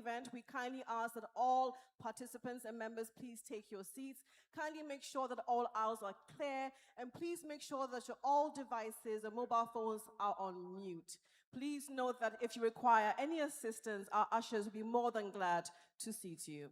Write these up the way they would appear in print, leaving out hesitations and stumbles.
event, we kindly ask that all participants and members please take your seats. Kindly make sure that all aisles are clear, and please make sure that your all devices and mobile phones are on mute. Please note that if you require any assistance, our ushers will be more than glad to seat you.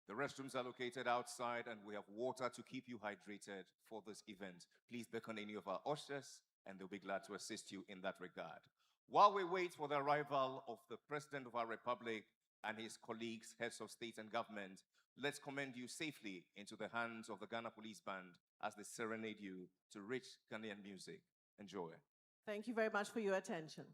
The restrooms are located outside, and we have water to keep you hydrated for this event. Please beckon any of our ushers, and they'll be glad to assist you in that regard. While we wait for the arrival of the President of our Republic and his colleagues, heads of state and government, let's commend you safely into the hands of the Ghana Police Band as they serenade you to rich Ghanaian music. Enjoy. Thank you very much for your attention.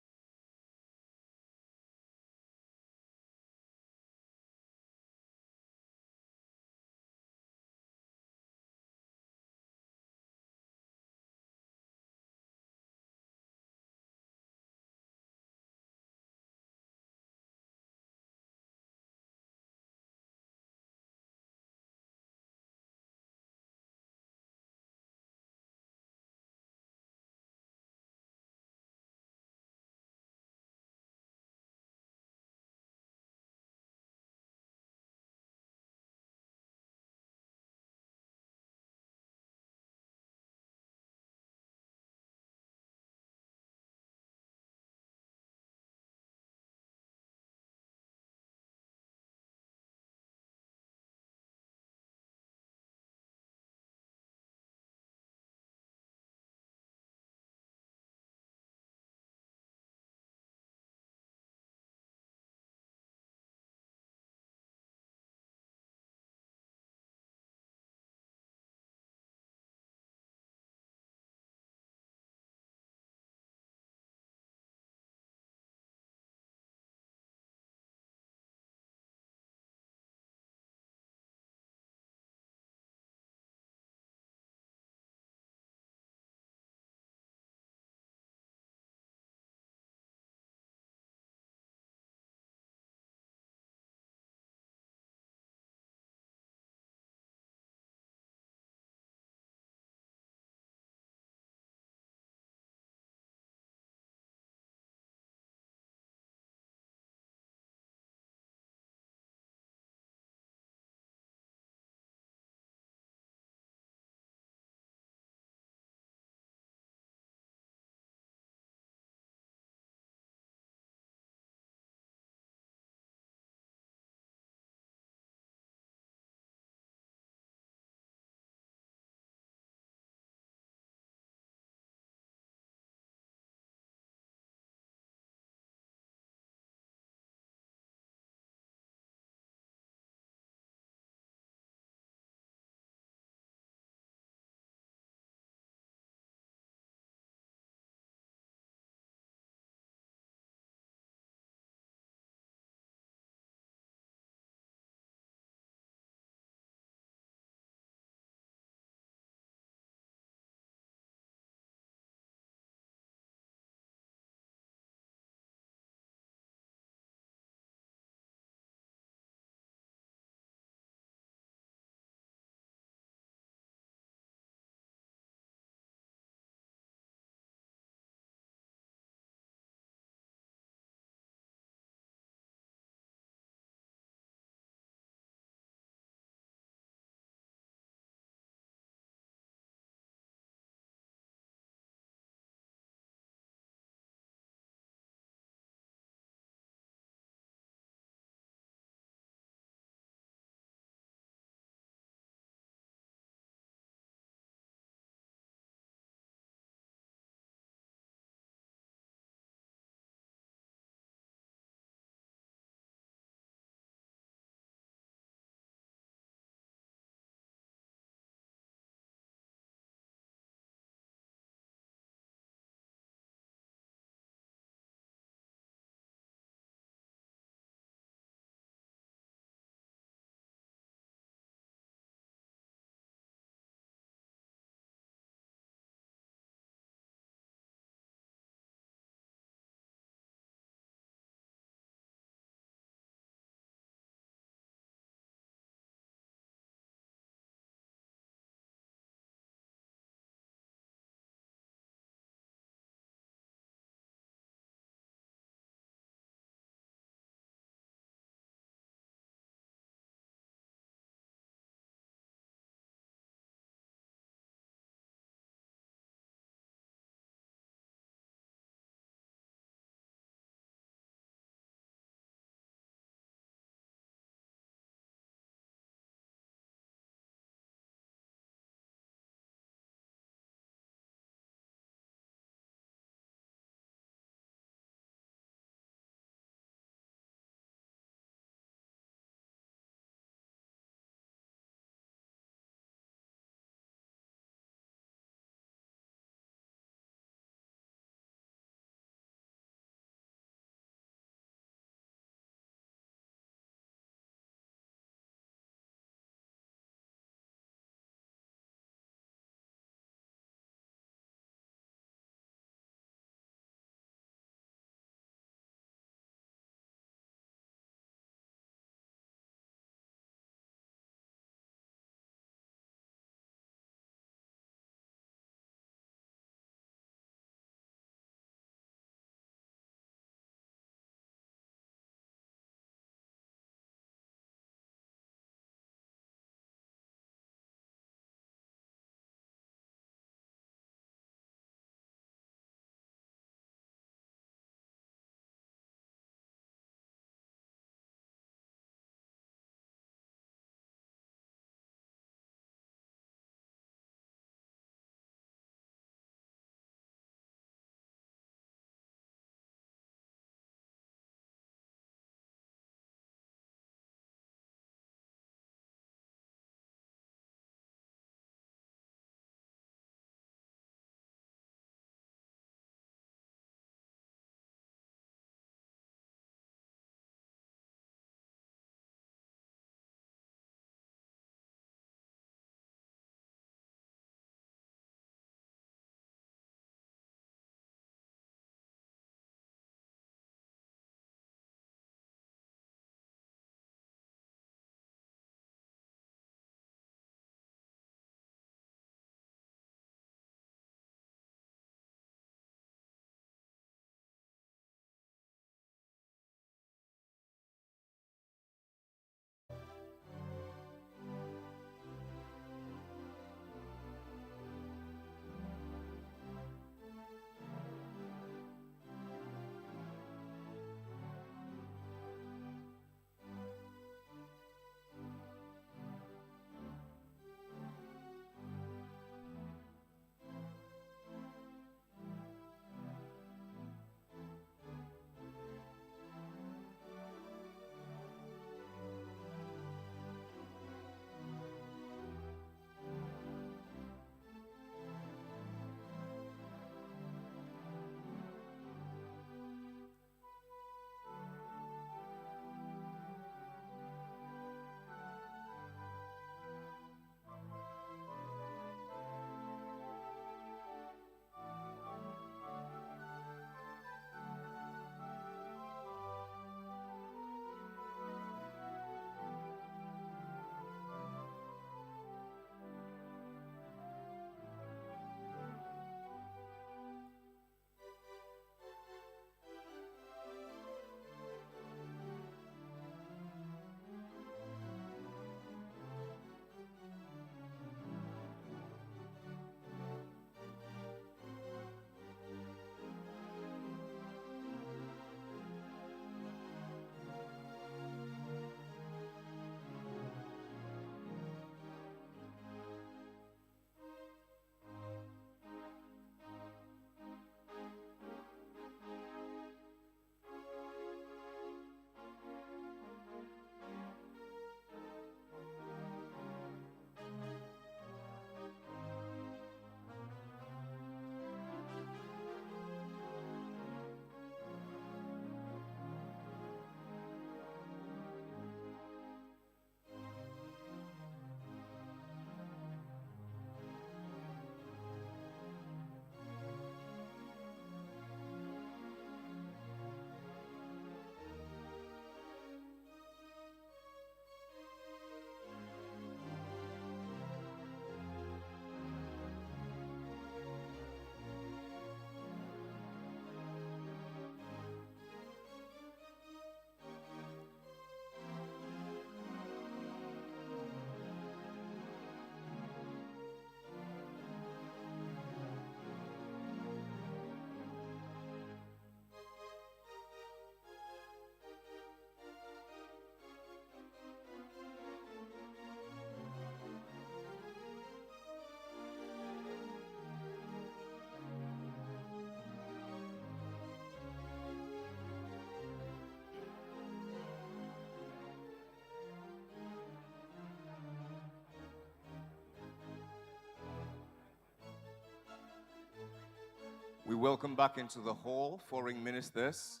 We welcome back into the hall foreign ministers,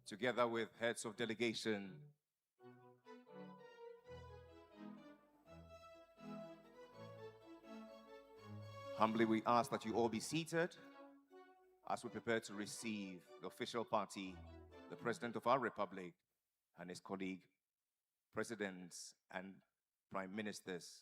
together with heads of delegation. Humbly, we ask that you all be seated as we prepare to receive the official party, the President of our Republic, and his colleague, presidents and prime ministers.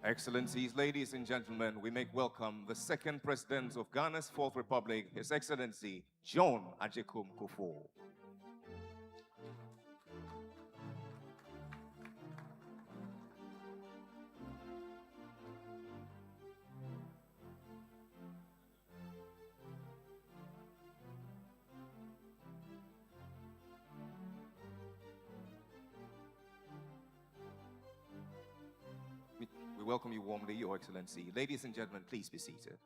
Excellencies, ladies and gentlemen, we make welcome the second president of Ghana's Fourth Republic, His Excellency John Agyekum Kufuor. We welcome you warmly, Your Excellency. Ladies and gentlemen, please be seated.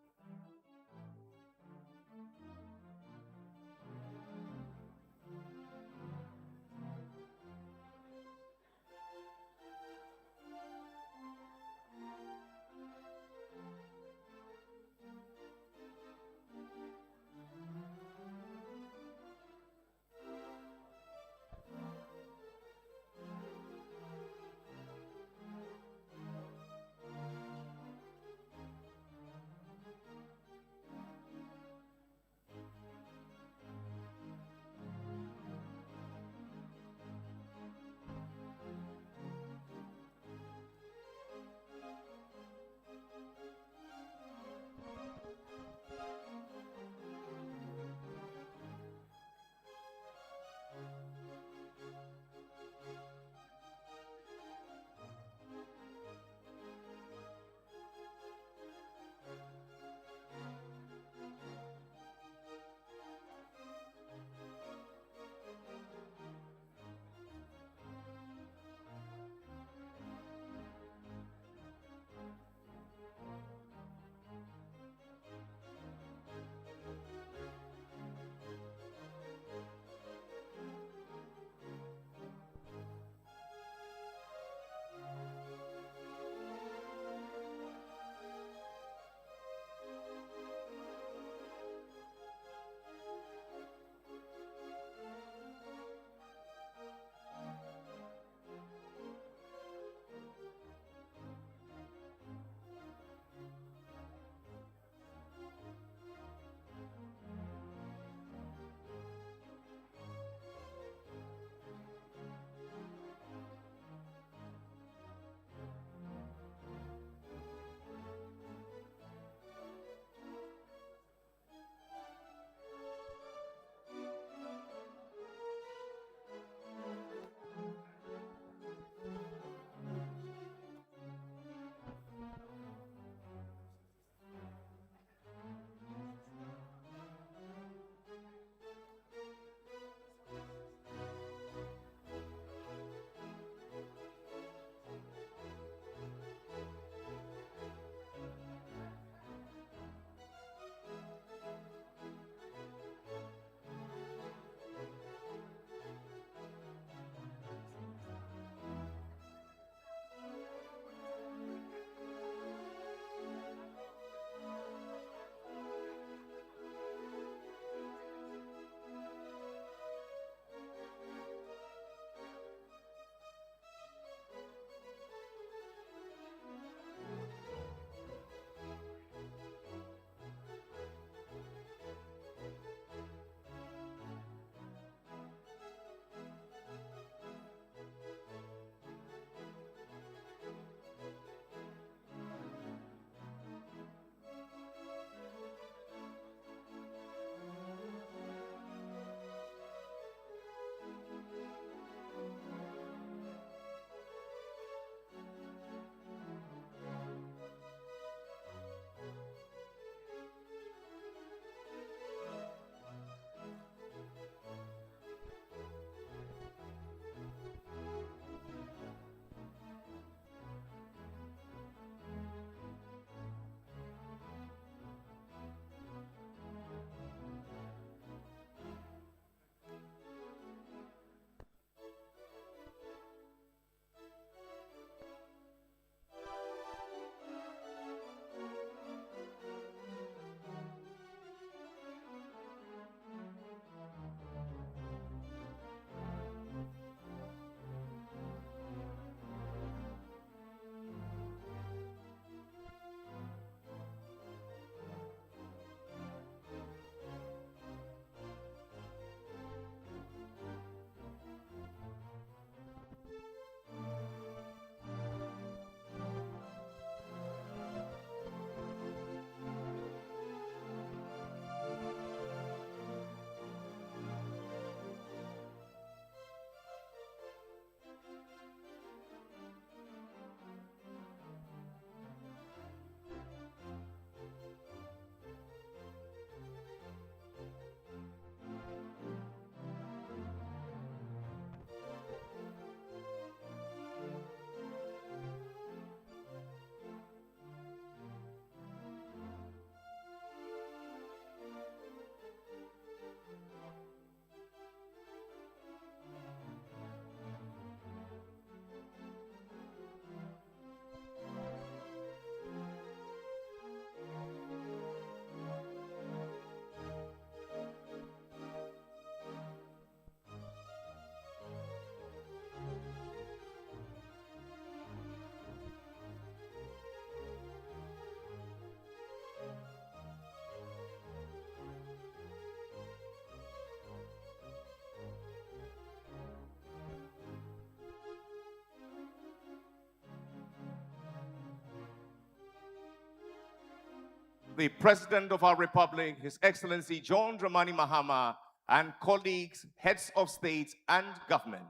the President of our Republic, His Excellency John Dramani Mahama, and colleagues, heads of state and government.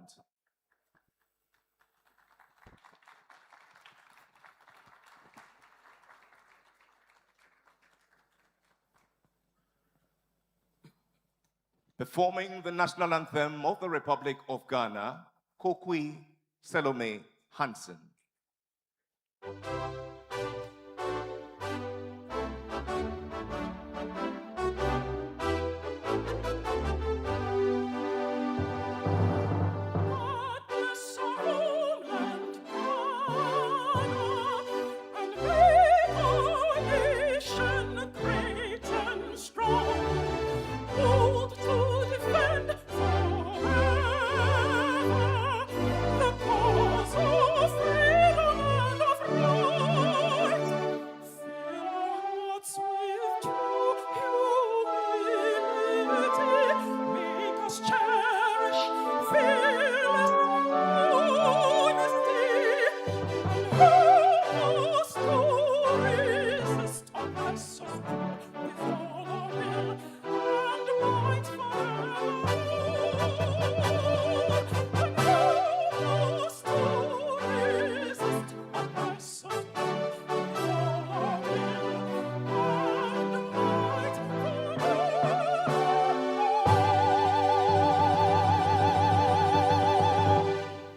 Performing the national anthem of the Republic of Ghana, Kokwi Salome Hansen.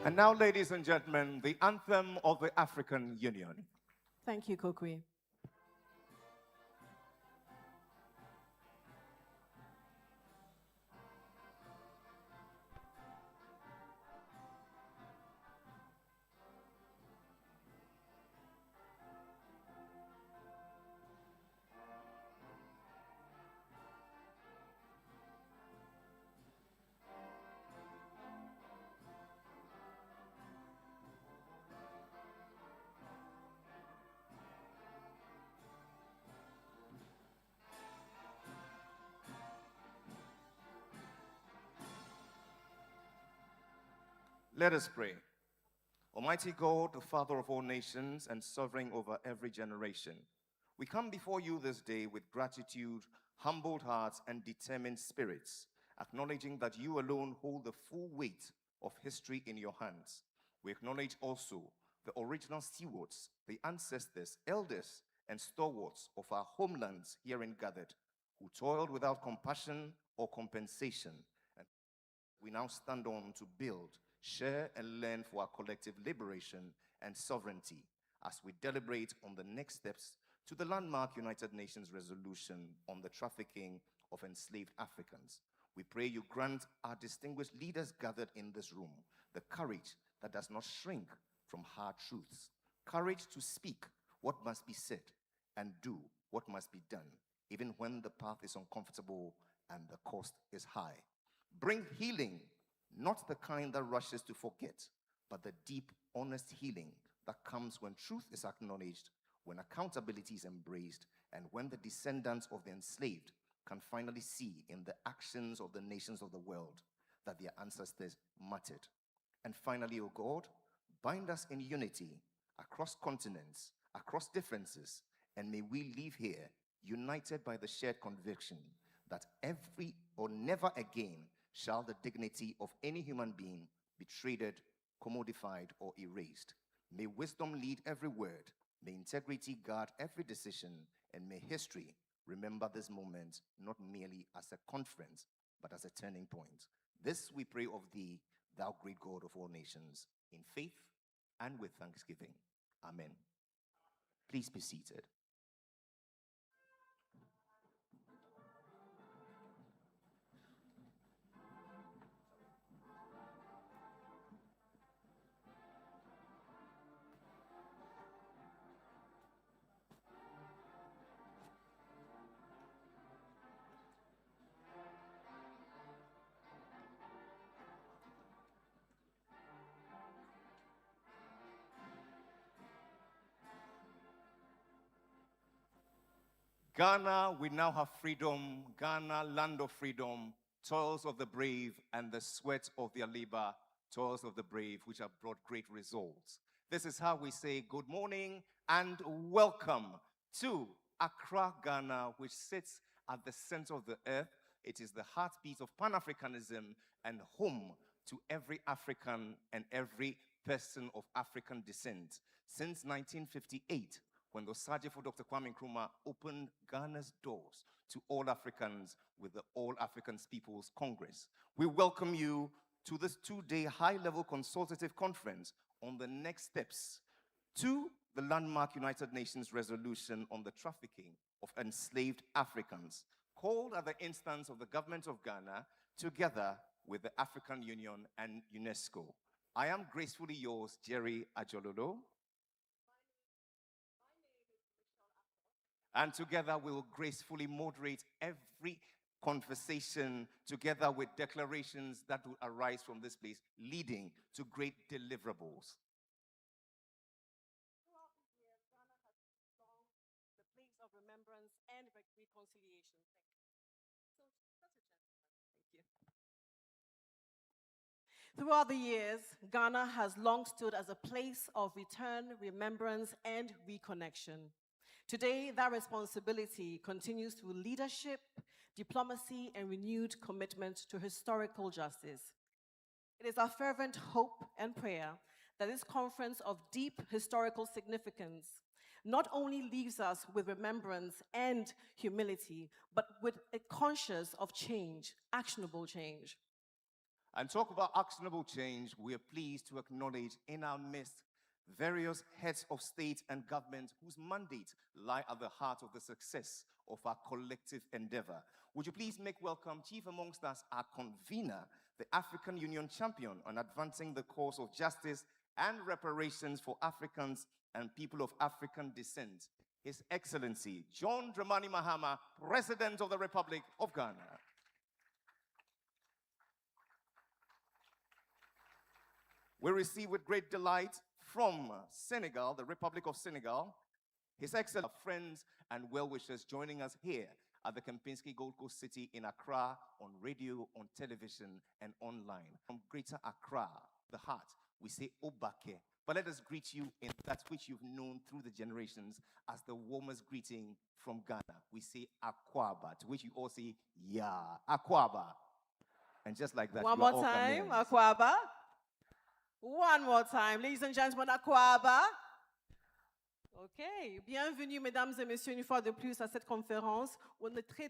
And now, ladies and gentlemen, the anthem of the African Union. Thank you, Kokwi. Let us pray. Almighty God, the Father of all nations and sovereign over every generation, we come before you this day with gratitude, humbled hearts, and determined spirits, acknowledging that you alone hold the full weight of history in your hands. We acknowledge also the original stewards, the ancestors, elders, and stalwarts of our homelands herein gathered, who toiled without compassion or compensation, and we now stand on to build, share, and learn for our collective liberation and sovereignty as we deliberate on the next steps to the landmark United Nations resolution on the trafficking of enslaved Africans. We pray you grant our distinguished leaders gathered in this room the courage that does not shrink from hard truths, courage to speak what must be said and do what must be done, even when the path is uncomfortable and the cost is high. Bring healing, not the kind that rushes to forget, but the deep, honest healing that comes when truth is acknowledged, when accountability is embraced, and when the descendants of the enslaved can finally see in the actions of the nations of the world that their ancestors mattered. And finally, O God, bind us in unity across continents, across differences, and may we live here united by the shared conviction that every or never again shall the dignity of any human being be traded, commodified, or erased. May wisdom lead every word, may integrity guard every decision, and may history remember this moment not merely as a conference, but as a turning point. This we pray of thee, thou great God of all nations, in faith and with thanksgiving. Amen. Please be seated. Ghana, we now have freedom. Ghana, land of freedom, toils of the brave, and the sweat of their labor, toils of the brave, which have brought great results. This is how we say good morning and welcome to Accra, Ghana, which sits at the center of the earth. It is the heartbeat of Pan-Africanism and home to every African and every person of African descent. Since 1958, when the Osajifo Dr. Kwame Nkrumah opened Ghana's doors to all Africans with the All Africans People's Congress. We welcome you to this two-day high-level consultative conference on the next steps to the landmark United Nations resolution on the trafficking of enslaved Africans, called at the instance of the government of Ghana, together with the African Union and UNESCO. I am gracefully yours, Jerry Ajololo. And together we will gracefully moderate every conversation together with declarations that will arise from this place, leading to great deliverables. Throughout the years, Ghana has belonged the place of remembrance and reconciliation. Throughout the years, Ghana has long stood as a place of return, remembrance, and reconnection. Today, that responsibility continues through leadership, diplomacy, and renewed commitment to historical justice. It is our fervent hope and prayer that this conference of deep historical significance not only leaves us with remembrance and humility, but with a conscious of change, actionable change. And talk about actionable change, we are pleased to acknowledge in our midst various heads of state and government whose mandates lie at the heart of the success of our collective endeavor. Would you please make welcome, chief amongst us, our convener, the African Union champion on advancing the cause of justice and reparations for Africans and people of African descent, His Excellency John Dramani Mahama, President of the Republic of Ghana. We receive with great delight from Senegal, the Republic of Senegal, His Excellency, friends and well-wishers joining us here at the Kempinski Gold Coast City in Accra, on radio, on television, and online. From Greater Accra, the heart, we say Obake. But let us greet you in that which you've known through the generations as the warmest greeting from Ghana. We say Akwaba, to which you all say, yeah, Akwaba. And just like that, one more time, Akwaba. One more time, ladies and gentlemen, Akwaba. Ok, bienvenue mesdames et messieurs une fois de plus à cette conférence. On est très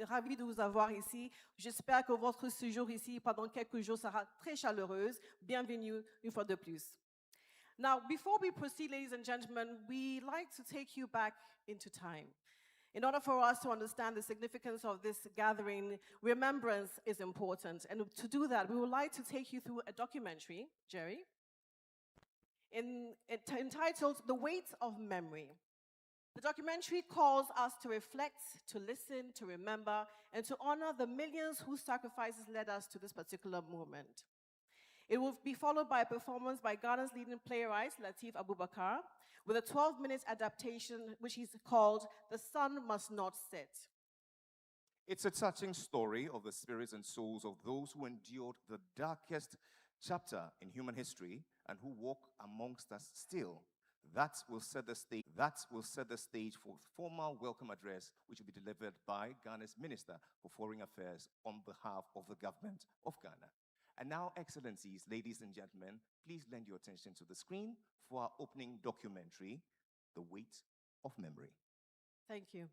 ravis de vous avoir ici. J'espère que votre séjour ici pendant quelques jours sera très chaleureuse. Bienvenue une fois de plus. Now, before we proceed, ladies and gentlemen, we like to take you back into time. In order for us to understand the significance of this gathering, remembrance is important. And to do that, we would like to take you through a documentary, Jerry, entitled The Weight of Memory. The documentary calls us to reflect, to listen, to remember, and to honor the millions whose sacrifices led us to this particular moment. It will be followed by a performance by Ghana's leading playwright, Lateef Abubakar, with a 12-minute adaptation which is called The Sun Must Not Set. It's a touching story of the spirits and souls of those who endured the darkest chapter in human history and who walk amongst us still. That will set the stage for the formal welcome address, which will be delivered by Ghana's Minister for Foreign Affairs on behalf of the government of Ghana. And now, Excellencies, ladies and gentlemen, please lend your attention to the screen for our opening documentary, The Weight of Memory. Thank you.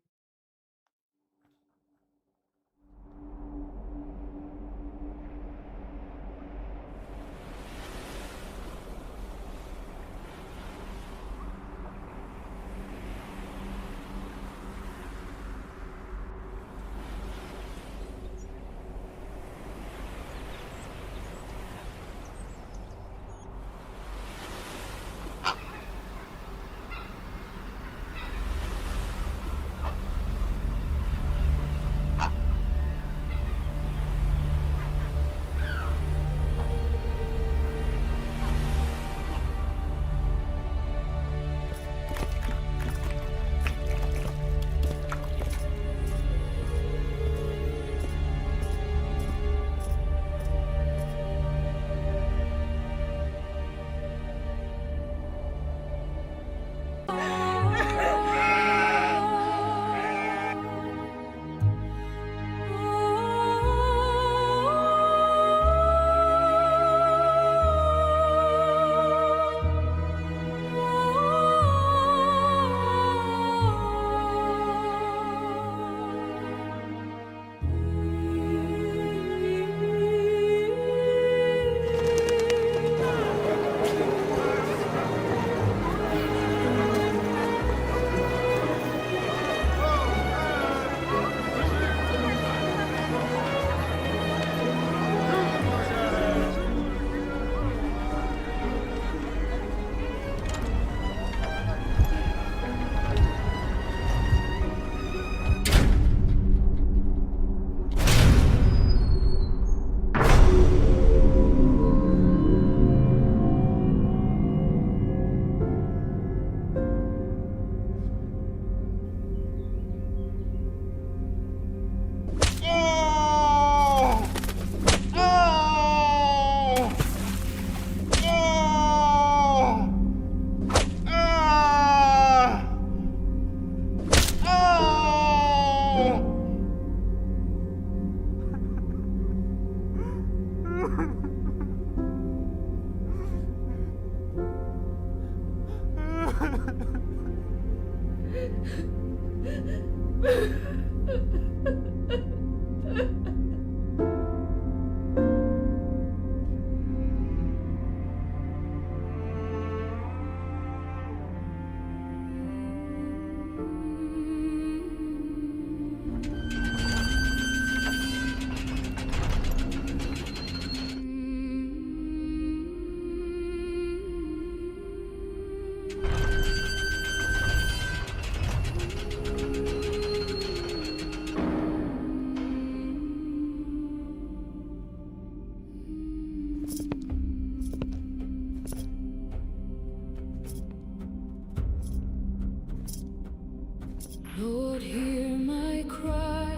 Lord, hear my cry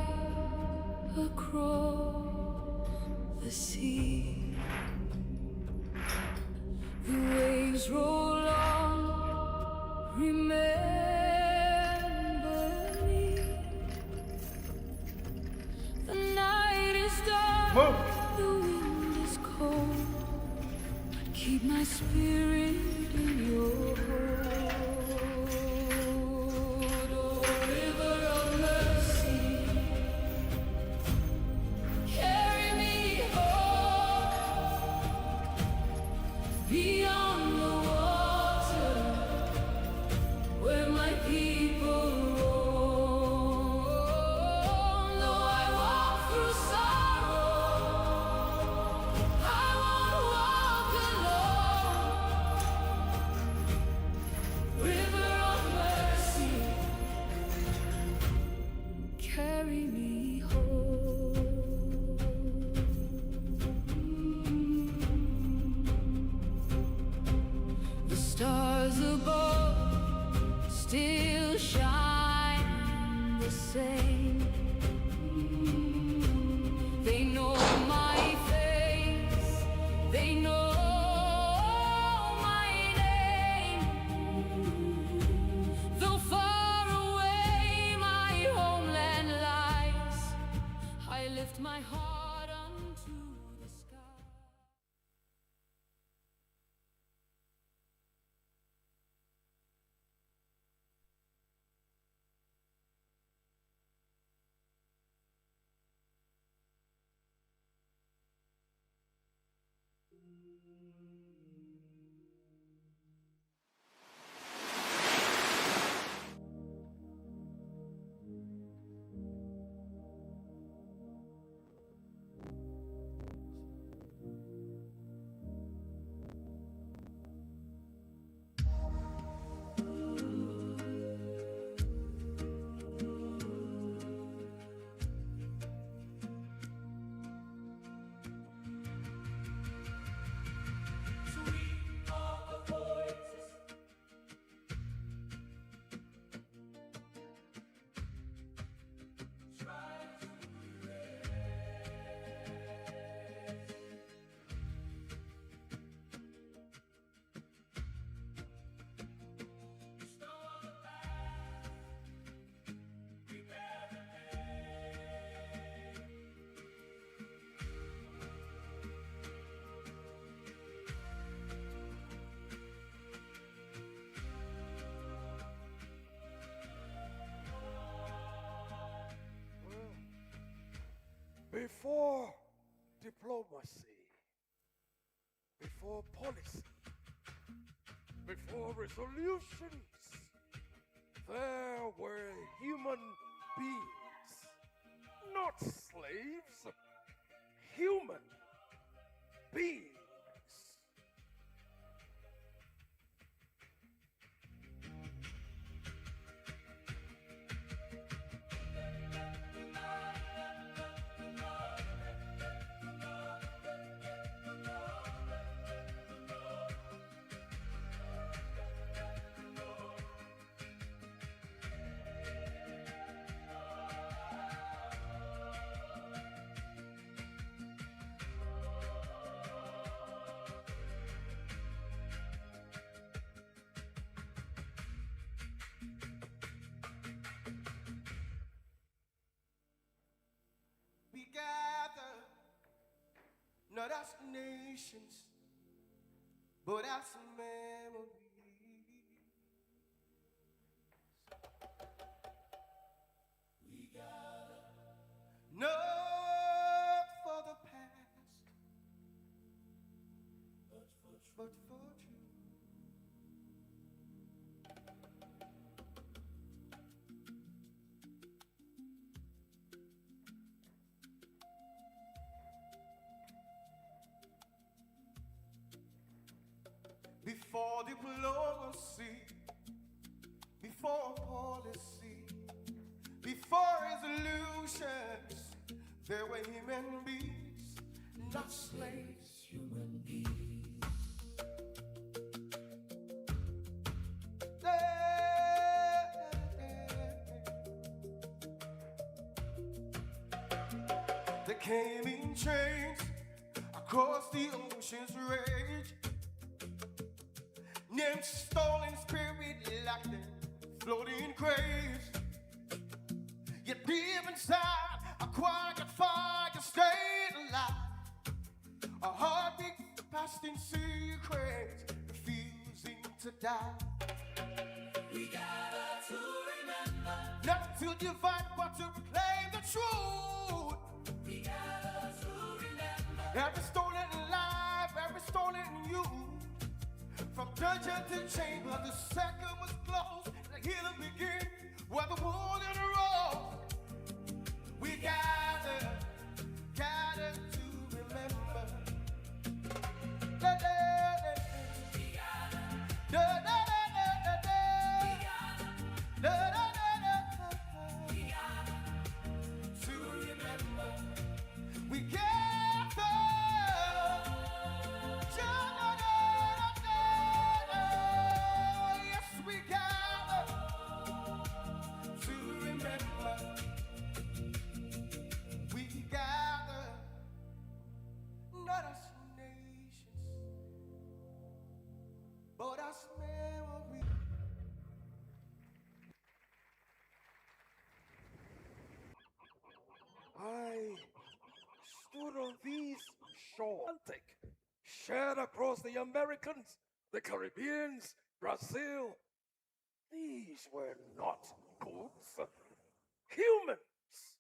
across the sea. The waves roll on, remember me. The night is dark, the wind is cold, but keep my spirit in your hold. Beyond the water, where my people roam. Though I walk through sorrow, I won't walk alone. River of mercy, carry me home. The stars above still shine the same. They know my face, they know my name. Though far away my homeland lies, I lift my heart unto the sky. Before diplomacy, before policy, before resolutions, there were human beings, not slaves, human beings. We gather not as nations, but as a memory but for you. Before diplomacy, before policy, before resolutions, there were human beings, not slaves. Human beings. They came in trains across the ocean's rage. Names stolen, spirit locked in floating graves. Yet deep inside, a quiet fire stayed alive. A heartbeat past in secret, refusing to die. We gather to remember, not to divide, but to reclaim the truth. We gather to remember every stolen life, every stolen youth. From dungeon to chamber, the second was closed, the healing began, where the wounded arose. We gather to remember. To remember, we gather. Yes, we gather to remember. We gather, not as nations, but as memory. I stood on these shores, shared across the Americans, the Caribbeans, Brazil. These were not goods, humans.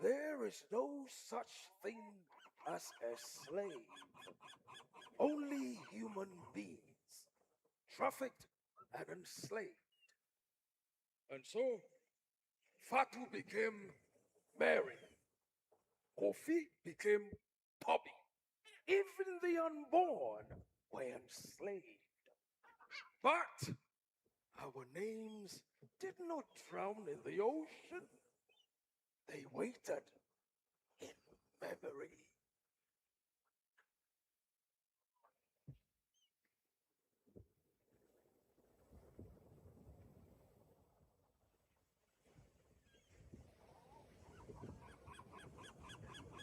There is no such thing as a slave, only human beings, trafficked and enslaved. And so, Fatu became Mary, Kofi became Bobby. Even the unborn were enslaved. But our names did not drown in the ocean. They waited in memory.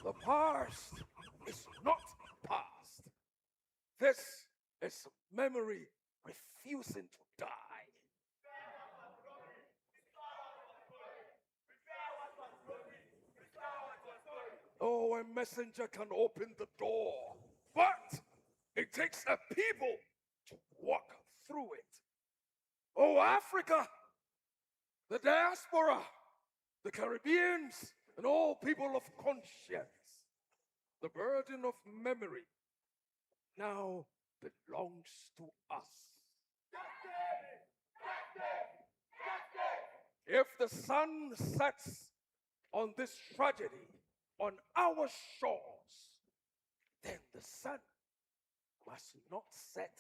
The past is not past. This is memory refusing to die. Oh, a messenger can open the door, but it takes a people to walk through it. Oh, Africa, the diaspora, the Caribbeans, and all people of conscience, the burden of memory now belongs to us. If the sun sets on this tragedy on our shores, then the sun must not set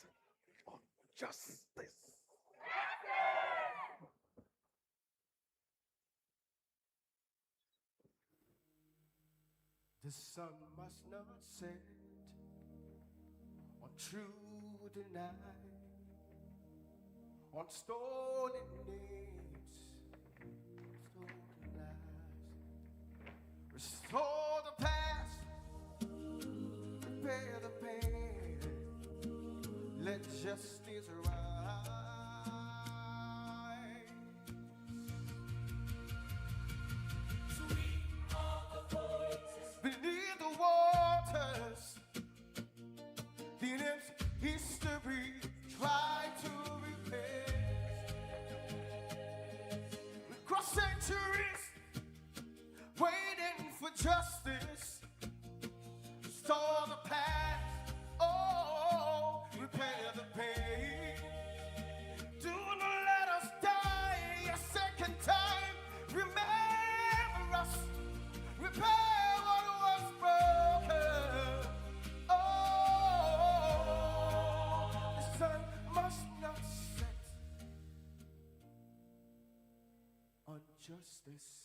on justice. The sun must not set on true deny, on stolen names, stolen lives. Restore the past, repair the pain, let justice rise. Beneath the waters, the name's history try to repair. Across centuries, waiting for justice, restore the past. Oh, justice.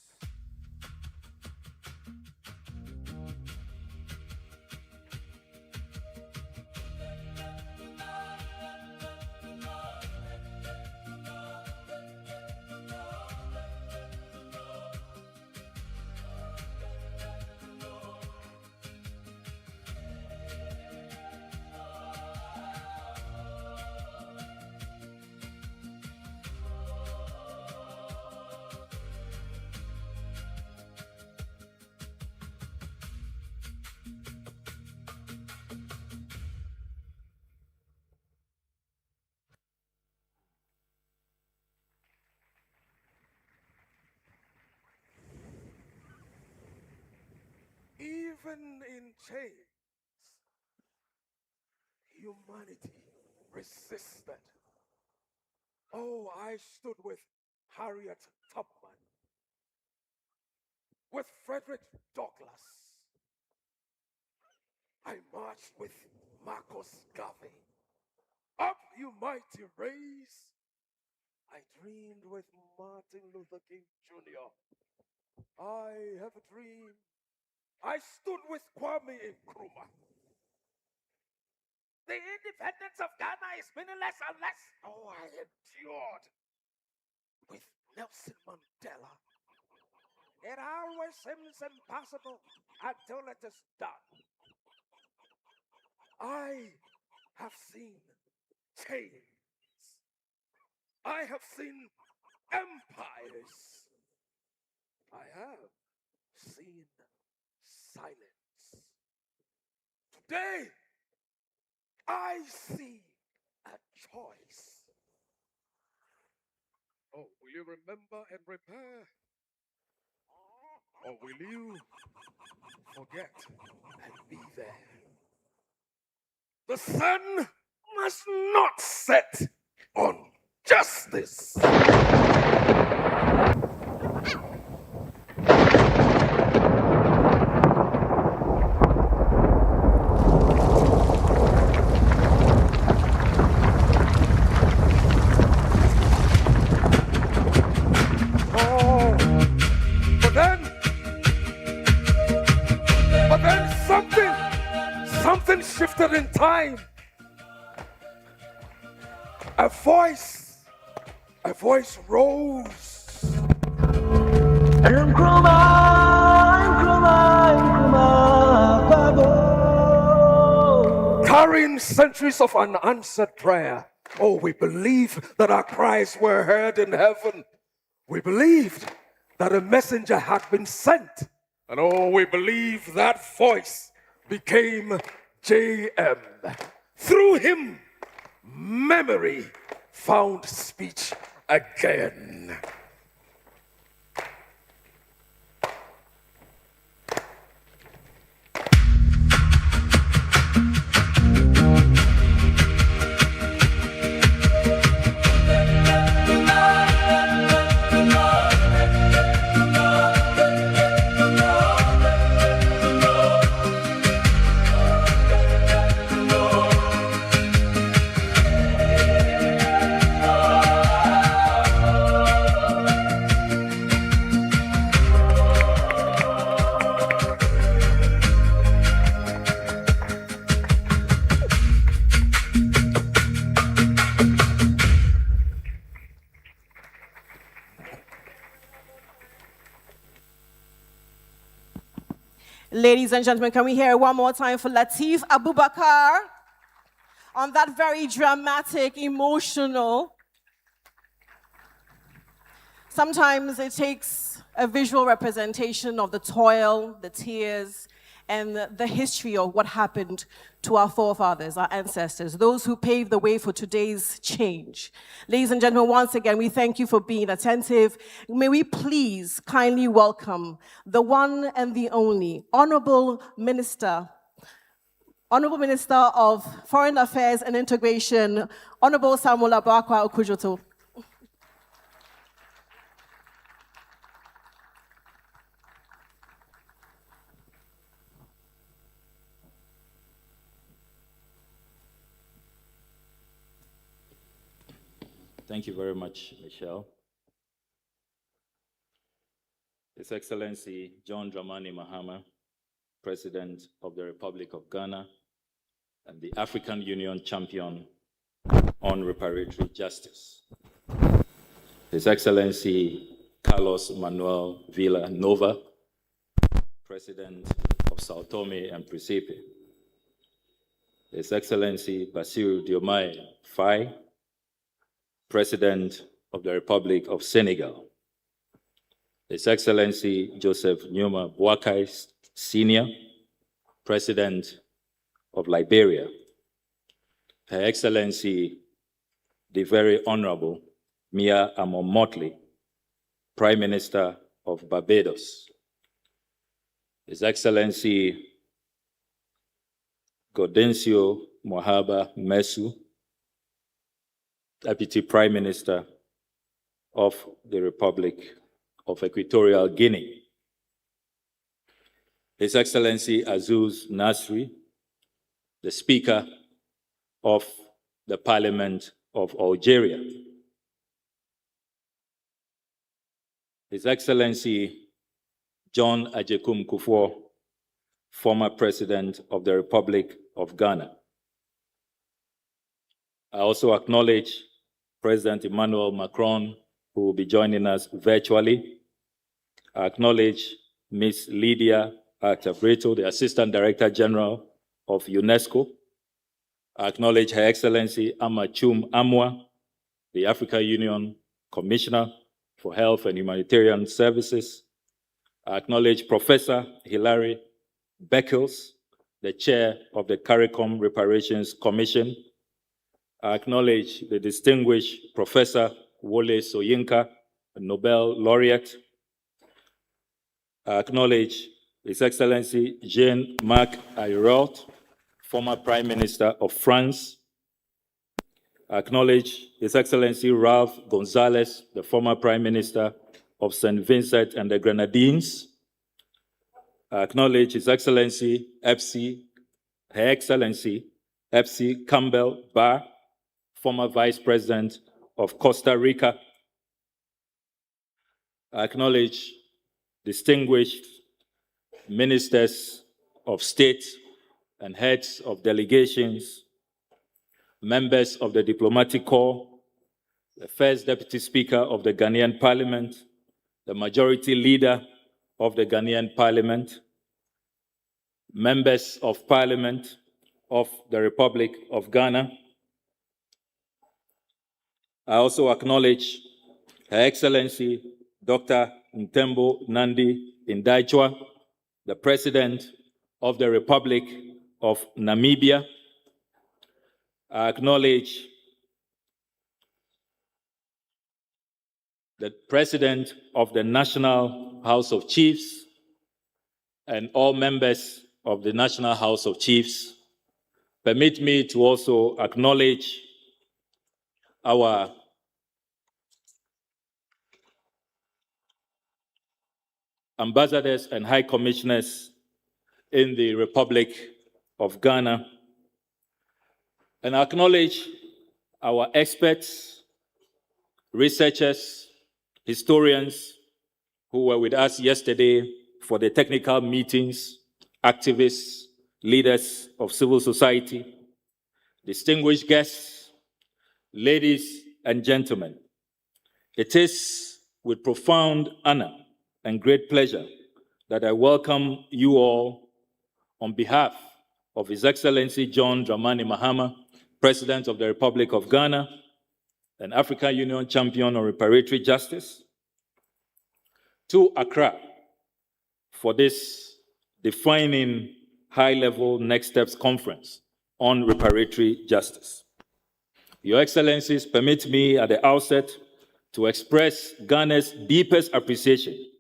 Even in chains, humanity resisted. Oh, I stood with Harriet Tubman, with Frederick Douglass. I marched with Marcus Garvey. Up, you mighty race. I dreamed with Martin Luther King Jr. I have a dream. I stood with Kwame Nkrumah. The independence of Ghana is meaningless unless, oh, I endured with Nelson Mandela. It always seems impossible until it is done. I have seen chains. I have seen empires. I have seen silence. Today, I see a choice. Oh, will you remember and repair? Or will you forget and be there? The sun must not set on justice. But then something shifted in time. A voice rose. Carrying centuries of unanswered prayer. Oh, we believe that our cries were heard in heaven. We believed that a messenger had been sent. And oh, we believe that voice became JM. Through him, memory found speech again. Ladies and gentlemen, can we hear it one more time for Lateef Abubakar on that very dramatic, emotional. Sometimes it takes a visual representation of the toil, the tears, and the history of what happened to our forefathers, our ancestors, those who paved the way for today's change. Ladies and gentlemen, once again, we thank you for being attentive. May we please kindly welcome the one and the only Honorable Minister of Foreign Affairs and Integration, Honorable Samuel Abakwa Okujoto. Thank you very much, Michelle. His Excellency John Dramani Mahama, President of the Republic of Ghana, and the African Union Champion on Reparatory Justice. His Excellency Carlos Manuel Villanova, President of Sao Tome and Principe. His Excellency Bassirou Diomaye Faye, President of the Republic of Senegal. His Excellency Joseph Numa Boakai Sr., President of Liberia. Her Excellency, the Very Honorable Mia Amon Motley, Prime Minister of Barbados. His Excellency Gaudencio Mohaba Mesu, Deputy Prime Minister of the Republic of Equatorial Guinea. His Excellency Azouz Nasri, the Speaker of the Parliament of Algeria. His Excellency John Ajekum Kufuor, former President of the Republic of Ghana. I also acknowledge President Emmanuel Macron, who will be joining us virtually. I acknowledge Ms. Lydia Artabrito, the Assistant Director General of UNESCO. I acknowledge Her Excellency Amachum Amwa, the African Union Commissioner for Health and Humanitarian Services. I acknowledge Professor Hilary Beckles, the Chair of the CARICOM Reparations Commission. I acknowledge the distinguished Professor Wole Soyinka, a Nobel laureate. I acknowledge His Excellency Jean-Marc Ayrault, former Prime Minister of France. I acknowledge His Excellency Ralph Gonzalez, the former Prime Minister of St. Vincent and the Grenadines. I acknowledge His Excellency Her Excellency Epsi Campbell Barr, former Vice President of Costa Rica. I acknowledge distinguished ministers of state and heads of delegations, members of the diplomatic corps, the first Deputy Speaker of the Ghanaian Parliament, the Majority Leader of the Ghanaian Parliament, members of Parliament of the Republic of Ghana. I also acknowledge Her Excellency Dr. Ntembo Nandi Ndaitwah, the President of the Republic of Namibia. I acknowledge the President of the National House of Chiefs and all members of the National House of Chiefs. Permit me to also acknowledge our ambassadors and high commissioners in the Republic of Ghana, and acknowledge our experts, researchers, historians who were with us yesterday for the technical meetings, activists, leaders of civil society, distinguished guests, ladies and gentlemen. It is with profound honor and great pleasure that I welcome you all on behalf of His Excellency John Dramani Mahama, President of the Republic of Ghana, and African Union Champion on Reparatory Justice, to Accra for this defining high-level Next Steps Conference on Reparatory Justice. Your Excellencies, permit me at the outset to express Ghana's deepest appreciation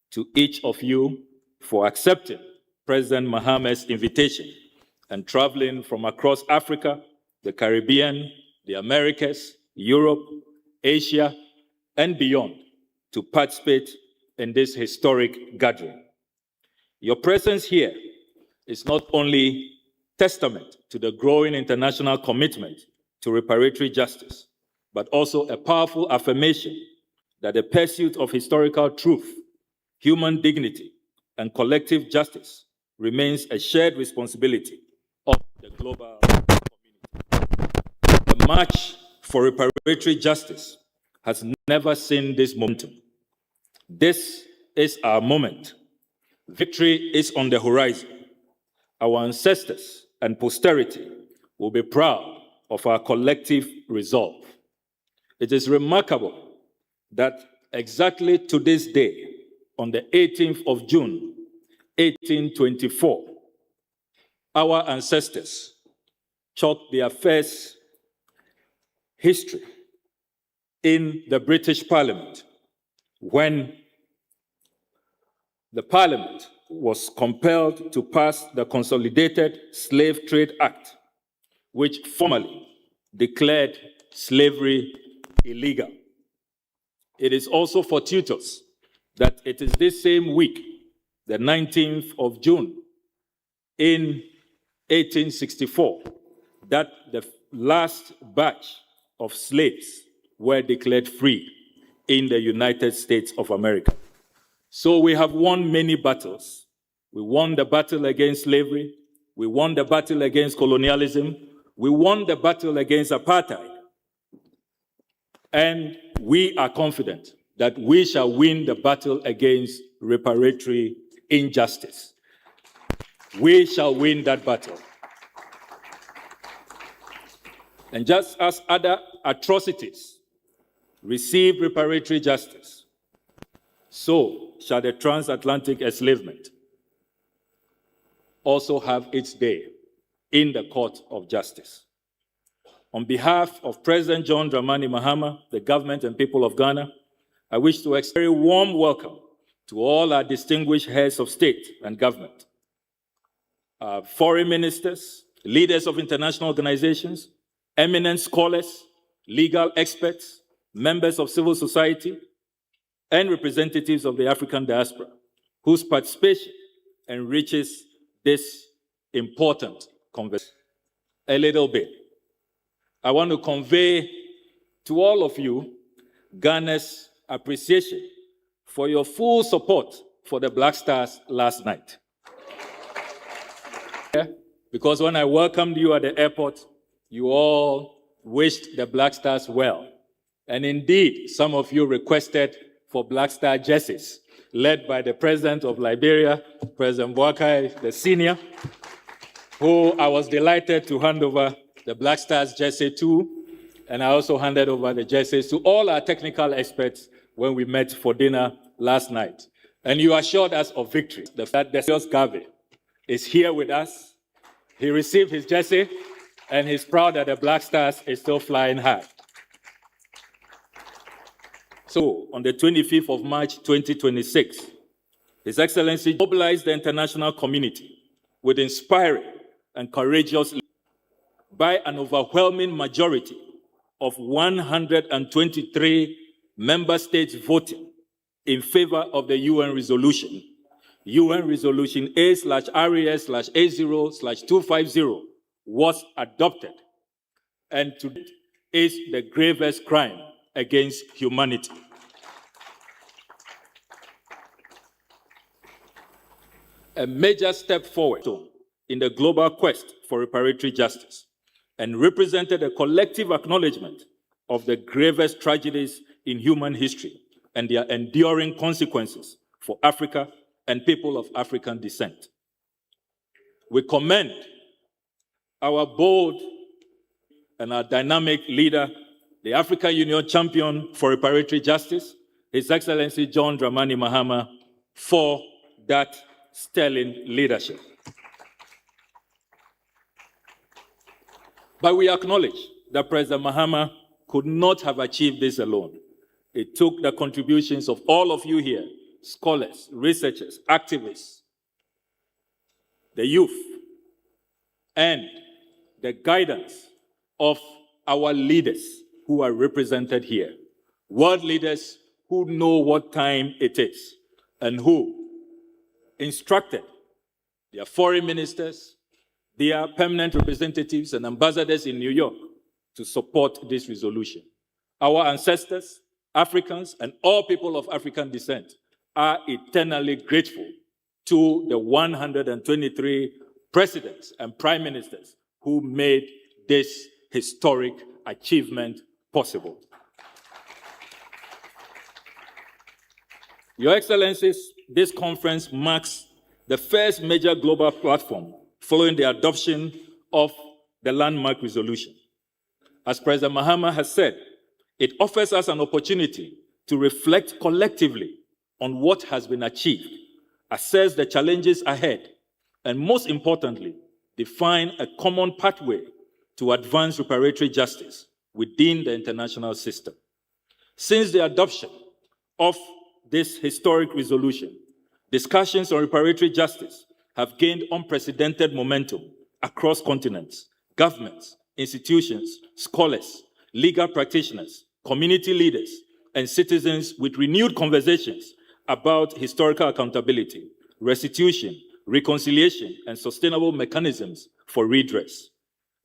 to each of you for accepting President Mahama's invitation and traveling from across Africa, the Caribbean, the Americas, Europe, Asia, and beyond to participate in this historic gathering. Your presence here is not only testament to the growing international commitment to reparatory justice, but also a powerful affirmation that the pursuit of historical truth human dignity, and collective justice remains a shared responsibility of the global community. The march for reparatory justice has never seen this momentum. This is our moment. Victory is on the horizon. Our ancestors and posterity will be proud of our collective resolve. It is remarkable that exactly to this day, on the 18th of June, 1824, our ancestors chalked their first history in the British Parliament when the Parliament was compelled to pass the Consolidated Slave Trade Act, which formally declared slavery illegal. It is also fortuitous that it is this same week, the 19th of June, in 1864, that the last batch of slaves were declared free in the United States of America. So we have won many battles. We won the battle against slavery. We won the battle against colonialism. We won the battle against apartheid. And we are confident that we shall win the battle against reparatory injustice. We shall win that battle. And just as other atrocities receive reparatory justice, so shall the transatlantic enslavement also have its day in the court of justice. On behalf of President John Dramani Mahama, the government and people of Ghana, I wish to extend a very warm welcome to all our distinguished heads of state and government, our foreign ministers, leaders of international organizations, eminent scholars, legal experts, members of civil society, and representatives of the African diaspora, whose participation enriches this important conversation. A little bit. I want to convey to all of you Ghana's appreciation for your full support for the Black Stars last night. Because when I welcomed you at the airport, you all wished the Black Stars well. And indeed, some of you requested for Black Star jerseys, led by the president of Liberia, President Boakai, the senior, who I was delighted to hand over the Black Stars jersey to, and I also handed over the jerseys to all our technical experts when we met for dinner last night. And you assured us of victory. The fact that Desios Garvey is here with us. He received his jersey, and he's proud that the Black Stars is still flying high. So, on the 25th of March, 2026, His Excellency mobilized the international community with inspiring and courageous by an overwhelming majority of 123 member states voting in favor of the UN resolution. UN resolution A/RES/A0/250 was adopted, and today is the gravest crime against humanity. A major step forward in the global quest for reparatory justice, and represented a collective acknowledgement of the gravest tragedies in human history and their enduring consequences for Africa and people of African descent. We commend our bold and our dynamic leader, the African Union champion for reparatory justice, His Excellency John Dramani Mahama, for that sterling leadership. But we acknowledge that President Mahama could not have achieved this alone. It took the contributions of all of you here, scholars, researchers, activists, the youth, and the guidance of our leaders who are represented here. World leaders who know what time it is and who instructed their foreign ministers, their permanent representatives and ambassadors in New York to support this resolution. Our ancestors, Africans, and all people of African descent are eternally grateful to the 123 presidents and prime ministers who made this historic achievement possible. Your Excellencies, this conference marks the first major global platform following the adoption of the landmark resolution. As President Mahama has said, it offers us an opportunity to reflect collectively on what has been achieved, assess the challenges ahead, and most importantly, define a common pathway to advance reparatory justice within the international system. Since the adoption of this historic resolution, discussions on reparatory justice have gained unprecedented momentum across continents, governments, institutions, scholars, legal practitioners, community leaders, and citizens with renewed conversations about historical accountability, restitution, reconciliation, and sustainable mechanisms for redress.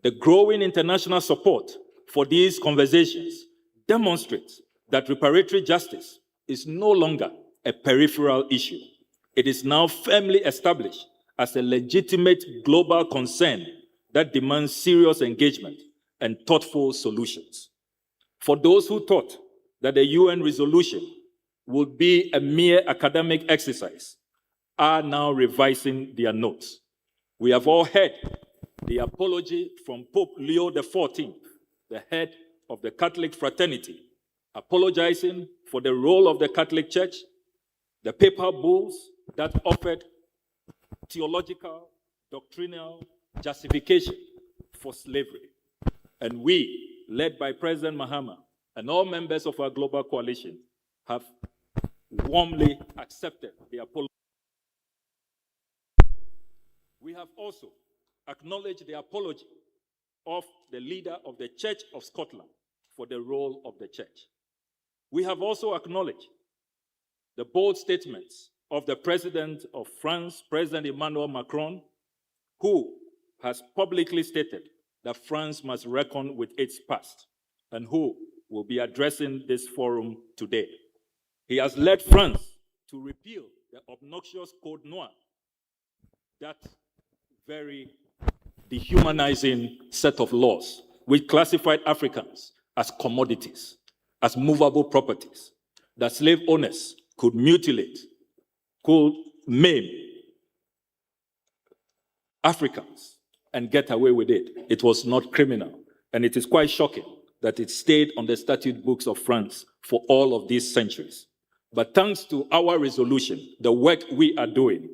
The growing international support for these conversations demonstrates that reparatory justice is no longer a peripheral issue. It is now firmly established as a legitimate global concern that demands serious engagement and thoughtful solutions. For those who thought that the UN resolution would be a mere academic exercise, are now revising their notes. We have all heard the apology from Pope Leo XIV, the head of the Catholic fraternity, apologizing for the role of the Catholic Church, the papal bulls that offered theological, doctrinal justification for slavery. And we, led by President Mahama and all members of our global coalition, have warmly accepted the apology. We have also acknowledged the apology of the leader of the Church of Scotland for the role of the church. We have also acknowledged the bold statements of the President of France, President Emmanuel Macron, who has publicly stated that France must reckon with its past and who will be addressing this forum today. He has led France to repeal the obnoxious Code Noir, that very dehumanizing set of laws which classified Africans as commodities, as movable properties, that slave owners could mutilate, could maim Africans and get away with it. It was not criminal. And it is quite shocking that it stayed on the statute books of France for all of these centuries. But thanks to our resolution, the work we are doing,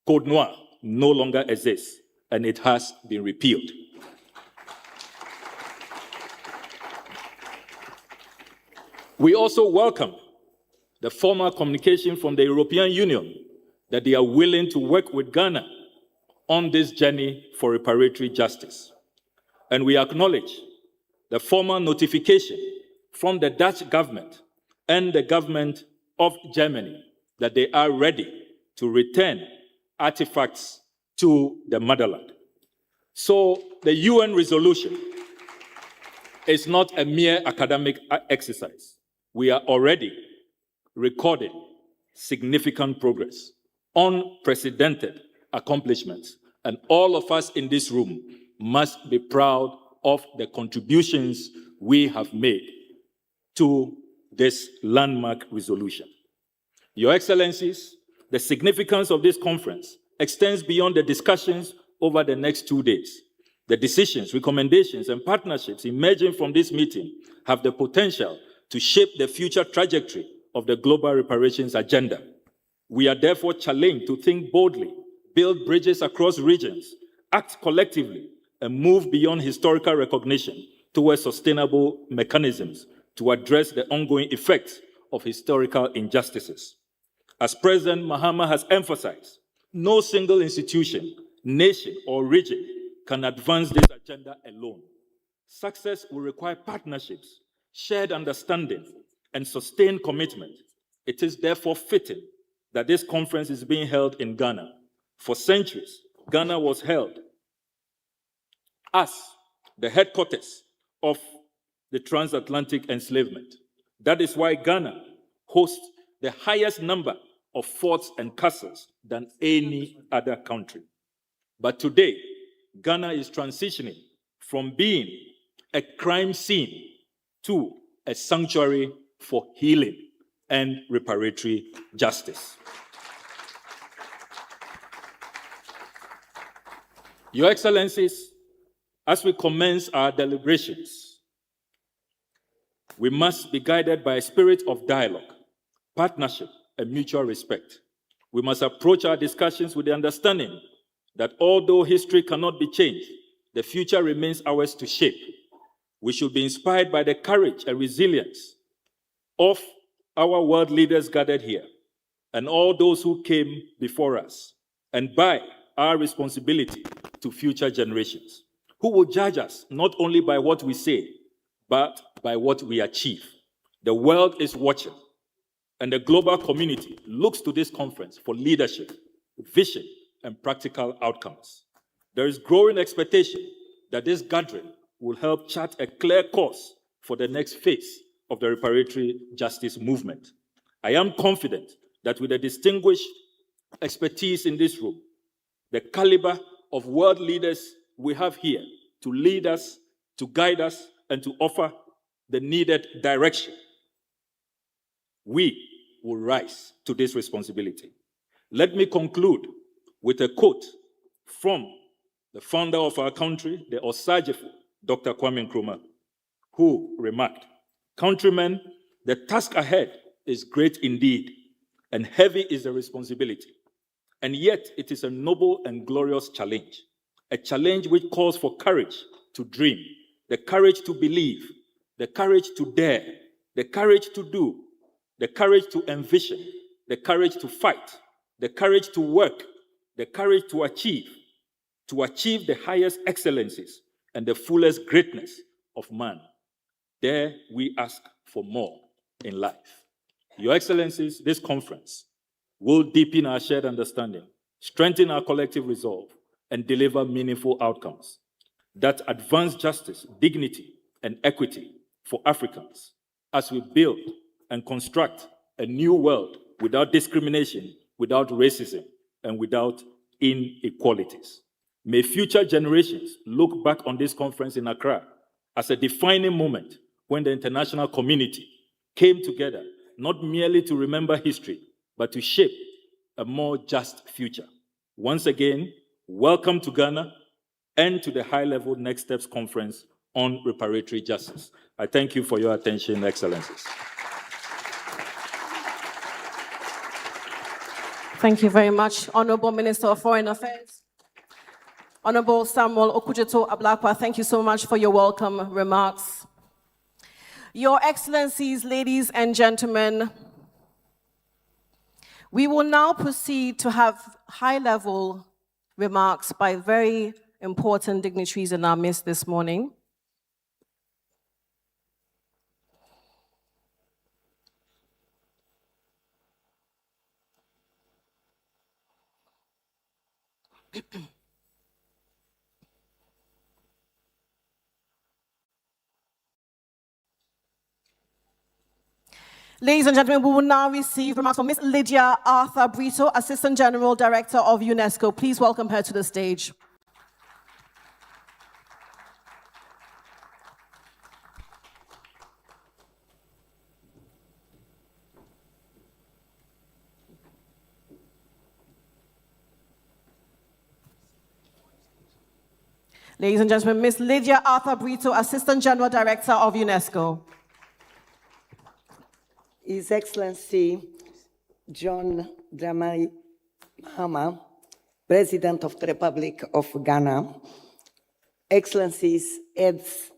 Code Noir no longer exists, and it has been repealed. We also welcome the formal communication from the European Union that they are willing to work with Ghana on this journey for reparatory justice. And we acknowledge the formal notification from the Dutch government and the government of Germany that they are ready to return artifacts to the motherland. So the UN resolution is not a mere academic exercise. We are already recording significant progress, unprecedented accomplishments, and all of us in this room must be proud of the contributions we have made to this landmark resolution. Your Excellencies, the significance of this conference extends beyond the discussions over the next 2 days. The decisions, recommendations, and partnerships emerging from this meeting have the potential to shape the future trajectory of the global reparations agenda. We are therefore challenged to think boldly, build bridges across regions, act collectively, and move beyond historical recognition towards sustainable mechanisms to address the ongoing effects of historical injustices. As President Mahama has emphasized, no single institution, nation, or region can advance this agenda alone. Success will require partnerships, shared understanding, and sustained commitment. It is therefore fitting that this conference is being held in Ghana. For centuries, Ghana was held as the headquarters of the transatlantic enslavement. That is why Ghana hosts the highest number of forts and castles than any other country. But today, Ghana is transitioning from being a crime scene to a sanctuary for healing and reparatory justice. Your Excellencies, as we commence our deliberations, we must be guided by a spirit of dialogue, partnership, and mutual respect. We must approach our discussions with the understanding that although history cannot be changed, the future remains ours to shape. We should be inspired by the courage and resilience of our world leaders gathered here and all those who came before us, and by our responsibility to future generations, who will judge us not only by what we say, but by what we achieve. The world is watching, and the global community looks to this conference for leadership, vision, and practical outcomes. There is growing expectation that this gathering will help chart a clear course for the next phase of the reparatory justice movement. I am confident that with the distinguished expertise in this room, the caliber of world leaders we have here to lead us, to guide us, and to offer the needed direction, we will rise to this responsibility. Let me conclude with a quote from the founder of our country, the Osagefo, Dr. Kwame Nkrumah, who remarked, "Countrymen, the task ahead is great indeed, and heavy is the responsibility. And yet it is a noble and glorious challenge, a challenge which calls for courage to dream, the courage to believe, the courage to dare, the courage to do, the courage to envision, the courage to fight, the courage to work, the courage to achieve the highest excellencies and the fullest greatness of man. Dare we ask for more in life." Your Excellencies, this conference will deepen our shared understanding, strengthen our collective resolve, and deliver meaningful outcomes that advance justice, dignity, and equity for Africans as we build and construct a new world without discrimination, without racism, and without inequalities. May future generations look back on this conference in Accra as a defining moment when the international community came together not merely to remember history, but to shape a more just future. Once again, welcome to Ghana and to the high-level Next Steps Conference on Reparatory Justice. I thank you for your attention, Excellencies. Thank you very much, Honorable Minister of Foreign Affairs. Honorable Samuel Okujeto Ablakwa, thank you so much for your welcome remarks. Your Excellencies, ladies and gentlemen, we will now proceed to have high-level remarks by very important dignitaries in our midst this morning. Ladies and gentlemen, we will now receive remarks from Ms. Lydia Arthur Brito, Assistant General Director of UNESCO. Please welcome her to the stage. Ladies and gentlemen, Ms. Lydia Arthur Brito, Assistant General Director of UNESCO. His Excellency John Dramani Mahama, President of the Republic of Ghana, Excellencies, Heads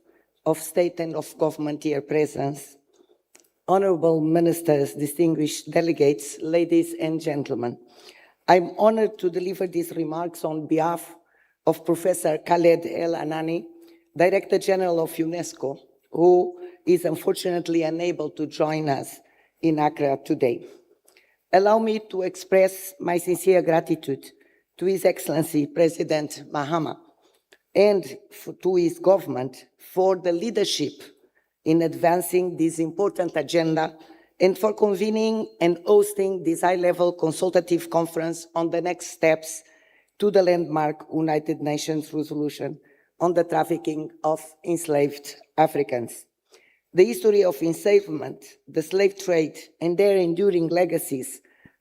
of State and of Government here present, Honorable Ministers, distinguished delegates, ladies and gentlemen, I'm honored to deliver these remarks on behalf of Professor Khaled El Anani, Director General of UNESCO, who is unfortunately unable to join us in Accra today. Allow me to express my sincere gratitude to His Excellency President Mahama and to his government for the leadership in advancing this important agenda and for convening and hosting this high-level consultative conference on the next steps to the landmark United Nations resolution on the trafficking of enslaved Africans. The history of enslavement, the slave trade, and their enduring legacies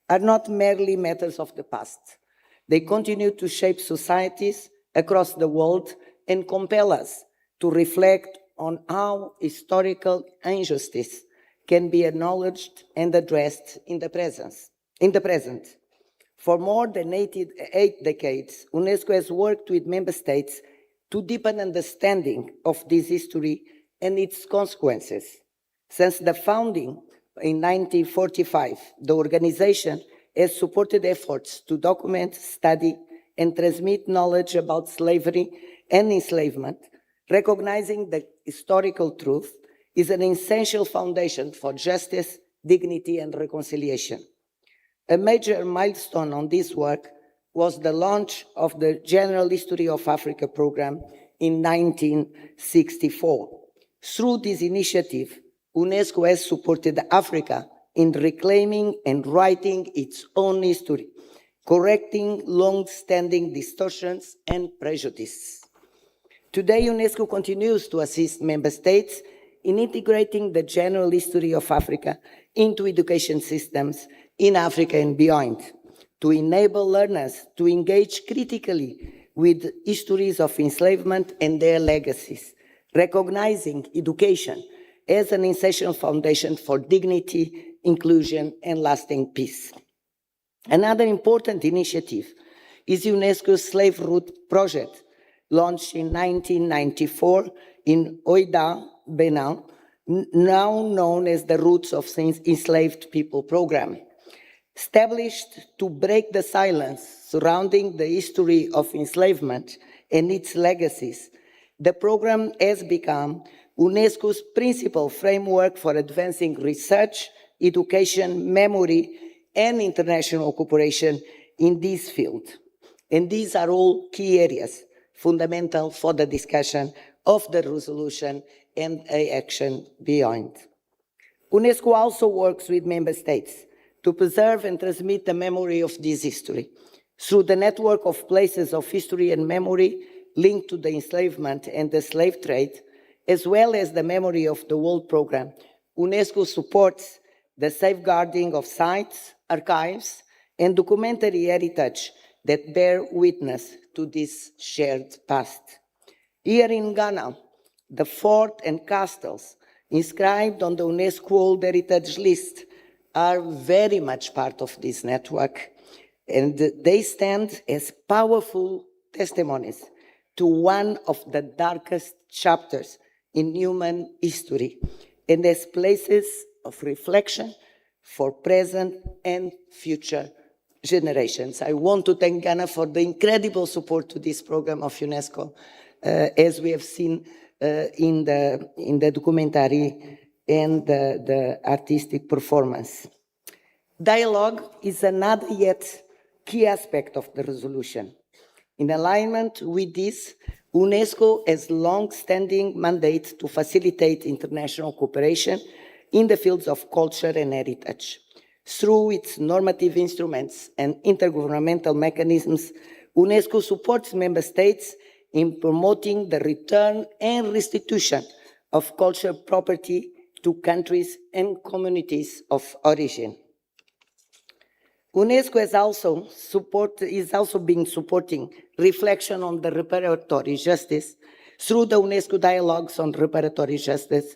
are not merely matters of the past. They continue to shape societies across the world and compel us to reflect on how historical injustice can be acknowledged and addressed in the present. For more than 8 decades, UNESCO has worked with member states to deepen understanding of this history and its consequences. Since the founding in 1945, the organization has supported efforts to document, study, and transmit knowledge about slavery and enslavement. Recognizing the historical truth is an essential foundation for justice, dignity, and reconciliation. A major milestone on this work was the launch of the General History of Africa program in 1964. Through this initiative, UNESCO has supported Africa in reclaiming and writing its own history, correcting long-standing distortions and prejudices. Today, UNESCO continues to assist member states in integrating the general history of Africa into education systems in Africa and beyond, to enable learners to engage critically with histories of enslavement and their legacies, recognizing education as an essential foundation for dignity, inclusion, and lasting peace. Another important initiative is UNESCO's Slave Route Project, launched in 1994 in Oidah, Benin, now known as the Roots of Enslaved People Program. Established to break the silence surrounding the history of enslavement and its legacies, the program has become UNESCO's principal framework for advancing research, education, memory, and international cooperation in this field. And these are all key areas fundamental for the discussion of the resolution and action beyond. UNESCO also works with member states to preserve and transmit the memory of this history. Through the network of places of history and memory linked to the enslavement and the slave trade, as well as the Memory of the World program, UNESCO supports the safeguarding of sites, archives, and documentary heritage that bear witness to this shared past. Here in Ghana, the fort and castles inscribed on the UNESCO World Heritage List are very much part of this network, and they stand as powerful testimonies to one of the darkest chapters in human history, and as places of reflection for present and future generations. I want to thank Ghana for the incredible support to this program of UNESCO, as we have seen in the documentary and the artistic performance. Dialogue is another yet key aspect of the resolution. In alignment with this, UNESCO has long-standing mandate to facilitate international cooperation in the fields of culture and heritage. Through its normative instruments and intergovernmental mechanisms, UNESCO supports member states in promoting the return and restitution of cultural property to countries and communities of origin. UNESCO is also been supporting reflection on the reparatory justice through the UNESCO Dialogues on Reparatory Justice,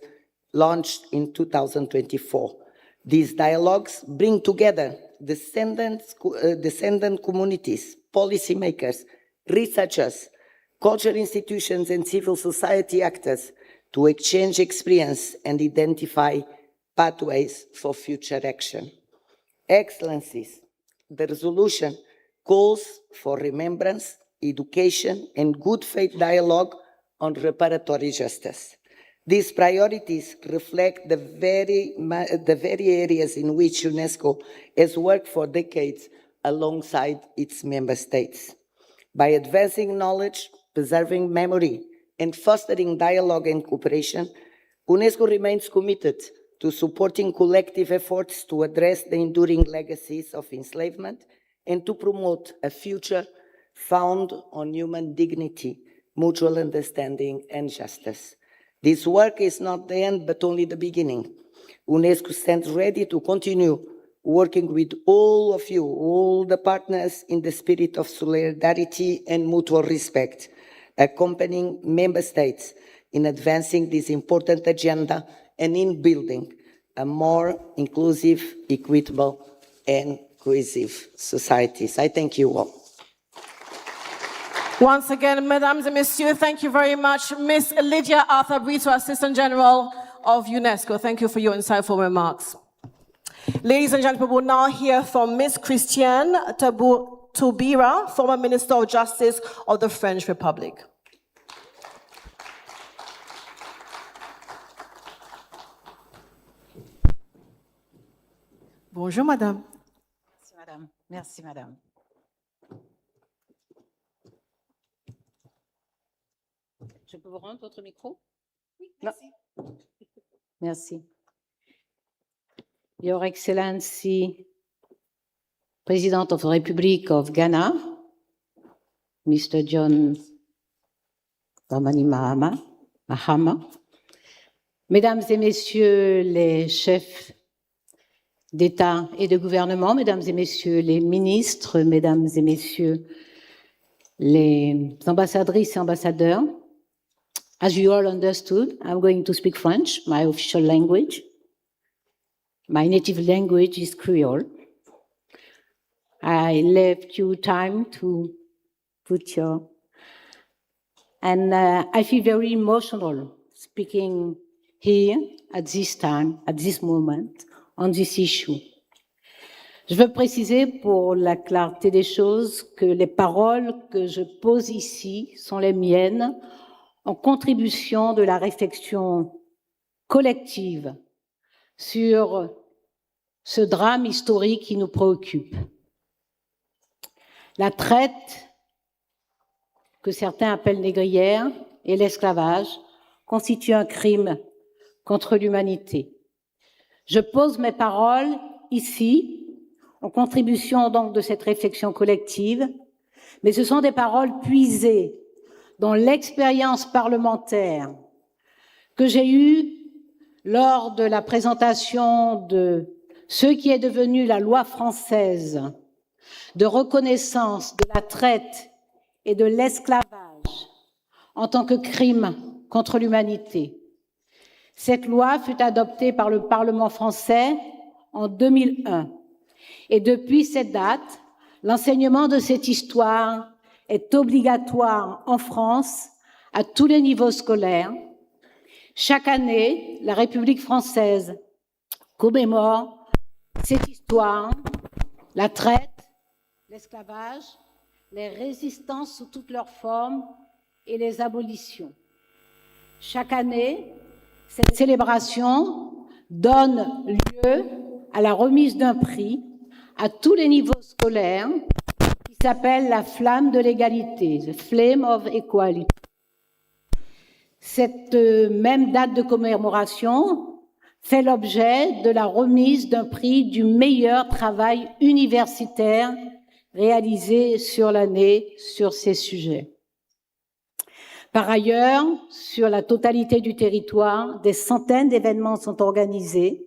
launched in 2024. These dialogues bring together descendant communities, policymakers, researchers, cultural institutions, and civil society actors to exchange experience and identify pathways for future action. Excellencies, the resolution calls for remembrance, education, and good faith dialogue on reparatory justice. These priorities reflect the very areas in which UNESCO has worked for decades alongside its member states. By advancing knowledge, preserving memory, and fostering dialogue and cooperation, UNESCO remains committed to supporting collective efforts to address the enduring legacies of enslavement and to promote a future found on human dignity, mutual understanding, and justice. This work is not the end, but only the beginning. UNESCO stands ready to continue working with all of you, all the partners, in the spirit of solidarity and mutual respect, accompanying member states in advancing this important agenda and in building a more inclusive, equitable, and cohesive societies. I thank you all. Once again, mesdames et messieurs, thank you very much. Miss Lydia Arthur Brito, Assistant General of UNESCO. Thank you for your insightful remarks. Ladies and gentlemen, we'll now hear from Miss Christiane Taubira, former Minister of Justice of the French Republic. Bonjour, madame. Merci, madame. Merci, madame. Je peux vous rendre votre micro? Oui, merci. Merci. Your Excellency, President of the Republic of Ghana, Mr. John Dramani Mahama, Mesdames et Messieurs les chefs d'État et de gouvernement, Mesdames et Messieurs les ministres, Mesdames et Messieurs les ambassadrices et ambassadeurs, as you all understood, I'm going to speak French, my official language. My native language is Creole. I left you time to put your... And I feel very emotional speaking here at this time, at this moment, on this issue. Je veux préciser pour la clarté des choses que les paroles que je pose ici sont les miennes en contribution de la réflexion collective sur ce drame historique qui nous préoccupe. La traite, que certains appellent négrière, et l'esclavage constituent un crime contre l'humanité. Je pose mes paroles ici, en contribution donc de cette réflexion collective, mais ce sont des paroles puisées dans l'expérience parlementaire que j'ai eue lors de la présentation de ce qui est devenu la loi française de reconnaissance de la traite et de l'esclavage en tant que crime contre l'humanité. Cette loi fut adoptée par le Parlement français en 2001 et depuis cette date, l'enseignement de cette histoire est obligatoire en France à tous les niveaux scolaires. Chaque année, la République française commémore cette histoire, la traite, l'esclavage, les résistances sous toutes leurs formes et les abolitions. Chaque année, cette célébration donne lieu à la remise d'un prix à tous les niveaux scolaires qui s'appelle la flamme de l'égalité, the flame of equality. Cette même date de commémoration fait l'objet de la remise d'un prix du meilleur travail universitaire réalisé sur l'année sur ces sujets. Par ailleurs, sur la totalité du territoire, des centaines d'événements sont organisés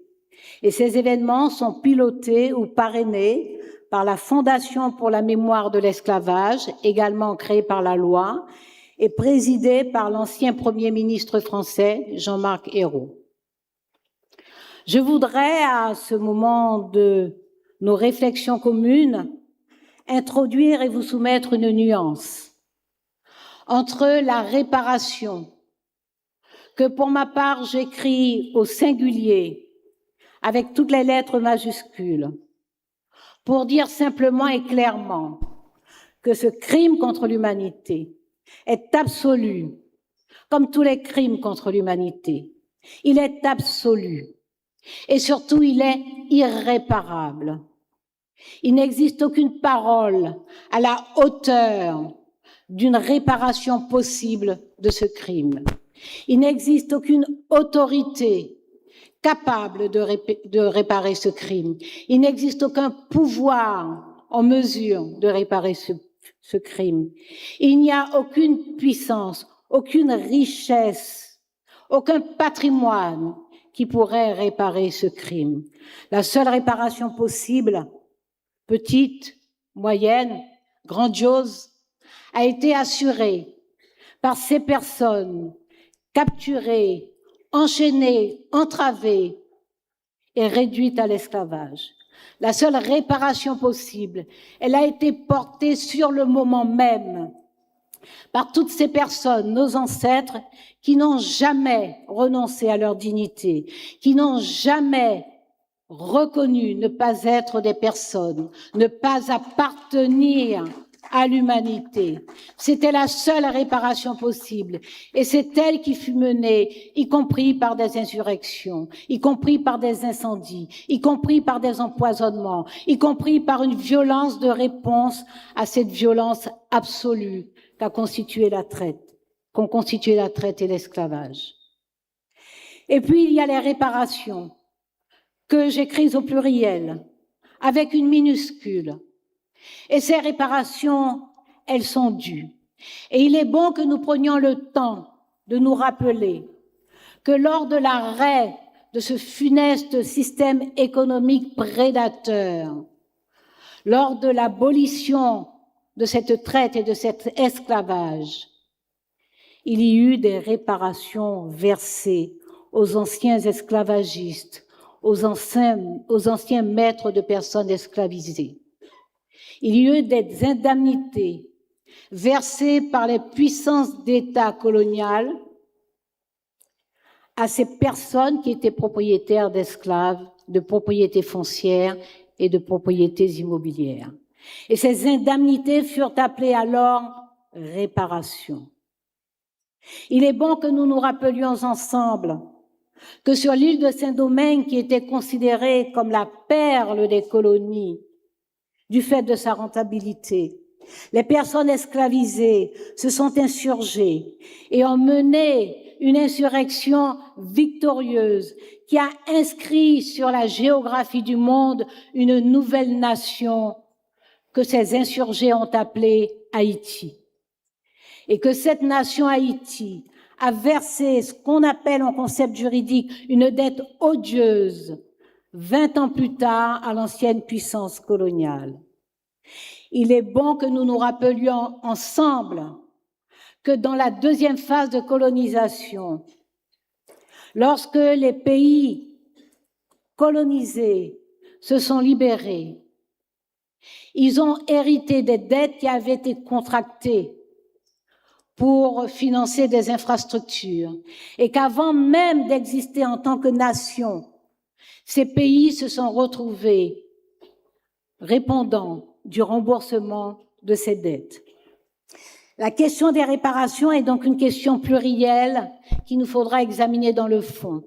et ces événements sont pilotés ou parrainés par la Fondation pour la mémoire de l'esclavage, également créée par la loi, et présidée par l'ancien Premier ministre français, Jean-Marc Ayrault. Je voudrais, à ce moment de nos réflexions communes, introduire et vous soumettre une nuance entre la réparation, que pour ma part j'écris au singulier, avec toutes les lettres majuscules, pour dire simplement et clairement que ce crime contre l'humanité est absolu, comme tous les crimes contre l'humanité. Il est absolu et surtout il est irréparable. Il n'existe aucune parole à la hauteur d'une réparation possible de ce crime. Il n'existe aucune autorité capable de réparer ce crime. Il n'existe aucun pouvoir en mesure de réparer ce crime. Il n'y a aucune puissance, aucune richesse, aucun patrimoine qui pourrait réparer ce crime. La seule réparation possible, petite, moyenne, grandiose, a été assurée par ces personnes capturées, enchaînées, entravées et réduites à l'esclavage. La seule réparation possible, elle a été portée sur le moment même par toutes ces personnes, nos ancêtres, qui n'ont jamais renoncé à leur dignité, qui n'ont jamais reconnu ne pas être des personnes, ne pas appartenir à l'humanité. C'était la seule réparation possible. Et c'est elle qui fut menée, y compris par des insurrections, y compris par des incendies, y compris par des empoisonnements, y compris par une violence de réponse à cette violence absolue qu'ont constitué la traite et l'esclavage. Et puis, il y a les réparations que j'écris au pluriel, avec une minuscule. Et ces réparations, elles sont dues. Et il est bon que nous prenions le temps de nous rappeler que lors de l'arrêt de ce funeste système économique prédateur, lors de l'abolition de cette traite et de cet esclavage, il y eut des réparations versées aux anciens esclavagistes, aux anciens maîtres de personnes esclavisées. Il y eut des indemnités versées par les puissances d'État coloniales à ces personnes qui étaient propriétaires d'esclaves, de propriétés foncières et de propriétés immobilières. Et ces indemnités furent appelées alors réparations. Il est bon que nous nous rappelions ensemble que sur l'île de Saint-Domingue, qui était considérée comme la perle des colonies, du fait de sa rentabilité, les personnes esclavisées se sont insurgées et ont mené une insurrection victorieuse qui a inscrit sur la géographie du monde une nouvelle nation que ces insurgés ont appelée Haïti. Et que cette nation Haïti a versé ce qu'on appelle en concept juridique une dette odieuse 20 ans plus tard à l'ancienne puissance coloniale. Il est bon que nous nous rappelions ensemble que dans la deuxième phase de colonisation, lorsque les pays colonisés se sont libérés, ils ont hérité des dettes qui avaient été contractées pour financer des infrastructures et qu'avant même d'exister en tant que nation, ces pays se sont retrouvés répondant du remboursement de ces dettes. La question des réparations est donc une question plurielle qu'il nous faudra examiner dans le fond.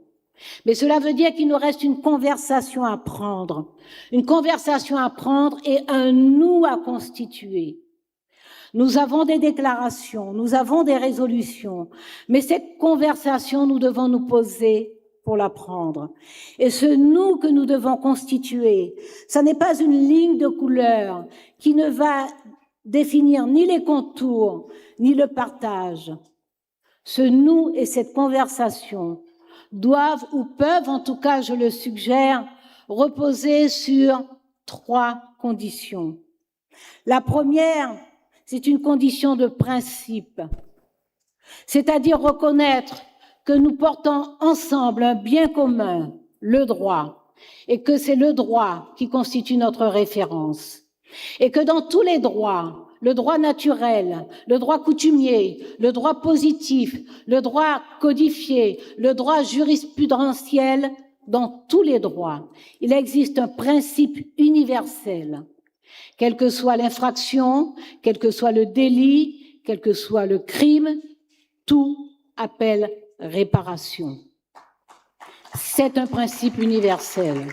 Mais cela veut dire qu'il nous reste une conversation à prendre et un nous à constituer. Nous avons des déclarations, nous avons des résolutions, mais cette conversation, nous devons nous poser pour la prendre. Et ce nous que nous devons constituer, ça n'est pas une ligne de couleur qui ne va définir ni les contours, ni le partage. Ce nous et cette conversation doivent ou peuvent, en tout cas je le suggère, reposer sur 3 conditions. La première, c'est une condition de principe, c'est-à-dire reconnaître que nous portons ensemble un bien commun, le droit, et que c'est le droit qui constitue notre référence. Et que dans tous les droits, le droit naturel, le droit coutumier, le droit positif, le droit codifié, le droit jurisprudentiel, dans tous les droits, il existe un principe universel. Quelle que soit l'infraction, quel que soit le délit, quel que soit le crime, tout appelle réparation. C'est un principe universel.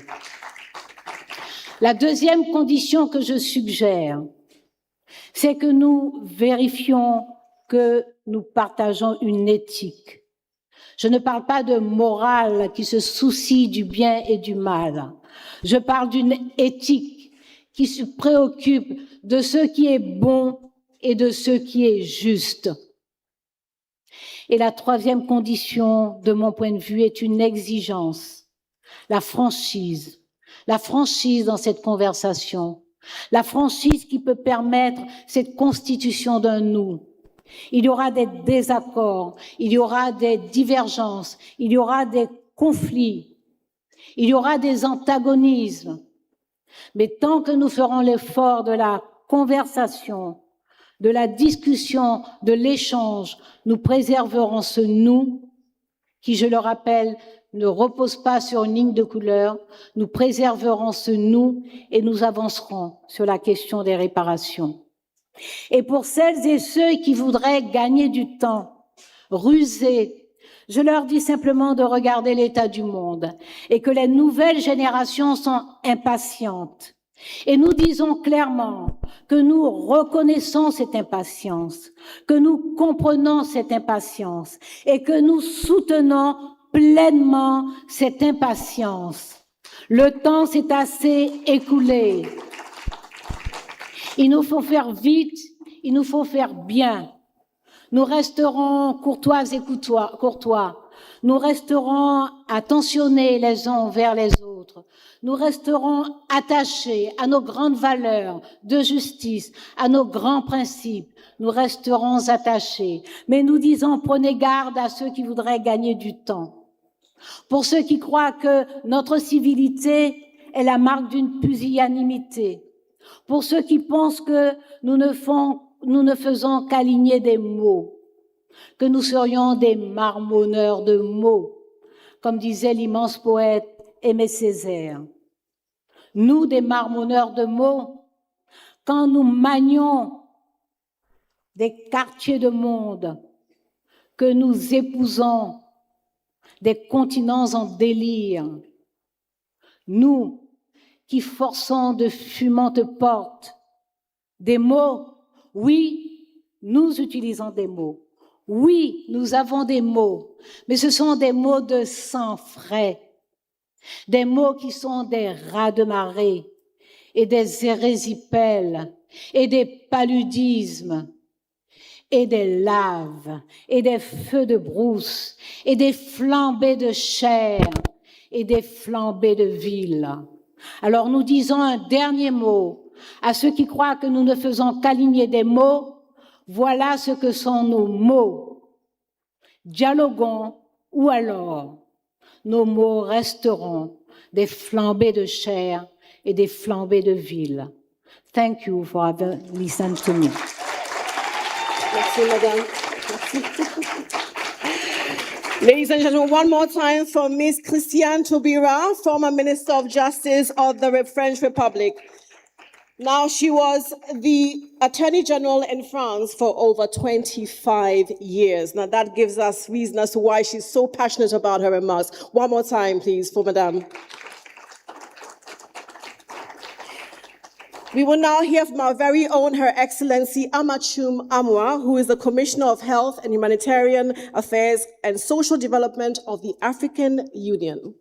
La deuxième condition que je suggère, c'est que nous vérifions que nous partageons une éthique. Je ne parle pas de morale qui se soucie du bien et du mal. Je parle d'une éthique qui se préoccupe de ce qui est bon et de ce qui est juste. Et la troisième condition, de mon point de vue, est une exigence, la franchise. La franchise dans cette conversation. La franchise qui peut permettre cette constitution d'un nous. Il y aura des désaccords, il y aura des divergences, il y aura des conflits, il y aura des antagonismes. Mais tant que nous ferons l'effort de la conversation, de la discussion, de l'échange, nous préserverons ce nous qui, je le rappelle, ne repose pas sur une ligne de couleur. Nous préserverons ce nous et nous avancerons sur la question des réparations. Et pour celles et ceux qui voudraient gagner du temps, ruser, je leur dis simplement de regarder l'état du monde et que les nouvelles générations sont impatientes. Et nous disons clairement que nous reconnaissons cette impatience, que nous comprenons cette impatience et que nous soutenons pleinement cette impatience. Le temps s'est assez écoulé. Il nous faut faire vite, il nous faut faire bien. Nous resterons courtois et courtois. Nous resterons attentionnés les uns envers les autres. Nous resterons attachés à nos grandes valeurs de justice, à nos grands principes. Nous resterons attachés. Mais nous disons, prenez garde à ceux qui voudraient gagner du temps. Pour ceux qui croient que notre civilité est la marque d'une pusillanimité. Pour ceux qui pensent que nous ne faisons qu'aligner des mots, que nous serions des marmonneurs de mots, comme disait l'immense poète Aimé Césaire. Nous, des marmonneurs de mots, quand nous manions des quartiers de monde, que nous épousons des continents en délire, nous qui forçons de fumantes portes, des mots, oui, nous utilisons des mots. Oui, nous avons des mots, mais ce sont des mots de sang frais, des mots qui sont des raz de marée et des érésipèles et des paludismes et des laves et des feux de brousse et des flambées de chair et des flambées de ville. Alors nous disons un dernier mot à ceux qui croient que nous ne faisons qu'aligner des mots. Voilà ce que sont nos mots. Dialoguons ou alors nos mots resteront des flambées de chair et des flambées de ville. Thank you for having listened to me. Merci, madame. Ladies and gentlemen, one more time for Miss Christiane Taubira, former Minister of Justice of the French Republic. Now, she was the Attorney General in France for over 25 years. Now, that gives us reason as to why she's so passionate about her remarks. One more time, please, for Madame. We will now hear from our very own Her Excellency Amachum Amwa, who is the Commissioner of Health and Humanitarian Affairs and Social Development of the African Union.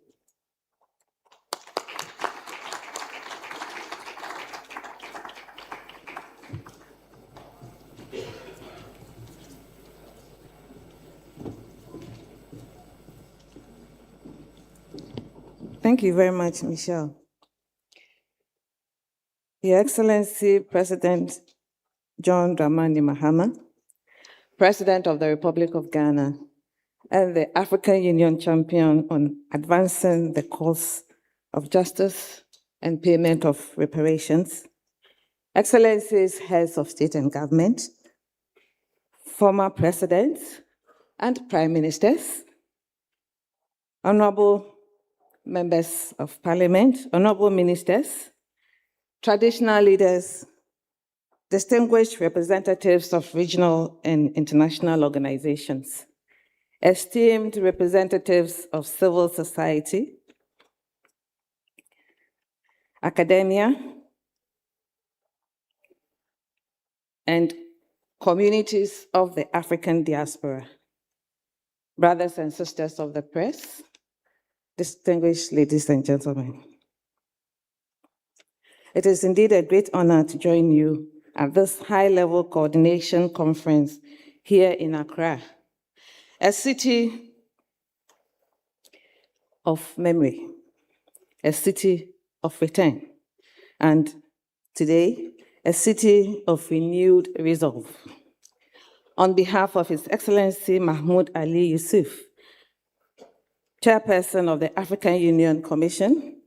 Thank you very much, Michelle. Your Excellency President John Dramani Mahama, President of the Republic of Ghana, and the African Union champion on advancing the cause of justice and payment of reparations, Excellencies, heads of state and government, former presidents and prime ministers, honorable members of parliament, honorable ministers, traditional leaders, distinguished representatives of regional and international organizations, esteemed representatives of civil society, academia, and communities of the African diaspora. brothers and sisters of the press, distinguished ladies and gentlemen. It is indeed a great honor to join you at this high-level coordination conference here in Accra, a city of memory, a city of return, and today, a city of renewed resolve. On behalf of His Excellency Mahmoud Ali Yusuf, Chairperson of the African Union Commission,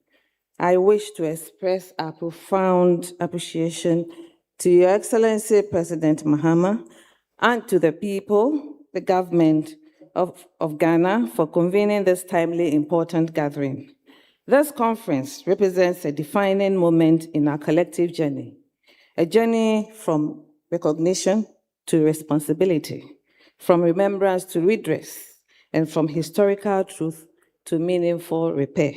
I wish to express our profound appreciation to Your Excellency President Mahama and to the people, the government of Ghana for convening this timely important gathering. This conference represents a defining moment in our collective journey, a journey from recognition to responsibility, from remembrance to redress, and from historical truth to meaningful repair.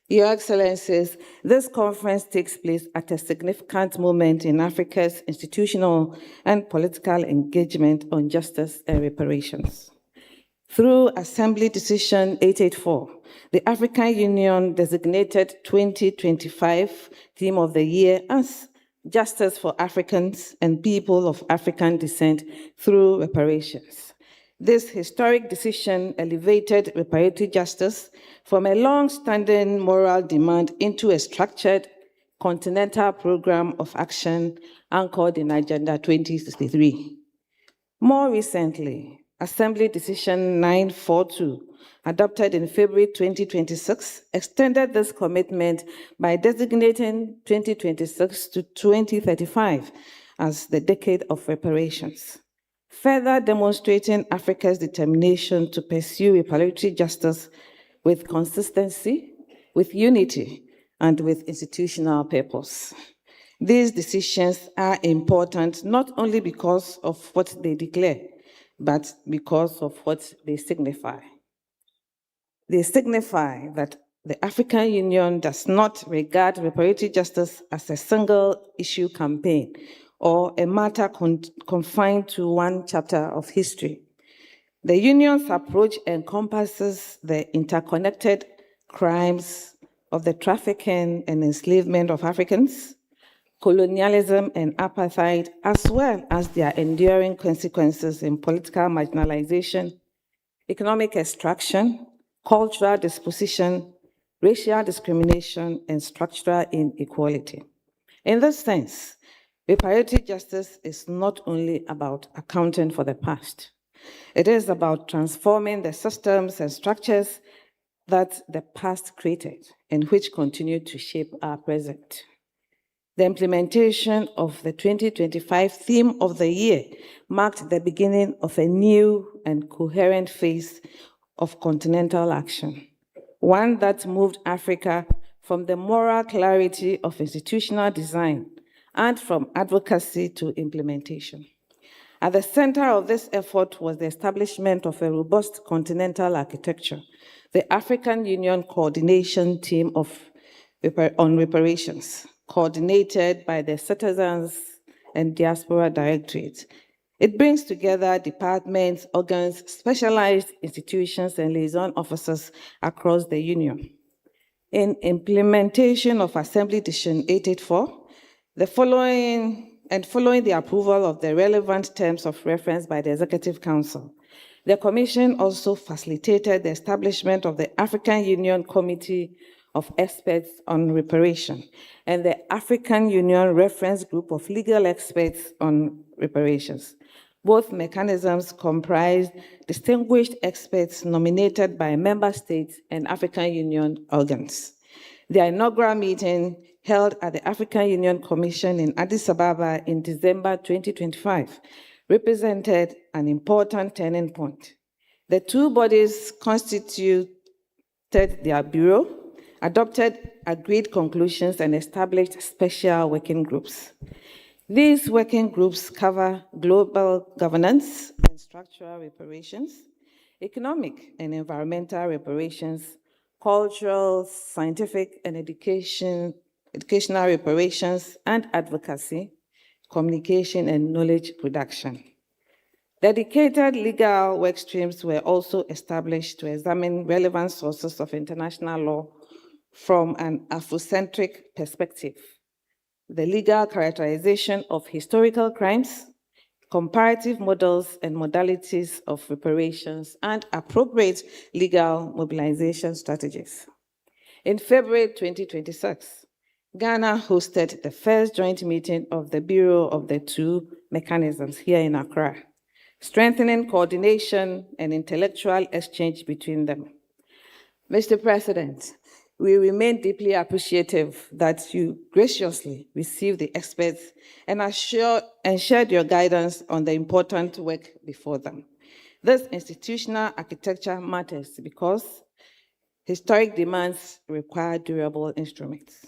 Your Excellencies, this conference takes place at a significant moment in Africa's institutional and political engagement on justice and reparations. Through Assembly Decision 884, the African Union designated 2025 Theme of the Year as Justice for Africans and People of African Descent through Reparations. This historic decision elevated reparatory justice from a long-standing moral demand into a structured continental program of action anchored in Agenda 2063. More recently, Assembly Decision 942, adopted in February 2026, extended this commitment by designating 2026 to 2035 as the decade of reparations, further demonstrating Africa's determination to pursue reparatory justice with consistency, with unity, and with institutional purpose. These decisions are important not only because of what they declare, but because of what they signify. They signify that the African Union does not regard reparatory justice as a single-issue campaign or a matter confined to one chapter of history. The Union's approach encompasses the interconnected crimes of the trafficking and enslavement of Africans, colonialism and apartheid, as well as their enduring consequences in political marginalization, economic extraction, cultural disposition, racial discrimination, and structural inequality. In this sense, reparatory justice is not only about accounting for the past. It is about transforming the systems and structures that the past created and which continue to shape our present. The implementation of the 2025 Theme of the Year marked the beginning of a new and coherent phase of continental action, one that moved Africa from the moral clarity of institutional design and from advocacy to implementation. At the center of this effort was the establishment of a robust continental architecture, the African Union Coordination Team on Reparations, coordinated by the Citizens and Diaspora Directorate. It brings together departments, organs, specialized institutions, and liaison officers across the Union. In implementation of Assembly Decision 884, following the approval of the relevant terms of reference by the Executive Council, the Commission also facilitated the establishment of the African Union Committee of Experts on Reparation and the African Union Reference Group of Legal Experts on Reparations. Both mechanisms comprise distinguished experts nominated by member states and African Union organs. The inaugural meeting held at the African Union Commission in Addis Ababa in December 2025 represented an important turning point. The two bodies constituted their bureau, adopted agreed conclusions, and established special working groups. These working groups cover global governance and structural reparations, economic and environmental reparations, cultural, scientific, and educational reparations, and advocacy, communication, and knowledge production. Dedicated legal work streams were also established to examine relevant sources of international law from an Afrocentric perspective, the legal characterization of historical crimes, comparative models and modalities of reparations, and appropriate legal mobilization strategies. In February 2026, Ghana hosted the first joint meeting of the Bureau of the two mechanisms here in Accra, strengthening coordination and intellectual exchange between them. Mr. President, we remain deeply appreciative that you graciously received the experts and shared your guidance on the important work before them. This institutional architecture matters because historic demands require durable instruments.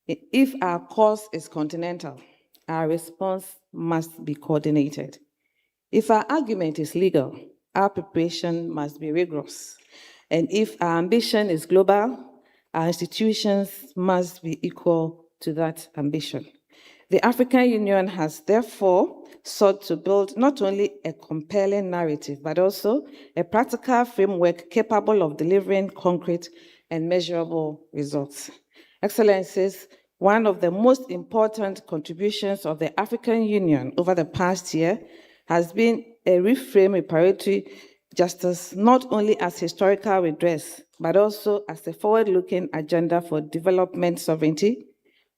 If our course is continental, our response must be coordinated. If our argument is legal, our preparation must be rigorous. And if our ambition is global, our institutions must be equal to that ambition. The African Union has therefore sought to build not only a compelling narrative, but also a practical framework capable of delivering concrete and measurable results. Excellencies, one of the most important contributions of the African Union over the past year has been a reframe reparatory justice not only as historical redress, but also as a forward-looking agenda for development sovereignty,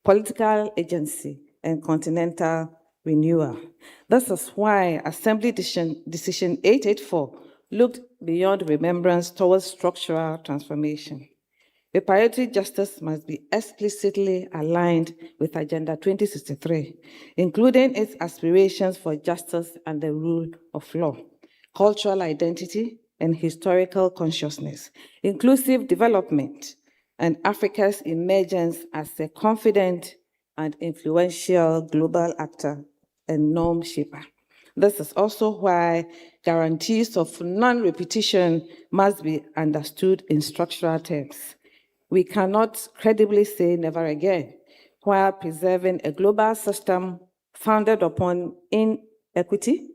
political agency, and continental renewal. This is why Assembly Decision 884 looked beyond remembrance towards structural transformation. Reparatory justice must be explicitly aligned with Agenda 2063, including its aspirations for justice and the rule of law, cultural identity and historical consciousness, inclusive development, and Africa's emergence as a confident and influential global actor and norm shaper. This is also why guarantees of non-repetition must be understood in structural terms. We cannot credibly say never again, while preserving a global system founded upon inequity,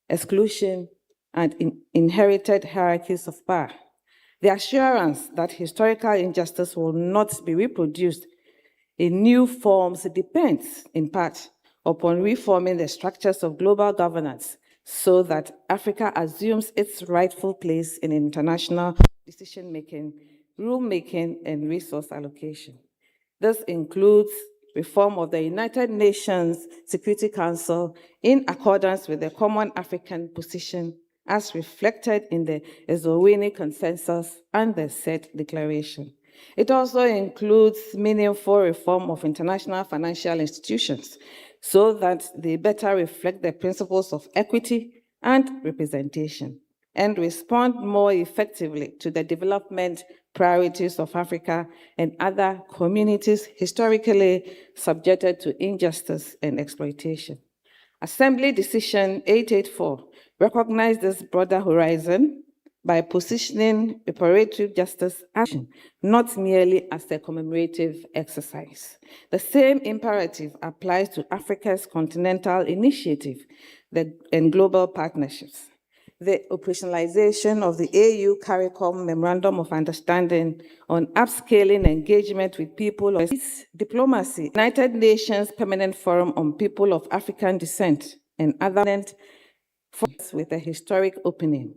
exclusion, and inherited hierarchies of power. The assurance that historical injustice will not be reproduced in new forms depends, in part, upon reforming the structures of global governance so that Africa assumes its rightful place in international decision-making, rulemaking, and resource allocation. This includes reform of the United Nations Security Council in accordance with the Common African Position as reflected in the Eswatini Consensus and the SET Declaration. It also includes meaningful reform of international financial institutions so that they better reflect the principles of equity and representation and respond more effectively to the development priorities of Africa and other communities historically subjected to injustice and exploitation. Assembly Decision 884 recognized this broader horizon by positioning reparatory justice action not merely as a commemorative exercise. The same imperative applies to Africa's continental initiative and global partnerships. The operationalization of the AU CARICOM Memorandum of Understanding on upscaling engagement with people of diplomacy, United Nations Permanent Forum on People of African Descent, and other forums with a historic opening.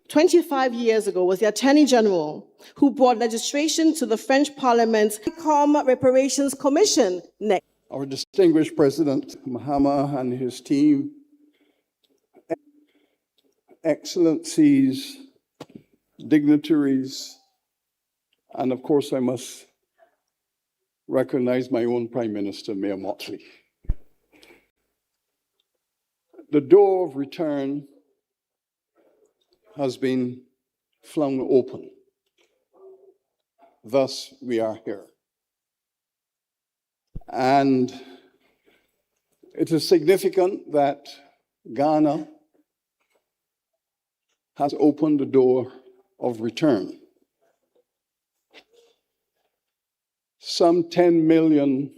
25 years ago was the Attorney General who brought legislation to the French Parliament, the Reparations Commission. Next. Our distinguished President Mahama and his team, excellencies, dignitaries, and of course I must recognize my own Prime Minister, Mayor Motley. The door of return has been flung open. Thus, we are here. And it is significant that Ghana has opened the door of return. Some 10 million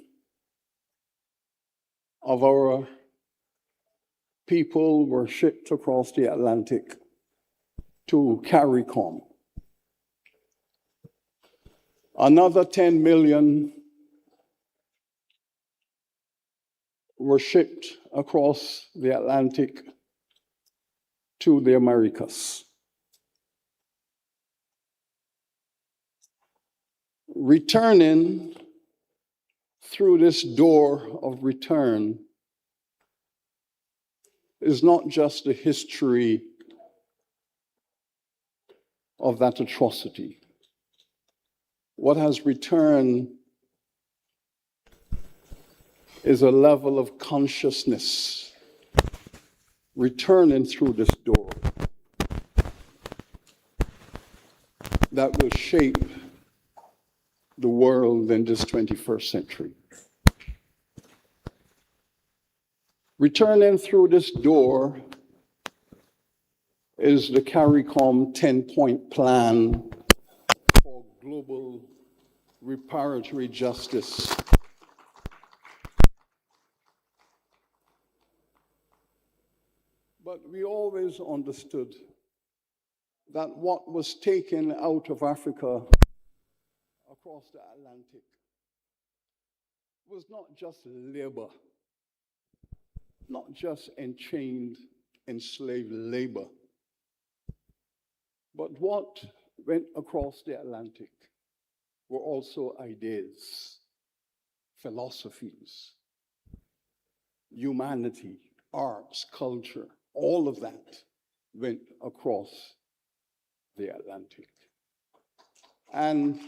of our people were shipped across the Atlantic to CARICOM. Another 10 million were shipped across the Atlantic to the Americas. Returning through this door of return is not just the history of that atrocity. What has returned is a level of consciousness returning through this door that will shape the world in this 21st century. Returning through this door is the CARICOM 10-point plan for global reparatory justice. But we always understood that what was taken out of Africa across the Atlantic was not just labor, not just enchained, enslaved labor, but what went across the Atlantic were also ideas, philosophies, humanity, arts, culture, all of that went across the Atlantic. And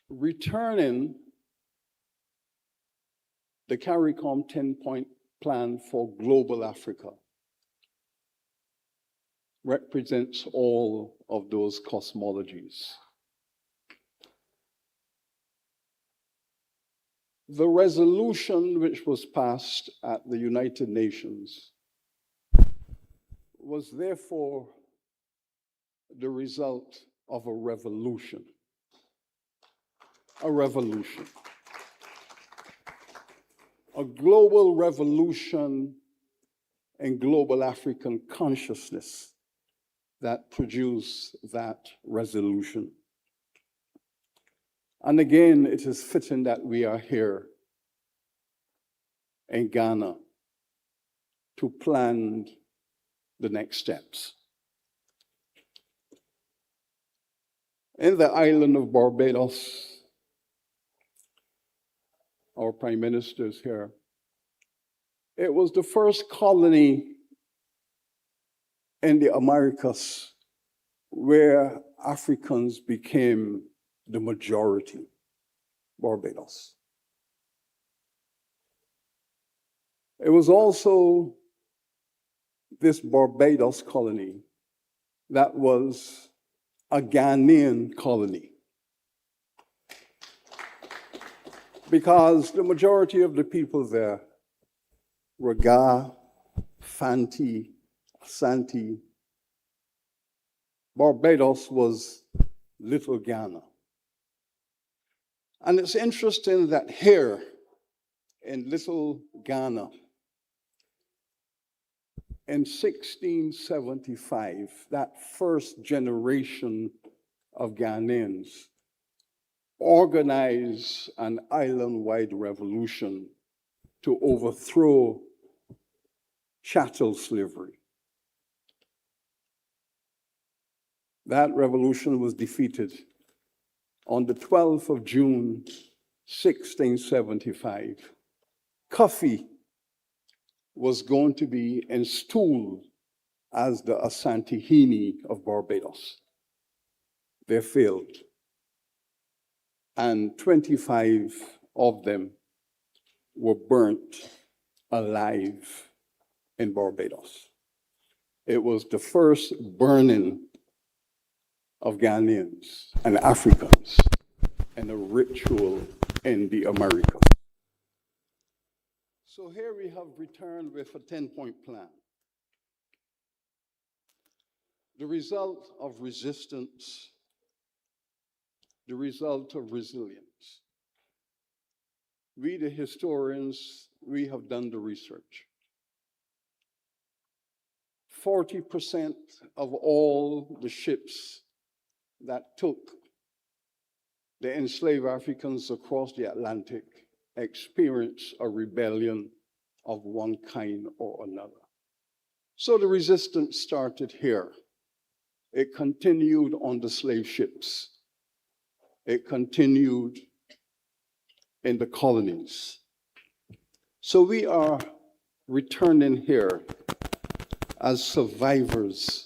returning the CARICOM 10-point plan for global Africa represents all of those cosmologies. The resolution which was passed at the United Nations was therefore the result of a revolution. A revolution. A global revolution in global African consciousness that produced that resolution. And again, it is fitting that we are here in Ghana to plan the next steps. In the island of Barbados, our Prime Minister is here. It was the first colony in the Americas where Africans became the majority, Barbados. It was also this Barbados colony that was a Ghanaian colony, because the majority of the people there were Ga, Fanti, Asante. Barbados was Little Ghana. And it's interesting that here in Little Ghana, in 1675, that first generation of Ghanaians organized an island-wide revolution to overthrow chattel slavery. That revolution was defeated on the 12th of June, 1675. Kofi was going to be installed as the Asantehene of Barbados. They failed. And 25 of them were burnt alive in Barbados. It was the first burning of Ghanaians and Africans and a ritual in the Americas. So here we have returned with a 10-point plan. The result of resistance, the result of resilience. We, the historians, we have done the research. 40% of all the ships that took the enslaved Africans across the Atlantic experienced a rebellion of one kind or another. So the resistance started here. It continued on the slave ships. It continued in the colonies. So we are returning here as survivors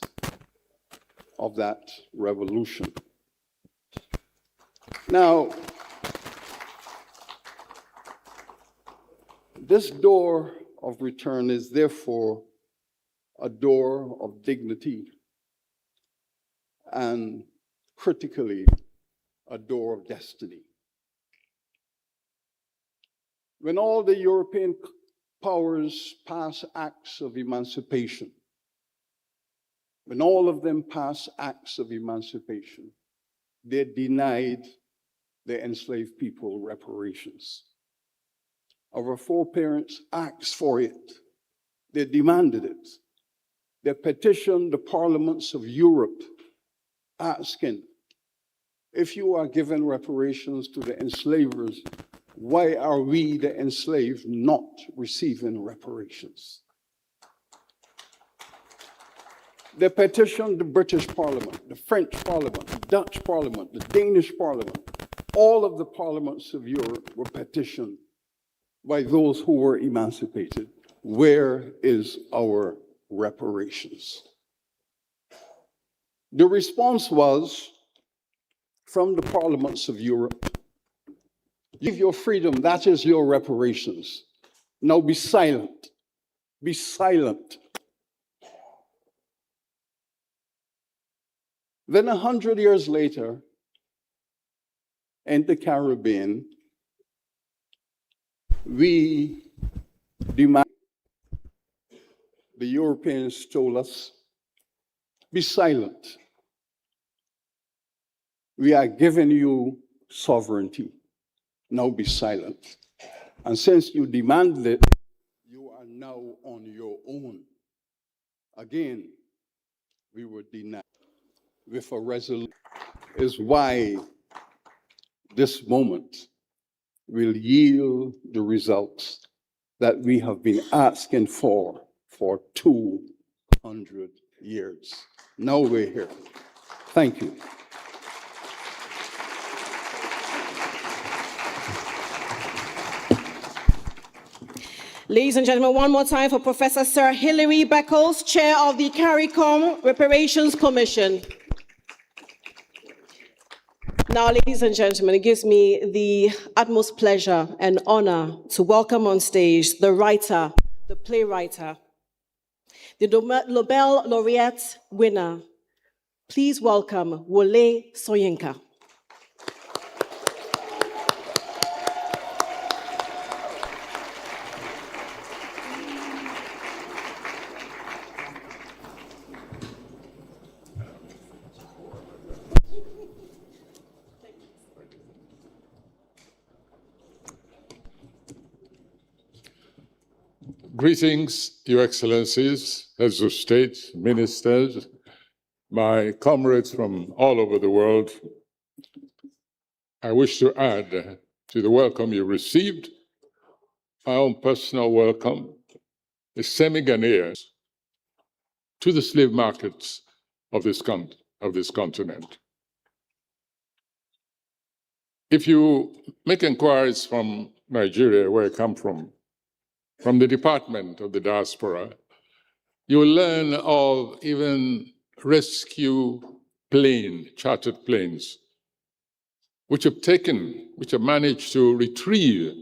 of that revolution. Now, this door of return is therefore a door of dignity and critically a door of destiny. When all the European powers pass acts of emancipation, when all of them pass acts of emancipation, they denied the enslaved people reparations. Our foreparents asked for it. They demanded it. They petitioned the parliaments of Europe asking, if you are giving reparations to the enslavers, why are we, the enslaved, not receiving reparations? They petitioned the British Parliament, the French Parliament, the Dutch Parliament, the Danish Parliament. All of the parliaments of Europe were petitioned by those who were emancipated. Where is our reparations? The response was from the parliaments of Europe, give your freedom, that is your reparations. Now be silent. Be silent. Then 100 years later, in the Caribbean, we demand, the Europeans told us, be silent. We are giving you sovereignty. Now be silent. And since you demanded it, you are now on your own. Again, we were denied with a resolution. Is why this moment will yield the results that we have been asking for 200 years. Now we're here. Thank you. Ladies and gentlemen, one more time for Professor Sir Hilary Beckles, Chair of the CARICOM Reparations Commission. Now, ladies and gentlemen, it gives me the utmost pleasure and honor to welcome on stage the writer, the playwright, the Nobel Laureate winner. Please welcome Wole Soyinka. Greetings, Your Excellencies, Heads of State, Ministers, my comrades from all over the world. I wish to add to the welcome you received, my own personal welcome, the semi-Ghanaians, to the slave markets of this continent. If you make inquiries from Nigeria, where I come from the Department of the Diaspora, you will learn of even rescue chartered planes, which have managed to retrieve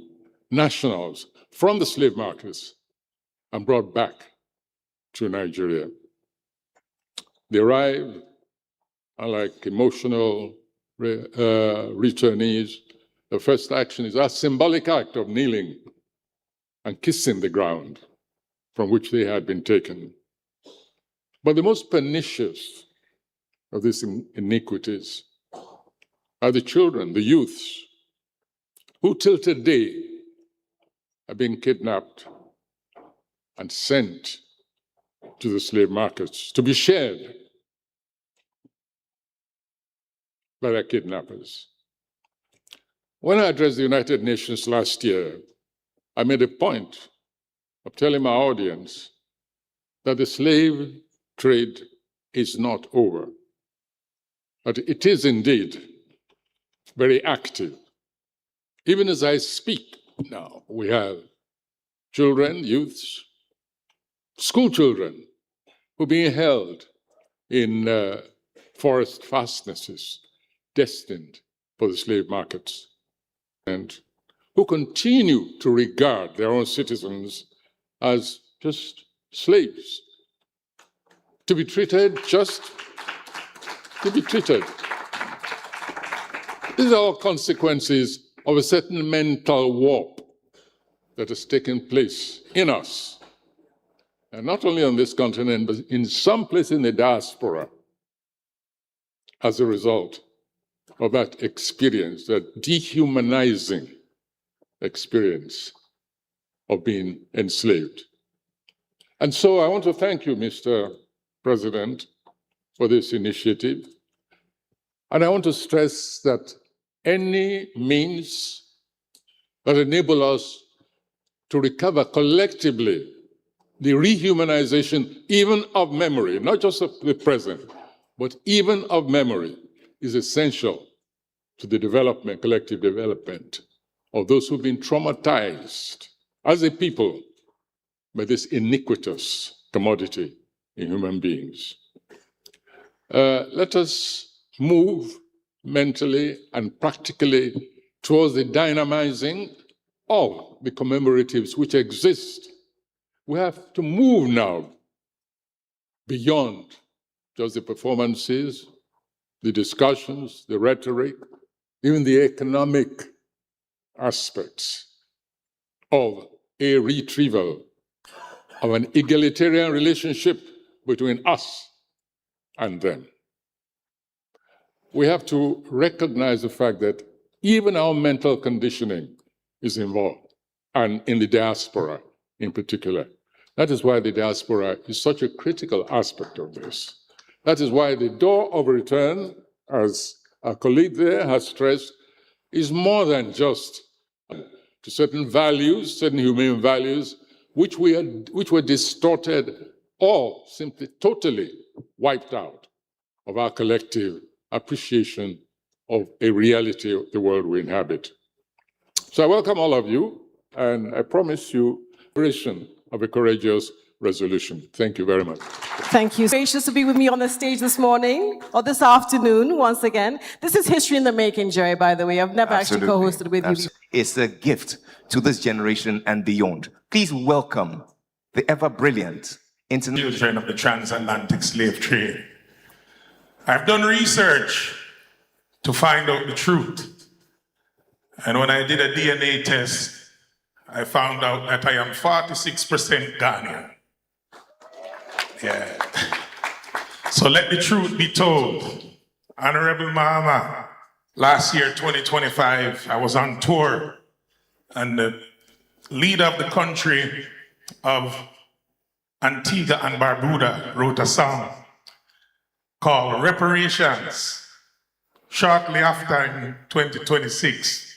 nationals from the slave markets and brought back to Nigeria. They arrive, unlike emotional returnees, the first action is a symbolic act of kneeling and kissing the ground from which they had been taken. But the most pernicious of these iniquities are the children, the youths, who till today are being kidnapped and sent to the slave markets to be shared by their kidnappers. When I addressed the United Nations last year, I made a point of telling my audience that the slave trade is not over, but it is indeed very active. Even as I speak now, we have children, youths, school children who are being held in forest fastnesses destined for the slave markets, and who continue to regard their own citizens as just slaves, to be treated just to be treated. These are all consequences of a certain mental warp that has taken place in us, and not only on this continent, but in some place in the diaspora, as a result of that experience, that dehumanizing experience of being enslaved. And so I want to thank you, Mr. President, for this initiative. And I want to stress that any means that enable us to recover collectively the rehumanization even of memory, not just of the present, but even of memory, is essential to the development, collective development of those who've been traumatized as a people by this iniquitous commodity in human beings. Let us move mentally and practically towards the dynamizing of the commemoratives which exist. We have to move now beyond just the performances, the discussions, the rhetoric, even the economic aspects of a retrieval of an egalitarian relationship between us and them. We have to recognize the fact that even our mental conditioning is involved, and in the diaspora in particular. That is why the diaspora is such a critical aspect of this. That is why the door of return, as our colleague there has stressed, is more than just to certain values, certain humane values, which were distorted or simply totally wiped out of our collective appreciation of a reality of the world we inhabit. So I welcome all of you, and I promise you preparation of a courageous resolution. Thank you very much. Thank you. Gracious to be with me on the stage this morning, or this afternoon, once again. This is history in the making, Jerry, by the way. I've never actually co-hosted with you. It's a gift to this generation and beyond. Please welcome the ever-brilliant children of the transatlantic slave trade. I've done research to find out the truth. And when I did a DNA test, I found out that I am 46% Ghanaian. Yeah. So let the truth be told. Honorable Mahama, last year, 2025, I was on tour, and the leader of the country of Antigua and Barbuda wrote a song called Reparations. Shortly after, in 2026,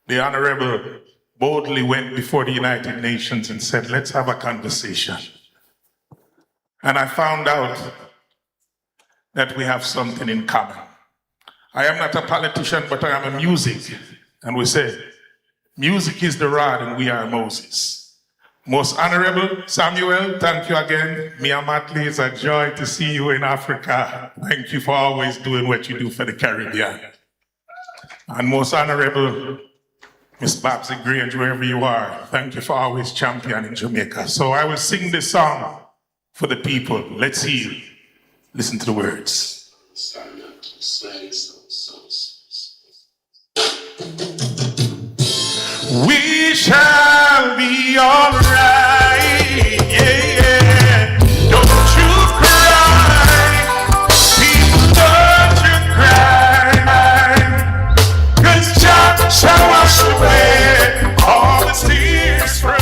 the Honorable boldly went before the United Nations and said, let's have a conversation. And I found out that we have something in common. I am not a politician, but I am a music. And we say, music is the rod and we are Moses. Most Honorable Samuel, thank you again. Mia Matley, it's a joy to see you in Africa. Thank you for always doing what you do for the Caribbean. And most Honorable Miss Babsy Grange, wherever you are, thank you for always championing Jamaica. So I will sing this song for the people. Let's hear. Listen to the words. We shall be all right, yeah, yeah. Don't you cry, people, don't you cry, 'cause Jah shall wash away all the tears from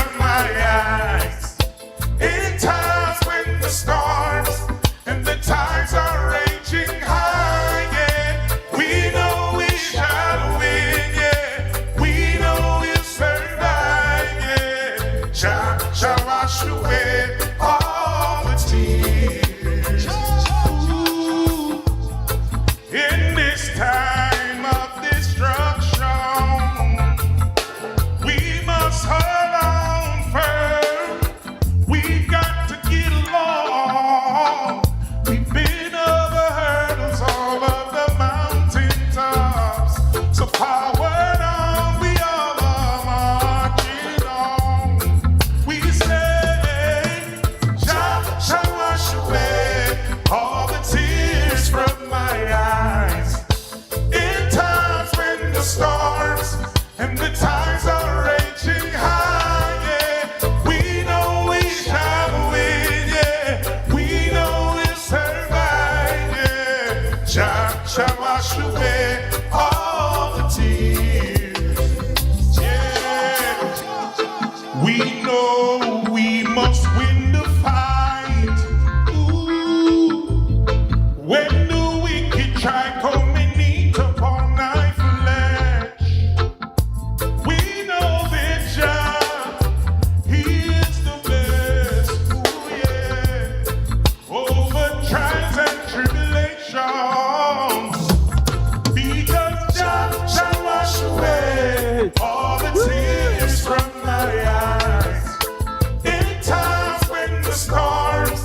and the tides are raging high, yeah. We know we shall win, yeah. We know we'll survive, yeah. Jah shall wash away all the tears, yeah. We know we must win the fight. Ooh. When the wicked try coming eat upon thy flesh, we know that Jah, He is the best. Ooh, yeah. Over trials and tribulations, because Jah shall wash away all the tears from my eyes. In times when the storms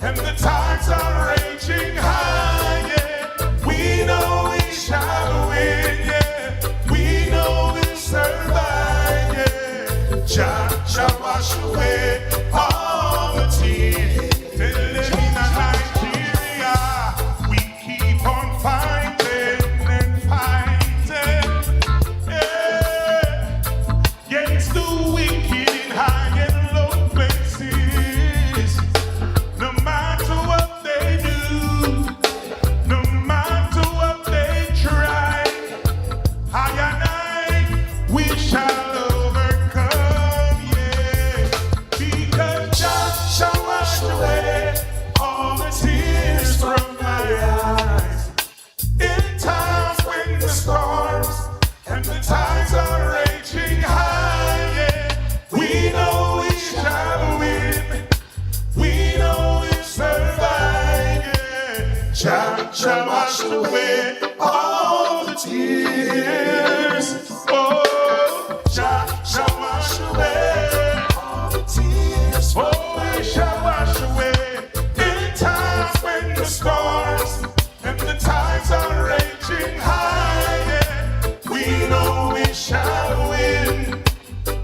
and the tides are raging high, yeah. We know we shall win, yeah. We know we'll survive, yeah. Jah shall wash away all the tears. Tell them in Nigeria, we keep on fighting and fighting, yeah. Against the wicked in high and low places. No matter what they do, no matter what they try, I and I, we shall overcome, yeah. Because Jah shall wash away all the tears from my eyes. In times when the storms and the tides are raging high, yeah. We know we shall win. We know we'll survive, yeah. Jah shall wash away all the tears. Oh, Jah shall wash away all the tears. Oh, He shall wash away in times when the storms and the tides are raging high, yeah. We know we shall win.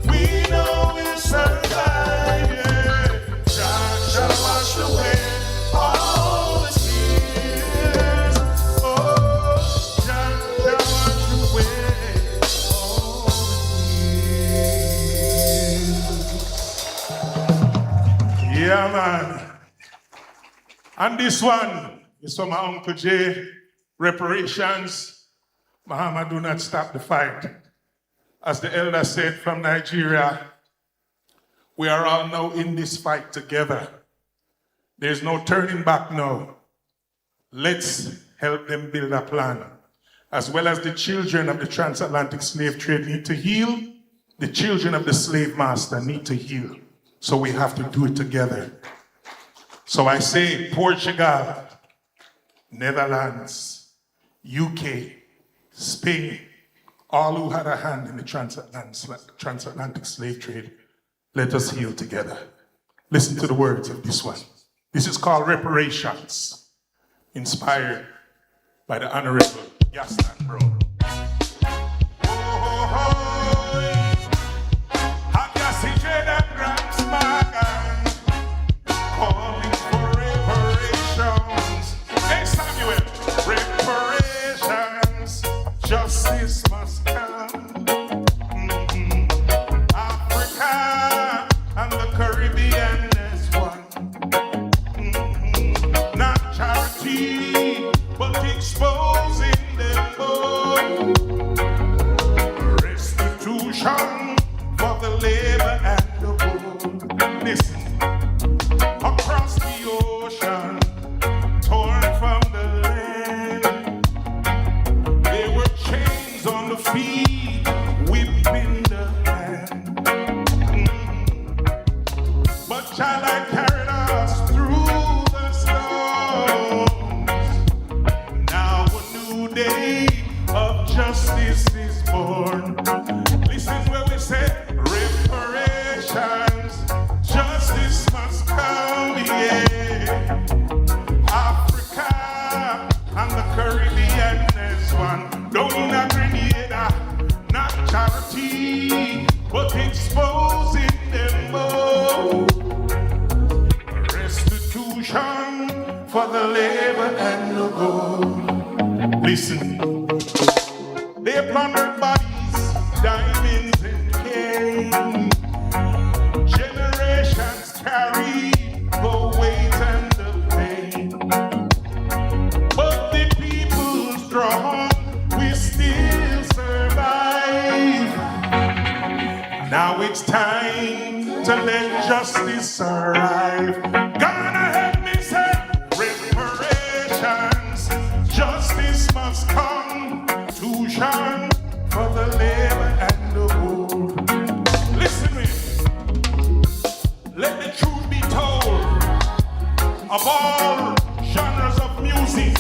We know we'll survive, yeah. Jah shall wash away all the tears. Oh, Jah shall wash away all the tears. Yeah, man. And this one is from my Uncle Jay, Reparations. Mahama, do not stop the fight. As the elder said from Nigeria, we are all now in this fight together. There's no turning back now. Let's help them build a plan. As well as the children of the transatlantic slave trade need to heal, the children of the slave master need to heal. So we have to do it together. So I say Portugal, Netherlands, UK, Spain, all who had a hand in the transatlantic slave trade, let us heal together. Listen to the words of this one. This is called Reparations, inspired by the Honorable Gaston Bro. Calling for reparations. Hey Samuel, reparations, justice must come. Africa and the Caribbean is one. Not charity, but exposing them both. Restitution for the labor and the gold. Listen. Across the ocean, torn from the land, there were chains on the feet, whipping the hand. But Jah light carried us through the storms. Now a new day of justice is born. Listen where we say reparations, justice must come, yeah. Africa and the Caribbean is one. Don't not Grenada, not charity, but exposing them both. Restitution for the labor and the gold. Listen, they plundered bodies, dying Now it's time to let justice arrive. Gonna help me say reparations. Justice must come to shine for the labor and the poor. Listen to me. Let the truth be told. Of all genres of music,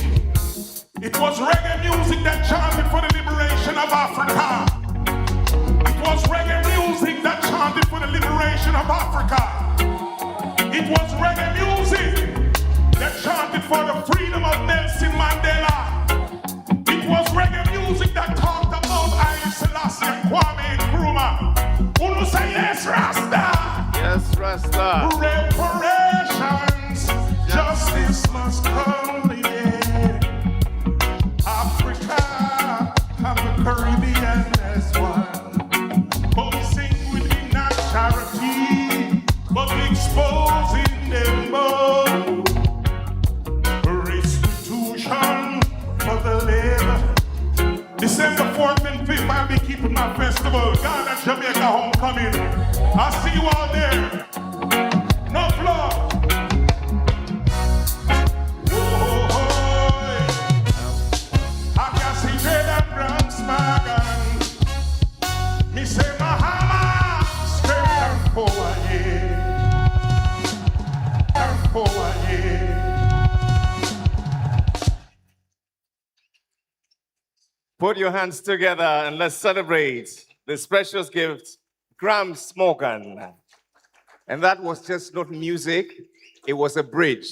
it was reggae music that chanted for the liberation of Africa. It was reggae music that chanted for the liberation of Africa. It was reggae music that chanted for the freedom of Nelson Mandela. It was reggae music that talked about Haile Selassie and Kwame Nkrumah. Unu say yes, Rasta. Yes, Rasta. Reparations, justice must come, yeah. Africa and the Caribbean as one. Come sing with me, not charity, but exposing them both. Restitution for the labor. December 4th and 5th, I'll be keeping my festival. Ghana, Jamaica homecoming. I'll see you all there. No floor. I can see Jade and Grams Magan. Me say Mahama, straight and forward, yeah. And forward, yeah. Put your hands together and let's celebrate this precious gift, Grams Morgan. And that was just not music, it was a bridge.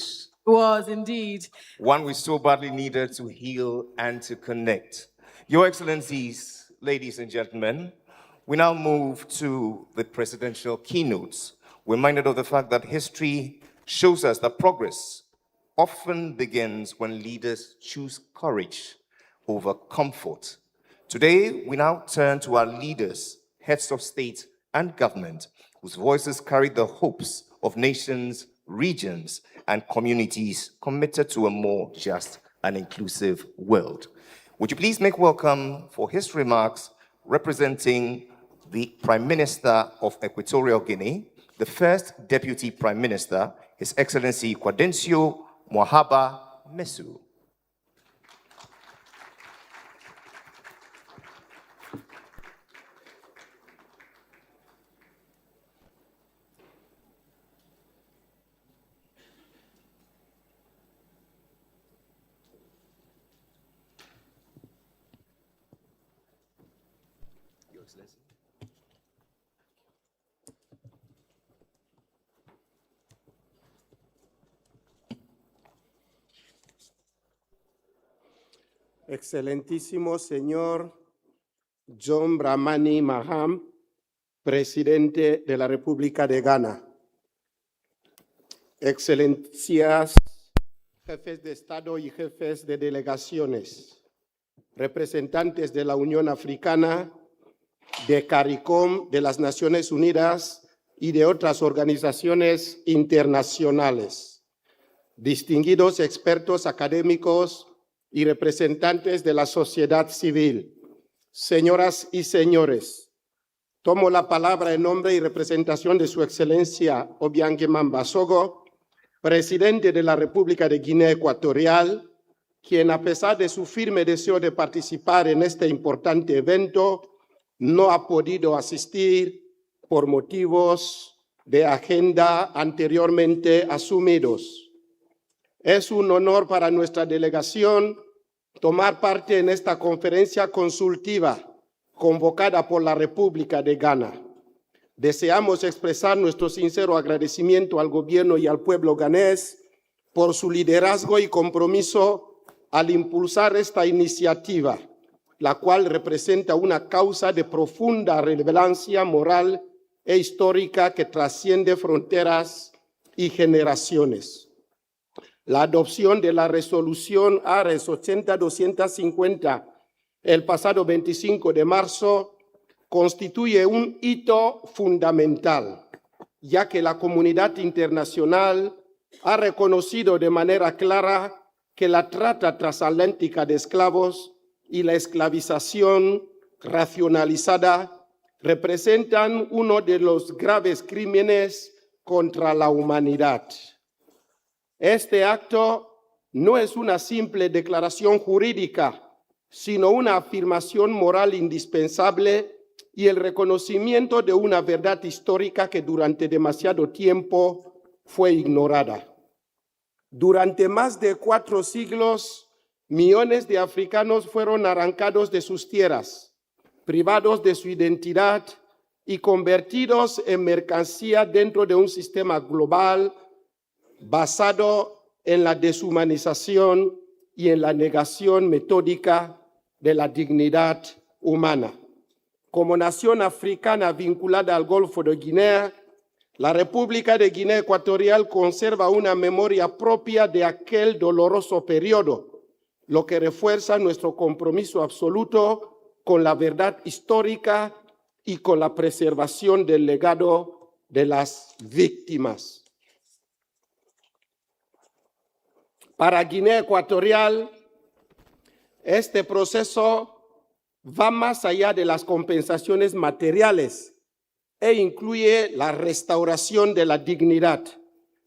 It was indeed. One we so badly needed to heal and to connect. Your Excellencies, ladies and gentlemen, we now move to the presidential keynotes. We're reminded of the fact that history shows us that progress often begins when leaders choose courage over comfort. Today, we now turn to our leaders, heads of state and government, whose voices carry the hopes of nations, regions, and communities committed to a more just and inclusive world. Would you please make welcome for his remarks representing the Prime Minister of Equatorial Guinea, the first Deputy Prime Minister, His Excellency Quadencio Mwahaba Mesu. Excelentísimo señor John Dramani Mahama, presidente de la República de Ghana. Excelencias, jefes de Estado y jefes de delegaciones, representantes de la Unión Africana, de CARICOM, de las Naciones Unidas y de otras organizaciones internacionales, distinguidos expertos académicos y representantes de la sociedad civil, señoras y señores, tomo la palabra en nombre y representación de Su Excelencia Obiang Mbasogo, presidente de la República de Guinea Ecuatorial, quien a pesar de su firme deseo de participar en este importante evento, no ha podido asistir por motivos de agenda anteriormente asumidos. Es un honor para nuestra delegación tomar parte en esta conferencia consultiva convocada por la República de Ghana. Deseamos expresar nuestro sincero agradecimiento al gobierno y al pueblo ganés por su liderazgo y compromiso al impulsar esta iniciativa, la cual representa una causa de profunda relevancia moral e histórica que trasciende fronteras y generaciones. La adopción de la resolución ARES 80-250 el pasado 25 de marzo constituye un hito fundamental, ya que la comunidad internacional ha reconocido de manera clara que la trata transatlántica de esclavos y la esclavización racionalizada representan uno de los graves crímenes contra la humanidad. Este acto no es una simple declaración jurídica, sino una afirmación moral indispensable y el reconocimiento de una verdad histórica que durante demasiado tiempo fue ignorada. Durante más de 4 siglos, millones de africanos fueron arrancados de sus tierras, privados de su identidad y convertidos en mercancía dentro de un sistema global basado en la deshumanización y en la negación metódica de la dignidad humana. Como nación africana vinculada al Golfo de Guinea, la República de Guinea Ecuatorial conserva una memoria propia de aquel doloroso periodo, lo que refuerza nuestro compromiso absoluto con la verdad histórica y con la preservación del legado de las víctimas. Para Guinea Ecuatorial, este proceso va más allá de las compensaciones materiales e incluye la restauración de la dignidad,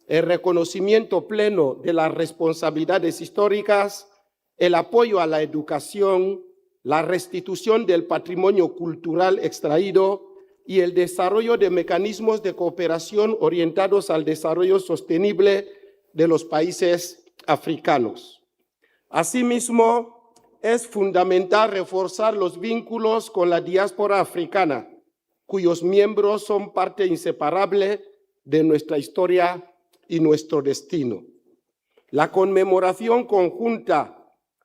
el reconocimiento pleno de las responsabilidades históricas, el apoyo a la educación, la restitución del patrimonio cultural extraído y el desarrollo de mecanismos de cooperación orientados al desarrollo sostenible de los países africanos. Asimismo, es fundamental reforzar los vínculos con la diáspora africana, cuyos miembros son parte inseparable de nuestra historia y nuestro destino. La conmemoración conjunta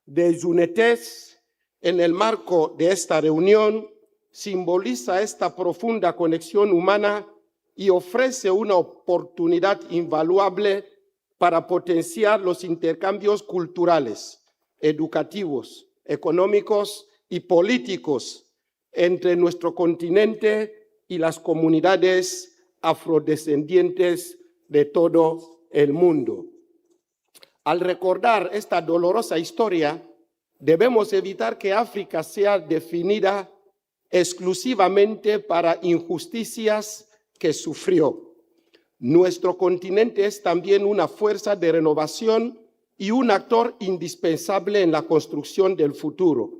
de Yunetés en el marco de esta reunión simboliza esta profunda conexión humana y ofrece una oportunidad invaluable para potenciar los intercambios culturales, educativos, económicos y políticos entre nuestro continente y las comunidades afrodescendientes de todo el mundo. Al recordar esta dolorosa historia, debemos evitar que África sea definida exclusivamente para injusticias que sufrió. Nuestro continente es también una fuerza de renovación y un actor indispensable en la construcción del futuro,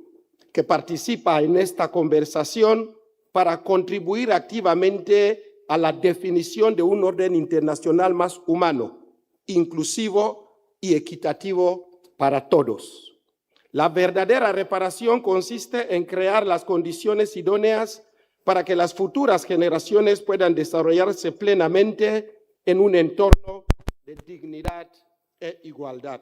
que participa en esta conversación para contribuir activamente a la definición de un orden internacional más humano, inclusivo y equitativo para todos. La verdadera reparación consiste en crear las condiciones idóneas para que las futuras generaciones puedan desarrollarse plenamente en un entorno de dignidad e igualdad.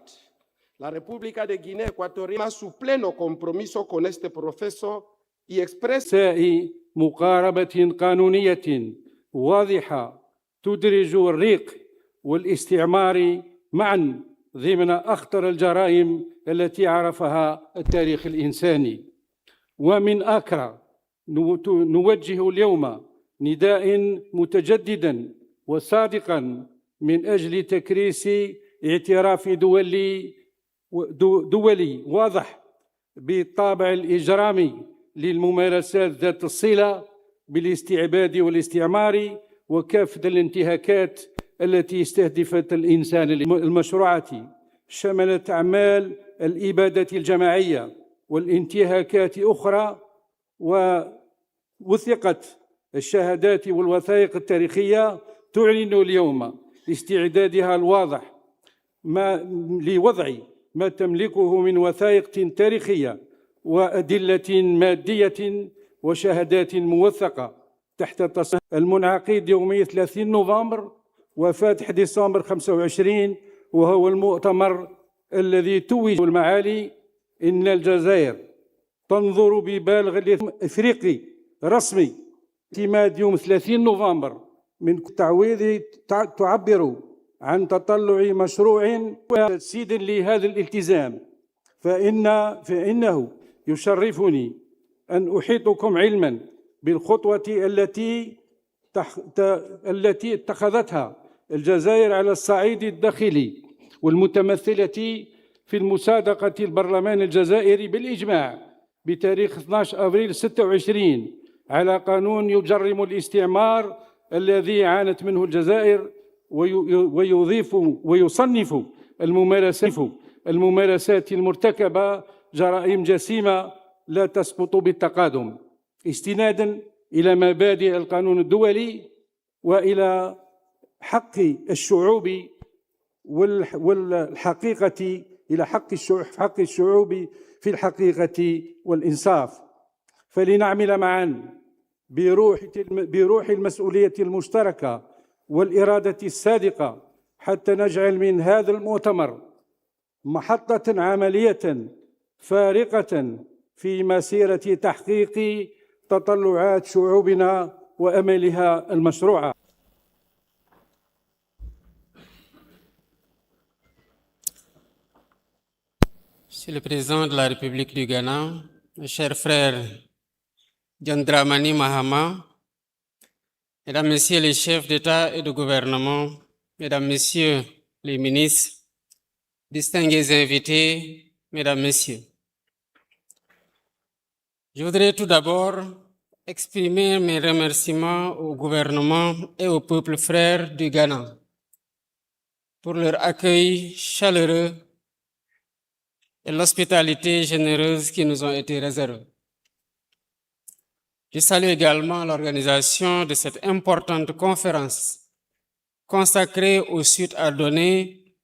La República de Guinea Ecuatorial su pleno compromiso con este proceso y expresa مقاربة قانونية واضحة تدرج الرق والاستعمار معا ضمن أخطر الجرائم التي عرفها التاريخ الإنساني. ومن أكرا نوجه اليوم نداء متجددا وصادقا من أجل تكريس اعتراف دولي واضح بالطابع الإجرامي للممارسات ذات الصلة بالاستعباد والاستعمار وكافة الانتهاكات التي استهدفت الإنسان المشروعة، شملت أعمال الإبادة الجماعية والانتهاكات أخرى، ووثقت الشهادات والوثائق التاريخية تعلن اليوم استعدادها الواضح لوضع ما تملكه من وثائق تاريخية وأدلة مادية وشهادات موثقة تحت تصنيف المنعقد يومي 30 نوفمبر وفاتح ديسمبر 25، وهو المؤتمر الذي توج المعالي إن الجزائر تنظر ببالغ إفريقي رسمي اعتماد يوم 30 نوفمبر من تعويض تعبر عن تطلع مشروع تجسيد لهذا الالتزام، فإنه يشرفني أن أحيطكم علما بالخطوة التي اتخذتها الجزائر على الصعيد الداخلي والمتمثلة في المصادقة البرلمان الجزائري بالإجماع بتاريخ 12 أبريل 26 على قانون يجرم الاستعمار الذي عانت منه الجزائر ويضيف ويصنف الممارسات المرتكبة جرائم جسيمة لا تسقط بالتقادم استنادا إلى مبادئ القانون الدولي وإلى حق الشعوب والحقيقة إلى حق الشعوب في الحقيقة والإنصاف. فلنعمل معا بروح المسؤولية المشتركة والإرادة الصادقة حتى نجعل من هذا المؤتمر محطة عملية فارقة في مسيرة تحقيق تطلعات شعوبنا وأملها المشروعة. Monsieur le Président de la République du Ghana, mes chers frères John Dramani Mahama, Mesdames, Messieurs les chefs d'État et de gouvernement, Mesdames, Messieurs les ministres, distingués invités, Mesdames, Messieurs. Je voudrais tout d'abord exprimer mes remerciements au gouvernement et au peuple frère du Ghana pour leur accueil chaleureux et l'hospitalité généreuse qui nous ont été réservées. Je salue également l'organisation de cette importante conférence consacrée aux suites à donner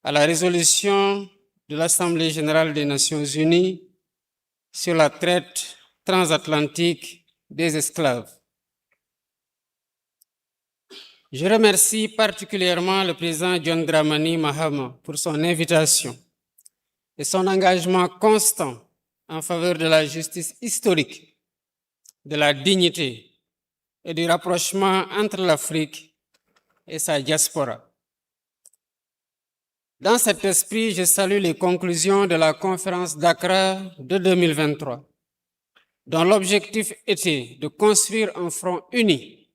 à la résolution de l'Assemblée générale des Nations unies sur la traite transatlantique des esclaves. Je remercie particulièrement le président John Dramani Mahama pour son invitation et son engagement constant en faveur de la justice historique, de la dignité et du rapprochement entre l'Afrique et sa diaspora. Dans cet esprit, je salue les conclusions de la conférence d'Accra de 2023, dont l'objectif était de construire un front uni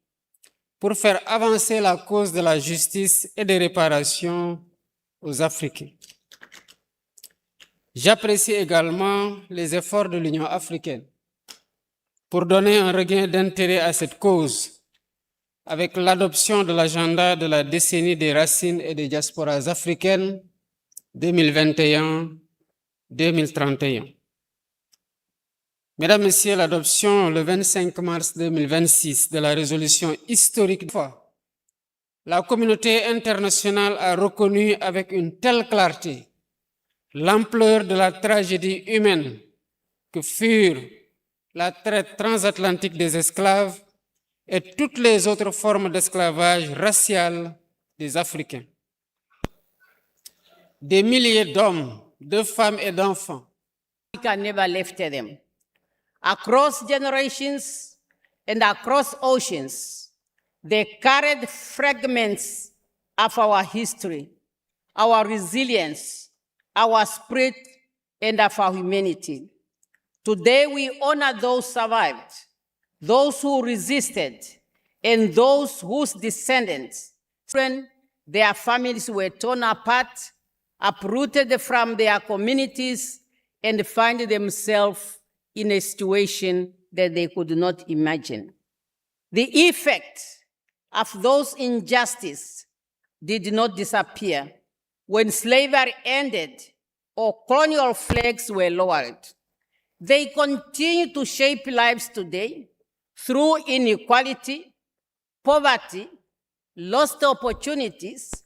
pour faire avancer la cause de la justice et des réparations aux Africains. J'apprécie également les efforts de l'Union africaine pour donner un regain d'intérêt à cette cause avec l'adoption de l'agenda de la décennie des racines et des diasporas africaines 2021-2031. Mesdames, Messieurs, l'adoption le 25 mars 2026 de la résolution historique, la communauté internationale a reconnu avec une telle clarté l'ampleur de la tragédie humaine que furent la traite transatlantique des esclaves et toutes les autres formes d'esclavage racial des Africains. Des milliers d'hommes, de femmes et d'enfants Africa never left them. Across generations and across oceans, they carried fragments of our history, our resilience, our spirit, and of our humanity. Today, we honor those survived, those who resisted, and those whose descendants, their families were torn apart, uprooted from their communities, and find themselves in a situation that they could not imagine. The effect of those injustices did not disappear when slavery ended or colonial flags were lowered. They continue to shape lives today through inequality, poverty, lost opportunities,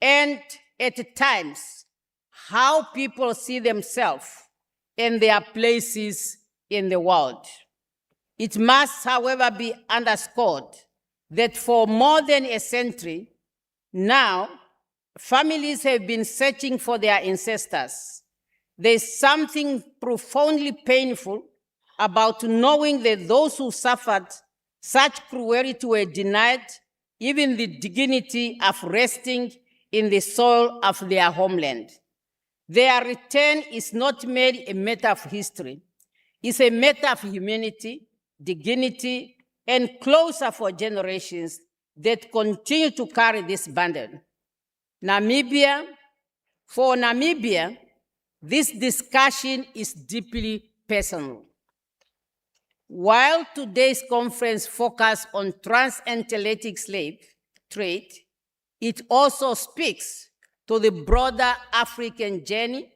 and at times, how people see themselves and their places in the world. It must, however, be underscored that for more than a century now, families have been searching for their ancestors. There's something profoundly painful about knowing that those who suffered such cruelty were denied even the dignity of resting in the soil of their homeland. Their return is not merely a matter of history. It's a matter of humanity, dignity, and closer for generations that continue to carry this burden. For Namibia, this discussion is deeply personal. While today's conference focused on transatlantic slave trade, it also speaks to the broader African journey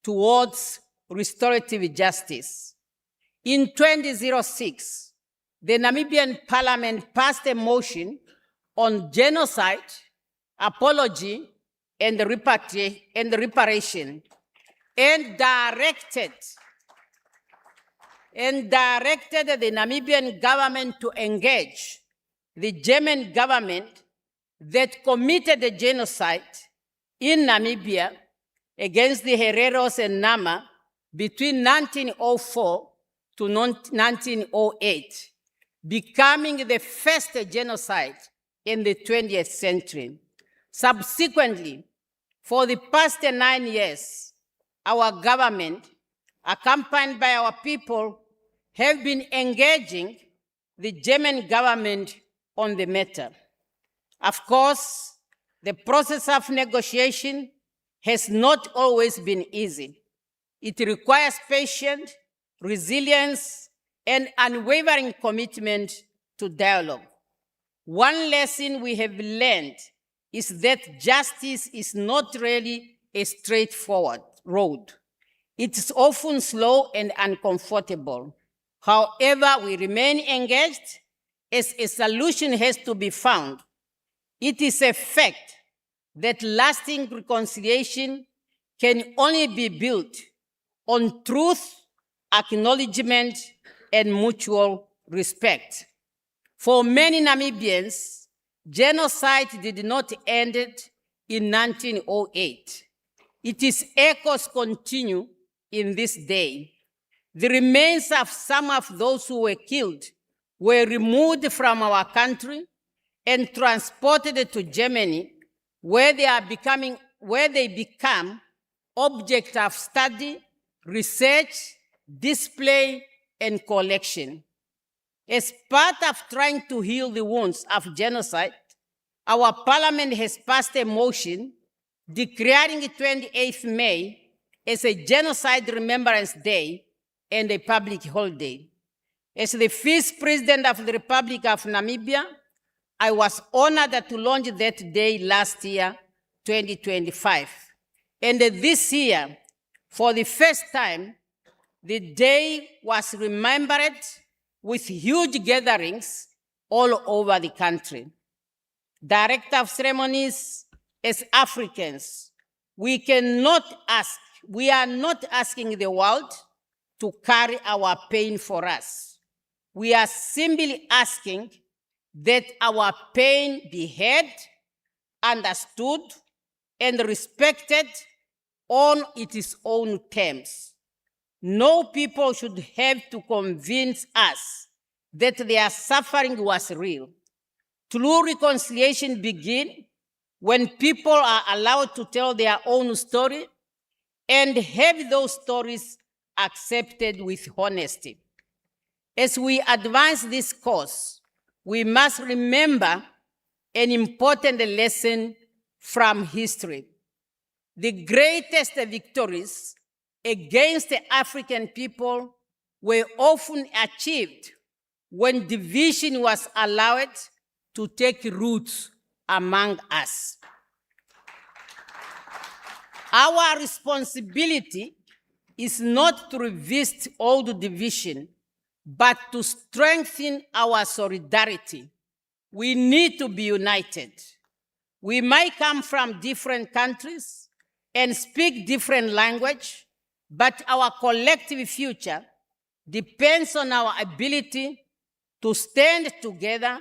towards restorative justice. In 2006, the Namibian Parliament passed a motion on genocide, apology, and reparation, and directed the Namibian government to engage the German government that committed the genocide in Namibia against the Hereros and Nama between 1904 to 1908, becoming the first genocide in the 20th century. Subsequently, for the past 9 years, our government, accompanied by our people, have been engaging the German government on the matter. Of course, the process of negotiation has not always been easy. It requires patience, resilience, and unwavering commitment to dialogue. One lesson we have learned is that justice is not really a straightforward road. It is often slow and uncomfortable. However, we remain engaged as a solution has to be found. It is a fact that lasting reconciliation can only be built on truth, acknowledgement, and mutual respect. For many Namibians, genocide did not end in 1908. Its echoes continue in this day. The remains of some of those who were killed were removed from our country and transported to Germany, where they become object of study, research, display, and collection. As part of trying to heal the wounds of genocide, our parliament has passed a motion declaring 28th May as a Genocide Remembrance Day and a public holiday. As the first president of the Republic of Namibia, I was honored to launch that day last year, 2025. And this year, for the first time, the day was remembered with huge gatherings all over the country. Director of ceremonies, as Africans, we are not asking the world to carry our pain for us. We are simply asking that our pain be heard, understood, and respected on its own terms. No people should have to convince us that their suffering was real. True reconciliation begins when people are allowed to tell their own story and have those stories accepted with honesty. As we advance this course, we must remember an important lesson from history. The greatest victories against the African people were often achieved when division was allowed to take roots among us. Our responsibility is not to revisit old division, but to strengthen our solidarity. We need to be united. We might come from different countries and speak different language, but our collective future depends on our ability to stand together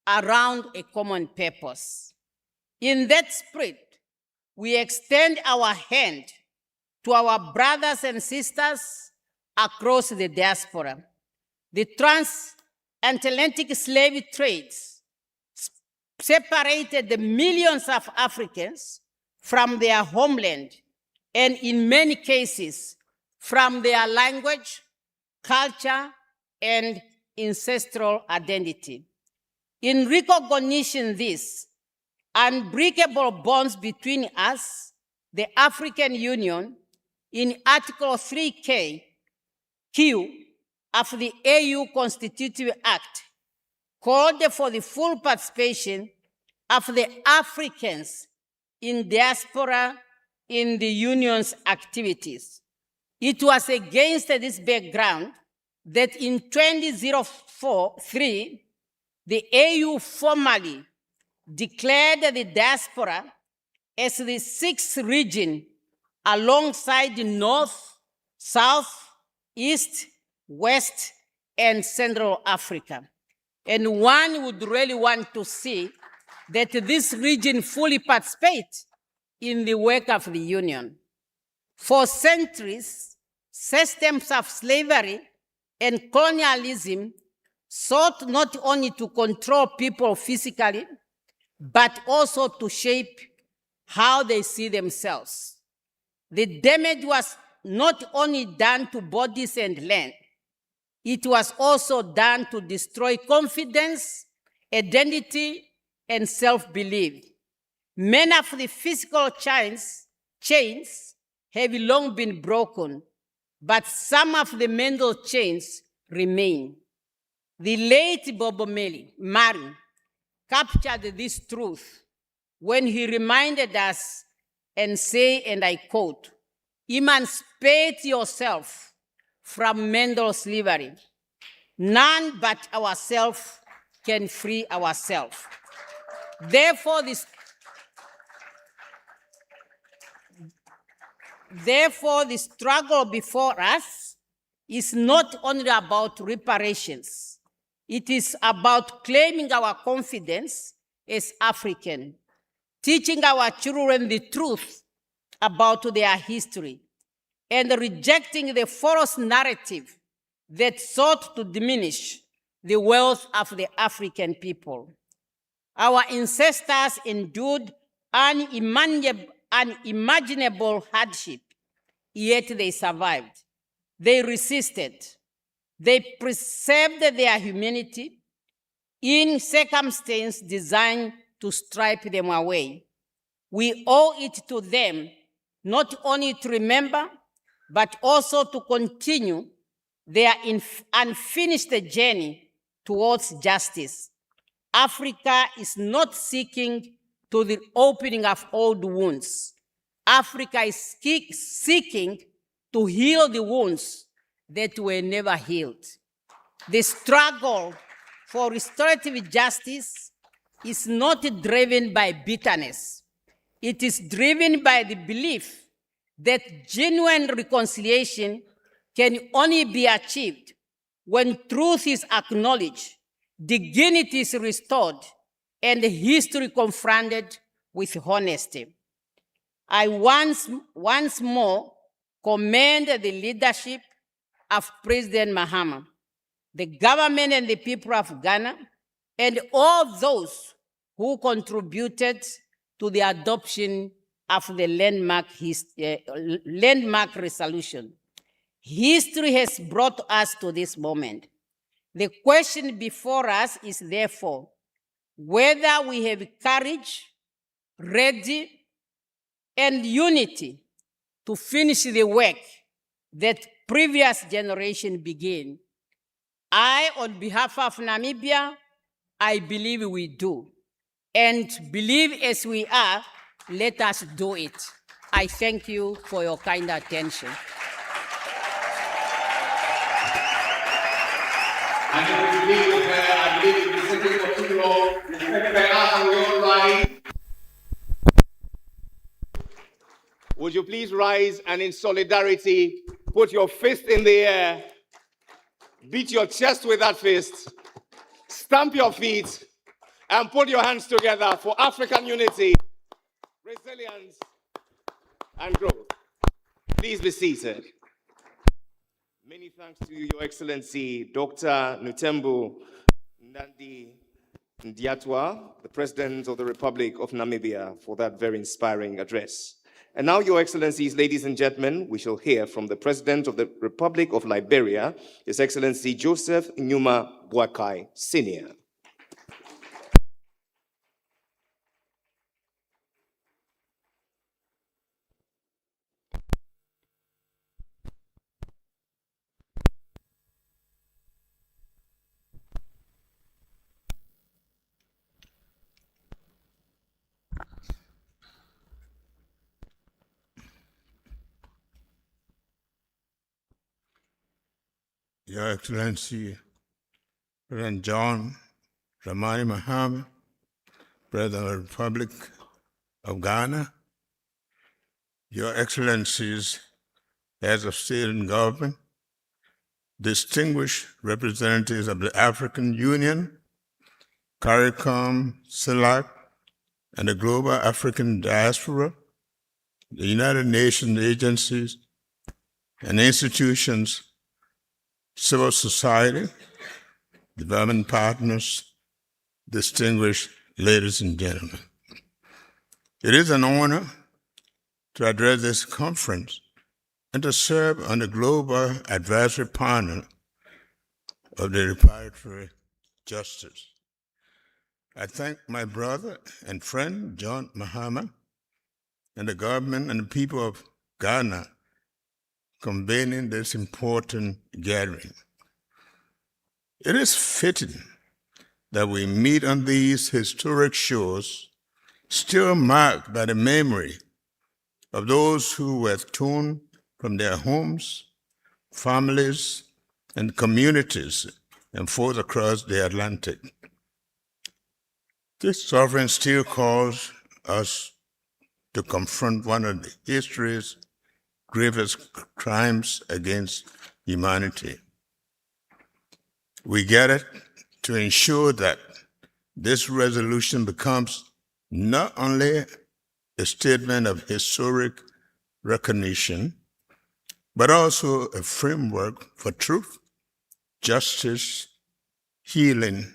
around a common purpose. In that spirit, we extend our hand to our brothers and sisters across the diaspora. The transatlantic slave trades separated the millions of Africans from their homeland, and in many cases, from their language, culture, and ancestral identity. In recognition of this unbreakable bonds between us, the African Union, in Article 3Q, of the AU Constitutive Act called for the full participation of the Africans in diaspora in the Union's activities. It was against this background that in 2003, the AU formally declared the diaspora as the sixth region alongside the North, South, East, West, and Central Africa. And one would really want to see that this region fully participates in the work of the Union. For centuries, systems of slavery and colonialism sought not only to control people physically, but also to shape how they see themselves. The damage was not only done to bodies and land, it was also done to destroy confidence, identity, and self-belief. Many of the physical chains have long been broken, but some of the mental chains remain. The late Bob Marley captured this truth when he reminded us and say, and I quote, "Emancipate yourself from mental slavery. None but ourselves can free ourselves." Therefore, the struggle before us is not only about reparations. It is about claiming our confidence as African, teaching our children the truth about their history, and rejecting the false narrative that sought to diminish the wealth of the African people. Our ancestors endured unimaginable hardship, yet they survived. They resisted. They preserved their humanity in circumstances designed to strip them away. We owe it to them not only to remember, but also to continue their unfinished journey towards justice. Africa is not seeking to the opening of old wounds. Africa is seeking to heal the wounds that were never healed. The struggle for restorative justice is not driven by bitterness. It is driven by the belief that genuine reconciliation can only be achieved when truth is acknowledged, dignity is restored, and history confronted with honesty. I once more commend the leadership of President Mahama, the government and the people of Ghana, and all those who contributed to the adoption of the landmark resolution. History has brought us to this moment. The question before us is therefore whether we have courage, ready, and unity to finish the work that previous generation began. I, on behalf of Namibia, I believe we do. And believe as we are, let us do it. I thank you for your kind attention. And if we believe with her, I believe we've been sitting for too long. Respect her and we all rise. Would you please rise and in solidarity, put your fist in the air, beat your chest with that fist, stamp your feet, and put your hands together for African unity, resilience, and growth. Please be seated. Many thanks to Your Excellency, Dr. Nutembu Nandi Ndiatwa, the President of the Republic of Namibia, for that very inspiring address. And now, Your Excellencies, ladies and gentlemen, we shall hear from the President of the Republic of Liberia, His Excellency Joseph Nyuma Boakai, Sr. Your Excellency, President John Dramani Mahama, President of the Republic of Ghana, Your Excellencies, Heads of State and Government, distinguished representatives of the African Union, CARICOM, CELAC, and the global African diaspora, the United Nations agencies and institutions, civil society, development partners, distinguished ladies and gentlemen. It is an honor to address this conference and to serve on the global advisory panel of the reparatory justice. I thank my brother and friend, John Mahama, and the government and the people of Ghana convening this important gathering. It is fitting that we meet on these historic shores, still marked by the memory of those who were torn from their homes, families, and communities and fought across the Atlantic. This sovereign still calls us to confront one of the history's gravest crimes against humanity. We gather to ensure that this resolution becomes not only a statement of historic recognition, but also a framework for truth, justice, healing,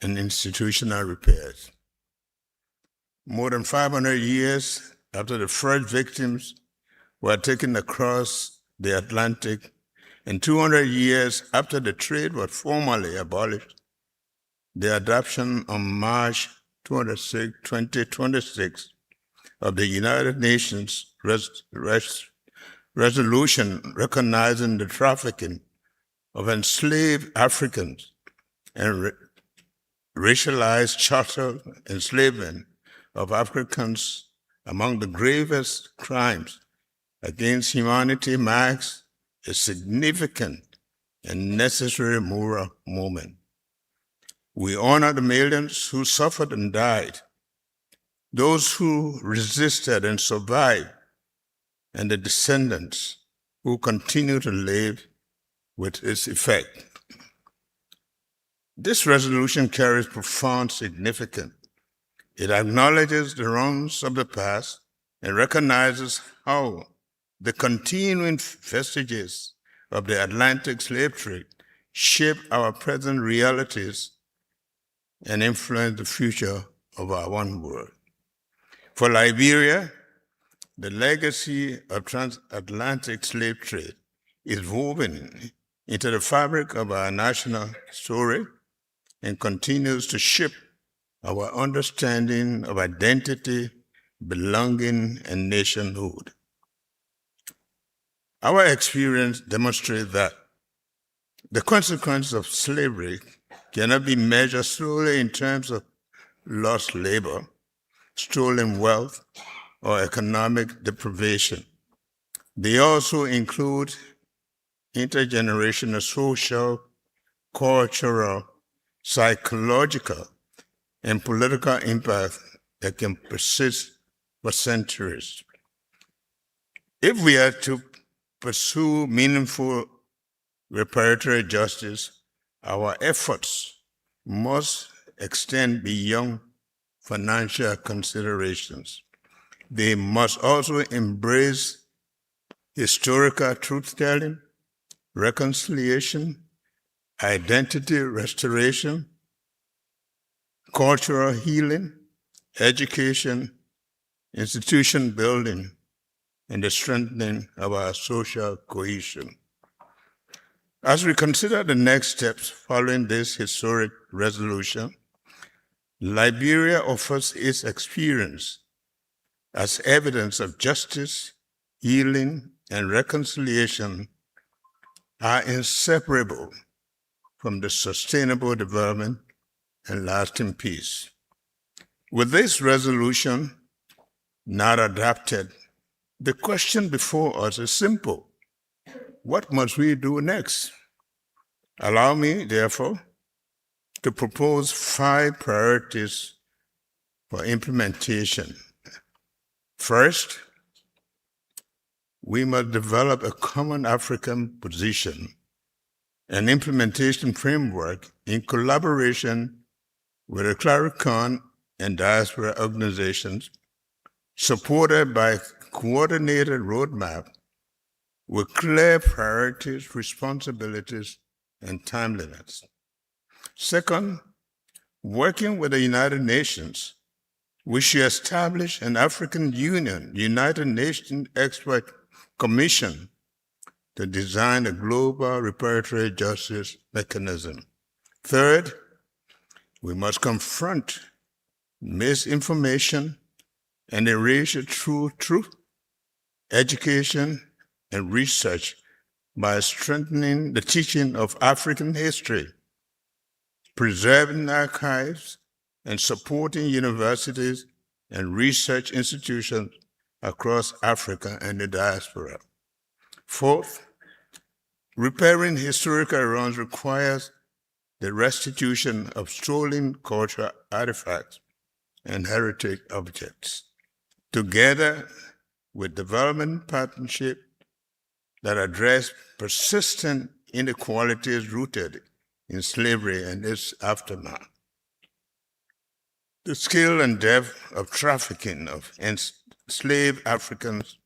and institutional repairs. More than 500 years after the first victims were taken across the Atlantic, and 200 years after the trade was formally abolished, the adoption on March 26, 2026 of the United Nations resolution recognizing the trafficking of enslaved Africans and racialized chattel enslavement of Africans among the gravest crimes against humanity marks a significant and necessary moral moment. We honor the millions who suffered and died, those who resisted and survived, and the descendants who continue to live with its effect. This resolution carries profound significance. It acknowledges the wrongs of the past and recognizes how the continuing vestiges of the Atlantic slave trade shape our present realities and influence the future of our one world. For Liberia, the legacy of transatlantic slave trade is woven into the fabric of our national story and continues to shape our understanding of identity, belonging, and nationhood. Our experience demonstrates that the consequences of slavery cannot be measured solely in terms of lost labor, stolen wealth, or economic deprivation. They also include intergenerational social, cultural, psychological, and political impact that can persist for centuries. If we are to pursue meaningful reparatory justice, our efforts must extend beyond financial considerations. They must also embrace historical truth-telling, reconciliation, identity restoration, cultural healing, education, institution building, and the strengthening of our social cohesion. As we consider the next steps following this historic resolution, Liberia offers its experience as evidence of justice, healing, and reconciliation are inseparable from the sustainable development and lasting peace. With this resolution not adopted, the question before us is simple. What must we do next? Allow me, therefore, to propose 5 priorities for implementation. First, we must develop a common African position and implementation framework in collaboration with the CLARICON and diaspora organizations, supported by a coordinated roadmap with clear priorities, responsibilities, and timeliness. Second, working with the United Nations, we should establish an African Union, United Nations Expert Commission to design a global reparatory justice mechanism. Third, we must confront misinformation and erase it through truth, education, and research by strengthening the teaching of African history, preserving archives, and supporting universities and research institutions across Africa and the diaspora. Fourth, repairing historical wrongs requires the restitution of stolen cultural artifacts and heritage objects, together with development partnerships that address persistent inequalities rooted in slavery and its aftermath. The scale and depth of trafficking of enslaved Africans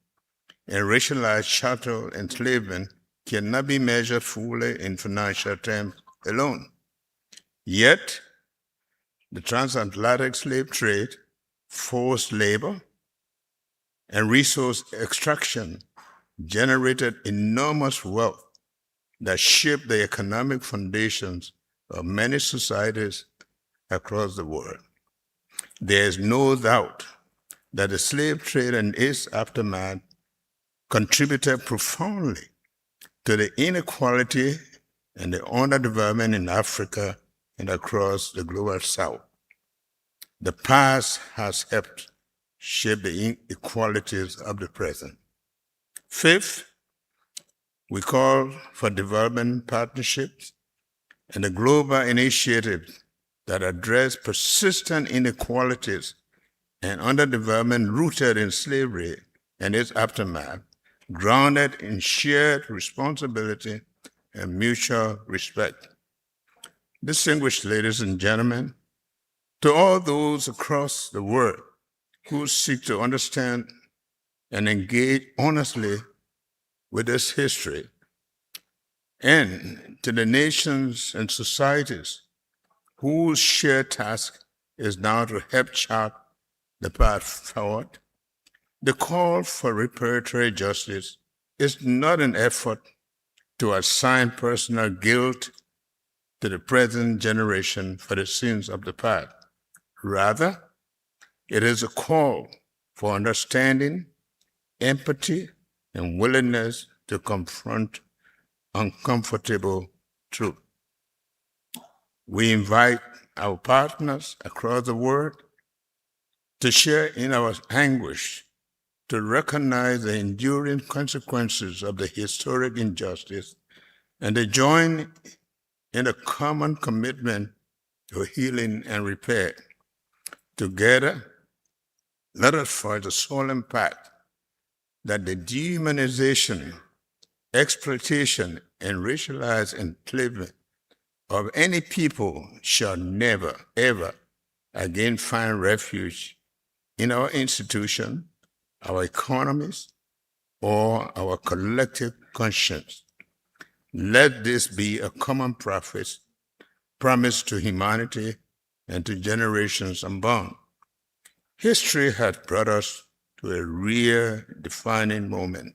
and racialized chattel enslavement cannot be measured fully in financial terms alone. Yet, the transatlantic slave trade, forced labor, and resource extraction generated enormous wealth that shaped the economic foundations of many societies across the world. There is no doubt that the slave trade and its aftermath contributed profoundly to the inequality and the underdevelopment in Africa and across the global South. The past has helped shape the inequalities of the present. Fifth, we call for development partnerships and a global initiative that address persistent inequalities and underdevelopment rooted in slavery and its aftermath, grounded in shared responsibility and mutual respect. Distinguished ladies and gentlemen, to all those across the world who seek to understand and engage honestly with this history, and to the nations and societies whose shared task is now to help chart the path forward, the call for reparatory justice is not an effort to assign personal guilt to the present generation for the sins of the past. Rather, it is a call for understanding, empathy, and willingness to confront uncomfortable truth. We invite our partners across the world to share in our anguish, to recognize the enduring consequences of the historic injustice, and to join in a common commitment to healing and repair. Together, let us forge a solemn pact that the dehumanization, exploitation, and racialized enslavement of any people shall never, ever again find refuge in our institution, our economies, or our collective conscience. Let this be a common promise to humanity and to generations unborn. History has brought us to a rare defining moment.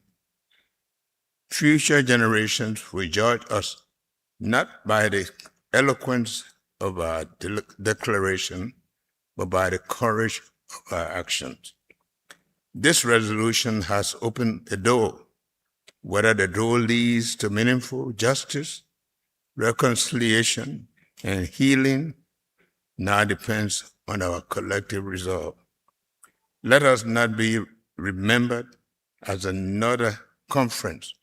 Future generations will judge us not by the eloquence of our declaration, but by the courage of our actions. This resolution has opened a door. Whether the door leads to meaningful justice, reconciliation, and healing now depends on our collective resolve. Let us not be remembered as another conference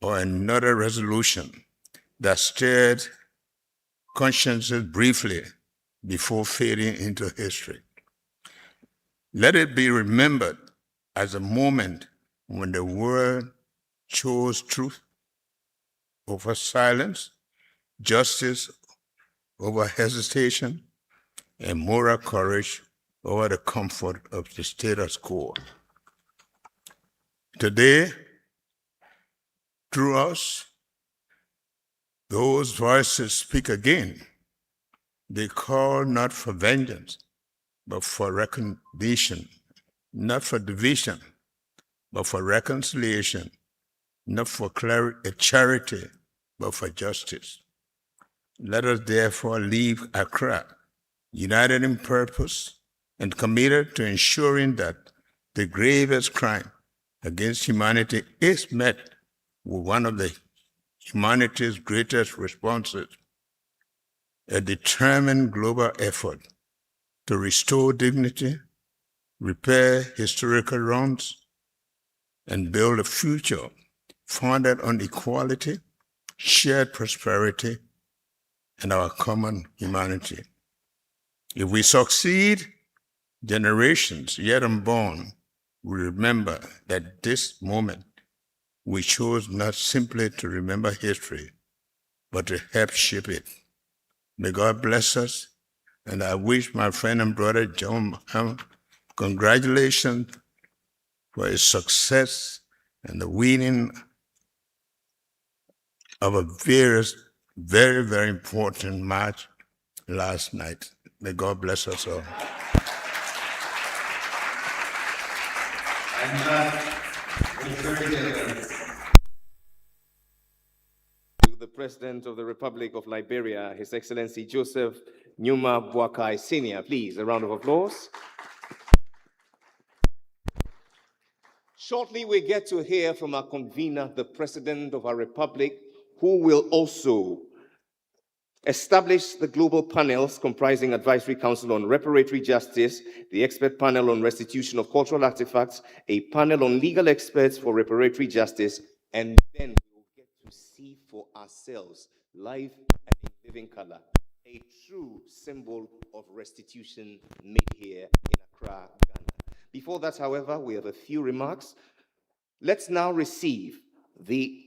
or another resolution that stirred consciences briefly before fading into history. Let it be remembered as a moment when the world chose truth over silence, justice over hesitation, and moral courage over the comfort of the status quo. Today, through us, those voices speak again. They call not for vengeance, but for recognition, not for division, but for reconciliation, not for charity, but for justice. Let us therefore leave Accra united in purpose and committed to ensuring that the gravest crime against humanity is met with one of the humanity's greatest responses, a determined global effort to restore dignity, repair historical wrongs, and build a future founded on equality, shared prosperity, and our common humanity. If we succeed, generations yet unborn will remember that this moment we chose not simply to remember history, but to help shape it. May God bless us, and I wish my friend and brother John Mahama congratulations for his success and the winning of a very, very important match last night. May God bless us all. To the President of the Republic of Liberia, His Excellency Joseph Nyuma Boakai Sr. Please, a round of applause. Shortly, we get to hear from our convener, the President of our Republic, who will also establish the global panels comprising Advisory Council on Reparatory Justice, the Expert Panel on Restitution of Cultural Artifacts, a panel on legal experts for reparatory justice, and then we will get to see for ourselves, live and in living color, a true symbol of restitution made here in Accra, Ghana. Before that, however, we have a few remarks. Let's now receive the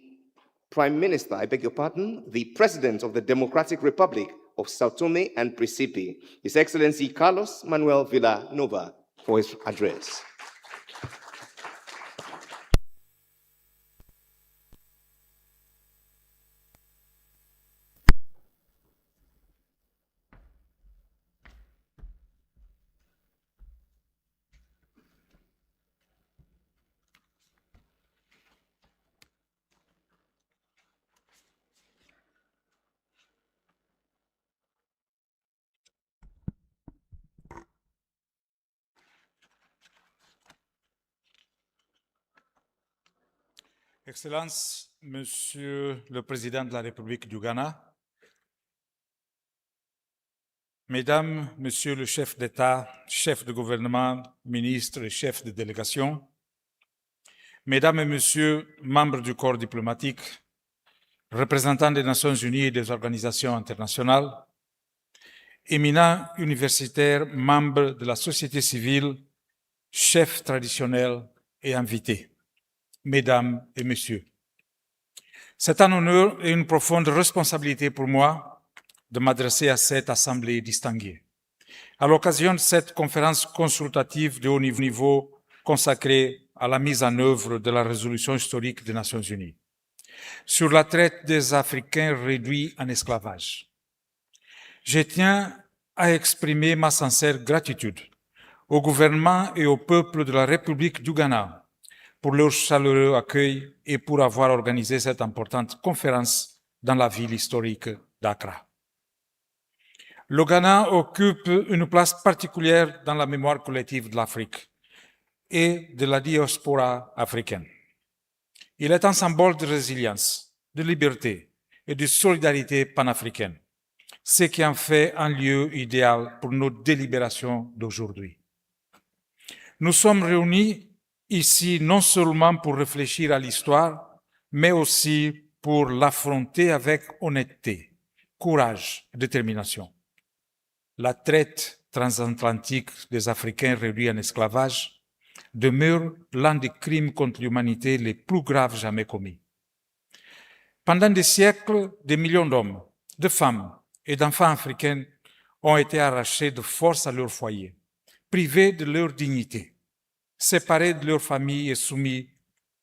Prime Minister, I beg your pardon, the President of the Democratic Republic of Sao Tome and Principe, His Excellency Carlos Manuel Villanova, for his address. Excellences, Monsieur le Président de la République du Ghana, Mesdames, Monsieur le chef d'État, chef de gouvernement, ministres et chefs de délégation, Mesdames et Messieurs, membres du corps diplomatique, représentants des Nations Unies et des organisations internationales, éminents universitaires, membres de la société civile, chefs traditionnels et invités. Mesdames et Messieurs, c'est un honneur et une profonde responsabilité pour moi de m'adresser à cette assemblée distinguée. À l'occasion de cette conférence consultative de haut niveau consacrée à la mise en œuvre de la résolution historique des Nations Unies sur la traite des Africains réduits en esclavage. Je tiens à exprimer ma sincère gratitude au gouvernement et au peuple de la République du Ghana pour leur chaleureux accueil et pour avoir organisé cette importante conférence dans la ville historique d'Accra. Le Ghana occupe une place particulière dans la mémoire collective de l'Afrique et de la diaspora africaine. Il est un symbole de résilience, de liberté et de solidarité panafricaine, ce qui en fait un lieu idéal pour nos délibérations d'aujourd'hui. Nous sommes réunis ici non seulement pour réfléchir à l'histoire, mais aussi pour l'affronter avec honnêteté, courage, détermination. La traite transatlantique des Africains réduits en esclavage demeure l'un des crimes contre l'humanité les plus graves jamais commis. Pendant des siècles, des millions d'hommes, de femmes et d'enfants africains ont été arrachés de force à leur foyer, privés de leur dignité, séparés de leur famille et soumis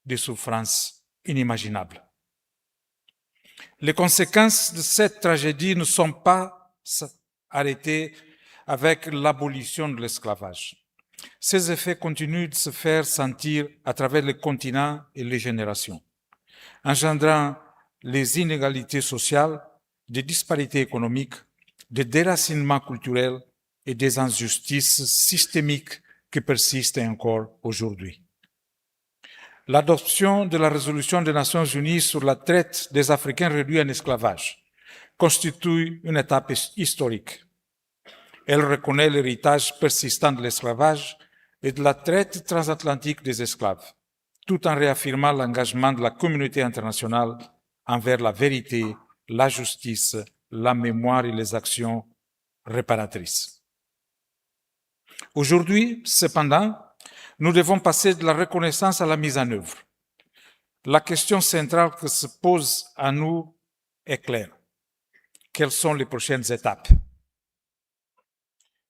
des souffrances inimaginables. Les conséquences de cette tragédie ne sont pas arrêtées avec l'abolition de l'esclavage. Ces effets continuent de se faire sentir à travers les continents et les générations, engendrant les inégalités sociales, des disparités économiques, des déracinements culturels et des injustices systémiques qui persistent encore aujourd'hui. L'adoption de la résolution des Nations Unies sur la traite des Africains réduits en esclavage constitue une étape historique. Elle reconnaît l'héritage persistant de l'esclavage et de la traite transatlantique des esclaves, tout en réaffirmant l'engagement de la communauté internationale envers la vérité, la justice, la mémoire et les actions réparatrices. Aujourd'hui, cependant, nous devons passer de la reconnaissance à la mise en œuvre. La question centrale que se pose à nous est claire. Quelles sont les prochaines étapes?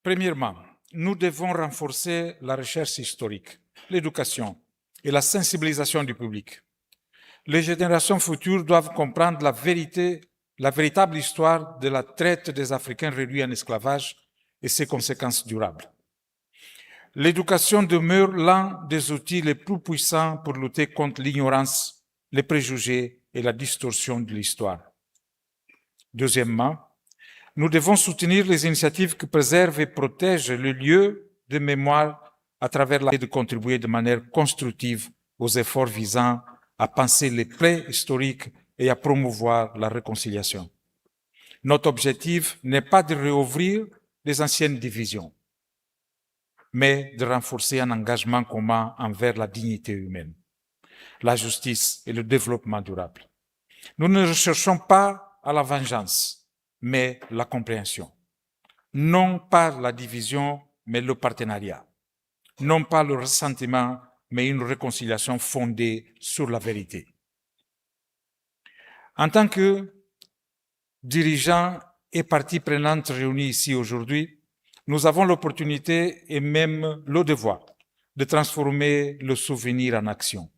Premièrement, nous devons renforcer la recherche historique, l'éducation et la sensibilisation du public. Les générations futures doivent comprendre la véritable histoire de la traite des Africains réduits en esclavage et ses conséquences durables. L'éducation demeure l'un des outils les plus puissants pour lutter contre l'ignorance, les préjugés et la distorsion de l'histoire. Deuxièmement, nous devons soutenir les initiatives qui préservent et protègent le lieu de mémoire à travers la de contribuer de manière constructive aux efforts visant à penser les plaies historiques et à promouvoir la réconciliation. Notre objectif n'est pas de réouvrir les anciennes divisions, mais de renforcer un engagement commun envers la dignité humaine, la justice et le développement durable. Nous ne recherchons pas à la vengeance, mais la compréhension. Non pas la division, mais le partenariat. Non pas le ressentiment, mais une réconciliation fondée sur la vérité. En tant que dirigeants et parties prenantes réunis ici aujourd'hui, nous avons l'opportunité et même le devoir de transformer le souvenir en action.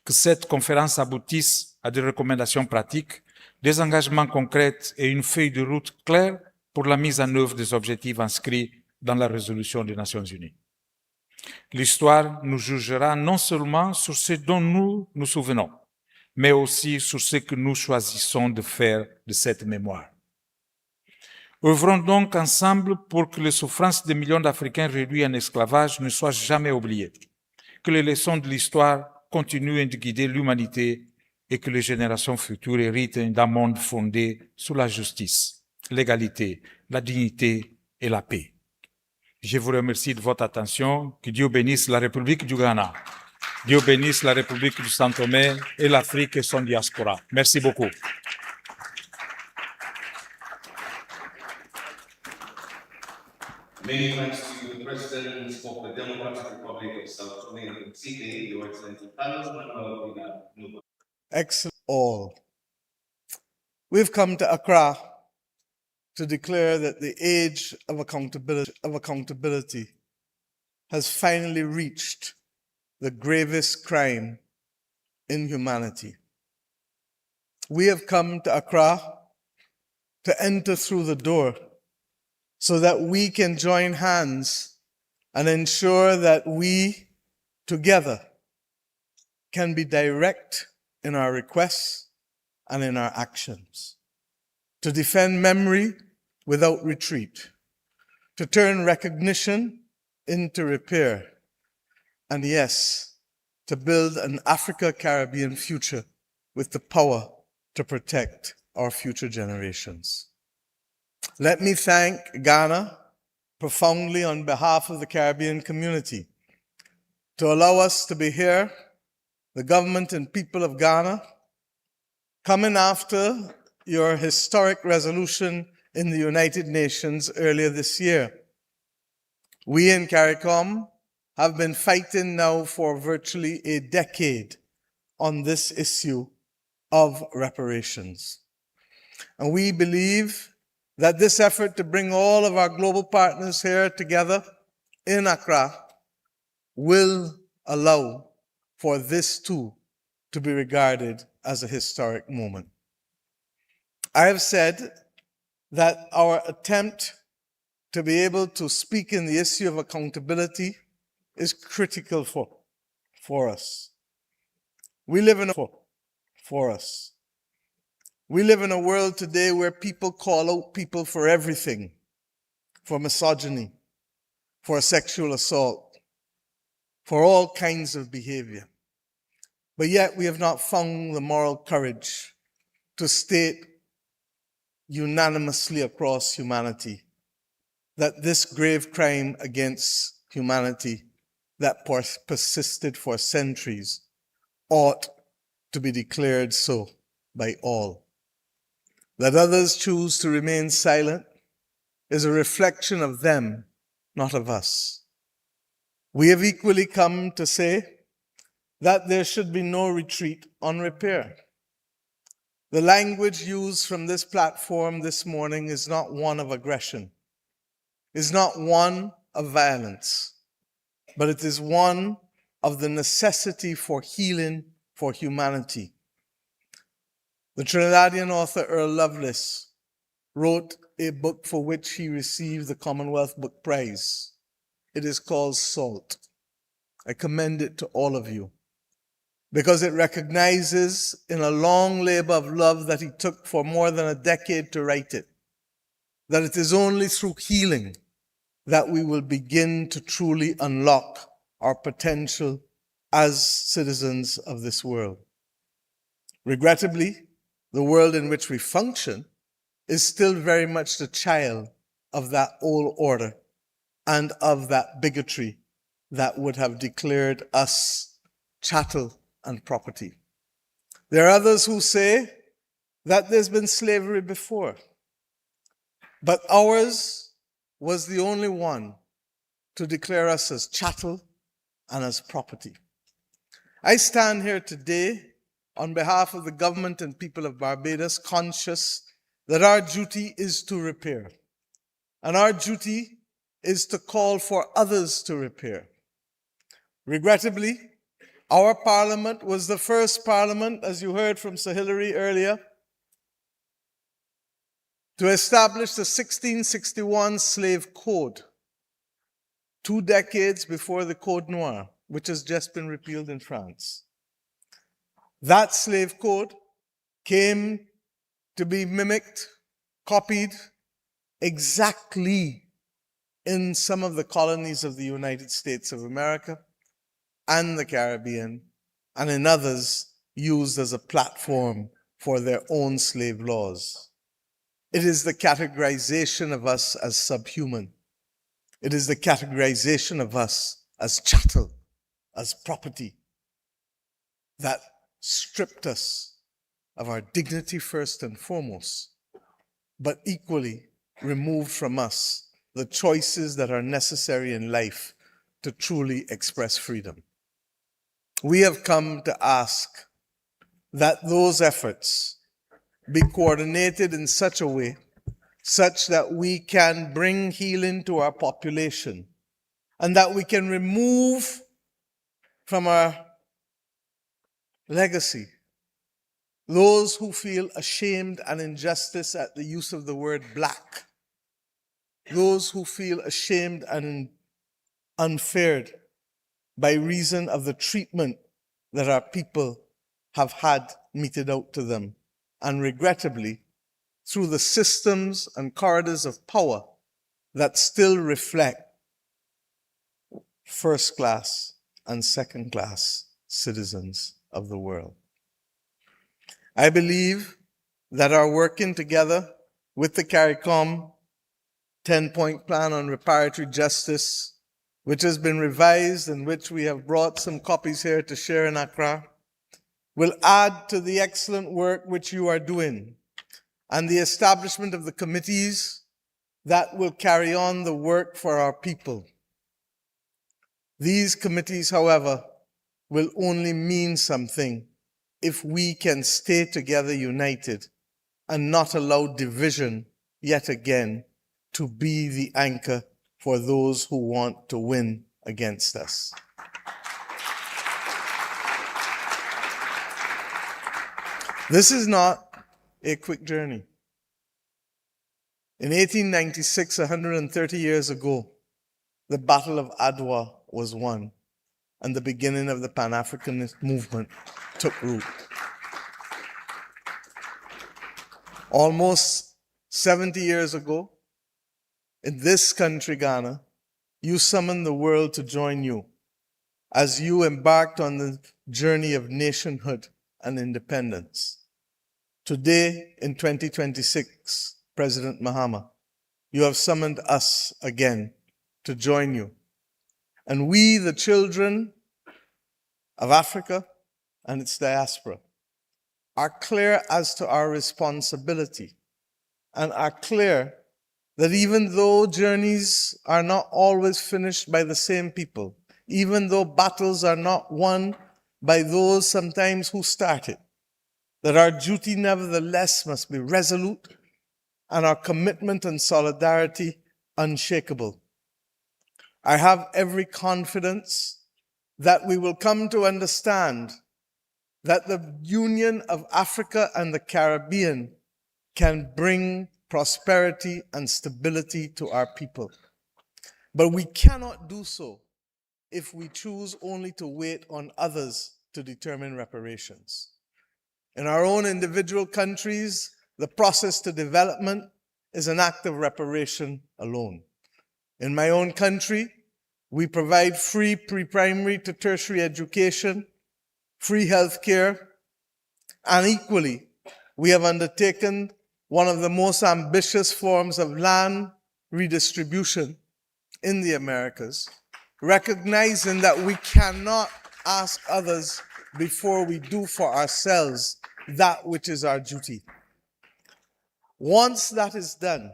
Que cette conférence aboutisse à des recommandations pratiques, des engagements concrets et une feuille de route claire pour la mise en œuvre des objectifs inscrits dans la résolution des Nations Unies. L'histoire nous jugera non seulement sur ce dont nous nous souvenons, mais aussi sur ce que nous choisissons de faire de cette mémoire. Œuvrons donc ensemble pour que les souffrances des millions d'Africains réduits en esclavage ne soient jamais oubliées, que les leçons de l'histoire continuent de guider l'humanité et que les générations futures héritent d'un monde fondé sur la justice, l'égalité, la dignité et la paix. Je vous remercie de votre attention. Que Dieu bénisse la République du Ghana. Dieu bénisse la République du Saint-Thomé et l'Afrique et son diaspora. Merci beaucoup. Many thanks to the President of the Democratic Republic of South Tome and Principe, Your Excellency Carlos Manuel Villar. Excellent all. We've come to Accra to declare that the age of accountability has finally reached the gravest crime in humanity. We have come to Accra to enter through the door so that we can join hands and ensure that we together can be direct in our requests and in our actions, to defend memory without retreat, to turn recognition into repair, and yes, to build an Africa-Caribbean future with the power to protect our future generations. Let me thank Ghana profoundly on behalf of the Caribbean community to allow us to be here the government and people of Ghana, coming after your historic resolution in the United Nations earlier this year. We in CARICOM have been fighting now for virtually a decade on this issue of reparations. And we believe that this effort to bring all of our global partners here together in Accra will allow for this too to be regarded as a historic moment. I have said that our attempt to be able to speak in the issue of accountability is critical for us. We live in a world today where people call out people for everything, for misogyny, for sexual assault, for all kinds of behavior. But yet we have not found the moral courage to state unanimously across humanity that this grave crime against humanity that persisted for centuries ought to be declared so by all. That others choose to remain silent is a reflection of them, not of us. We have equally come to say that there should be no retreat on repair. The language used from this platform this morning is not one of aggression, is not one of violence, but it is one of the necessity for healing for humanity. The Trinidadian author Earl Lovelace wrote a book for which he received the Commonwealth Book Prize. It is called Salt. I commend it to all of you because it recognizes in a long labor of love that he took for more than a decade to write it, that it is only through healing that we will begin to truly unlock our potential as citizens of this world. Regrettably, the world in which we function is still very much the child of that old order and of that bigotry that would have declared us chattel and property. There are others who say that there's been slavery before, but ours was the only one to declare us as chattel and as property. I stand here today on behalf of the government and people of Barbados, conscious that our duty is to repair, and our duty is to call for others to repair. Regrettably, our parliament was the first parliament, as you heard from Sir Hilary earlier, to establish the 1661 Slave Code, 2 decades before the Code Noir, which has just been repealed in France. That slave code came to be mimicked, copied exactly in some of the colonies of the United States of America and the Caribbean, and in others used as a platform for their own slave laws. It is the categorization of us as subhuman. It is the categorization of us as chattel, as property, that stripped us of our dignity first and foremost, but equally removed from us the choices that are necessary in life to truly express freedom. We have come to ask that those efforts be coordinated in such a way such that we can bring healing to our population and that we can remove from our legacy those who feel ashamed and injustice at the use of the word black, those who feel ashamed and unfair by reason of the treatment that our people have had meted out to them, and regrettably, through the systems and corridors of power that still reflect first-class and second-class citizens of the world. I believe that our working together with the CARICOM 10-point plan on reparatory justice, which has been revised and which we have brought some copies here to share in Accra, will add to the excellent work which you are doing and the establishment of the committees that will carry on the work for our people. These committees, however, will only mean something if we can stay together united and not allow division yet again to be the anchor for those who want to win against us. This is not a quick journey. In 1896, 130 years ago, the Battle of Adwa was won, and the beginning of the Pan-Africanist movement took root. Almost 70 years ago, in this country, Ghana, you summoned the world to join you as you embarked on the journey of nationhood and independence. Today, in 2026, President Mahama, you have summoned us again to join you. And we, the children of Africa and its diaspora, are clear as to our responsibility and are clear that even though journeys are not always finished by the same people, even though battles are not won by those sometimes who started, that our duty nevertheless must be resolute and our commitment and solidarity unshakable. I have every confidence that we will come to understand that the union of Africa and the Caribbean can bring prosperity and stability to our people. But we cannot do so if we choose only to wait on others to determine reparations. In our own individual countries, the process to development is an act of reparation alone. In my own country, we provide free pre-primary to tertiary education, free health care, and equally, we have undertaken one of the most ambitious forms of land redistribution in the Americas, recognizing that we cannot ask others before we do for ourselves that which is our duty. Once that is done,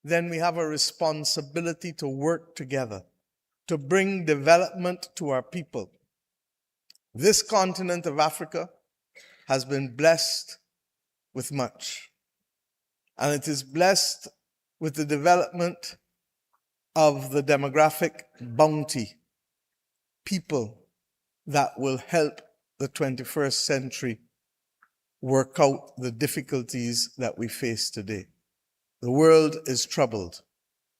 then we have a responsibility to work together, to bring development to our people. This continent of Africa has been blessed with much, and it is blessed with the development of the demographic bounty, people that will help the 21st century work out the difficulties that we face today. The world is troubled,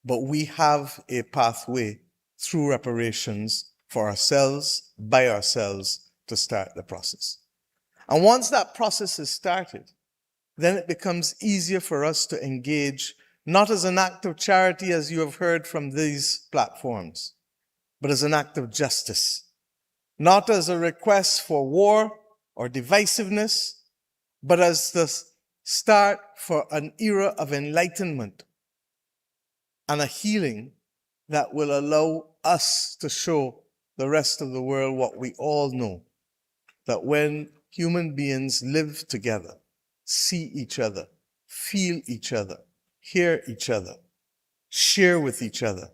but we have a pathway through reparations for ourselves, by ourselves, to start the process. And once that process is started, then it becomes easier for us to engage, not as an act of charity, as you have heard from these platforms, but as an act of justice. Not as a request for war or divisiveness, but as the start for an era of enlightenment and a healing that will allow us to show the rest of the world what we all know, that when human beings live together, see each other, feel each other, hear each other, share with each other,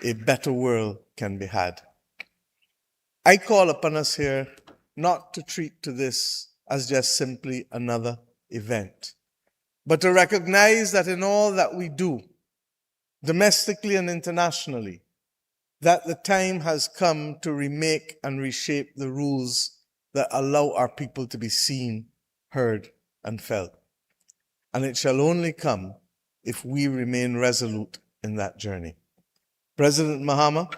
a better world can be had. I call upon us here not to treat to this as just simply another event, but to recognize that in all that we do, domestically and internationally, that the time has come to remake and reshape the rules that allow our people to be seen, heard, and felt. And it shall only come if we remain resolute in that journey. President Mahama,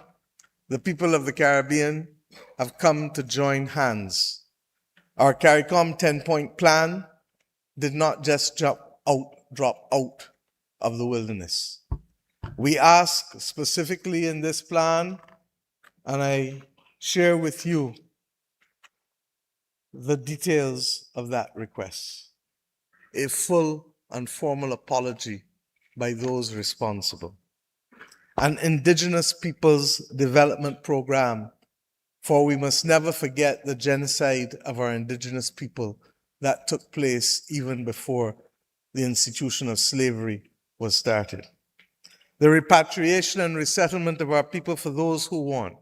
the people of the Caribbean have come to join hands. Our CARICOM 10-point plan did not just drop out of the wilderness. We ask specifically in this plan, and I share with you the details of that request. A full and formal apology by those responsible. An Indigenous Peoples Development Program for we must never forget the genocide of our indigenous people that took place even before the institution of slavery was started. The repatriation and resettlement of our people for those who want,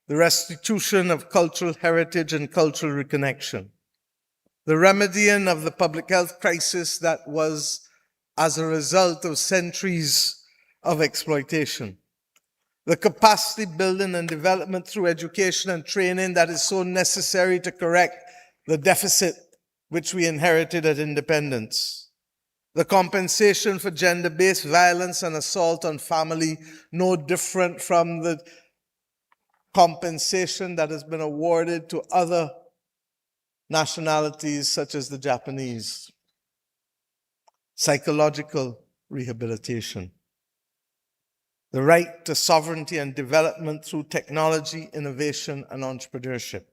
the restitution of cultural heritage and cultural reconnection, the remedying of the public health crisis that was as a result of centuries of exploitation, the capacity building and development through education and training that is so necessary to correct the deficit which we inherited at independence, the compensation for gender-based violence and assault on family, no different from the compensation that has been awarded to other nationalities such as the Japanese, psychological rehabilitation, the right to sovereignty and development through technology, innovation, and entrepreneurship.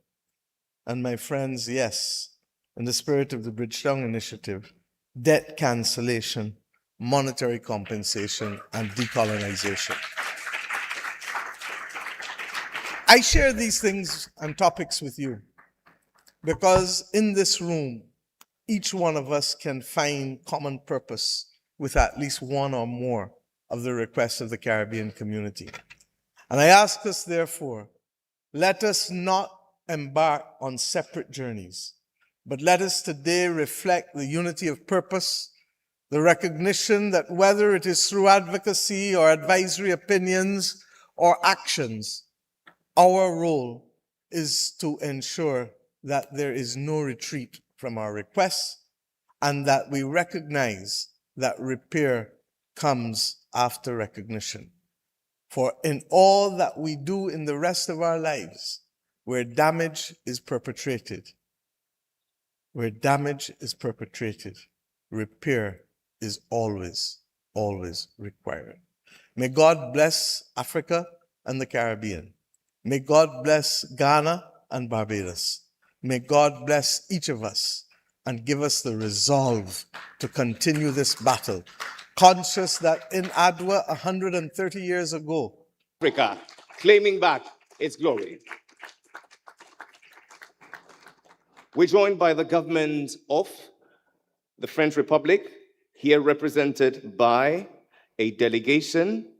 And my friends, yes, in the spirit of the Bridgetown Initiative, debt cancellation, monetary compensation, and decolonization. I share these things and topics with you because in this room, each one of us can find common purpose with at least one or more of the requests of the Caribbean community. And I ask us, therefore, let us not embark on separate journeys, but let us today reflect the unity of purpose, the recognition that whether it is through advocacy or advisory opinions or actions, our role is to ensure that there is no retreat from our requests and that we recognize that repair comes after recognition. For in all that we do in the rest of our lives, where damage is perpetrated, repair is always, always required. May God bless Africa and the Caribbean. May God bless Ghana and Barbados. May God bless each of us and give us the resolve to continue this battle, conscious that in Adwa 130 years ago, Africa, claiming back its glory. We're joined by the government of the French Republic, here represented by a delegation.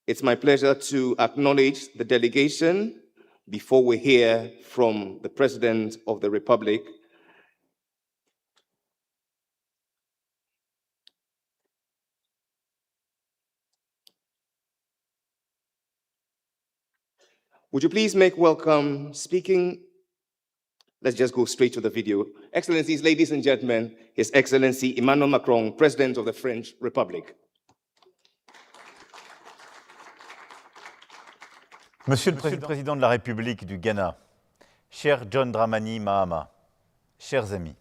It's my pleasure to acknowledge the delegation before we hear from the President of the Republic. Would you please make welcome speaking? Let's just go straight to the video. Excellencies, ladies and gentlemen, His Excellency Emmanuel Macron, President of the French Republic. Monsieur le Président de la République du Ghana, cher John Dramani Mahama, chers amis,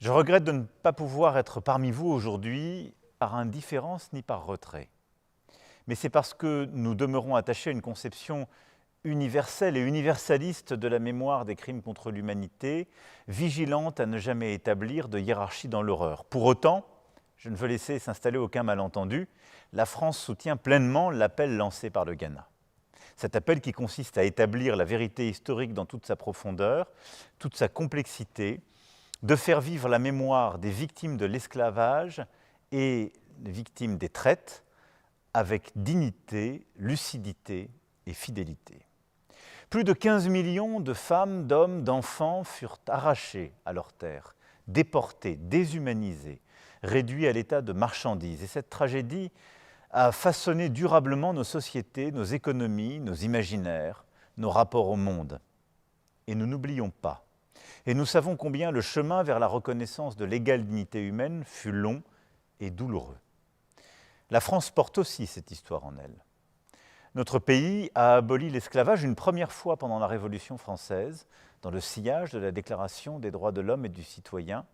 je regrette de ne pas pouvoir être parmi vous aujourd'hui par indifférence ni par retrait. Mais c'est parce que nous demeurons attachés à une conception universelle et universaliste de la mémoire des crimes contre l'humanité, vigilante à ne jamais établir de hiérarchie dans l'horreur. Pour autant, je ne veux laisser s'installer aucun malentendu, la France soutient pleinement l'appel lancé par le Ghana. Cet appel qui consiste à établir la vérité historique dans toute sa profondeur, toute sa complexité, de faire vivre la mémoire des victimes de l'esclavage et des victimes des traites avec dignité, lucidité et fidélité. Plus de 15 millions de femmes, d'hommes, d'enfants furent arrachés à leurs terres, déportés, déshumanisés, réduits à l'état de marchandises. Et cette tragédie a façonné durablement nos sociétés, nos économies, nos imaginaires, nos rapports au monde. Et nous n'oublions pas. Et nous savons combien le chemin vers la reconnaissance de l'égale dignité humaine fut long et douloureux. La France porte aussi cette histoire en elle. Notre pays a aboli l'esclavage une première fois pendant la Révolution française, dans le sillage de la Déclaration des droits de l'homme et du citoyen,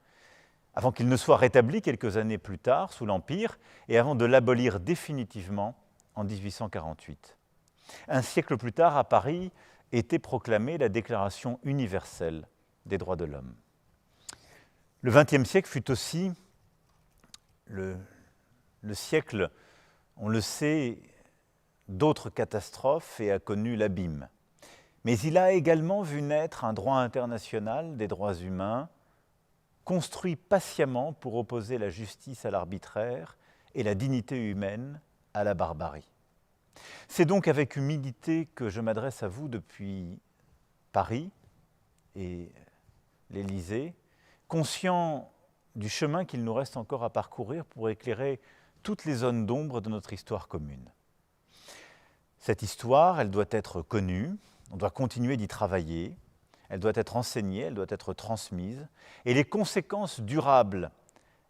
avant qu'il ne soit rétabli quelques années plus tard, sous l'Empire, et avant de l'abolir définitivement en 1848. Un siècle plus tard, à Paris, était proclamée la Déclaration universelle des droits de l'homme. Le XXe siècle fut aussi le siècle, on le sait, d'autres catastrophes et a connu l'abîme. Mais il a également vu naître un droit international des droits humains, construit patiemment pour opposer la justice à l'arbitraire et la dignité humaine à la barbarie. C'est donc avec humilité que je m'adresse à vous depuis Paris et l'Élysée, conscient du chemin qu'il nous reste encore à parcourir pour éclairer toutes les zones d'ombre de notre histoire commune. Cette histoire, elle doit être connue, on doit continuer d'y travailler, elle doit être enseignée, elle doit être transmise, et les conséquences durables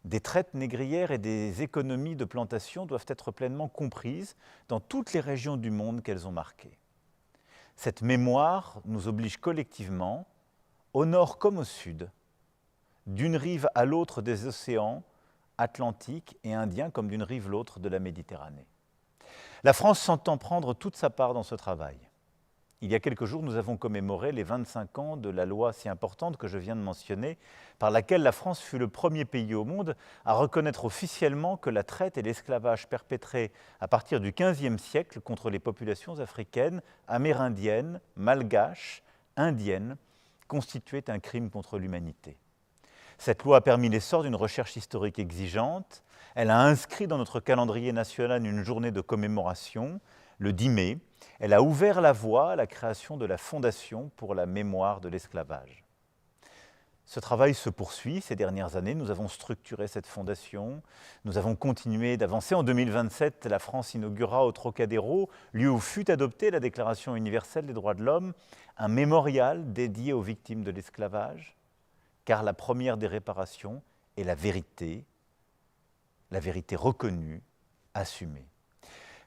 des traites négrières et des économies de plantation doivent être pleinement comprises dans toutes les régions du monde qu'elles ont marquées. Cette mémoire nous oblige collectivement, au nord comme au sud, d'une rive à l'autre des océans Atlantique et Indien comme d'une rive l'autre de la Méditerranée. La France s'entend prendre toute sa part dans ce travail. Il y a quelques jours, nous avons commémoré les 25 ans de la loi si importante que je viens de mentionner, par laquelle la France fut le premier pays au monde à reconnaître officiellement que la traite et l'esclavage perpétrés à partir du XVe siècle contre les populations africaines, amérindiennes, malgaches, indiennes, constituaient un crime contre l'humanité. Cette loi a permis l'essor d'une recherche historique exigeante. Elle a inscrit dans notre calendrier national une journée de commémoration, le 10 mai. Elle a ouvert la voie à la création de la Fondation pour la mémoire de l'esclavage. Ce travail se poursuit ces dernières années. Nous avons structuré cette fondation. Nous avons continué d'avancer. En 2027, la France inaugurera au Trocadéro, lieu où fut adoptée la Déclaration universelle des droits de l'homme, un mémorial dédié aux victimes de l'esclavage, car la première des réparations est la vérité reconnue, assumée.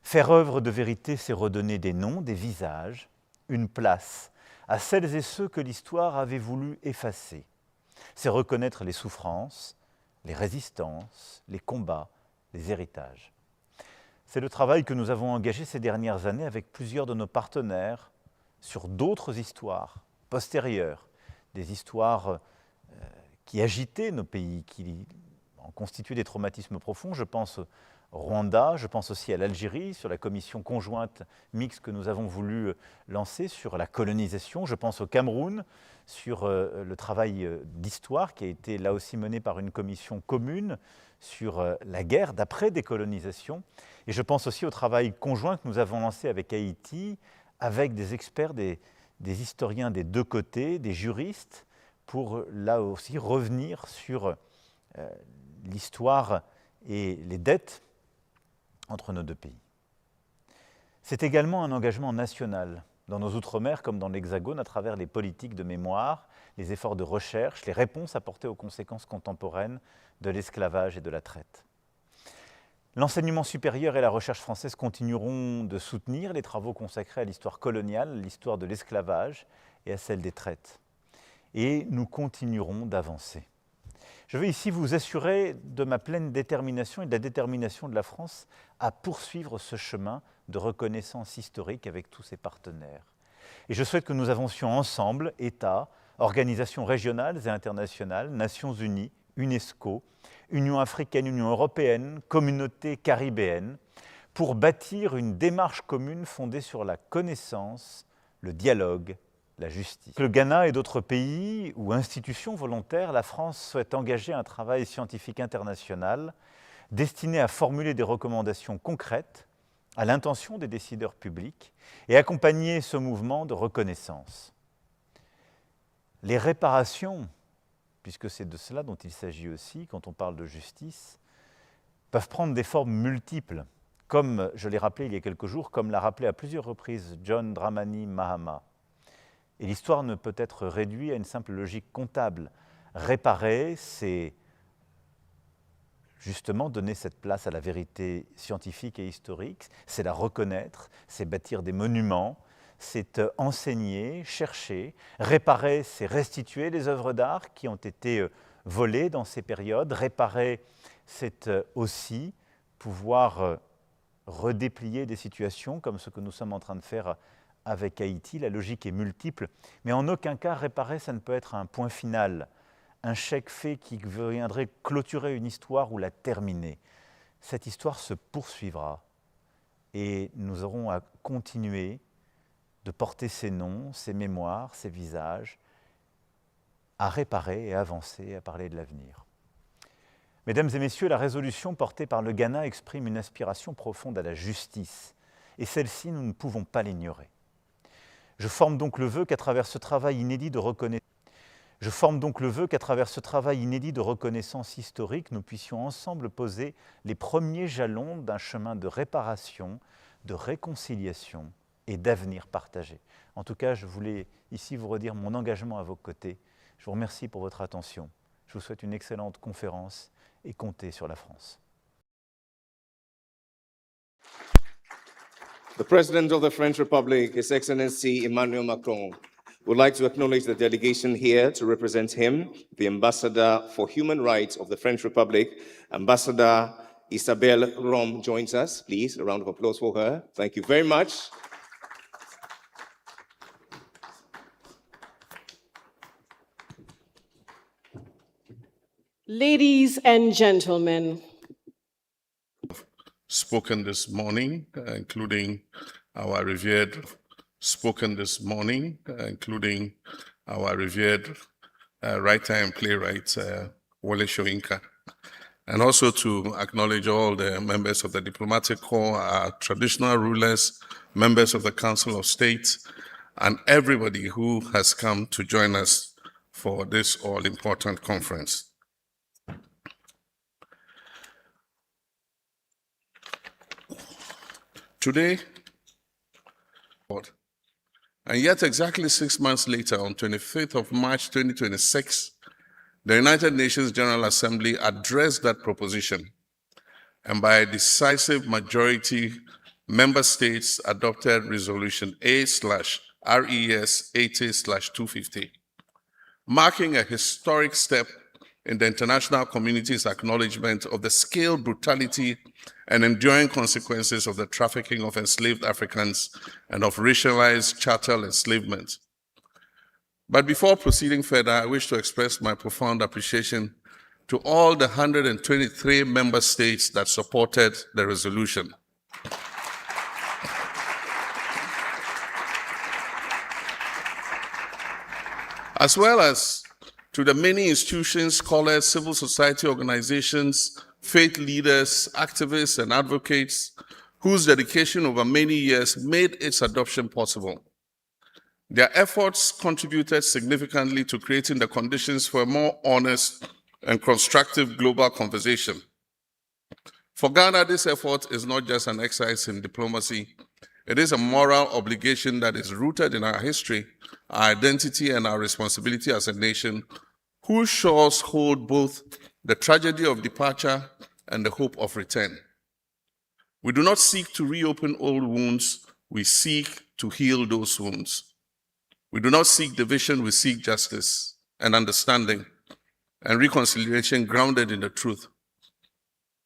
Faire œuvre de vérité, c'est redonner des noms, des visages, une place à celles et ceux que l'histoire avait voulu effacer. C'est reconnaître les souffrances, les résistances, les combats, les héritages. C'est le travail que nous avons engagé ces dernières années avec plusieurs de nos partenaires sur d'autres histoires postérieures, des histoires qui agitaient nos pays, qui en constituaient des traumatismes profonds. Je pense au Rwanda, je pense aussi à l'Algérie, sur la commission conjointe mixte que nous avons voulu lancer sur la colonisation. Je pense au Cameroun, sur le travail d'histoire qui a été là aussi mené par une commission commune sur la guerre d'après-décolonisation. Et je pense aussi au travail conjoint que nous avons lancé avec Haïti, avec des experts, des historiens des deux côtés, des juristes, pour là aussi revenir sur l'histoire et les dettes entre nos deux pays. C'est également un engagement national, dans nos outre-mer comme dans l'Hexagone, à travers les politiques de mémoire, les efforts de recherche, les réponses apportées aux conséquences contemporaines de l'esclavage et de la traite. L'enseignement supérieur et la recherche française continueront de soutenir les travaux consacrés à l'histoire coloniale, à l'histoire de l'esclavage et à celle des traites. Et nous continuerons d'avancer. Je veux ici vous assurer de ma pleine détermination et de la détermination de la France à poursuivre ce chemin de reconnaissance historique avec tous ses partenaires. Et je souhaite que nous avancions ensemble, États, organisations régionales et internationales, Nations Unies, UNESCO, Union africaine, Union européenne, communauté caribéenne, pour bâtir une démarche commune fondée sur la connaissance, le dialogue, la justice. Le Ghana et d'autres pays ou institutions volontaires, la France souhaite engager un travail scientifique international destiné à formuler des recommandations concrètes à l'intention des décideurs publics et accompagner ce mouvement de reconnaissance. Les réparations, puisque c'est de cela dont il s'agit aussi quand on parle de justice, peuvent prendre des formes multiples, comme je l'ai rappelé il y a quelques jours, comme l'a rappelé à plusieurs reprises John Dramani Mahama. Et l'histoire ne peut être réduite à une simple logique comptable. Réparer, c'est justement donner cette place à la vérité scientifique et historique, c'est la reconnaître, c'est bâtir des monuments, c'est enseigner, chercher. Réparer, c'est restituer les œuvres d'art qui ont été volées dans ces périodes. Réparer, c'est aussi pouvoir redéplier des situations comme ce que nous sommes en train de faire avec Haïti. La logique est multiple, mais en aucun cas, réparer, ça ne peut être un point final, un chèque fait qui viendrait clôturer une histoire ou la terminer. Cette histoire se poursuivra et nous aurons à continuer de porter ces noms, ces mémoires, ces visages, à réparer et avancer, à parler de l'avenir. Mesdames et messieurs, la résolution portée par le Ghana exprime une aspiration profonde à la justice, et celle-ci, nous ne pouvons pas l'ignorer. Je forme donc le vœu qu'à travers ce travail inédit de reconnaissance historique, nous puissions ensemble poser les premiers jalons d'un chemin de réparation, de réconciliation et d'avenir partagé. En tout cas, je voulais ici vous redire mon engagement à vos côtés. Je vous remercie pour votre attention. Je vous souhaite une excellente conférence et comptez sur la France. The President of the French Republic, His Excellency Emmanuel Macron, would like to acknowledge the delegation here to represent him, the Ambassador for Human Rights of the French Republic. Ambassador Isabelle Rom joins us. Please, a round of applause for her. Thank you very much. Ladies and gentlemen, Spoken this morning, including our revered writer and playwright, Wole Soyinka. And also to acknowledge all the members of the diplomatic corps, our traditional rulers, members of the Council of State, and everybody who has come to join us for this all-important conference. Today, and yet exactly 6 months later, on 25th of March 2026, the United Nations General Assembly addressed that proposition, and by a decisive majority, member states adopted Resolution A/RES 80/250, marking a historic step in the international community's acknowledgement of the scale, brutality, and enduring consequences of the trafficking of enslaved Africans and of racialized chattel enslavement. But before proceeding further, I wish to express my profound appreciation to all the 123 member states that supported the resolution. As well as to the many institutions, scholars, civil society organizations, faith leaders, activists, and advocates whose dedication over many years made its adoption possible. Their efforts contributed significantly to creating the conditions for a more honest and constructive global conversation. For Ghana, this effort is not just an exercise in diplomacy. It is a moral obligation that is rooted in our history, our identity, and our responsibility as a nation, whose shores hold both the tragedy of departure and the hope of return. We do not seek to reopen old wounds, we seek to heal those wounds. We do not seek division, we seek justice and understanding and reconciliation grounded in the truth.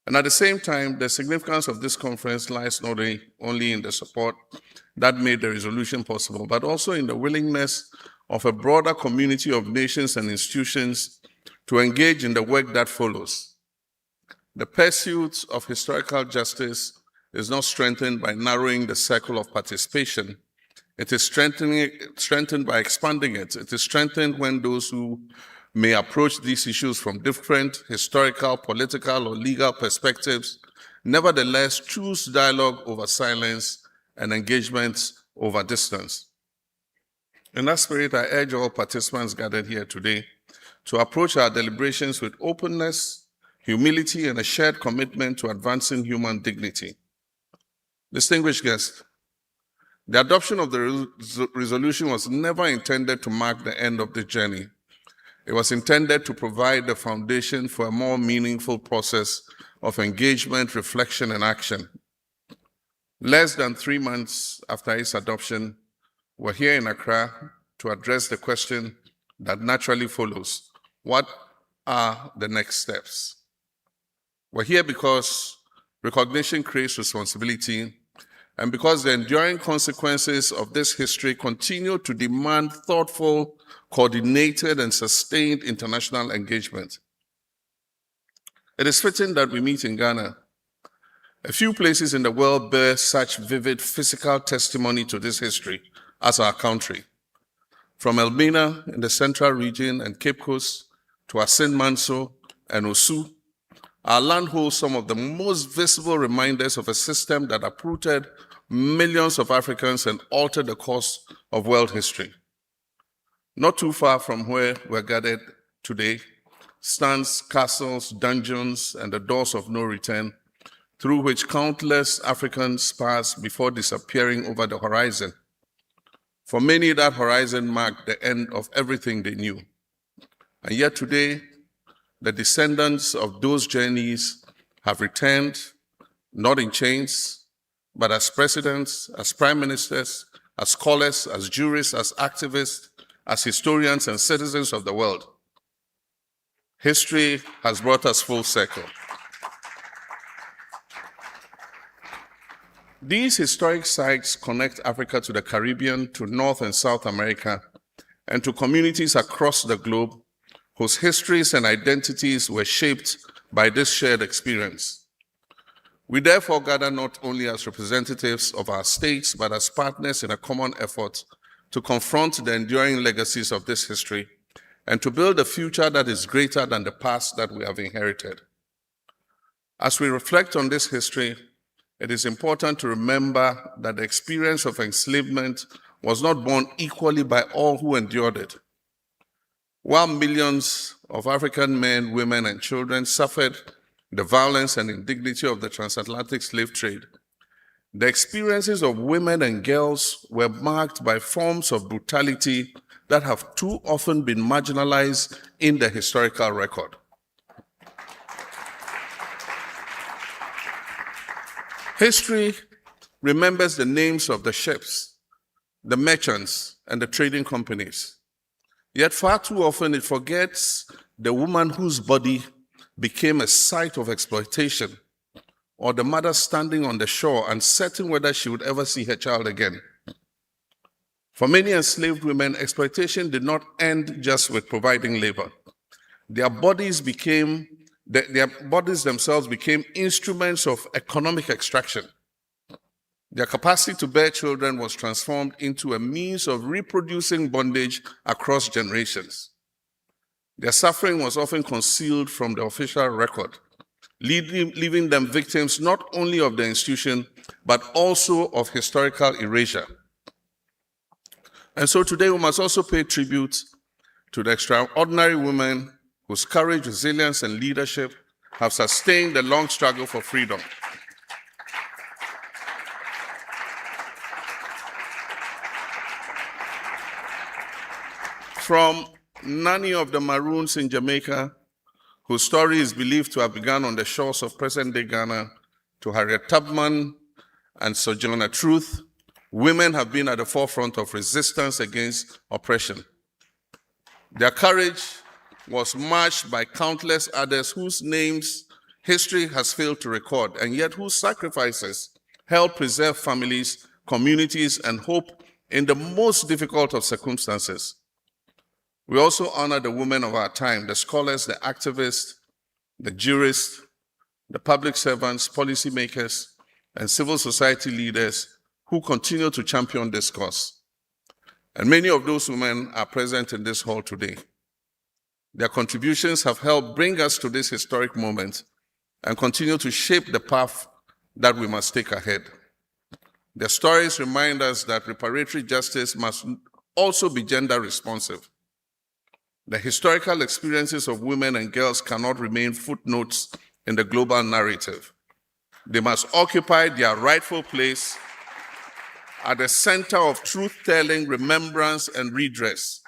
And at the same time, the significance of this conference lies not only in the support that made the resolution possible, but also in the willingness of a broader community of nations and institutions to engage in the work that follows. The pursuit of historical justice is not strengthened by narrowing the circle of participation. It is strengthened by expanding it. It is strengthened when those who may approach these issues from different historical, political, or legal perspectives nevertheless choose dialogue over silence and engagement over distance. In that spirit, I urge all participants gathered here today to approach our deliberations with openness, humility, and a shared commitment to advancing human dignity. Distinguished guests, the adoption of the resolution was never intended to mark the end of the journey. It was intended to provide the foundation for a more meaningful process of engagement, reflection, and action. Less than 3 months after its adoption, we're here in Accra to address the question that naturally follows. What are the next steps? We're here because recognition creates responsibility, and because the enduring consequences of this history continue to demand thoughtful, coordinated, and sustained international engagement. It is fitting that we meet in Ghana. A few places in the world bear such vivid physical testimony to this history, as our country. From Elmina in the Central Region and Cape Coast to Asin Manso and Osu, our land holds some of the most visible reminders of a system that uprooted millions of Africans and altered the course of world history. Not too far from where we're gathered today stands castles, dungeons, and the doors of no return, through which countless Africans passed before disappearing over the horizon. For many, that horizon marked the end of everything they knew. And yet today, the descendants of those journeys have returned, not in chains, but as presidents, as prime ministers, as scholars, as jurists, as activists, as historians and citizens of the world. History has brought us full circle. These historic sites connect Africa to the Caribbean, to North and South America, and to communities across the globe whose histories and identities were shaped by this shared experience. We therefore gather not only as representatives of our states, but as partners in a common effort to confront the enduring legacies of this history and to build a future that is greater than the past that we have inherited. As we reflect on this history, it is important to remember that the experience of enslavement was not borne equally by all who endured it. While millions of African men, women, and children suffered the violence and indignity of the transatlantic slave trade, the experiences of women and girls were marked by forms of brutality that have too often been marginalized in the historical record. History remembers the names of the ships, the merchants, and the trading companies. Yet far too often it forgets the woman whose body became a site of exploitation, or the mother standing on the shore uncertain whether she would ever see her child again. For many enslaved women, exploitation did not end just with providing labor. Their bodies themselves became instruments of economic extraction. Their capacity to bear children was transformed into a means of reproducing bondage across generations. Their suffering was often concealed from the official record, leaving them victims not only of the institution, but also of historical erasure. And so today we must also pay tribute to the extraordinary women whose courage, resilience, and leadership have sustained the long struggle for freedom. From Nanny of the Maroons in Jamaica, whose story is believed to have begun on the shores of present-day Ghana, to Harriet Tubman and Sojourner Truth, women have been at the forefront of resistance against oppression. Their courage was matched by countless others whose names history has failed to record, and yet whose sacrifices helped preserve families, communities, and hope in the most difficult of circumstances. We also honor the women of our time, the scholars, the activists, the jurists, the public servants, policymakers, and civil society leaders who continue to champion this cause. And many of those women are present in this hall today. Their contributions have helped bring us to this historic moment and continue to shape the path that we must take ahead. Their stories remind us that reparatory justice must also be gender responsive. The historical experiences of women and girls cannot remain footnotes in the global narrative. They must occupy their rightful place at the center of truth-telling, remembrance, and redress.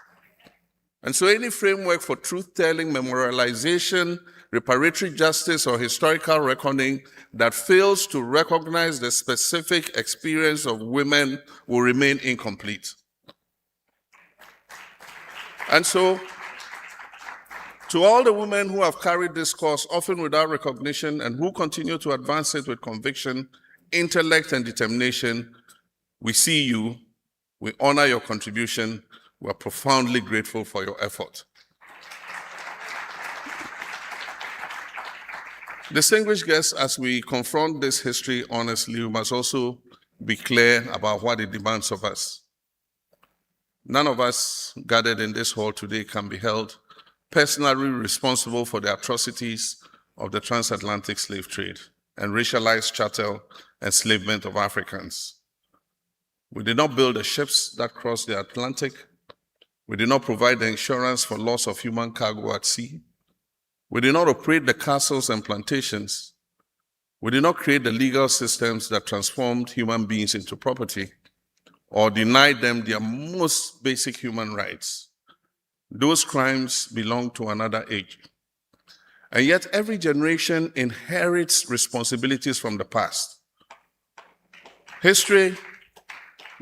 And so any framework for truth-telling, memorialization, reparatory justice, or historical reckoning that fails to recognize the specific experience of women will remain incomplete. And so, to all the women who have carried this cause, often without recognition, and who continue to advance it with conviction, intellect, and determination, we see you, we honor your contribution, we are profoundly grateful for your effort. Distinguished guests, as we confront this history honestly, we must also be clear about what it demands of us. none of us gathered in this hall today can be held personally responsible for the atrocities of the transatlantic slave trade and racialized chattel enslavement of Africans. We did not build the ships that crossed the Atlantic. We did not provide the insurance for loss of human cargo at sea. We did not operate the castles and plantations. We did not create the legal systems that transformed human beings into property or denied them their most basic human rights. Those crimes belong to another age. And yet every generation inherits responsibilities from the past. History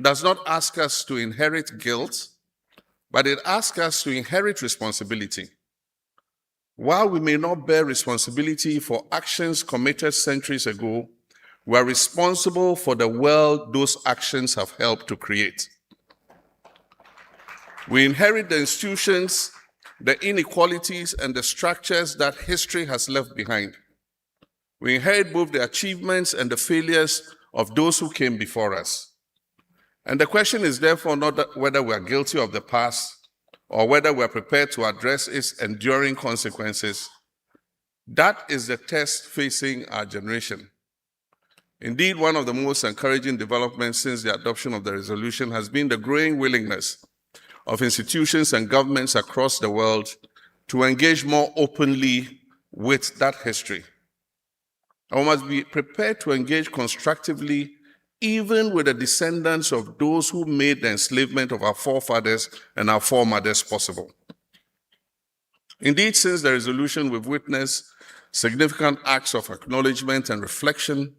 does not ask us to inherit guilt, but it asks us to inherit responsibility. While we may not bear responsibility for actions committed centuries ago, we are responsible for the world those actions have helped to create. We inherit the institutions, the inequalities, and the structures that history has left behind. We inherit both the achievements and the failures of those who came before us. And the question is therefore not whether we are guilty of the past or whether we are prepared to address its enduring consequences. That is the test facing our generation. Indeed, one of the most encouraging developments since the adoption of the resolution has been the growing willingness of institutions and governments across the world to engage more openly with that history. And we must be prepared to engage constructively even with the descendants of those who made the enslavement of our forefathers and our foremothers possible. Indeed, since the resolution, we've witnessed significant acts of acknowledgement and reflection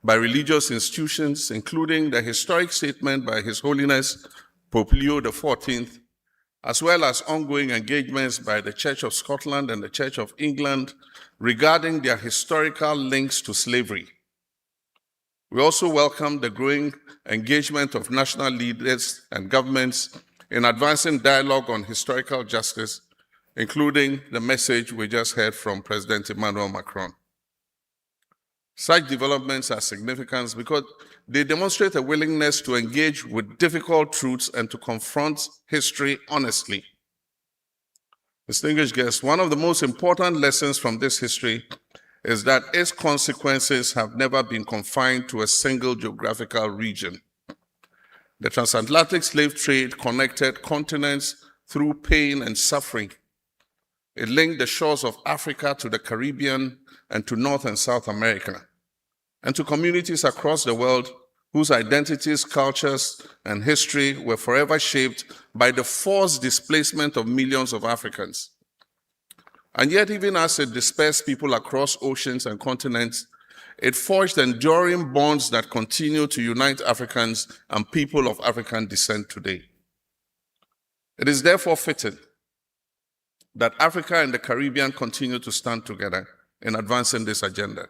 by religious institutions, including the historic statement by His Holiness Pope Leo XIV, as well as ongoing engagements by the Church of Scotland and the Church of England regarding their historical links to slavery. We also welcome the growing engagement of national leaders and governments in advancing dialogue on historical justice, including the message we just heard from President Emmanuel Macron. Such developments are significant because they demonstrate a willingness to engage with difficult truths and to confront history honestly. Distinguished guests, one of the most important lessons from this history is that its consequences have never been confined to a single geographical region. The transatlantic slave trade connected continents through pain and suffering. It linked the shores of Africa to the Caribbean and to North and South America, and to communities across the world whose identities, cultures, and history were forever shaped by the forced displacement of millions of Africans. And yet, even as it dispersed people across oceans and continents, it forged enduring bonds that continue to unite Africans and people of African descent today. It is therefore fitting that Africa and the Caribbean continue to stand together in advancing this agenda.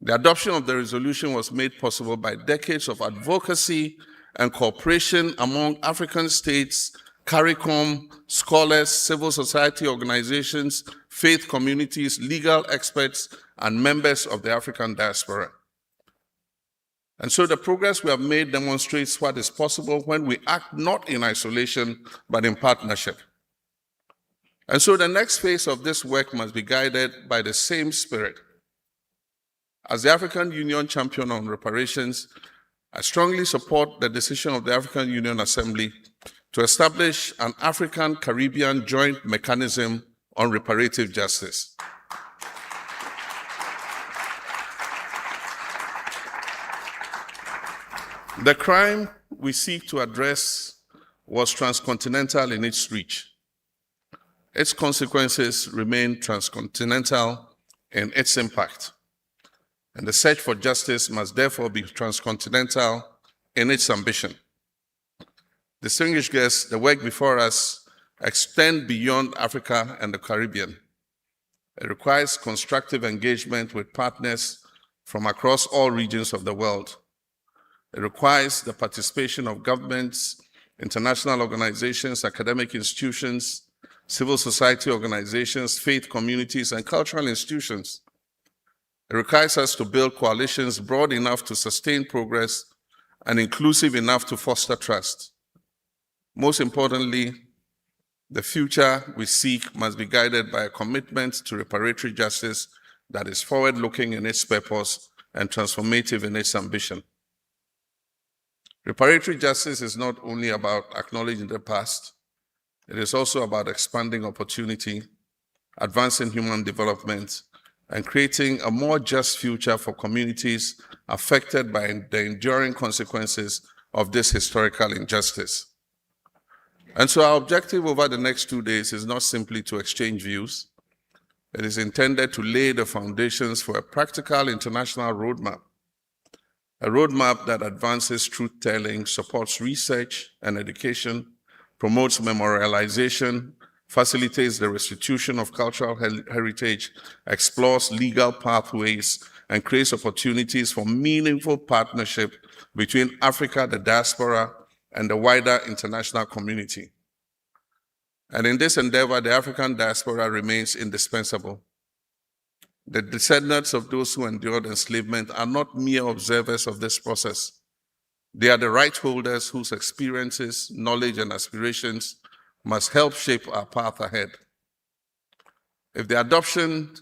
The adoption of the resolution was made possible by decades of advocacy and cooperation among African states, CARICOM, scholars, civil society organizations, faith communities, legal experts, and members of the African diaspora. And so the progress we have made demonstrates what is possible when we act not in isolation, but in partnership. And so the next phase of this work must be guided by the same spirit. As the African Union champion on reparations, I strongly support the decision of the African Union Assembly to establish an African-Caribbean joint mechanism on reparative justice. The crime we seek to address was transcontinental in its reach. Its consequences remain transcontinental in its impact. And the search for justice must therefore be transcontinental in its ambition. Distinguished guests, the work before us extends beyond Africa and the Caribbean. It requires constructive engagement with partners from across all regions of the world. It requires the participation of governments, international organizations, academic institutions, civil society organizations, faith communities, and cultural institutions. It requires us to build coalitions broad enough to sustain progress and inclusive enough to foster trust. Most importantly, the future we seek must be guided by a commitment to reparatory justice that is forward-looking in its purpose and transformative in its ambition. Reparatory justice is not only about acknowledging the past, it is also about expanding opportunity, advancing human development, and creating a more just future for communities affected by the enduring consequences of this historical injustice. And so our objective over the next 2 days is not simply to exchange views. It is intended to lay the foundations for a practical international roadmap, a roadmap that advances truth-telling, supports research and education, promotes memorialization, facilitates the restitution of cultural heritage, explores legal pathways, and creates opportunities for meaningful partnership between Africa, the diaspora, and the wider international community. And in this endeavor, the African diaspora remains indispensable. The descendants of those who endured enslavement are not mere observers of this process. They are the right holders whose experiences, knowledge, and aspirations must help shape our path ahead. If the adoption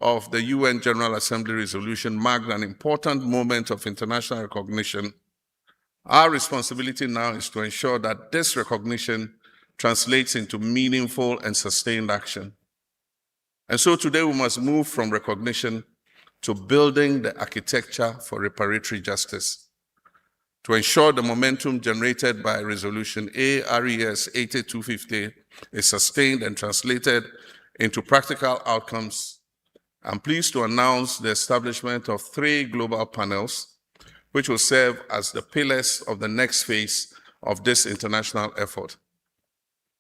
of the UN General Assembly resolution marked an important moment of international recognition, our responsibility now is to ensure that this recognition translates into meaningful and sustained action. And so today we must move from recognition to building the architecture for reparatory justice. To ensure the momentum generated by Resolution ARES 8250 is sustained and translated into practical outcomes, I'm pleased to announce the establishment of 3 global panels, which will serve as the pillars of the next phase of this international effort.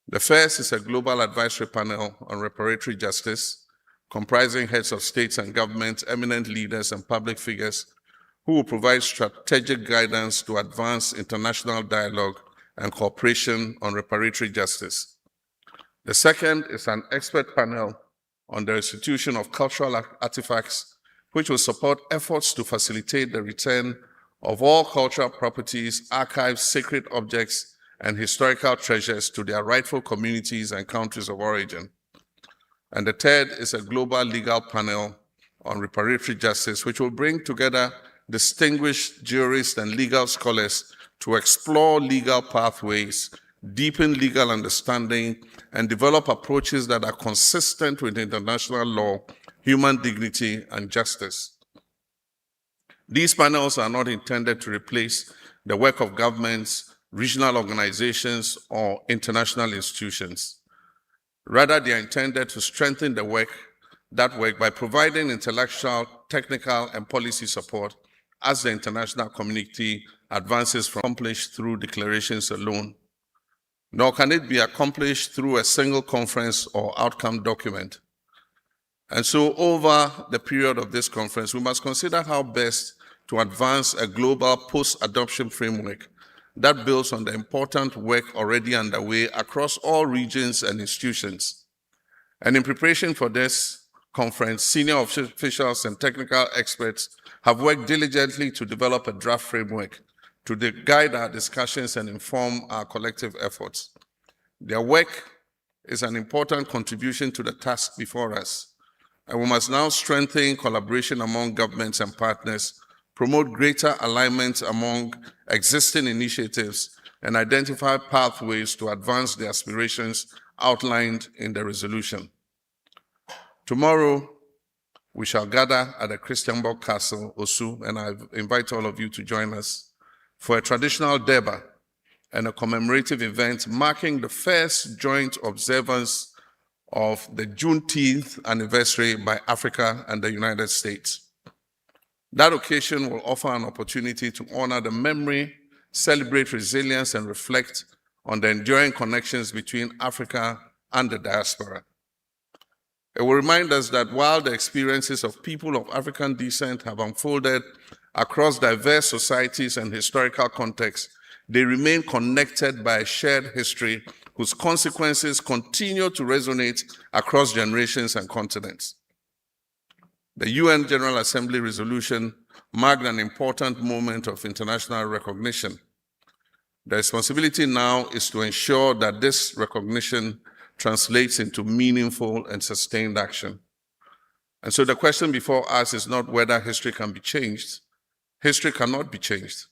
The first is a global advisory panel on reparatory justice, comprising heads of states and governments, eminent leaders, and public figures who will provide strategic guidance to advance international dialogue and cooperation on reparatory justice. The second is an expert panel on the restitution of cultural artifacts, which will support efforts to facilitate the return of all cultural properties, archives, sacred objects, and historical treasures to their rightful communities and countries of origin. And the third is a global legal panel on reparatory justice, which will bring together distinguished jurists and legal scholars to explore legal pathways, deepen legal understanding, and develop approaches that are consistent with international law, human dignity, and justice. These panels are not intended to replace the work of governments, regional organizations, or international institutions. Rather, they are intended to strengthen that work by providing intellectual, technical, and policy support as the international community advances from accomplished through declarations alone. Nor can it be accomplished through a single conference or outcome document. And so over the period of this conference, we must consider how best to advance a global post-adoption framework that builds on the important work already underway across all regions and institutions. And in preparation for this conference, senior officials and technical experts have worked diligently to develop a draft framework to guide our discussions and inform our collective efforts. Their work is an important contribution to the task before us, and we must now strengthen collaboration among governments and partners, promote greater alignment among existing initiatives, and identify pathways to advance the aspirations outlined in the resolution. Tomorrow, we shall gather at the Christianborg Castle, Osu, and I invite all of you to join us for a traditional Durbar and a commemorative event marking the first joint observance of the Juneteenth anniversary by Africa and the United States. That occasion will offer an opportunity to honor the memory, celebrate resilience, and reflect on the enduring connections between Africa and the diaspora. It will remind us that while the experiences of people of African descent have unfolded across diverse societies and historical contexts, they remain connected by a shared history whose consequences continue to resonate across generations and continents. The UN General Assembly resolution marked an important moment of international recognition. The responsibility now is to ensure that this recognition translates into meaningful and sustained action. And so the question before us is not whether history can be changed. History cannot be changed.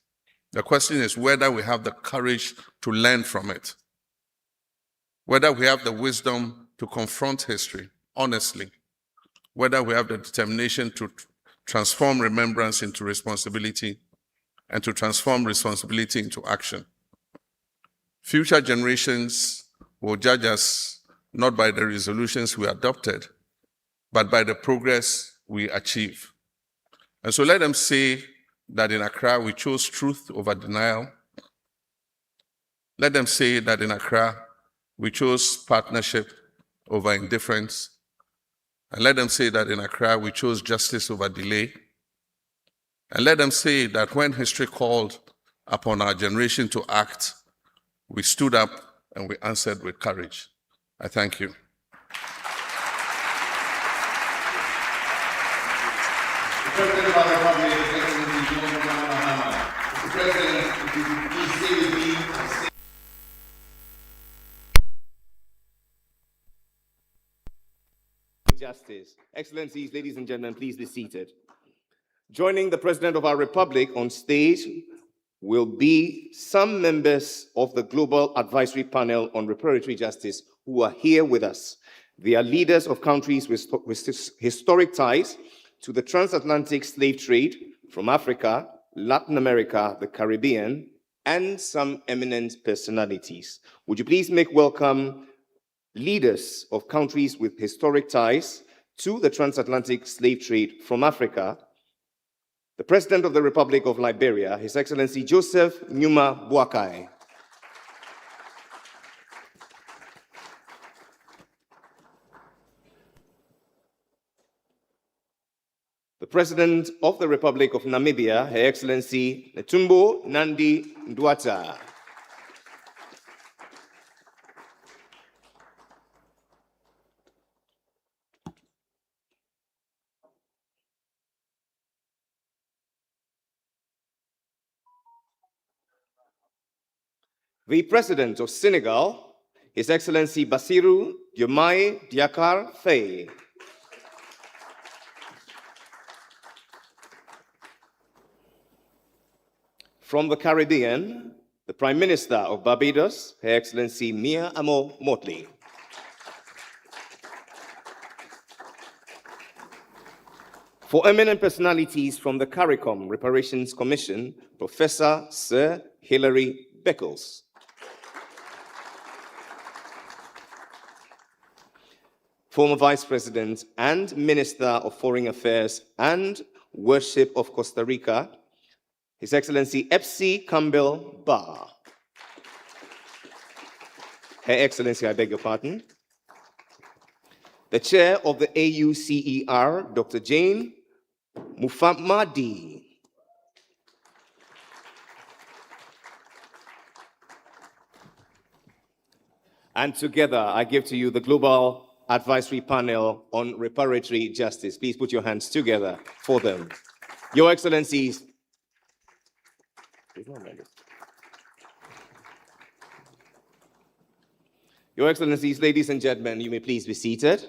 The question is whether we have the courage to learn from it, whether we have the wisdom to confront history honestly, whether we have the determination to transform remembrance into responsibility and to transform responsibility into action. Future generations will judge us not by the resolutions we adopted, but by the progress we achieve. And so let them say that in Accra we chose truth over denial. Let them say that in Accra we chose partnership over indifference. And let them say that in Accra we chose justice over delay. And let them say that when history called upon our generation to act, we stood up and we answered with courage. I thank you. The President of our Republic, His Excellency John Dramani Mahama. Mr. President, if you could please stay with me. Justice. Excellencies, ladies and gentlemen, please be seated. Joining the President of our Republic on stage will be some members of the Global Advisory Panel on Reparatory Justice who are here with us. They are leaders of countries with historic ties to the transatlantic slave trade from Africa, Latin America, the Caribbean, and some eminent personalities. Would you please make welcome leaders of countries with historic ties to the transatlantic slave trade from Africa, the President of the Republic of Liberia, His Excellency Joseph Nyuma Boakai. The President of the Republic of Namibia, Her Excellency Netumbo Nandi Ndwata. The President of Senegal, His Excellency Bassirou Diomaye Diakhar Faye. From the Caribbean, the Prime Minister of Barbados, Her Excellency Mia Amo Motley. For eminent personalities from the CARICOM Reparations Commission, Professor Sir Hilary Beckles. Former Vice President and Minister of Foreign Affairs and Worship of Costa Rica, His Excellency Epsi Campbell Barr. Her Excellency, I beg your pardon. The Chair of the AUCER, Dr. Jane Mufamadi. And together, I give to you the Global Advisory Panel on Reparatory Justice. Please put your hands together for them. Your Excellencies, Your Excellencies, ladies and gentlemen, you may please be seated.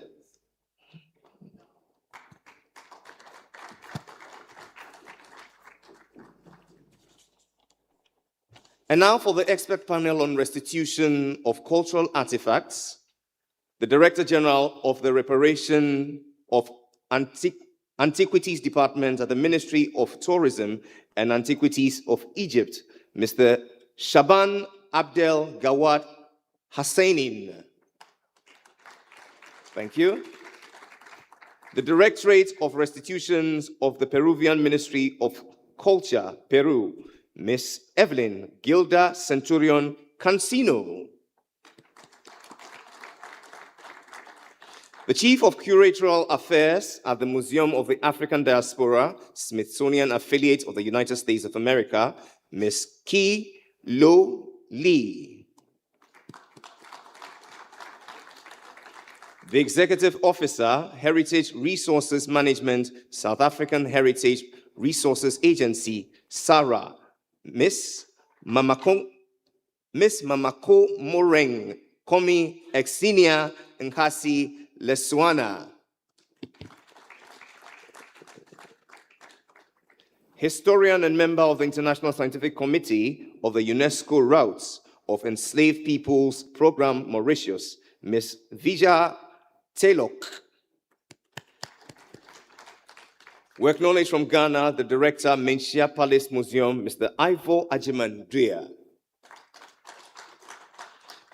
And now for the expert panel on restitution of cultural artifacts, the Director General of the Reparation of Antiquities Department at the Ministry of Tourism and Antiquities of Egypt, Mr. Shaban Abdel Gawad Hassanin. Thank you. The Directorate of Restitutions of the Peruvian Ministry of Culture, Peru, Ms. Evelyn Gilda Centurion Cancino. The Chief of Curatorial Affairs at the Museum of the African Diaspora, Smithsonian Affiliate of the United States of America, Ms. Ki Lo Lee. The Executive Officer, Heritage Resources Management, South African Heritage Resources Agency, SARA, Ms. Mamakong Miss Mamako Moreng Komi Exinia Nkasi Leswana. Historian and member of the International Scientific Committee of the UNESCO Routes of Enslaved Peoples Program Mauritius, Miss Vija Taylok. We acknowledge from Ghana the Director, Menchia Palace Museum, Mr. Ivo Ajimandria.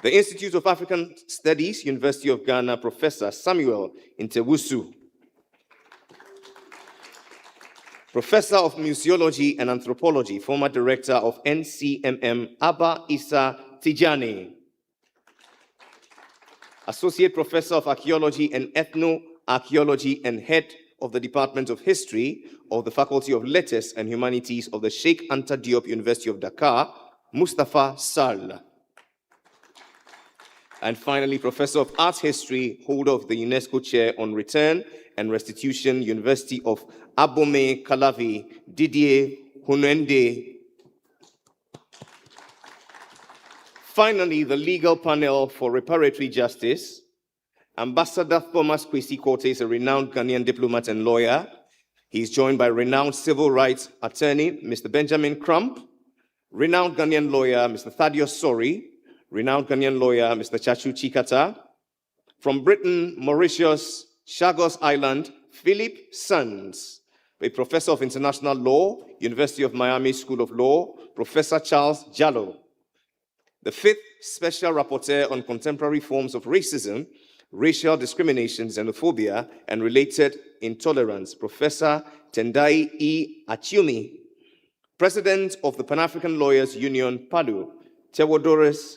The Institute of African Studies, University of Ghana, Professor Samuel Intewusu. Professor of Museology and Anthropology, former Director of NCMM, Abba Issa Tijani. Associate Professor of Archaeology and Ethno-Archaeology and Head of the Department of History of the Faculty of Letters and Humanities of the Sheikh Anta Diop University of Dakar, Mustafa Sal. And finally, Professor of Art History, holder of the UNESCO Chair on Return and Restitution, University of Abomey Calavi, Didier Hunende. Finally, the legal panel for reparatory justice. Ambassador Thomas Kwesi Korte is a renowned Ghanaian diplomat and lawyer. He is joined by renowned civil rights attorney, Mr. Benjamin Crump, renowned Ghanaian lawyer, Mr. Thaddeus Sori, renowned Ghanaian lawyer, Mr. Chachu Chikata. From Britain, Mauritius, Chagos Island, Philip Sands, a professor of international law, University of Miami School of Law, Professor Charles Jallo. The fifth special rapporteur on contemporary forms of racism, racial discrimination, xenophobia, and related intolerance, Professor Tendai E. Achumi. President of the Pan-African Lawyers Union, PALU, Theodoros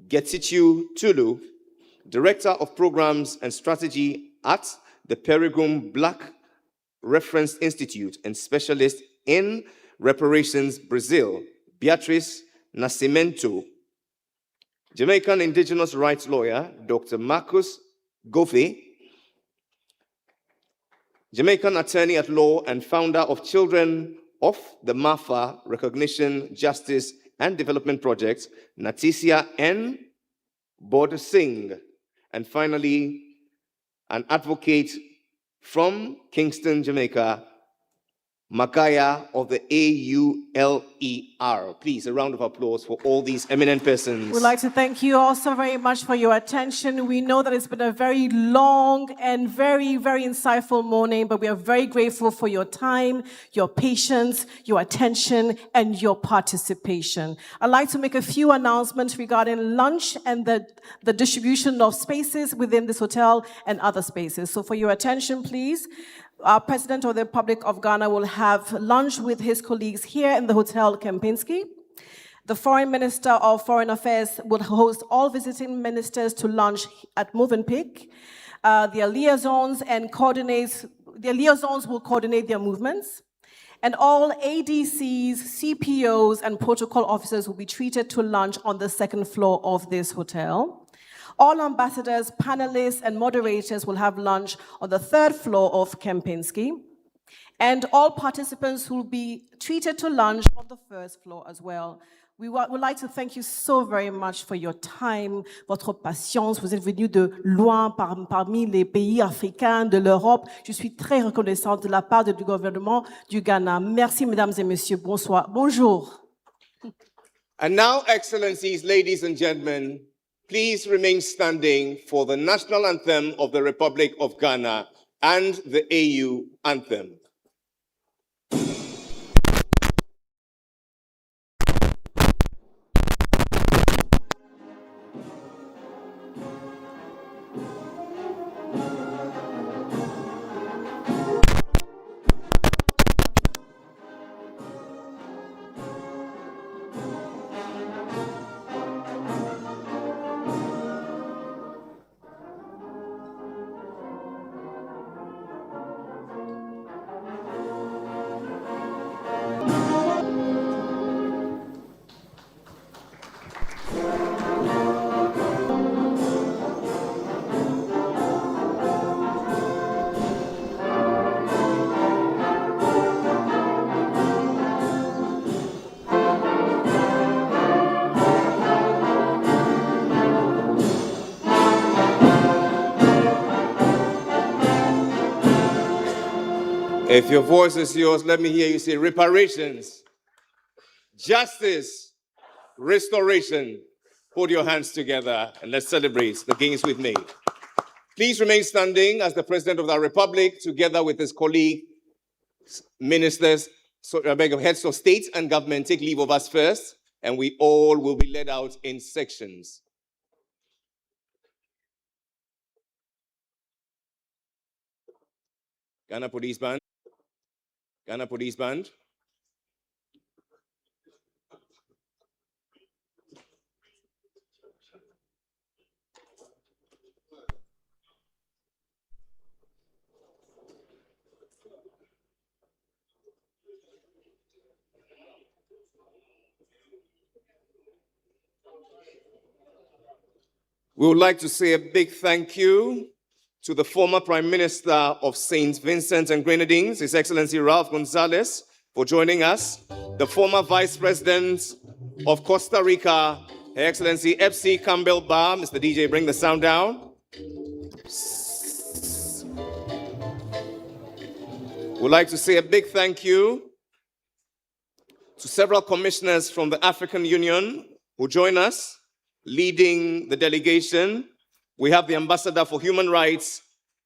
Getichew Tulu, Director of Programs and Strategy at the Peregrine Black Reference Institute and Specialist in Reparations, Brazil, Beatrice Nascimento. Jamaican indigenous rights lawyer, Dr. Marcus Goffey. Jamaican attorney at law and founder of Children of the MAFA Recognition, Justice, and Development Project, Natisia N. Bod Singh. And finally, an advocate from Kingston, Jamaica, Makaya of the AULER. Please, a round of applause for all these eminent persons. We'd like to thank you also very much for your attention. We know that it's been a very long and very, very insightful morning, but we are very grateful for your time, your patience, your attention, and your participation. I'd like to make a few announcements regarding lunch and the distribution of spaces within this hotel and other spaces. So for your attention, please. Our President of the Republic of Ghana will have lunch with his colleagues here in the Hotel Kempinski. The Foreign Minister of Foreign Affairs will host all visiting ministers to lunch at Movenpick. Their liaisons will coordinate their movements. And all ADCs, CPOs, and protocol officers will be treated to lunch on the second floor of this hotel. All ambassadors, panelists, and moderators will have lunch on the third floor of Kempinski. And all participants will be treated to lunch on the first floor as well. We would like to thank you so very much for your time, votre patience. Vous êtes venus de loin parmi les pays africains, de l'Europe. Je suis très reconnaissante de la part du gouvernement du Ghana. Merci, mesdames et messieurs. Bonsoir. Bonjour. And now, Excellencies, ladies and gentlemen, please remain standing for the national anthem of the Republic of Ghana and the AU anthem. If your voice is yours, let me hear you say reparations, justice, restoration. Put your hands together and let's celebrate the gains we've made. Please remain standing as the President of the Republic, together with his colleague, ministers, I beg of heads of state and government, take leave of us first, and we all will be led out in sections. Ghana Police Band. Ghana Police Band. We would like to say a big thank you to the former Prime Minister of St. Vincent and Grenadines, His Excellency Ralph Gonzalez, for joining us. The former Vice President of Costa Rica, Her Excellency F.C. Campbell Barr. Mr. DJ, bring the sound down. We'd like to say a big thank you to several commissioners from the African Union who join us, leading the delegation. We have the Ambassador for Human Rights,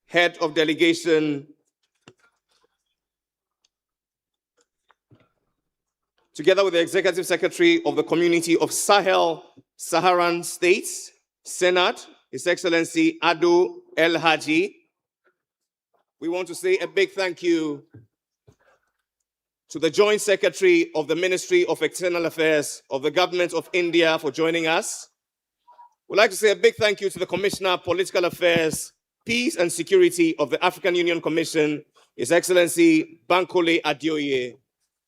Head of Delegation, together with the Executive Secretary of the Community of Sahel-Saharan States, Senate, His Excellency Adu El Haji. We want to say a big thank you to the Joint Secretary of the Ministry of External Affairs of the Government of India for joining us. We'd like to say a big thank you to the Commissioner of Political Affairs, Peace and Security of the African Union Commission, His Excellency Bankole Adeoye,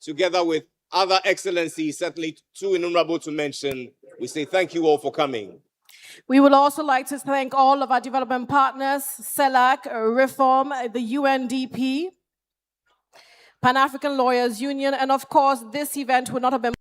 together with other excellencies, certainly too innumerable to mention. We say thank you all for coming. We would also like to thank all of our development partners, CELAC, Reform, the UNDP, Pan-African Lawyers Union, and of course, this event would not have been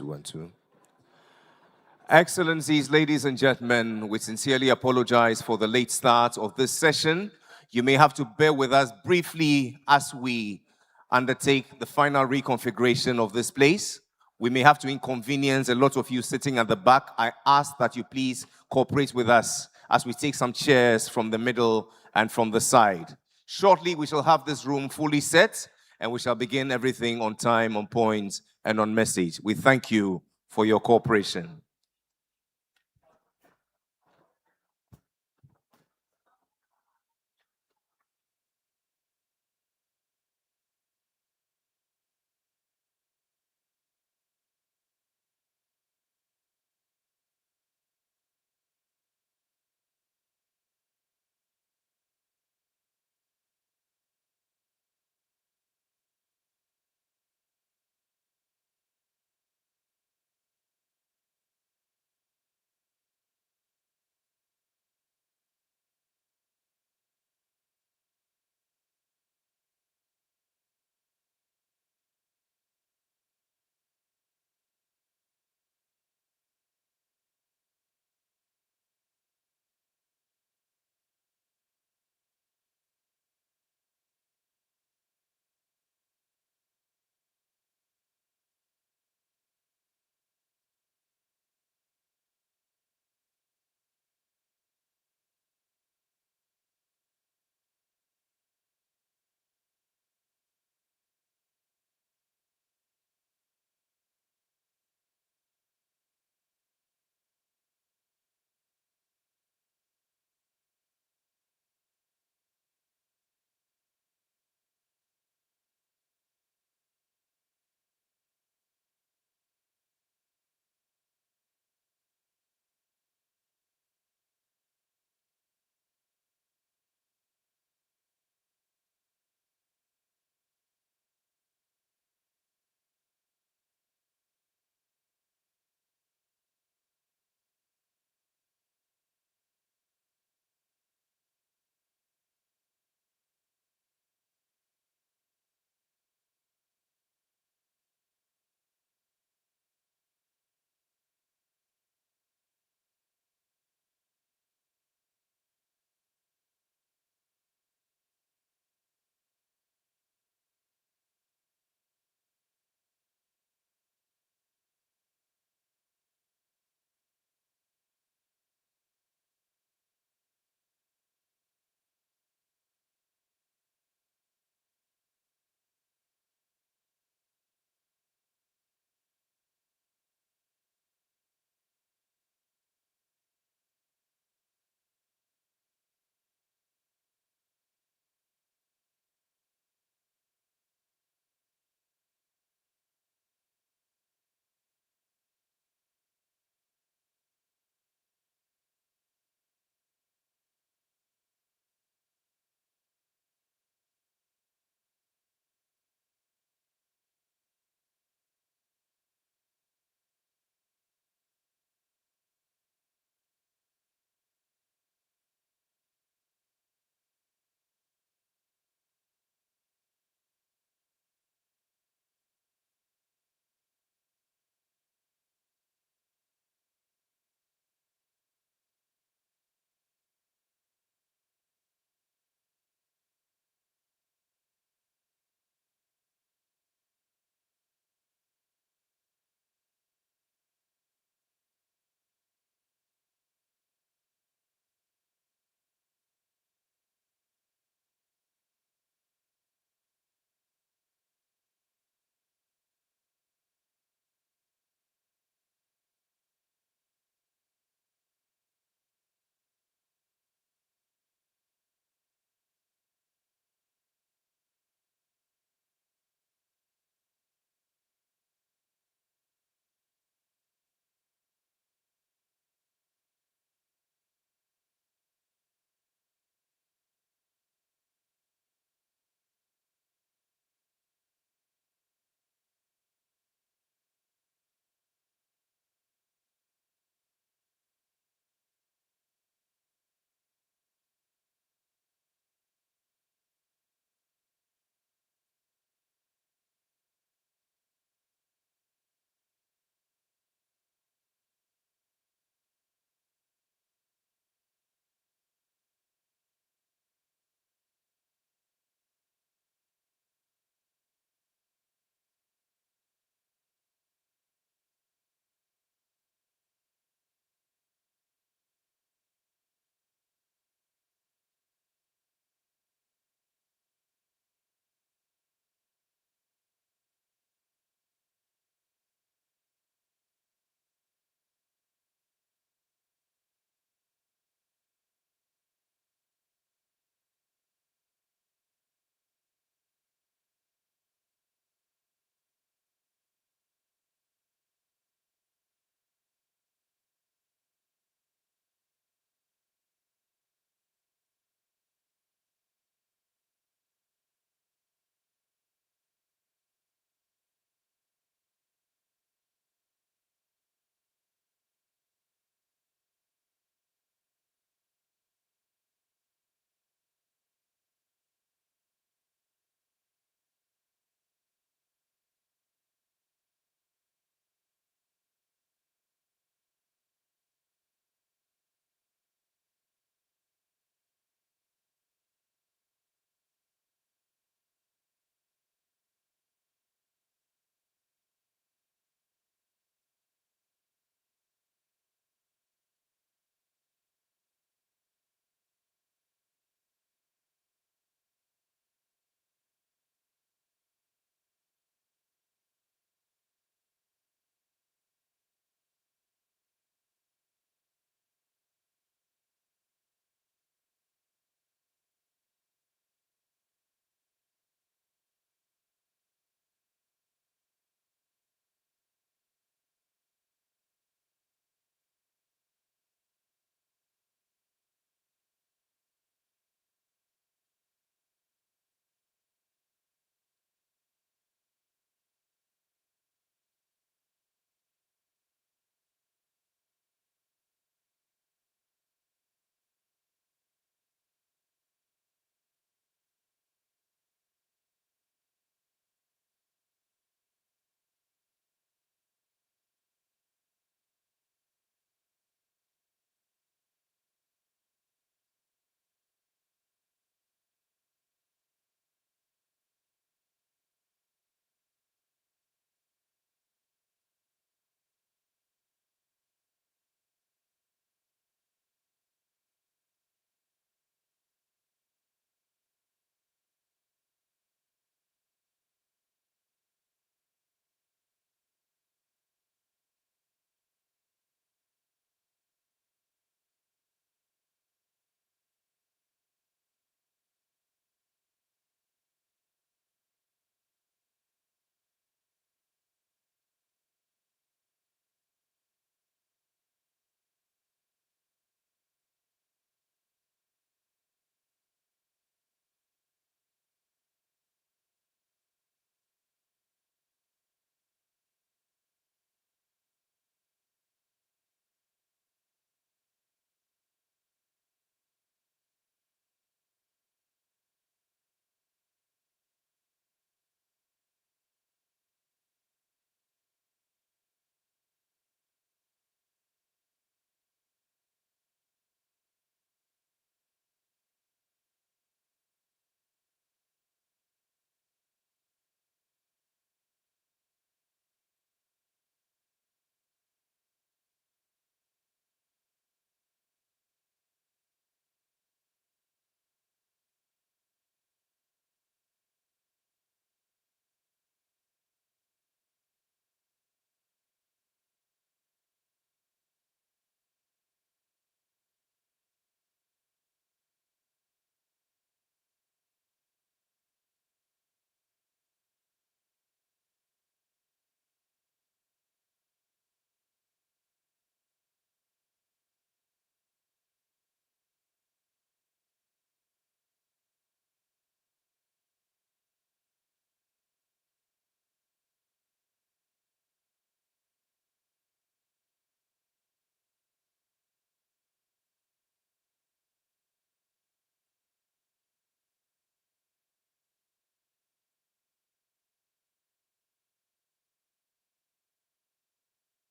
2, 1, 2. Excellencies, ladies and gentlemen, we sincerely apologize for the late start of this session. You may have to bear with us briefly as we undertake the final reconfiguration of this place. We may have to inconvenience a lot of you sitting at the back. I ask that you please cooperate with us as we take some chairs from the middle and from the side. Shortly, we shall have this room fully set, and we shall begin everything on time, on point, and on message. We thank you for your cooperation.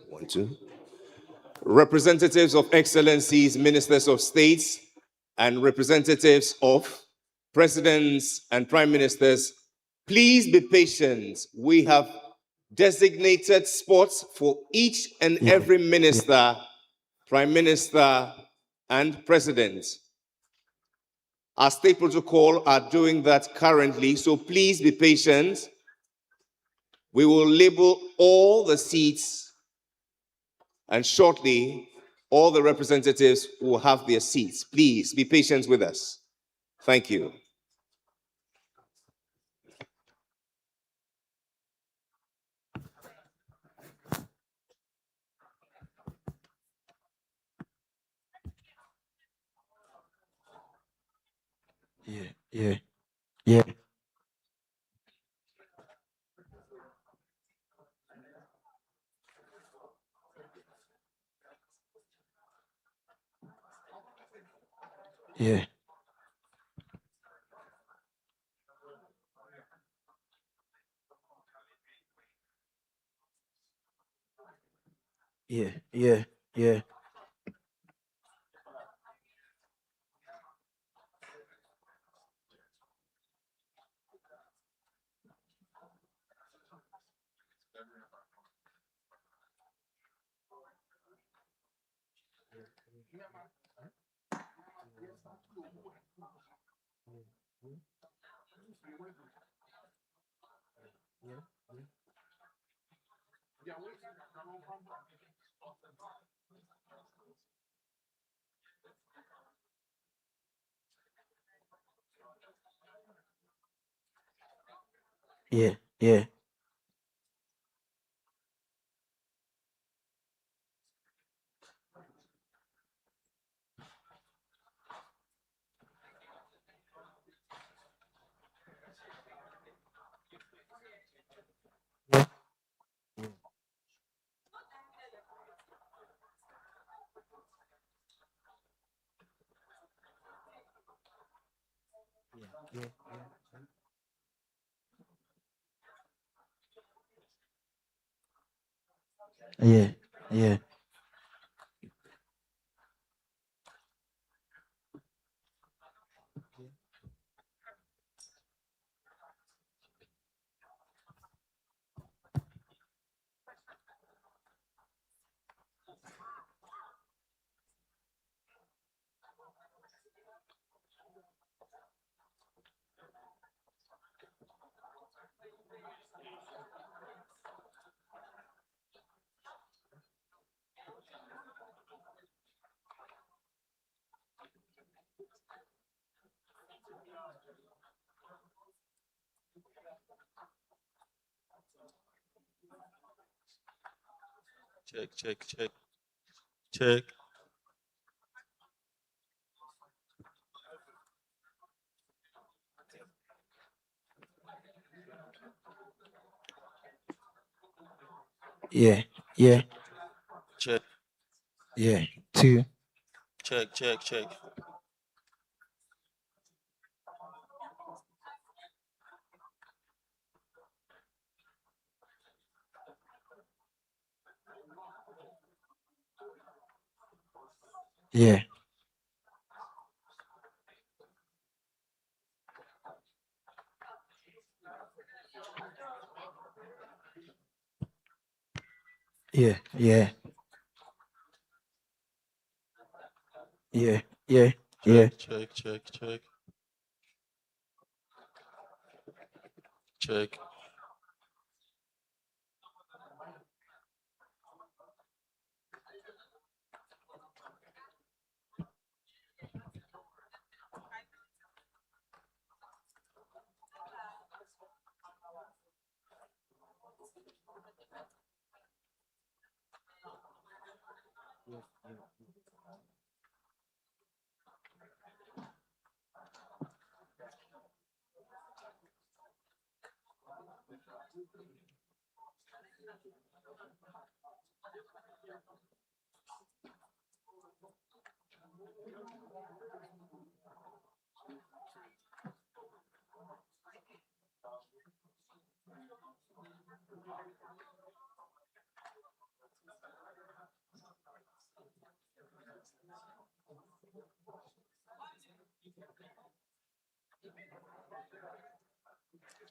One, two. Representatives of excellencies, ministers of states, and representatives of presidents and prime ministers, please be patient. We have designated spots for each and every minister, prime minister, and president. Our state protocol are doing that currently, so please be patient. We will label all the seats, and shortly, all the representatives will have their seats. Please be patient with us. Thank you. Yeah. Yeah. Yeah. Yeah. Yeah. Yeah. Yeah. Yeah. Yeah. Check. Yeah. Yeah. Check. Yeah. 2. Check. Yeah. Yeah. Yeah. Yeah. Yeah. Yeah. Check.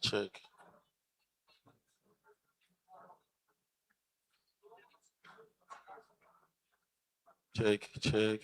Check. Check, check.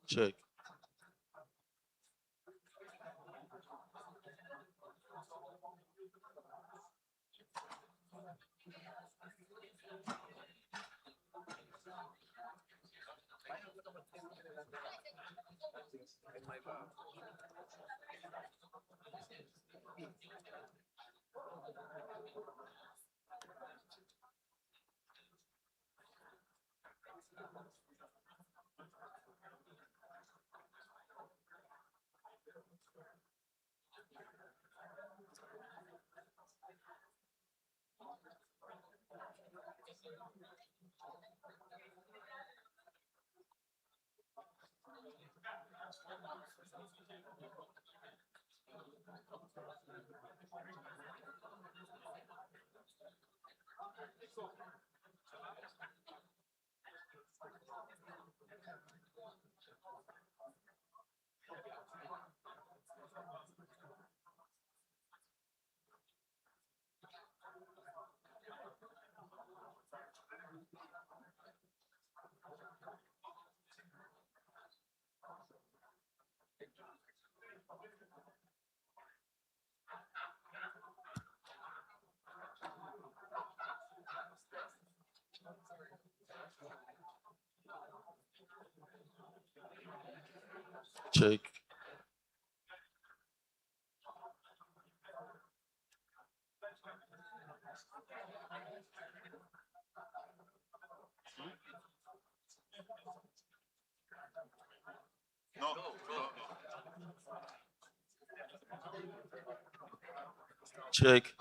Check. Check. Check.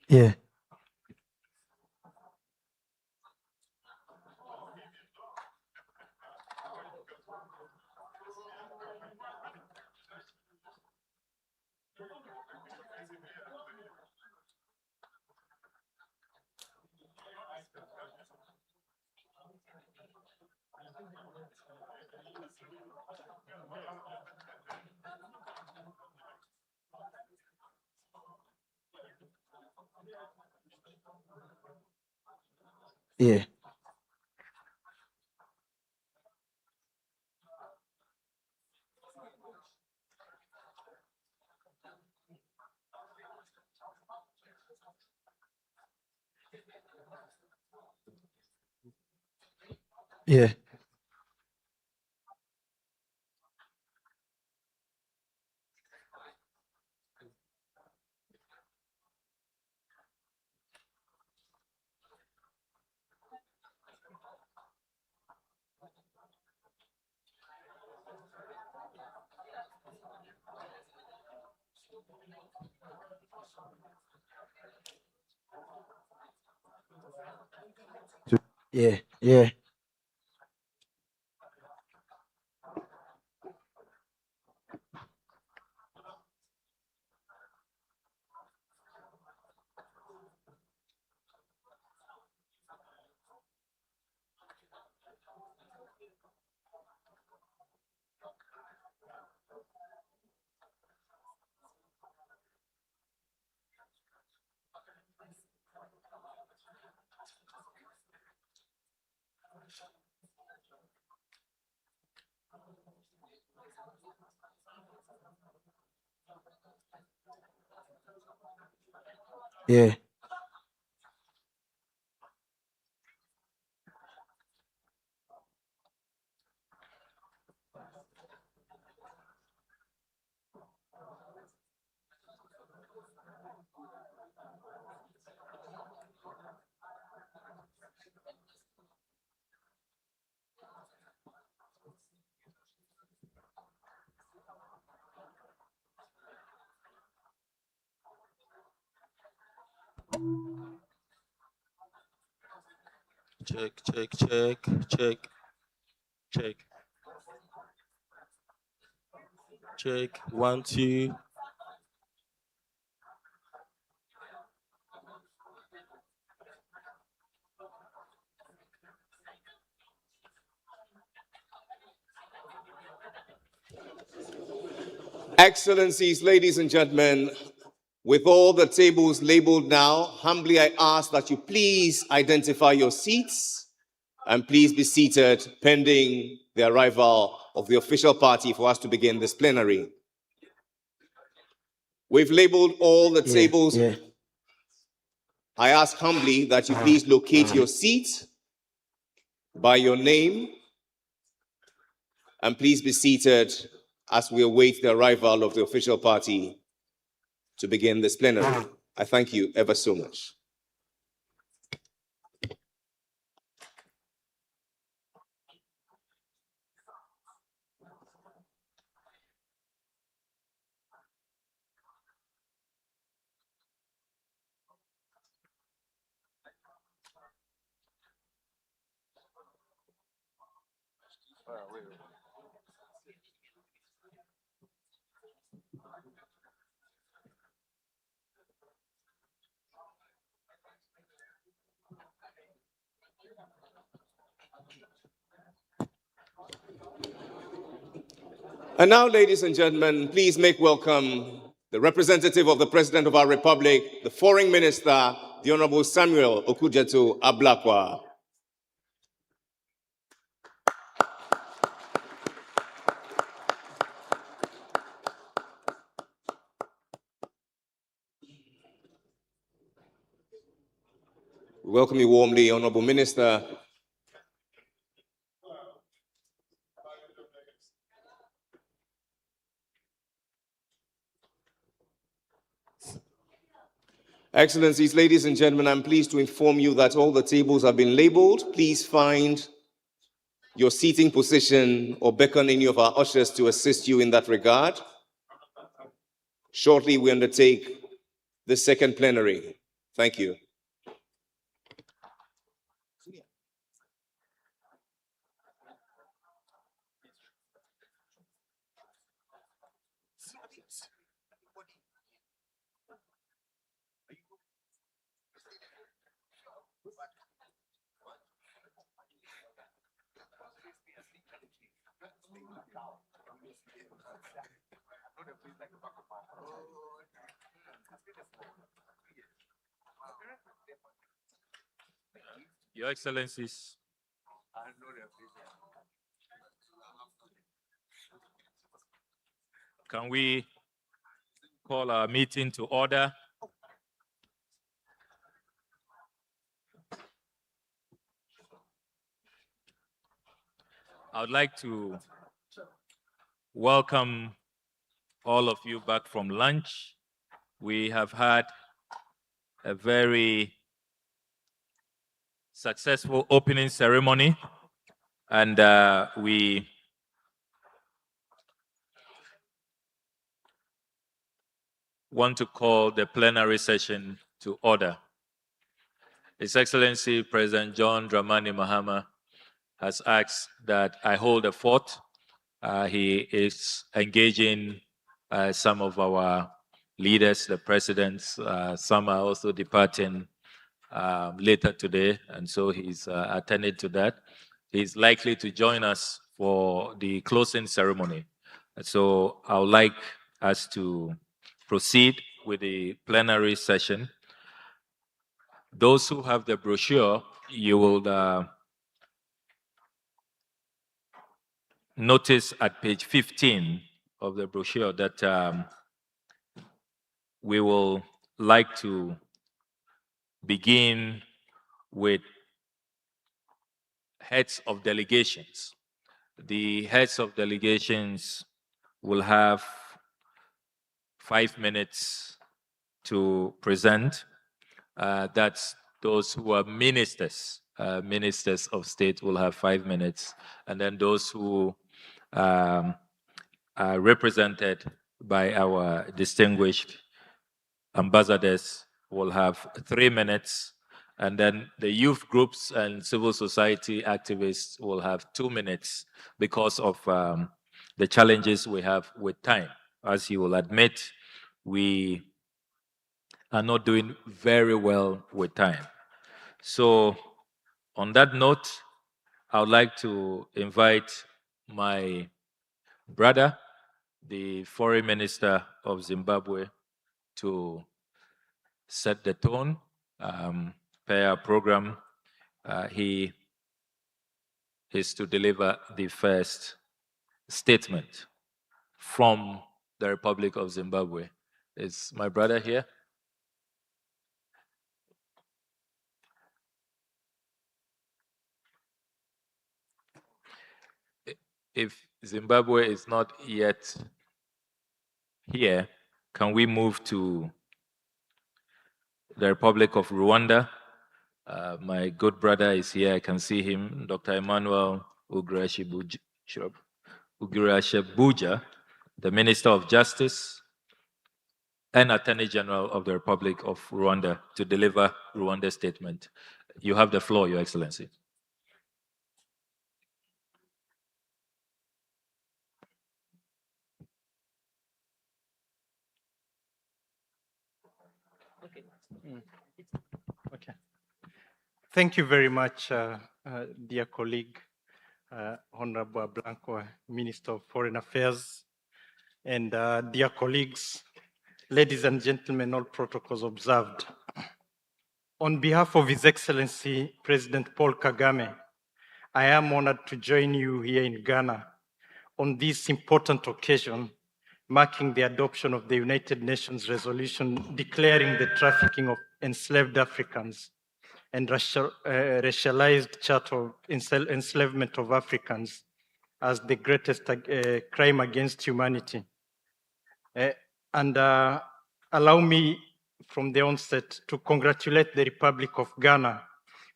Yeah. Yeah. Yeah. Yeah. Yeah. Yeah. Check, check, check, check, check. Check. 1, 2. Excellencies, ladies and gentlemen, with all the tables labeled now, humbly I ask that you please identify your seats and please be seated pending the arrival of the official party for us to begin this plenary. We've labeled all the tables. Yeah. I ask humbly that you please locate your seat by your name and please be seated as we await the arrival of the official party to begin this plenary. I thank you ever so much. And now, ladies and gentlemen, please make welcome the representative of the President of our Republic, the Foreign Minister, the Honorable Samuel Okudzeto Ablakwa. We welcome you warmly, Honorable Minister. Excellencies, ladies and gentlemen, I'm pleased to inform you that all the tables have been labeled. Please find your seating position or beckon any of our ushers to assist you in that regard. Shortly, we undertake the second plenary. Thank you. Your Excellencies, can we call our meeting to order? I would like to welcome all of you back from lunch. We have had a very successful opening ceremony, and we want to call the plenary session to order. His Excellency President John Dramani Mahama has asked that I hold the fort. He is engaging some of our leaders, the presidents. Some are also departing later today, and so he's attending to that. He's likely to join us for the closing ceremony. So I would like us to proceed with the plenary session. Those who have the brochure, you will notice at page 15 of the brochure that we will like to begin with heads of delegations. The heads of delegations will have 5 minutes to present. That's those who are ministers. Ministers of state will have 5 minutes. And then those who are represented by our distinguished ambassadors will have 3 minutes. And then the youth groups and civil society activists will have 2 minutes because of the challenges we have with time. As you will admit, we are not doing very well with time. So on that note, I would like to invite my brother, the Foreign Minister of Zimbabwe, to set the tone per our program. He is to deliver the first statement from the Republic of Zimbabwe. Is my brother here? If Zimbabwe is not yet here, can we move to the Republic of Rwanda? My good brother is here. I can see him, Dr. Emmanuel Ugirashebuja, the Minister of Justice and Attorney General of the Republic of Rwanda, to deliver Rwanda's statement. You have the floor, Your Excellency. Okay. Thank you very much, dear colleague, Honorable Blanco, Minister of Foreign Affairs, and dear colleagues, ladies and gentlemen, all protocols observed. On behalf of His Excellency President Paul Kagame, I am honored to join you here in Ghana on this important occasion, marking the adoption of the United Nations resolution declaring the trafficking of enslaved Africans and racialized charter of enslavement of Africans as the greatest crime against humanity. Allow me from the onset to congratulate the Republic of Ghana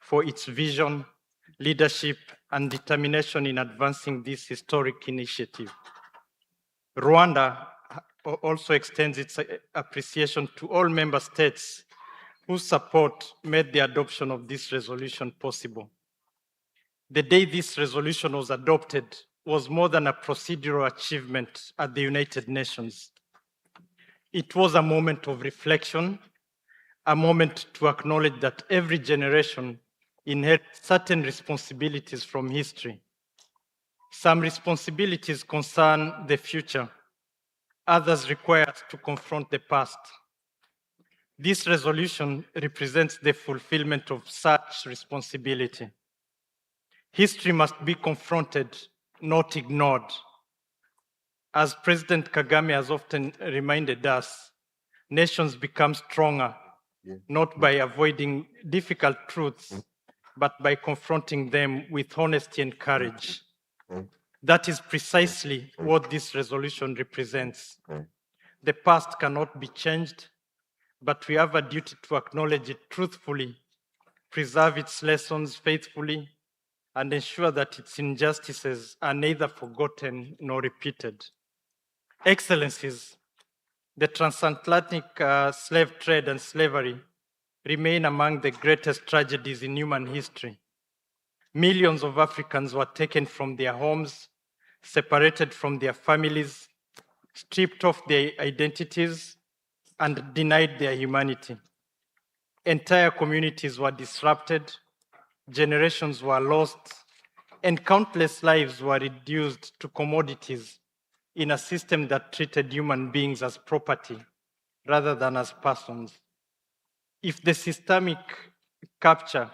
for its vision, leadership, and determination in advancing this historic initiative. Rwanda also extends its appreciation to all member states whose support made the adoption of this resolution possible. The day this resolution was adopted was more than a procedural achievement at the United Nations. It was a moment of reflection, a moment to acknowledge that every generation inherits certain responsibilities from history. Some responsibilities concern the future, others require us to confront the past. This resolution represents the fulfillment of such responsibility. History must be confronted, not ignored. As President Kagame has often reminded us, nations become stronger, not by avoiding difficult truths, but by confronting them with honesty and courage. That is precisely what this resolution represents. The past cannot be changed, but we have a duty to acknowledge it truthfully, preserve its lessons faithfully, and ensure that its injustices are neither forgotten nor repeated. Excellencies, the transatlantic slave trade and slavery remain among the greatest tragedies in human history. Millions of Africans were taken from their homes, separated from their families, stripped of their identities, and denied their humanity. Entire communities were disrupted, generations were lost, and countless lives were reduced to commodities in a system that treated human beings as property rather than as persons. If the systemic capture,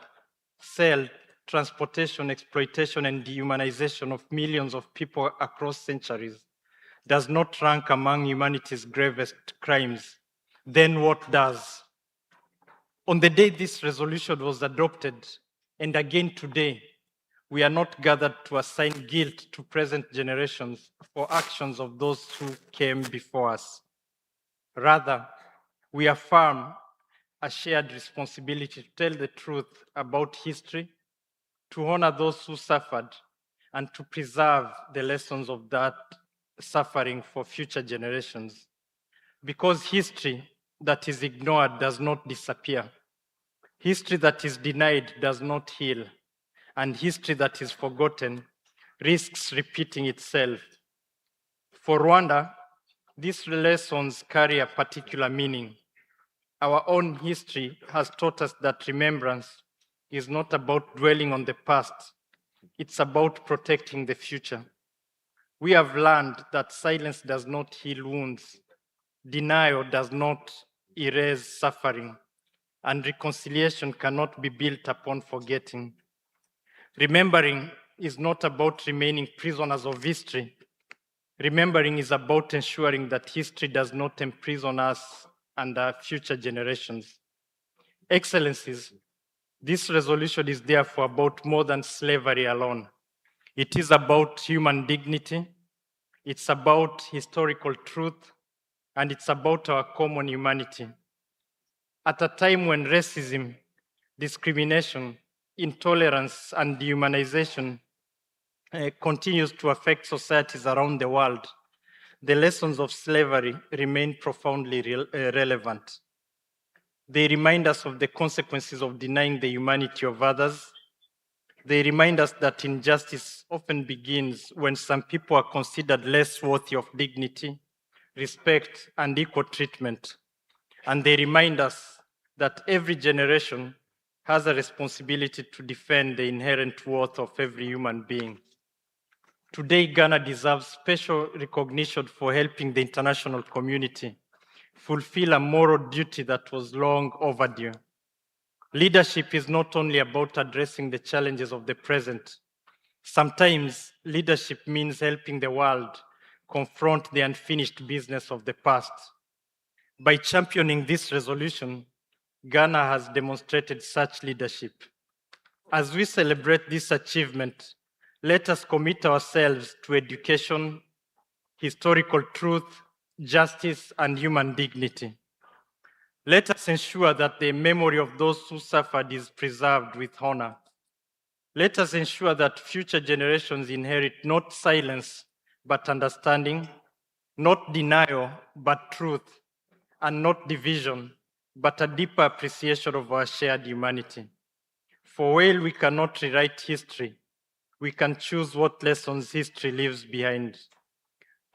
sale, transportation, exploitation, and dehumanization of millions of people across centuries does not rank among humanity's gravest crimes, then what does? On the day this resolution was adopted, and again today, we are not gathered to assign guilt to present generations for actions of those who came before us. Rather, we affirm a shared responsibility to tell the truth about history, to honor those who suffered, and to preserve the lessons of that suffering for future generations. Because history that is ignored does not disappear. History that is denied does not heal. And history that is forgotten risks repeating itself. For Rwanda, these lessons carry a particular meaning. Our own history has taught us that remembrance is not about dwelling on the past, it's about protecting the future. We have learned that silence does not heal wounds, denial does not erase suffering, and reconciliation cannot be built upon forgetting. Remembering is not about remaining prisoners of history. Remembering is about ensuring that history does not imprison us and our future generations. Excellencies, this resolution is therefore about more than slavery alone. It is about human dignity, it's about historical truth, and it's about our common humanity. At a time when racism, discrimination, intolerance, and dehumanization continues to affect societies around the world, the lessons of slavery remain profoundly relevant. They remind us of the consequences of denying the humanity of others. They remind us that injustice often begins when some people are considered less worthy of dignity, respect, and equal treatment. And they remind us that every generation has a responsibility to defend the inherent worth of every human being. Today, Ghana deserves special recognition for helping the international community fulfill a moral duty that was long overdue. Leadership is not only about addressing the challenges of the present. Sometimes leadership means helping the world confront the unfinished business of the past. By championing this resolution, Ghana has demonstrated such leadership. As we celebrate this achievement, let us commit ourselves to education, historical truth, justice, and human dignity. Let us ensure that the memory of those who suffered is preserved with honor. Let us ensure that future generations inherit not silence, but understanding, not denial, but truth, and not division, but a deeper appreciation of our shared humanity. For while we cannot rewrite history, we can choose what lessons history leaves behind.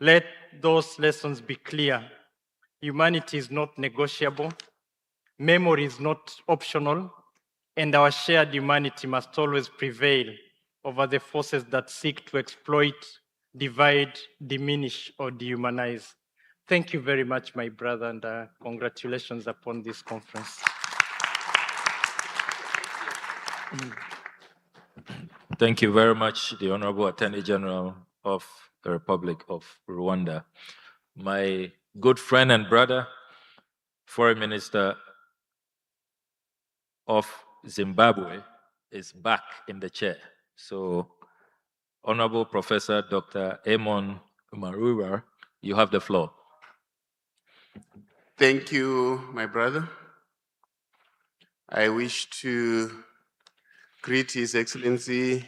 Let those lessons be clear. Humanity is not negotiable, memory is not optional, and our shared humanity must always prevail over the forces that seek to exploit, divide, diminish, or dehumanize. Thank you very much, my brother, and congratulations upon this conference. Thank you very much, the Honorable Attorney General of the Republic of Rwanda. My good friend and brother, Foreign Minister of Zimbabwe, is back in the chair. So, Honorable Professor Dr. Amon Marura, you have the floor. Thank you, my brother. I wish to greet His Excellency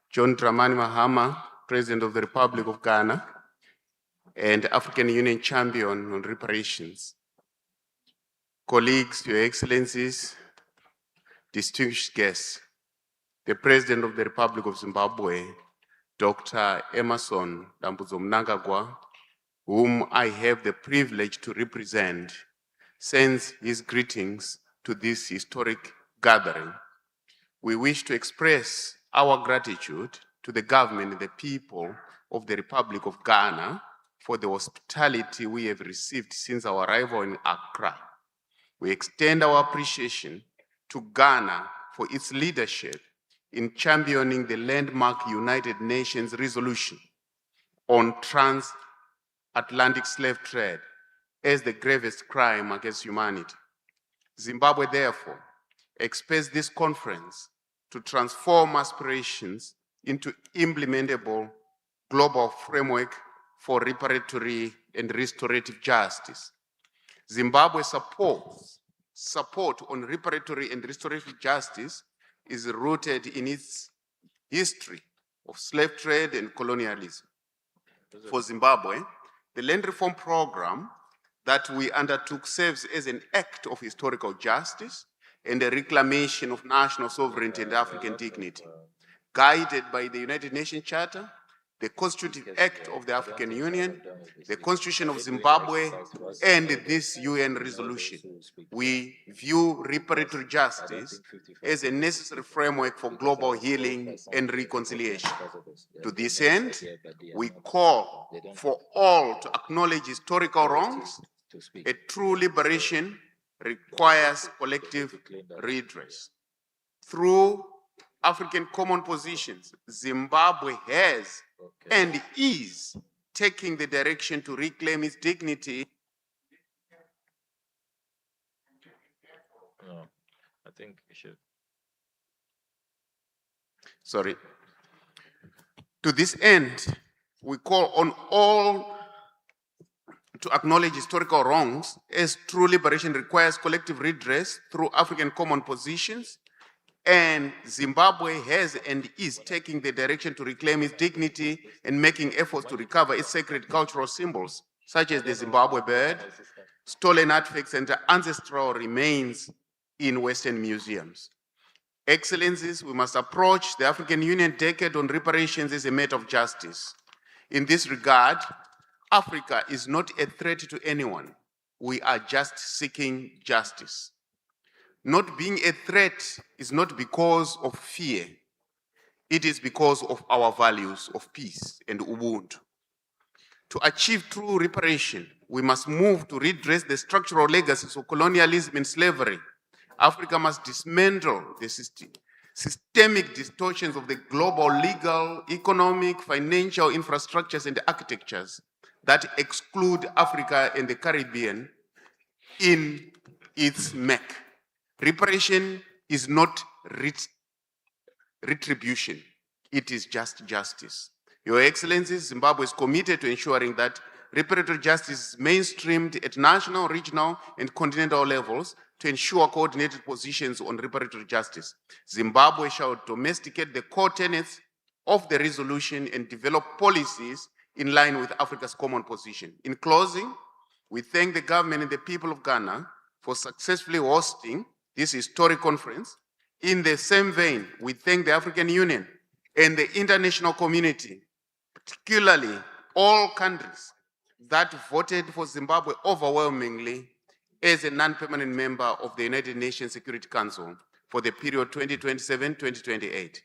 John Dramani Mahama, President of the Republic of Ghana, and African Union champion on reparations. Colleagues, Your Excellencies, distinguished guests, the President of the Republic of Zimbabwe, Dr. Emmerson Dambudzo Mnangagwa, whom I have the privilege to represent, sends his greetings to this historic gathering. We wish to express our gratitude to the government and the people of the Republic of Ghana for the hospitality we have received since our arrival in Accra. We extend our appreciation to Ghana for its leadership in championing the landmark United Nations resolution on transatlantic slave trade as the gravest crime against humanity. Zimbabwe, therefore, expects this conference to transform aspirations into implementable global framework for reparatory and restorative justice. Zimbabwe's support on reparatory and restorative justice is rooted in its history of slave trade and colonialism. For Zimbabwe, the land reform program that we undertook serves as an act of historical justice and a reclamation of national sovereignty and African dignity. Guided by the United Nations Charter, the Constitutive Act of the African Union, the Constitution of Zimbabwe, and this UN resolution, we view reparatory justice as a necessary framework for global healing and reconciliation. To this end, we call for all to acknowledge historical wrongs. A true liberation requires collective redress. Through African common positions, Zimbabwe has and is taking the direction to reclaim its dignity. No, I think we should. Sorry. To this end, we call on all to acknowledge historical wrongs, as true liberation requires collective redress through African common positions, and Zimbabwe has and is taking the direction to reclaim its dignity and making efforts to recover its sacred cultural symbols, such as the Zimbabwe bird, stolen artifacts, and ancestral remains in Western museums. Excellencies, we must approach the African Union Decade on Reparations as a matter of justice. In this regard, Africa is not a threat to anyone. We are just seeking justice. Not being a threat is not because of fear. it is because of our values of peace and Ubuntu. To achieve true reparation, we must move to redress the structural legacies of colonialism and slavery. Africa must dismantle the systemic distortions of the global legal, economic, financial infrastructures and architectures that exclude Africa and the Caribbean in its map. Reparation is not retribution, it is just justice. Your Excellencies, Zimbabwe is committed to ensuring that reparatory justice is mainstreamed at national, regional, and continental levels to ensure coordinated positions on reparatory justice. Zimbabwe shall domesticate the core tenets of the resolution and develop policies in line with Africa's common position. In closing, we thank the government and the people of Ghana for successfully hosting this historic conference. In the same vein, we thank the African Union and the international community, particularly all countries that voted for Zimbabwe overwhelmingly as a non-permanent member of the United Nations Security Council for the period 2027-2028.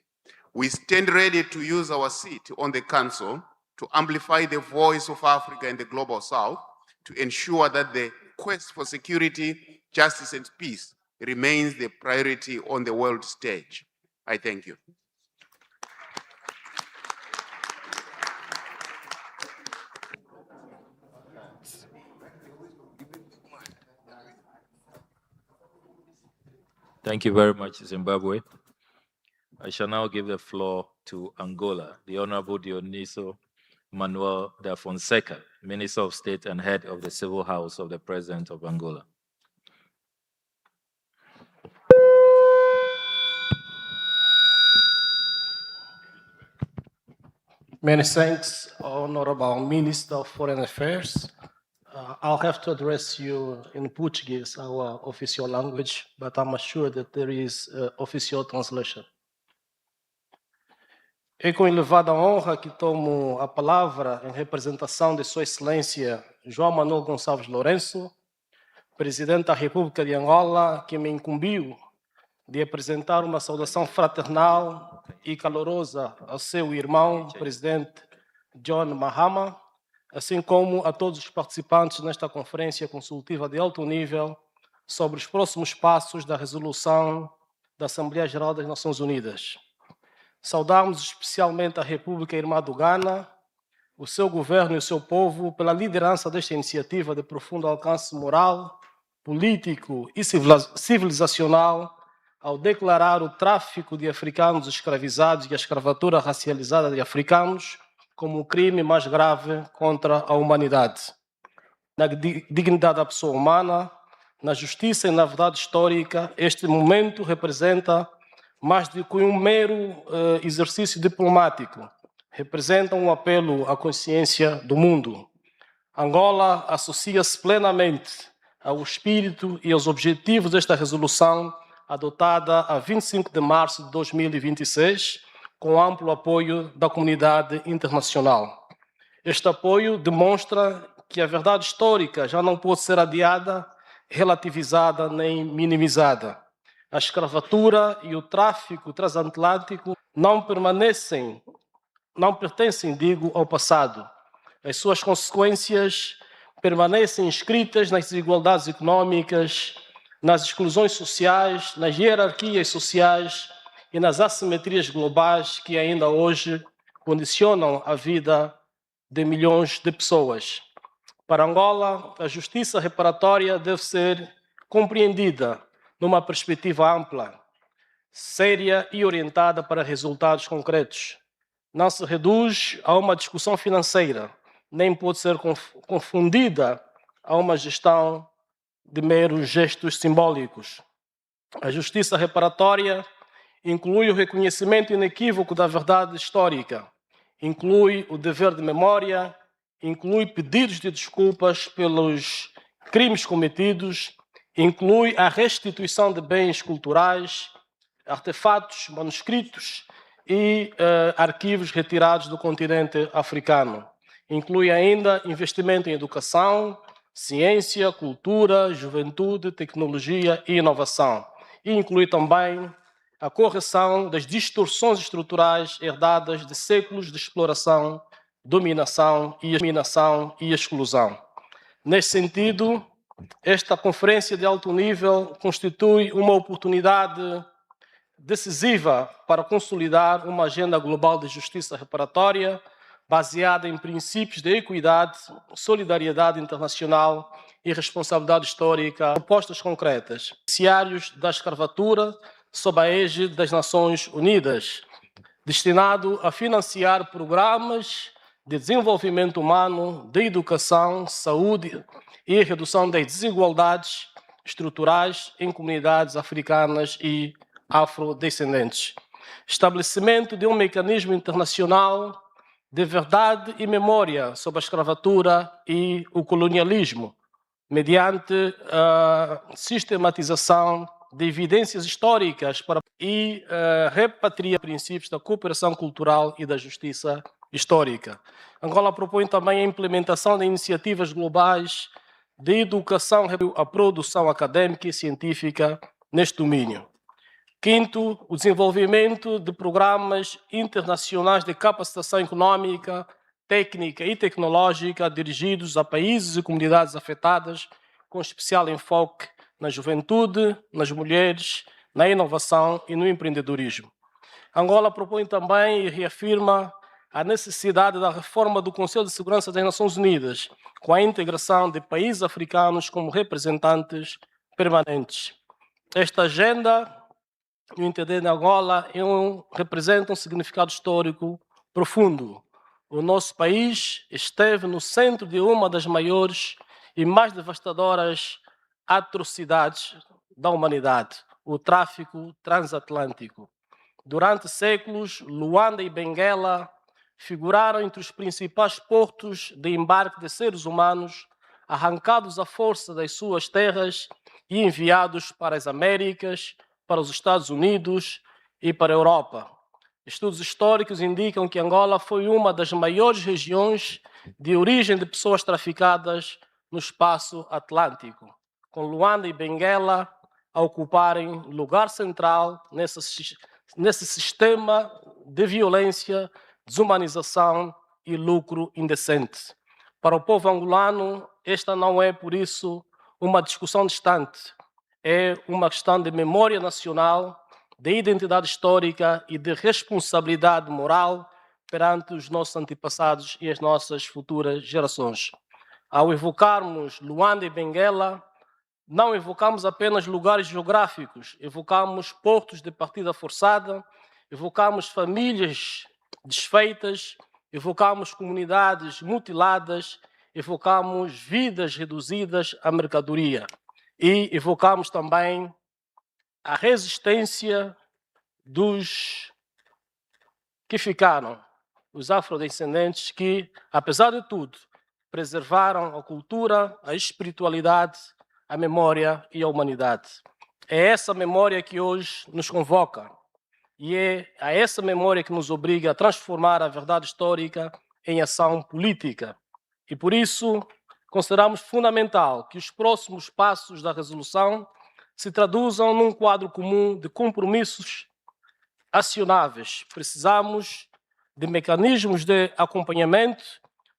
We stand ready to use our seat on the Council to amplify the voice of Africa in the Global South to ensure that the quest for security, justice, and peace remains the priority on the world stage. I thank you. Thank you very much, Zimbabwe. I shall now give the floor to Angola, the Honorable Dioniso Manuel da Fonseca, Minister of State and Head of the Civil House of the President of Angola. Many thanks, Honorable Minister of Foreign Affairs. I'll have to address you in Portuguese, our official language, but I'm assured that there is official translation. É com elevada honra que tomo a palavra em representação de Sua Excelência João Manuel Gonçalves Lourenço, Presidente da República de Angola, que me incumbiu de apresentar uma saudação fraternal e calorosa ao seu irmão, Presidente John Mahama, assim como a todos os participantes nesta conferência consultiva de alto nível sobre os próximos passos da resolução da Assembleia Geral das Nações Unidas. Saudamos especialmente a República Irmã do Ghana, o seu governo e o seu povo pela liderança desta iniciativa de profundo alcance moral, político e civilizacional ao declarar o tráfico de africanos escravizados e a escravatura racializada de africanos como o crime mais grave contra a humanidade. Na dignidade da pessoa humana, na justiça e na verdade histórica, este momento representa mais do que um mero exercício diplomático. Representa um apelo à consciência do mundo. Angola associa-se plenamente ao espírito e aos objetivos desta resolução adotada a 25 de março de 2026, com amplo apoio da comunidade internacional. Este apoio demonstra que a verdade histórica já não pode ser adiada, relativizada nem minimizada. A escravatura e o tráfico transatlântico não pertencem, ao passado. As suas consequências permanecem inscritas nas desigualdades econômicas, nas exclusões sociais, nas hierarquias sociais e nas assimetrias globais que ainda hoje condicionam a vida de milhões de pessoas. Para Angola, a justiça reparatória deve ser compreendida numa perspectiva ampla, séria e orientada para resultados concretos. Não se reduz a uma discussão financeira, nem pode ser confundida a uma gestão de meros gestos simbólicos. A justiça reparatória inclui o reconhecimento inequívoco da verdade histórica, inclui o dever de memória, inclui pedidos de desculpas pelos crimes cometidos, inclui a restituição de bens culturais, artefatos, manuscritos e arquivos retirados do continente africano. Inclui ainda investimento em educação, ciência, cultura, juventude, tecnologia e inovação. E inclui também a correção das distorções estruturais herdadas de séculos de exploração, dominação e exclusão. Nesse sentido, esta conferência de alto nível constitui uma oportunidade decisiva para consolidar uma agenda global de justiça reparatória baseada em princípios de equidade, solidariedade internacional e responsabilidade histórica, propostas concretas, beneficiários da escravatura sob a égide das Nações Unidas, destinado a financiar programas de desenvolvimento humano, de educação, saúde e redução das desigualdades estruturais em comunidades africanas e afrodescendentes. Estabelecimento de um mecanismo internacional de verdade e memória sobre a escravatura e o colonialismo, mediante a sistematização de evidências históricas e repatriar princípios da cooperação cultural e da justiça histórica. Angola propõe também a implementação de iniciativas globais de educação, a produção acadêmica e científica neste domínio. Quinto, o desenvolvimento de programas internacionais de capacitação econômica, técnica e tecnológica dirigidos a países e comunidades afetadas, com especial enfoque na juventude, nas mulheres, na inovação e no empreendedorismo. Angola propõe também e reafirma a necessidade da reforma do Conselho de Segurança das Nações Unidas, com a integração de países africanos como representantes permanentes. Esta agenda, no entender de Angola, representa um significado histórico profundo. O nosso país esteve no centro de uma das maiores e mais devastadoras atrocidades da humanidade, o tráfico transatlântico. Durante séculos, Luanda e Benguela figuraram entre os principais portos de embarque de seres humanos arrancados à força das suas terras e enviados para as Américas, para os Estados Unidos e para a Europa. Estudos históricos indicam que Angola foi uma das maiores regiões de origem de pessoas traficadas no espaço atlântico, com Luanda e Benguela a ocuparem lugar central nesse sistema de violência, desumanização e lucro indecente. Para o povo angolano, esta não é, por isso, uma discussão distante. É uma questão de memória nacional, de identidade histórica e de responsabilidade moral perante os nossos antepassados e as nossas futuras gerações. Ao evocarmos Luanda e Benguela, não evocamos apenas lugares geográficos, evocamos portos de partida forçada, evocamos famílias desfeitas, evocamos comunidades mutiladas, evocamos vidas reduzidas à mercadoria e evocamos também a resistência dos que ficaram, os afrodescendentes que, apesar de tudo, preservaram a cultura, a espiritualidade, a memória e a humanidade. É essa memória que hoje nos convoca e é a essa memória que nos obriga a transformar a verdade histórica em ação política. E por isso, consideramos fundamental que os próximos passos da resolução se traduzam num quadro comum de compromissos acionáveis. Precisamos de mecanismos de acompanhamento,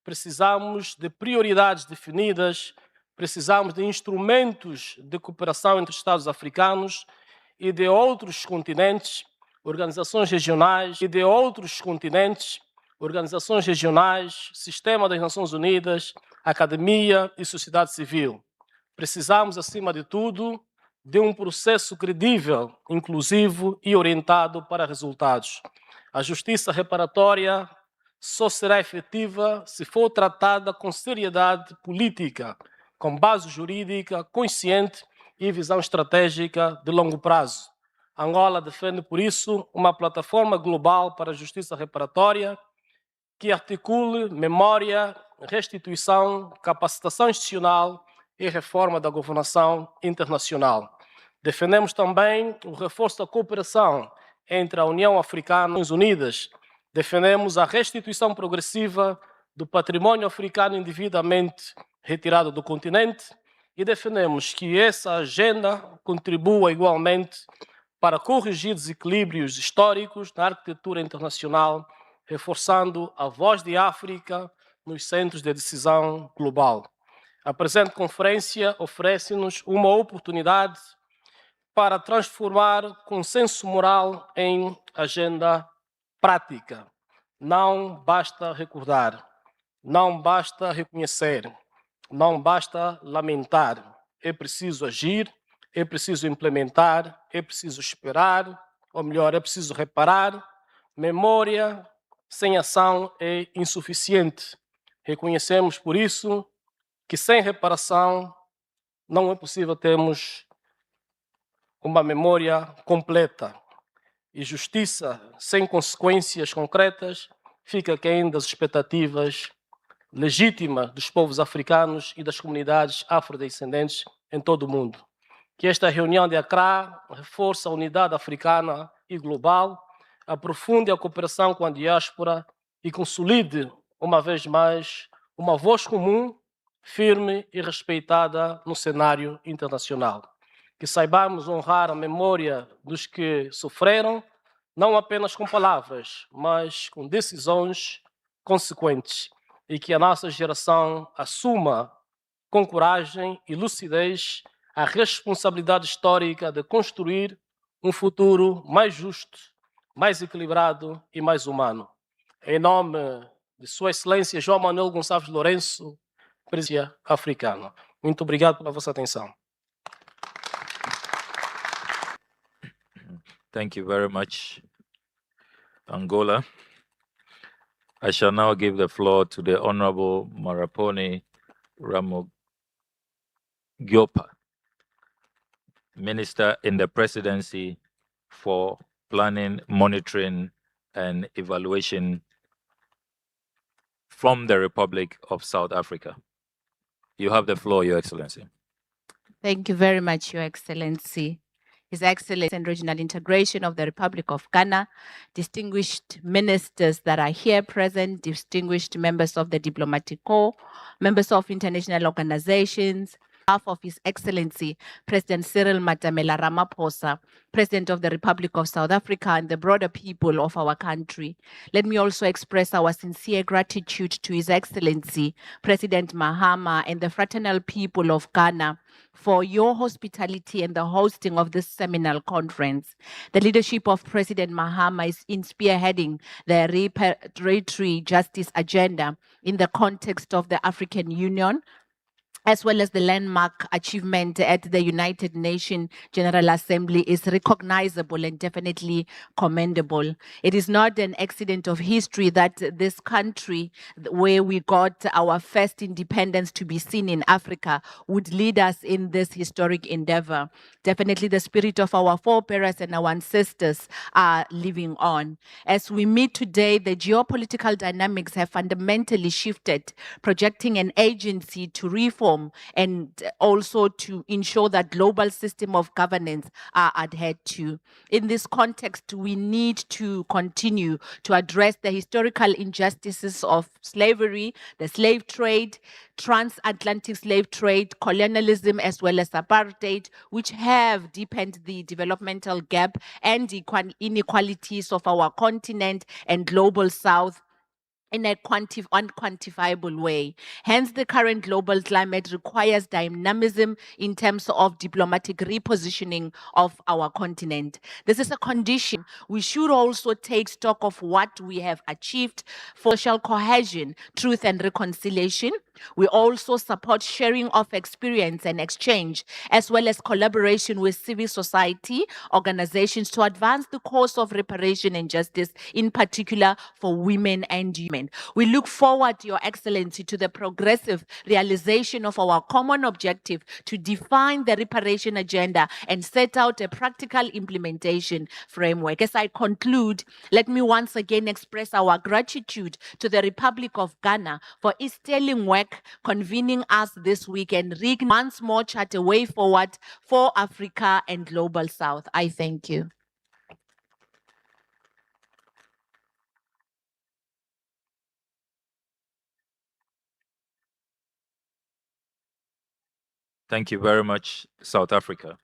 precisamos de prioridades definidas, precisamos de instrumentos de cooperação entre Estados africanos e de outros continentes, organizações regionais Sistema das Nações Unidas, academia e sociedade civil. Precisamos, acima de tudo, de um processo credível, inclusivo e orientado para resultados. A justiça reparatória só será efetiva se for tratada com seriedade política, com base jurídica, consciente e visão estratégica de longo prazo. Angola defende, por isso, uma plataforma global para a justiça reparatória que articule memória, restituição, capacitação institucional e reforma da governação internacional. Defendemos também o reforço da cooperação entre a União Africana e as Nações Unidas. Defendemos a restituição progressiva do patrimônio africano indevidamente retirado do continente e defendemos que essa agenda contribua igualmente para corrigir desequilíbrios históricos na arquitetura internacional, reforçando a voz de África nos centros de decisão global. A presente conferência oferece-nos uma oportunidade para transformar consenso moral em agenda prática. Não basta recordar, não basta reconhecer, não basta lamentar. É preciso agir, é preciso implementar, é preciso esperar, ou melhor, é preciso reparar. Memória sem ação é insuficiente. Reconhecemos, por isso, que sem reparação não é possível termos uma memória completa. E justiça sem consequências concretas fica aquém das expectativas legítimas dos povos africanos e das comunidades afrodescendentes em todo o mundo. Que esta reunião de Accra reforce a unidade africana e global, aprofunde a cooperação com a diáspora e consolide, uma vez mais, uma voz comum, firme e respeitada no cenário internacional. Que saibamos honrar a memória dos que sofreram, não apenas com palavras, mas com decisões consequentes. E que a nossa geração assuma com coragem e lucidez a responsabilidade histórica de construir um futuro mais justo, mais equilibrado e mais humano. Em nome de Sua Excelência João Manuel Gonçalves Lourenço, Presidência Africana. Muito obrigado pela vossa atenção. Thank you very much, Angola. I shall now give the floor to the Honorable Marapone Ramogyopa, Minister in the Presidency for Planning, Monitoring, and Evaluation from the Republic of South Africa. You have the floor, Your Excellency. Thank you very much, Your Excellency. His Excellency and Regional Integration of the Republic of Ghana, distinguished ministers that are here present, distinguished members of the Diplomatic Corps, members of international organizations, behalf of His Excellency President Cyril Matamela Ramaphosa, President of the Republic of South Africa, and the broader people of our country. Let me also express our sincere gratitude to His Excellency President Mahama and the fraternal people of Ghana for your hospitality and the hosting of this seminal conference. The leadership of President Mahama is in spearheading the reparatory justice agenda in the context of the African Union, as well as the landmark achievement at the United Nations General Assembly, is recognizable and definitely commendable. It is not an accident of history that this country, where we got our first independence to be seen in Africa, would lead us in this historic endeavor. Definitely the spirit of our forebears and our ancestors are living on. As we meet today, the geopolitical dynamics have fundamentally shifted, projecting an agency to reform and also to ensure that global system of governance are adhered to. In this context, we need to continue to address the historical injustices of slavery, the slave trade, transatlantic slave trade, colonialism, as well as apartheid, which have deepened the developmental gap and inequalities of our continent and global south in a unquantifiable way. Hence, the current global climate requires dynamism in terms of diplomatic repositioning of our continent. This is a condition we should also take stock of what we have achieved for social cohesion, truth, and reconciliation. We also support sharing of experience and exchange, as well as collaboration with civil society organizations to advance the cause of reparation and justice, in particular for women and men. We look forward, Your Excellency, to the progressive realization of our common objective to define the reparation agenda and set out a practical implementation framework. As I conclude, let me once again express our gratitude to the Republic of Ghana for its sterling work convening us this week and once more chart a way forward for Africa and Global South. I thank you. Thank you very much, South Africa.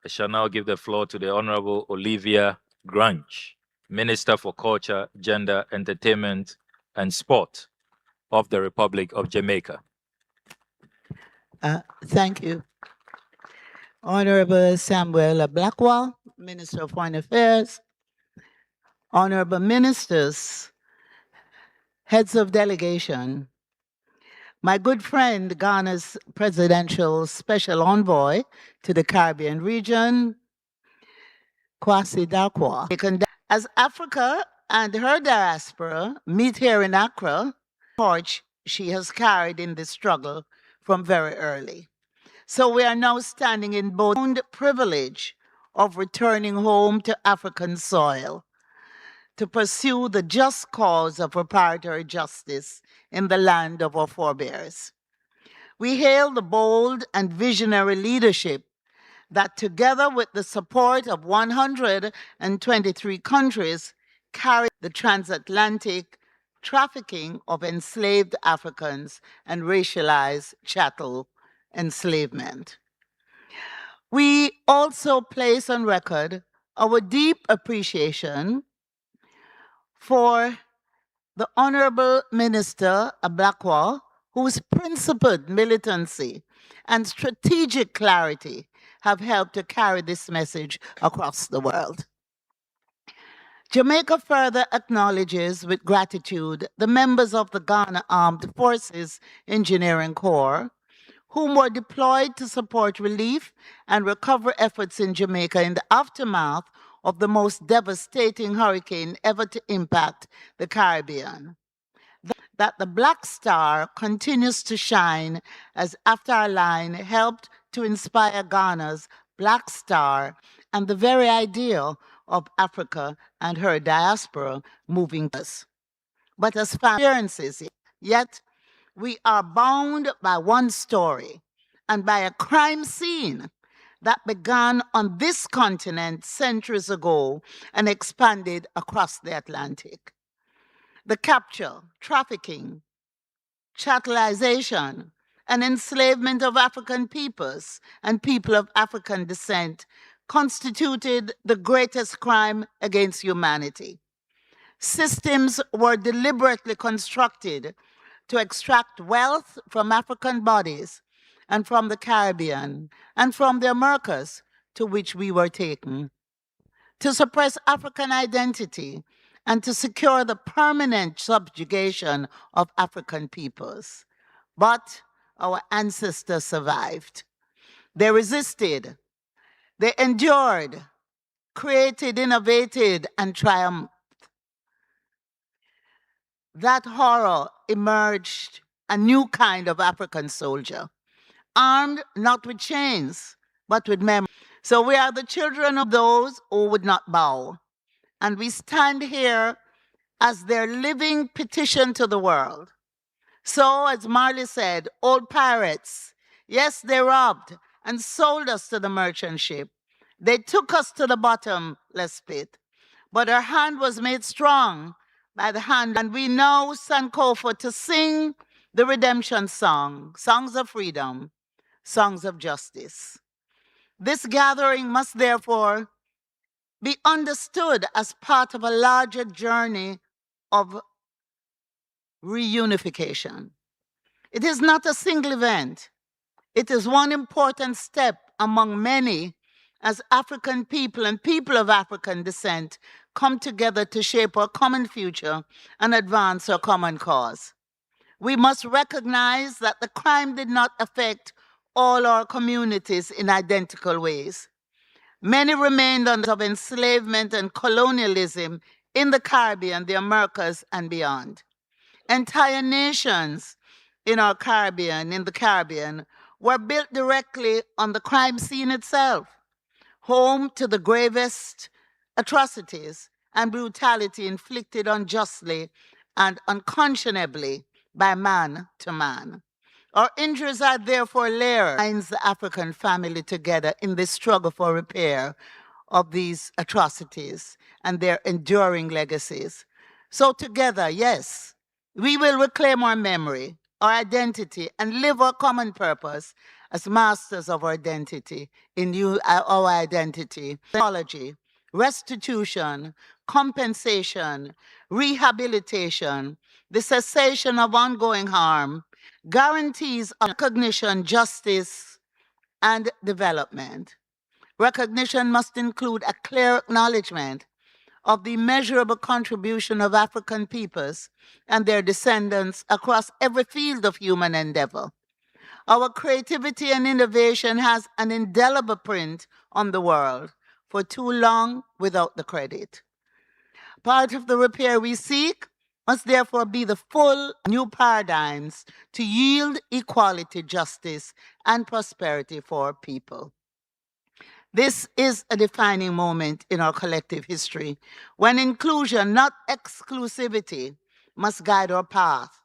I shall now give the floor to the Honorable Olivia Grange, Minister for Culture, Gender, Entertainment, and Sport of the Republic of Jamaica. Thank you. Honorable Samuel Blackwell, Minister of Foreign Affairs, Honorable Ministers, Heads of Delegation, my good friend, Ghana's Presidential Special Envoy to the Caribbean region, Kwasi Darkwa. As Africa and her diaspora meet here in Accra, torch she has carried in this struggle from very early. So we are now standing in both privilege of returning home to African soil to pursue the just cause of reparatory justice in the land of our forebears. We hail the bold and visionary leadership that, together with the support of 123 countries, carried the transatlantic trafficking of enslaved Africans and racialized chattel enslavement. We also place on record our deep appreciation for the Honorable Minister Blackwell, whose principled militancy and strategic clarity have helped to carry this message across the world. Jamaica further acknowledges with gratitude the members of the Ghana Armed Forces Engineering Corps, whom were deployed to support relief and recovery efforts in Jamaica in the aftermath of the most devastating hurricane ever to impact the Caribbean. That the Black Star continues to shine as After Our Line helped to inspire Ghana's Black Star and the very ideal of Africa and her diaspora moving us. But as experiences, yet we are bound by one story and by a crime scene that began on this continent centuries ago and expanded across the Atlantic. The capture, trafficking, chattelization, and enslavement of African peoples and people of African descent constituted the greatest crime against humanity. Systems were deliberately constructed to extract wealth from African bodies and from the Caribbean and from the Americas to which we were taken, to suppress African identity and to secure the permanent subjugation of African peoples. But our ancestors survived. They resisted. They endured, created, innovated, and triumphed. That horror emerged a new kind of African soldier, armed not with chains, but with memory. So we are the children of those who would not bow. And we stand here as their living petition to the world. So, as Marley said, old pirates, yes, they robbed and sold us to the merchant ship. They took us to the bottomless pit. But our hand was made strong by the hand, and we now Sankofa to sing the redemption song, songs of freedom, songs of justice. This gathering must therefore be understood as part of a larger journey of reunification. It is not a single event. It is one important step among many as African people and people of African descent come together to shape our common future and advance our common cause. We must recognize that the crime did not affect all our communities in identical ways. Many remained under of enslavement and colonialism in the Caribbean, the Americas, and beyond. Entire nations in the Caribbean, were built directly on the crime scene itself, home to the gravest atrocities and brutality inflicted unjustly and unconscionably by man to man. Our injuries are therefore layered, binds the African family together in this struggle for repair of these atrocities and their enduring legacies. So together, yes, we will reclaim our memory, our identity, and live our common purpose as masters of our identity, our identity, technology, restitution, compensation, rehabilitation, the cessation of ongoing harm, guarantees of recognition, justice, and development. Recognition must include a clear acknowledgement of the immeasurable contribution of African peoples and their descendants across every field of human endeavor. Our creativity and innovation has an indelible print on the world, for too long without the credit. Part of the repair we seek must therefore be the full new paradigms to yield equality, justice, and prosperity for people. This is a defining moment in our collective history when inclusion, not exclusivity, must guide our path.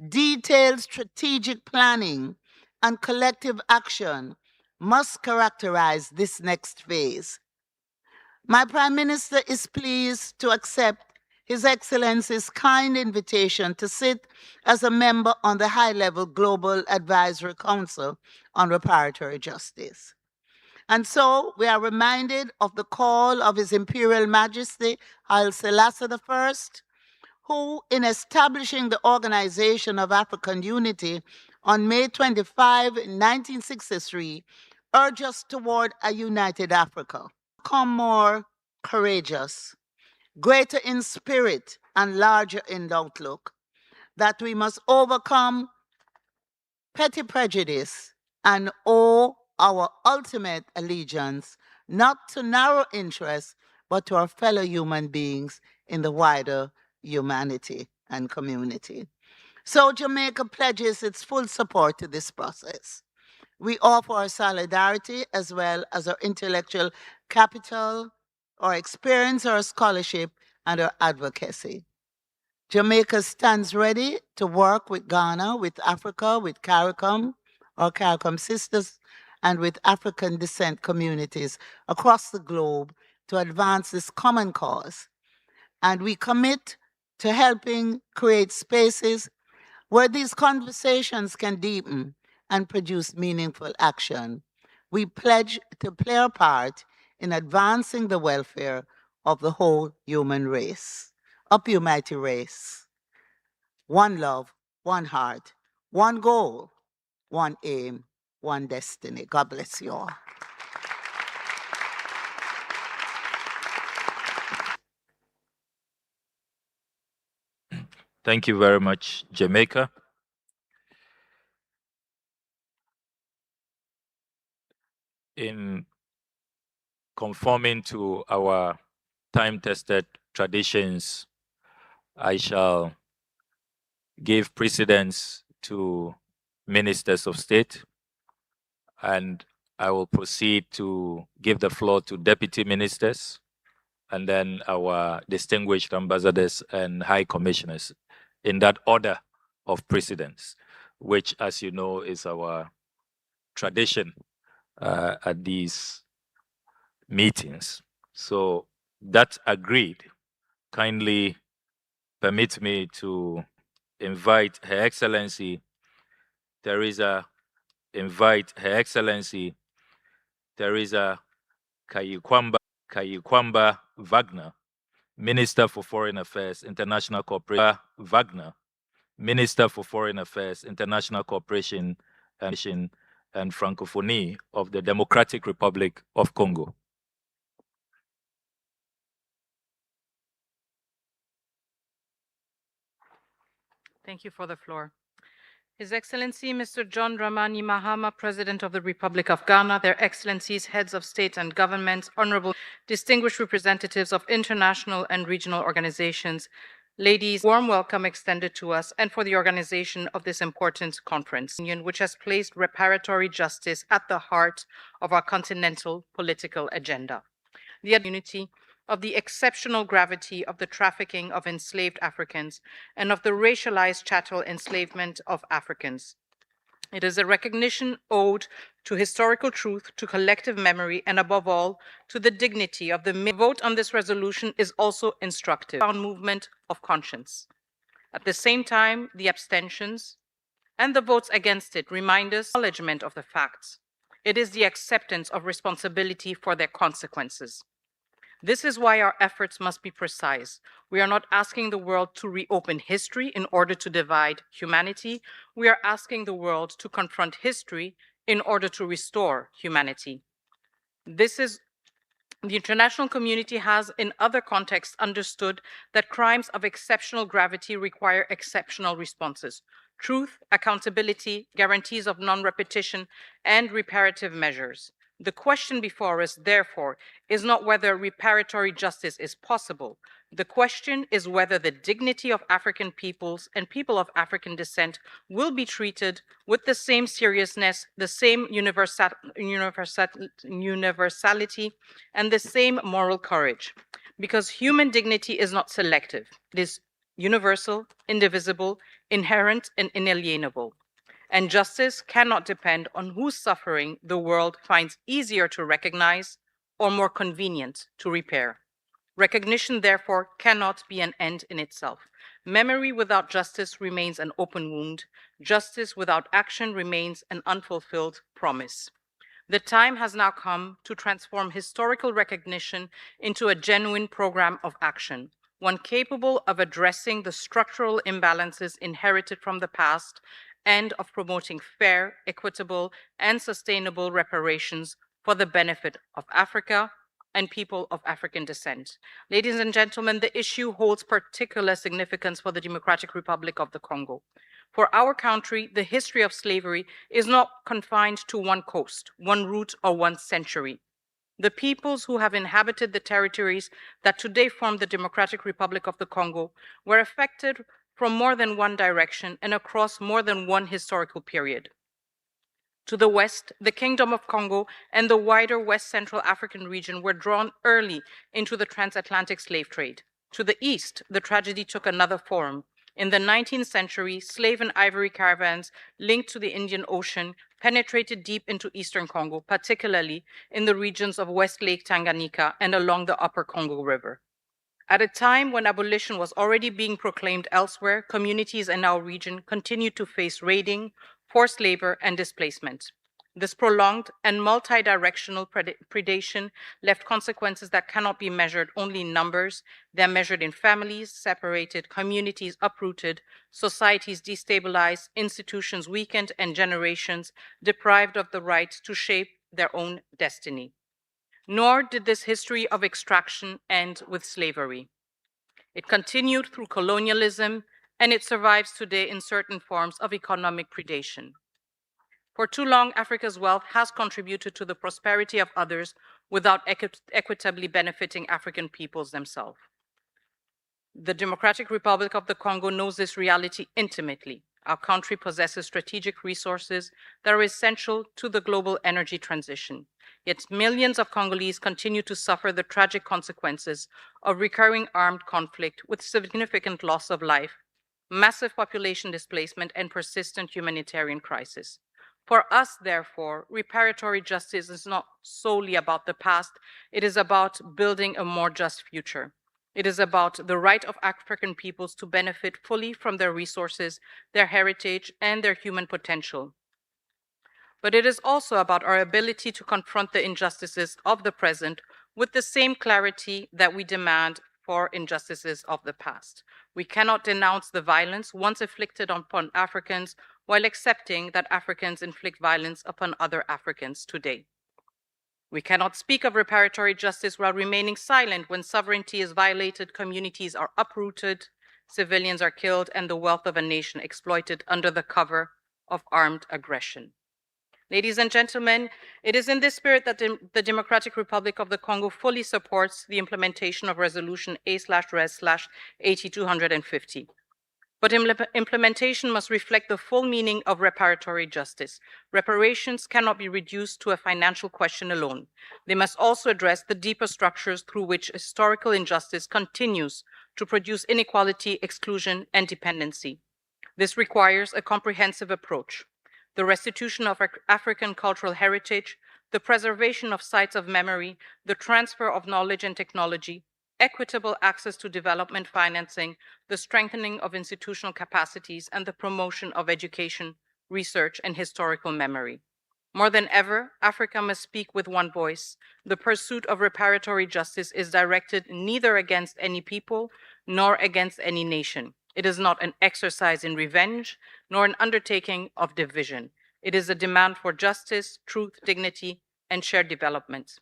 Detailed strategic planning and collective action must characterize this next phase. My Prime Minister is pleased to accept His Excellency's kind invitation to sit as a member on the high-level Global Advisory Council on Reparatory Justice. And so we are reminded of the call of His Imperial Majesty Haile Selassie I, who, in establishing the Organization of African Unity on May 25, 1963, urged us toward a united Africa. Become more courageous, greater in spirit, and larger in outlook, that we must overcome petty prejudice and owe our ultimate allegiance not to narrow interests, but to our fellow human beings in the wider humanity and community. So Jamaica pledges its full support to this process. We offer our solidarity as well as our intellectual capital, our experience, our scholarship, and our advocacy. Jamaica stands ready to work with Ghana, with Africa, with CARICOM, our CARICOM sisters, and with African descent communities across the globe to advance this common cause. And we commit to helping create spaces where these conversations can deepen and produce meaningful action. We pledge to play our part in advancing the welfare of the whole human race. Up, you mighty race. One love, one heart, one goal, one aim, one destiny. God bless you all. Thank you very much, Jamaica. In conforming to our time-tested traditions, I shall give precedence to ministers of state, and I will proceed to give the floor to deputy ministers, and then our distinguished ambassadors and high commissioners, in that order of precedence, which, as you know, is our tradition at these meetings. So that agreed, kindly permit me to invite Her Excellency Teresa Kayikwamba Wagner, Minister for Foreign Affairs, International Cooperation, Minister for Foreign Affairs, International Cooperation and Francophonie of the Democratic Republic of Congo. Thank you for the floor. His Excellency, Mr. John Dramani Mahama, President of the Republic of Ghana, Their Excellencies, Heads of State and Government, Honorable distinguished representatives of international and regional organizations, ladies, warm welcome extended to us and for the organization of this important conference, which has placed reparatory justice at the heart of our continental political agenda. The unity of the exceptional gravity of the trafficking of enslaved Africans and of the racialized chattel enslavement of Africans. It is a recognition owed to historical truth, to collective memory, and above all, to the dignity of the vote on this resolution is also instructive. Movement of conscience. At the same time, the abstentions And the votes against it remind us of acknowledgement of the facts. It is the acceptance of responsibility for their consequences. This is why our efforts must be precise. We are not asking the world to reopen history in order to divide humanity. We are asking the world to confront history in order to restore humanity. The international community has, in other contexts, understood that crimes of exceptional gravity require exceptional responses. Truth, accountability, guarantees of non-repetition, and reparative measures. The question before us, therefore, is not whether reparatory justice is possible. The question is whether the dignity of African peoples and people of African descent will be treated with the same seriousness, the same universality, and the same moral courage. Because human dignity is not selective. It is universal, indivisible, inherent, and inalienable. And justice cannot depend on whose suffering the world finds easier to recognize or more convenient to repair. Recognition, therefore, cannot be an end in itself. Memory without justice remains an open wound. Justice without action remains an unfulfilled promise. The time has now come to transform historical recognition into a genuine program of action, one capable of addressing the structural imbalances inherited from the past and of promoting fair, equitable, and sustainable reparations for the benefit of Africa and people of African descent. Ladies and gentlemen, the issue holds particular significance for the Democratic Republic of the Congo. For our country, the history of slavery is not confined to one coast, one route, or one century. The peoples who have inhabited the territories that today form the Democratic Republic of the Congo were affected from more than one direction and across more than one historical period. To the west, the Kingdom of Congo and the wider West Central African region were drawn early into the transatlantic slave trade. To the east, the tragedy took another form. In the 19th century, slave and ivory caravans linked to the Indian Ocean penetrated deep into eastern Congo, particularly in the regions of West Lake Tanganyika and along the upper Congo River. At a time when abolition was already being proclaimed elsewhere, communities in our region continued to face raiding, forced labor, and displacement. This prolonged and multi-directional predation left consequences that cannot be measured only in numbers. They're measured in families separated, communities uprooted, societies destabilized, institutions weakened, and generations deprived of the right to shape their own destiny. Nor did this history of extraction end with slavery. It continued through colonialism, and it survives today in certain forms of economic predation. For too long, Africa's wealth has contributed to the prosperity of others without equitably benefiting African peoples themselves. The Democratic Republic of the Congo knows this reality intimately. Our country possesses strategic resources that are essential to the global energy transition. Yet millions of Congolese continue to suffer the tragic consequences of recurring armed conflict with significant loss of life, massive population displacement, and persistent humanitarian crisis. For us, therefore, reparatory justice is not solely about the past, it is about building a more just future. It is about the right of African peoples to benefit fully from their resources, their heritage, and their human potential. But it is also about our ability to confront the injustices of the present with the same clarity that we demand for injustices of the past. We cannot denounce the violence once inflicted upon Africans while accepting that Africans inflict violence upon other Africans today. We cannot speak of reparatory justice while remaining silent when sovereignty is violated, communities are uprooted, civilians are killed, and the wealth of a nation exploited under the cover of armed aggression. Ladies and gentlemen, it is in this spirit that the Democratic Republic of the Congo fully supports the implementation of Resolution A/Res/8250. But implementation must reflect the full meaning of reparatory justice. Reparations cannot be reduced to a financial question alone. They must also address the deeper structures through which historical injustice continues to produce inequality, exclusion, and dependency. This requires a comprehensive approach. The restitution of African cultural heritage, the preservation of sites of memory, the transfer of knowledge and technology, equitable access to development financing, the strengthening of institutional capacities, and the promotion of education research, and historical memory. More than ever, Africa must speak with one voice. The pursuit of reparatory justice is directed neither against any people nor against any nation. It is not an exercise in revenge, nor an undertaking of division. It is a demand for justice, truth, dignity, and shared development.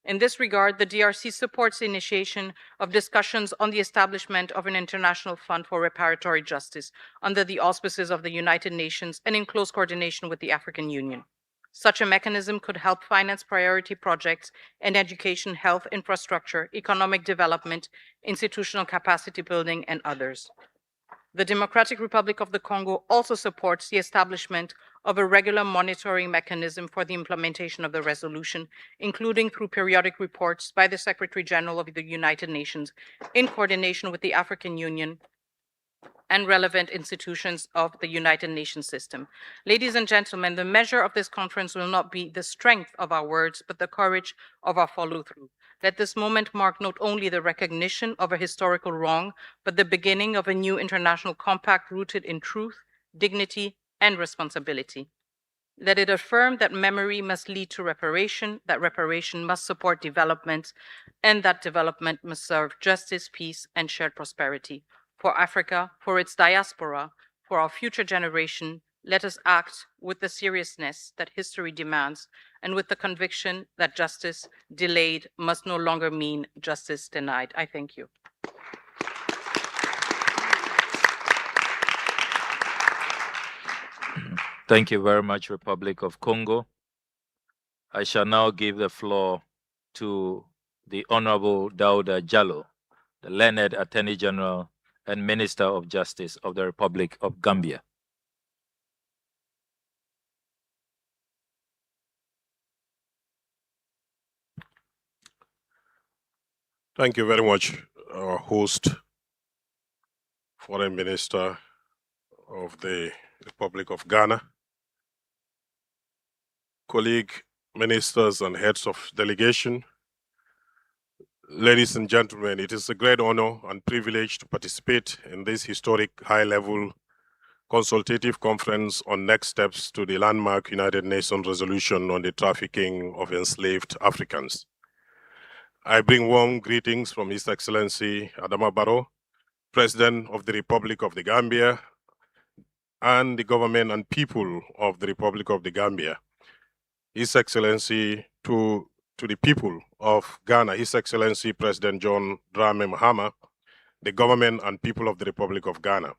In this regard, the DRC supports the initiation of discussions on the establishment of an international fund for reparatory justice under the auspices of the United Nations and in close coordination with the African Union. Such a mechanism could help finance priority projects in education, health, infrastructure, economic development, institutional capacity building, and others. The Democratic Republic of the Congo also supports the establishment of a regular monitoring mechanism for the implementation of the resolution, including through periodic reports by the Secretary General of the United Nations in coordination with the African Union and relevant institutions of the United Nations system. Ladies and gentlemen, the measure of this conference will not be the strength of our words, but the courage of our follow-through. Let this moment mark not only the recognition of a historical wrong, but the beginning of a new international compact rooted in truth, dignity, and responsibility. Let it affirm that memory must lead to reparation, that reparation must support development, and that development must serve justice, peace, and shared prosperity. For Africa, for its diaspora, for our future generation, let us act with the seriousness that history demands and with the conviction that justice delayed must no longer mean justice denied. I thank you. Thank you very much, Republic of Congo. I shall now give the floor to the Honorable Dauda Jallow, the learned Attorney General and Minister of Justice of the Republic of Gambia. Thank you very much, our host, Foreign Minister of the Republic of Ghana, colleague ministers and heads of delegation. Ladies and gentlemen, it is a great honor and privilege to participate in this historic high-level consultative conference on next steps to the landmark United Nations resolution on the trafficking of enslaved Africans. I bring warm greetings from His Excellency Adama Barrow, President of the Republic of the Gambia, and the government and people of the Republic of the Gambia. His Excellency to the people of Ghana, His Excellency President John Dramani Mahama, the government and people of the Republic of Ghana.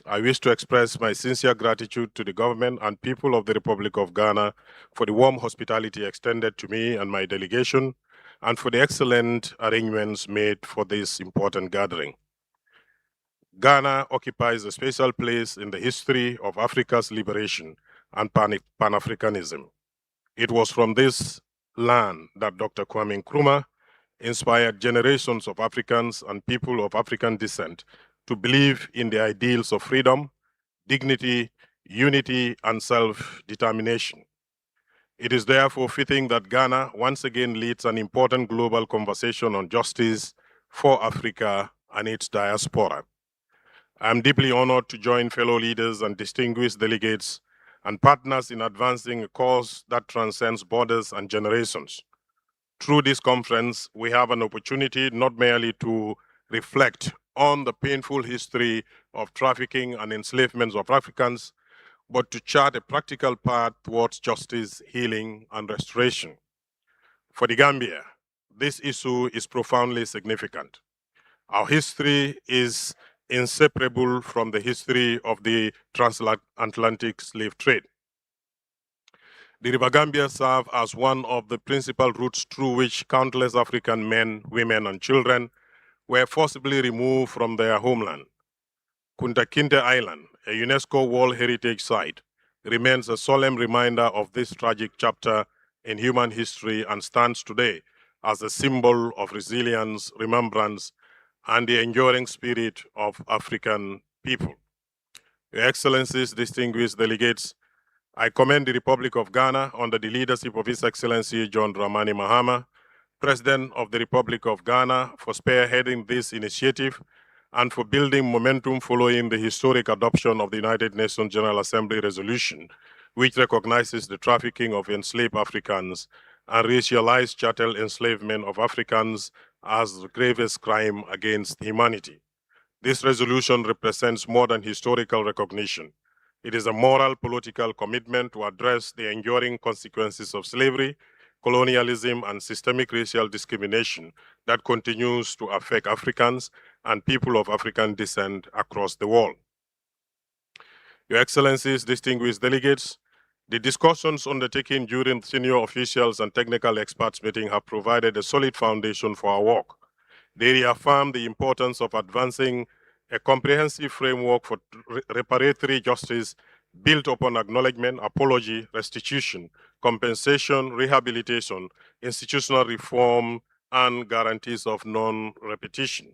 I wish to express my sincere gratitude to the government and people of the Republic of Ghana for the warm hospitality extended to me and my delegation, and for the excellent arrangements made for this important gathering. Ghana occupies a special place in the history of Africa's liberation and Pan-Africanism. It was from this land that Dr. Kwame Nkrumah inspired generations of Africans and people of African descent to believe in the ideals of freedom, dignity, unity, and self-determination. It is therefore fitting that Ghana once again leads an important global conversation on justice for Africa and its diaspora. I am deeply honored to join fellow leaders and distinguished delegates and partners in advancing a cause that transcends borders and generations. Through this conference, we have an opportunity not merely to reflect on the painful history of trafficking and enslavement of Africans, but to chart a practical path towards justice, healing, and restoration. For the Gambia, this issue is profoundly significant. Our history is inseparable from the history of the transatlantic slave trade. The River Gambia serves as one of the principal routes through which countless African men, women, and children were forcibly removed from their homeland. Kunta Kinte Island, a UNESCO World Heritage Site, remains a solemn reminder of this tragic chapter in human history and stands today as a symbol of resilience, remembrance, and the enduring spirit of African people. Your Excellencies, distinguished delegates, I commend the Republic of Ghana under the leadership of His Excellency John Dramani Mahama, President of the Republic of Ghana, for spearheading this initiative and for building momentum following the historic adoption of the United Nations General Assembly resolution, which recognizes the trafficking of enslaved Africans and racialized chattel enslavement of Africans as the gravest crime against humanity. This resolution represents more than historical recognition. It is a moral political commitment to address the enduring consequences of slavery, colonialism, and systemic racial discrimination that continues to affect Africans and people of African descent across the world. Your Excellencies, distinguished delegates, the discussions undertaken during senior officials and technical experts meeting have provided a solid foundation for our work. They reaffirm the importance of advancing a comprehensive framework for reparatory justice built upon acknowledgement, apology, restitution, compensation, rehabilitation, institutional reform, and guarantees of non-repetition.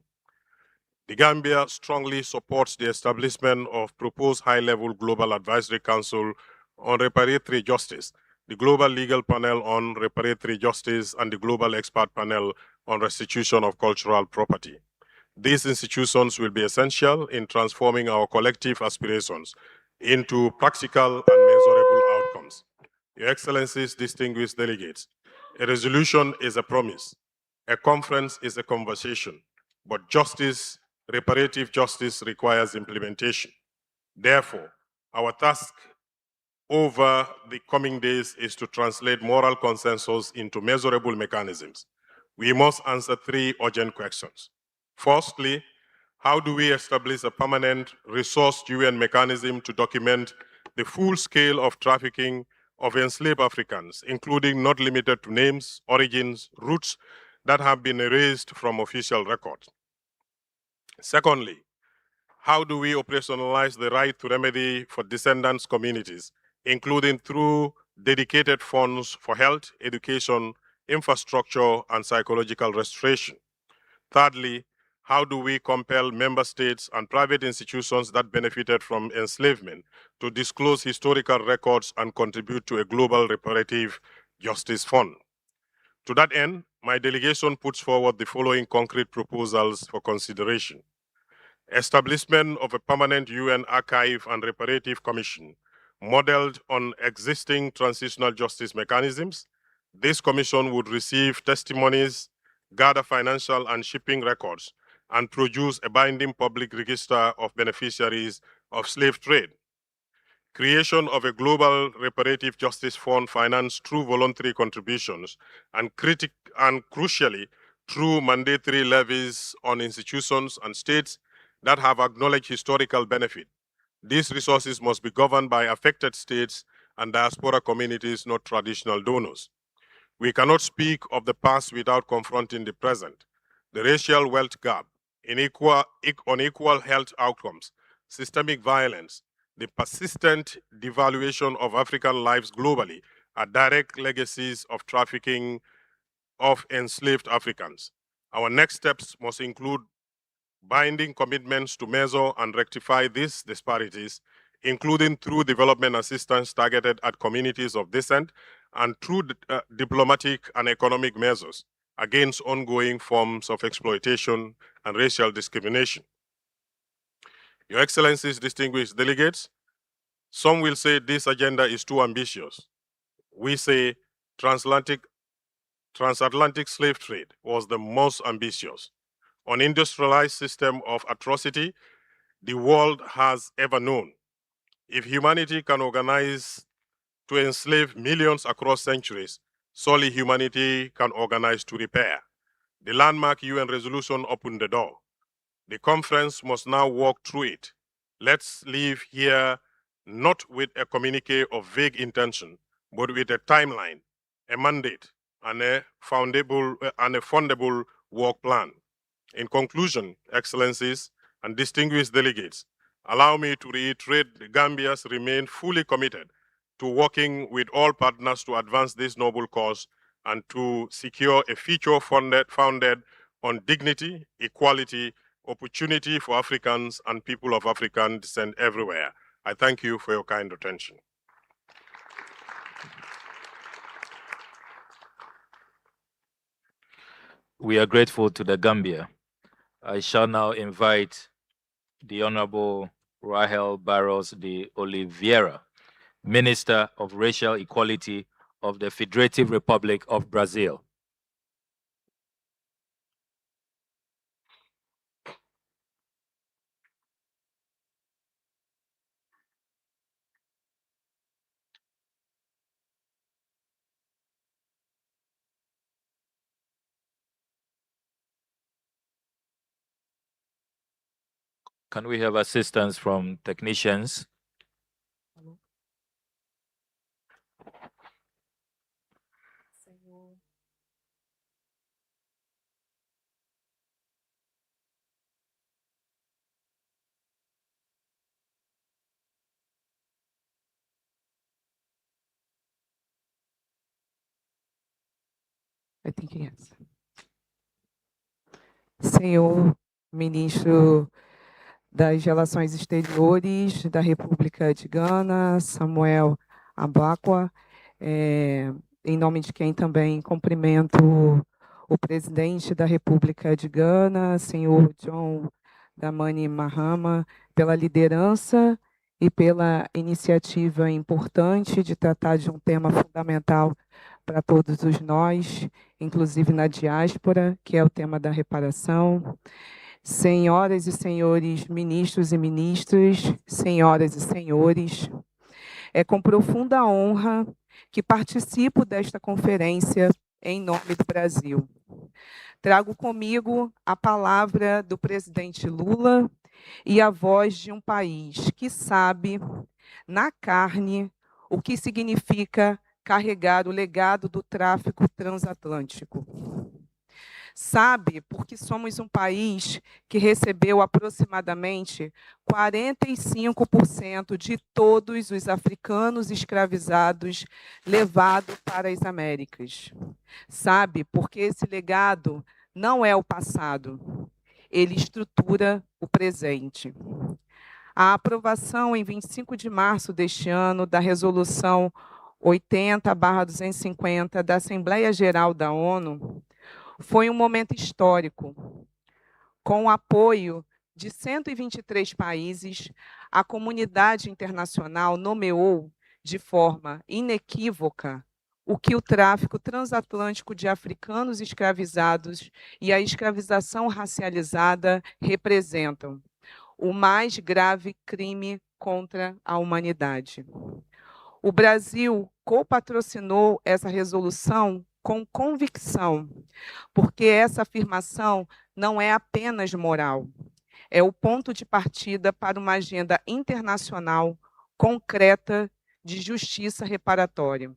The Gambia strongly supports the establishment of proposed high-level Global Advisory Council on Reparatory Justice, the Global Legal Panel on Reparatory Justice, and the Global Expert Panel on Restitution of Cultural Property. These institutions will be essential in transforming our collective aspirations into practical and measurable outcomes. Your Excellencies, distinguished delegates, a resolution is a promise, a conference is a conversation, but justice, reparative justice, requires implementation. Therefore, our task over the coming days is to translate moral consensus into measurable mechanisms. We must answer three urgent questions. Firstly, how do we establish a permanent resourced UN mechanism to document the full scale of trafficking of enslaved Africans, including not limited to names, origins, routes that have been erased from official records? Secondly, how do we operationalize the right to remedy for descendants communities, including through dedicated funds for health, education, infrastructure, and psychological restoration? Thirdly, how do we compel member states and private institutions that benefited from enslavement to disclose historical records and contribute to a global reparative justice fund? To that end, my delegation puts forward the following concrete proposals for consideration. Establishment of a permanent UN Archive and Reparative Commission modeled on existing transitional justice mechanisms. This commission would receive testimonies, gather financial and shipping records, and produce a binding public register of beneficiaries of slave trade. Creation of a global reparative justice fund financed through voluntary contributions and crucially through mandatory levies on institutions and states that have acknowledged historical benefit. These resources must be governed by affected states and diaspora communities, not traditional donors. We cannot speak of the past without confronting the present. The racial wealth gap, unequal health outcomes, systemic violence, the persistent devaluation of African lives globally are direct legacies of trafficking of enslaved Africans. Our next steps must include binding commitments to measure and rectify these disparities, including through development assistance targeted at communities of descent and through diplomatic and economic measures against ongoing forms of exploitation and racial discrimination. Your Excellencies, distinguished delegates, some will say this agenda is too ambitious. We say transatlantic slave trade was the most ambitious, unindustrialized system of atrocity the world has ever known. If humanity can organize to enslave millions across centuries, solely humanity can organize to repair. The landmark UN resolution opened the door. The conference must now walk through it. Let's leave here not with a communique of vague intention, but with a timeline, a mandate, and a fundable work plan. In conclusion, Excellencies and distinguished delegates, allow me to reiterate the Gambia's remain fully committed to working with all partners to advance this noble cause and to secure a future founded on dignity, equality, opportunity for Africans and people of African descent everywhere. I thank you for your kind attention. We are grateful to the Gambia I shall now invite the Honorable Rahel Barros de Oliveira, Minister of Racial Equality of the Federative Republic of Brazil. Can we have assistance from technicians? I think yes. Senhor Ministro das Relações Exteriores da República de Gana, Samuel Ambakwa, em nome de quem também cumprimento o presidente da República de Gana, senhor John Dramani Mahama, pela liderança e pela iniciativa importante de tratar de um tema fundamental para todos os nós, inclusive na diáspora, que é o tema da reparação. Senhoras e senhores ministros e ministras, senhoras e senhores, é com profunda honra que participo desta conferência em nome do Brasil. Trago comigo a palavra do presidente Lula e a voz de um país que sabe, na carne, o que significa carregar o legado do tráfico transatlântico. Sabe, porque somos um país que recebeu aproximadamente 45% de todos os africanos escravizados levados para as Américas. Sabe, porque esse legado não é o passado, ele estrutura o presente. A aprovação em 25 de março deste ano da Resolução 80/250 da Assembleia Geral da ONU foi um momento histórico. Com o apoio de 123 países, a comunidade internacional nomeou de forma inequívoca o que o tráfico transatlântico de africanos escravizados e a escravização racializada representam: o mais grave crime contra a humanidade. O Brasil copatrocinou essa resolução com convicção, porque essa afirmação não é apenas moral, é o ponto de partida para uma agenda internacional concreta de justiça reparatória.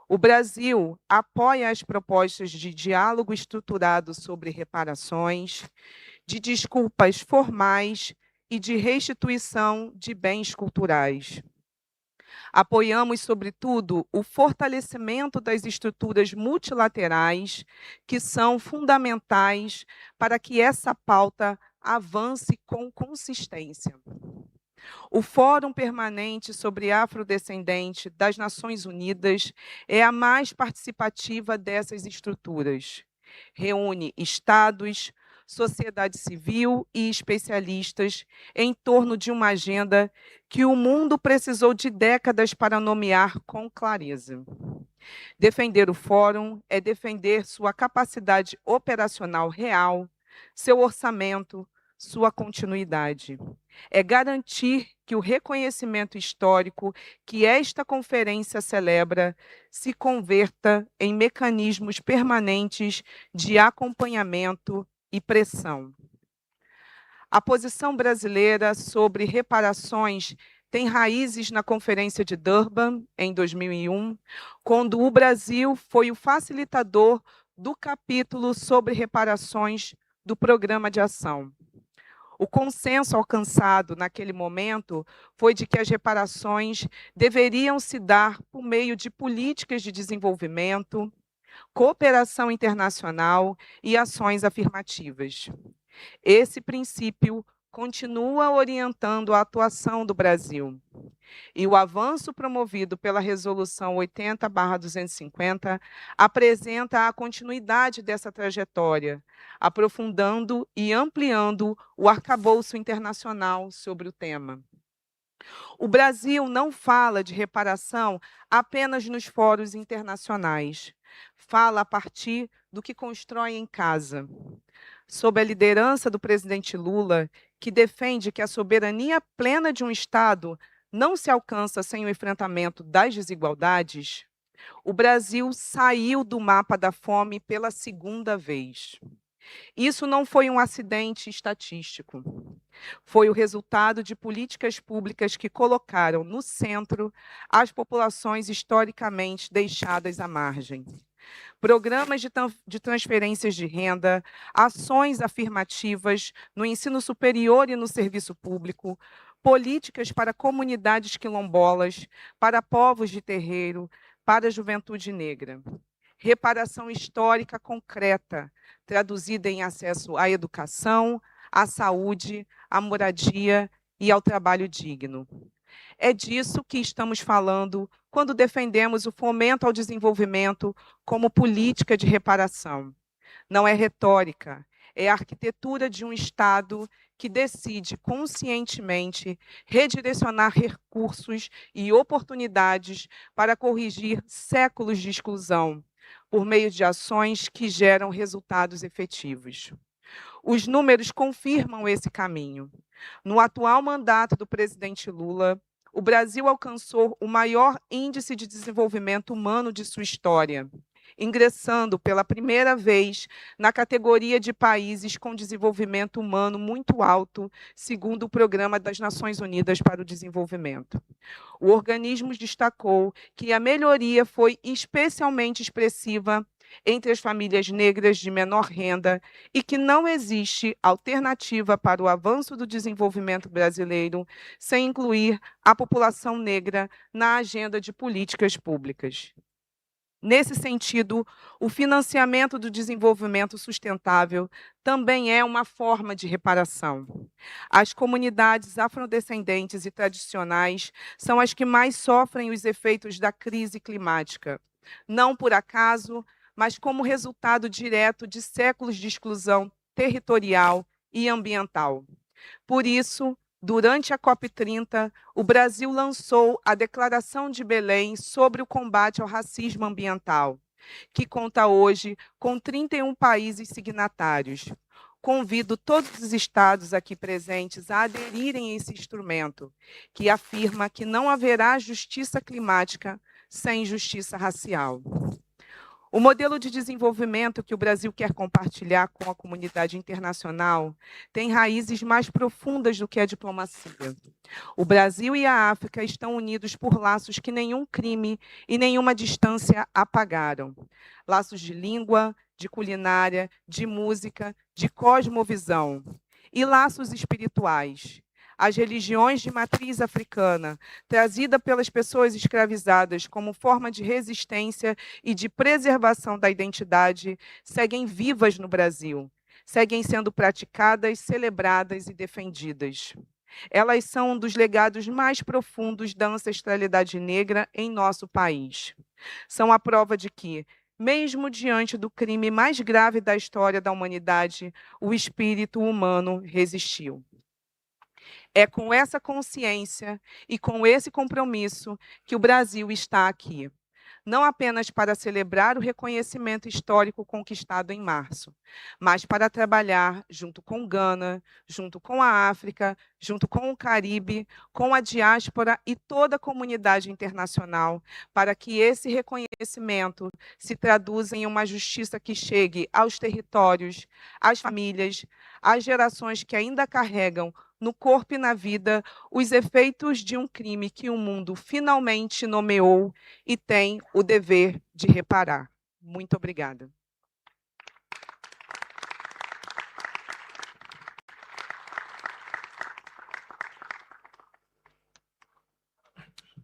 O Brasil apoia as propostas de diálogo estruturado sobre reparações, de desculpas formais e de restituição de bens culturais. Apoiamos, sobretudo, o fortalecimento das estruturas multilaterais, que são fundamentais para que essa pauta avance com consistência. O Fórum Permanente sobre Afrodescendente das Nações Unidas é a mais participativa dessas estruturas. Reúne estados, sociedade civil e especialistas em torno de uma agenda que o mundo precisou de décadas para nomear com clareza. Defender o Fórum é defender sua capacidade operacional real, seu orçamento, sua continuidade. É garantir que o reconhecimento histórico que esta conferência celebra se converta em mecanismos permanentes de acompanhamento e pressão. A posição brasileira sobre reparações tem raízes na Conferência de Durban, em 2001, quando o Brasil foi o facilitador do capítulo sobre reparações do Programa de Ação. O consenso alcançado naquele momento foi de que as reparações deveriam se dar por meio de políticas de desenvolvimento, cooperação internacional e ações afirmativas. Esse princípio continua orientando a atuação do Brasil. E o avanço promovido pela Resolução 80/250 apresenta a continuidade dessa trajetória, aprofundando e ampliando o arcabouço internacional sobre o tema. O Brasil não fala de reparação apenas nos fóruns internacionais. Fala a partir do que constrói em casa. Sob a liderança do presidente Lula, que defende que a soberania plena de um Estado não se alcança sem o enfrentamento das desigualdades, o Brasil saiu do mapa da fome pela segunda vez. Isso não foi um acidente estatístico. Foi o resultado de políticas públicas que colocaram no centro as populações historicamente deixadas à margem. Programas de transferências de renda, ações afirmativas no ensino superior e no serviço público, políticas para comunidades quilombolas, para povos de terreiro, para a juventude negra. Reparação histórica concreta, traduzida em acesso à educação, à saúde, à moradia e ao trabalho digno. É disso que estamos falando quando defendemos o fomento ao desenvolvimento como política de reparação. Não é retórica, é a arquitetura de um Estado que decide conscientemente redirecionar recursos e oportunidades para corrigir séculos de exclusão, por meio de ações que geram resultados efetivos. Os números confirmam esse caminho. No atual mandato do presidente Lula, o Brasil alcançou o maior índice de desenvolvimento humano de sua história, ingressando pela primeira vez na categoria de países com desenvolvimento humano muito alto, segundo o Programa das Nações Unidas para o Desenvolvimento. O organismo destacou que a melhoria foi especialmente expressiva entre as famílias negras de menor renda e que não existe alternativa para o avanço do desenvolvimento brasileiro sem incluir a população negra na agenda de políticas públicas. Nesse sentido, o financiamento do desenvolvimento sustentável também é uma forma de reparação. As comunidades afrodescendentes e tradicionais são as que mais sofrem os efeitos da crise climática, não por acaso, mas como resultado direto de séculos de exclusão territorial e ambiental. Por isso, durante a COP30, o Brasil lançou a Declaração de Belém sobre o combate ao racismo ambiental, que conta hoje com 31 países signatários. Convido todos os estados aqui presentes a aderirem a esse instrumento, que afirma que não haverá justiça climática sem justiça racial. O modelo de desenvolvimento que o Brasil quer compartilhar com a comunidade internacional tem raízes mais profundas do que a diplomacia. O Brasil e a África estão unidos por laços que nenhum crime e nenhuma distância apagaram. Laços de língua, de culinária, de música, de cosmovisão. E laços espirituais. As religiões de matriz africana, trazida pelas pessoas escravizadas como forma de resistência e de preservação da identidade, seguem vivas no Brasil, seguem sendo praticadas, celebradas e defendidas. Elas são um dos legados mais profundos da ancestralidade negra em nosso país. São a prova de que, mesmo diante do crime mais grave da história da humanidade, o espírito humano resistiu. É com essa consciência e com esse compromisso que o Brasil está aqui, não apenas para celebrar o reconhecimento histórico conquistado em março, mas para trabalhar junto com Gana, junto com a África, junto com o Caribe, com a diáspora e toda a comunidade internacional, para que esse reconhecimento se traduza em uma justiça que chegue aos territórios, às famílias, às gerações que ainda carregam no corpo e na vida os efeitos de um crime que o mundo finalmente nomeou e tem o dever de reparar. Muito obrigada.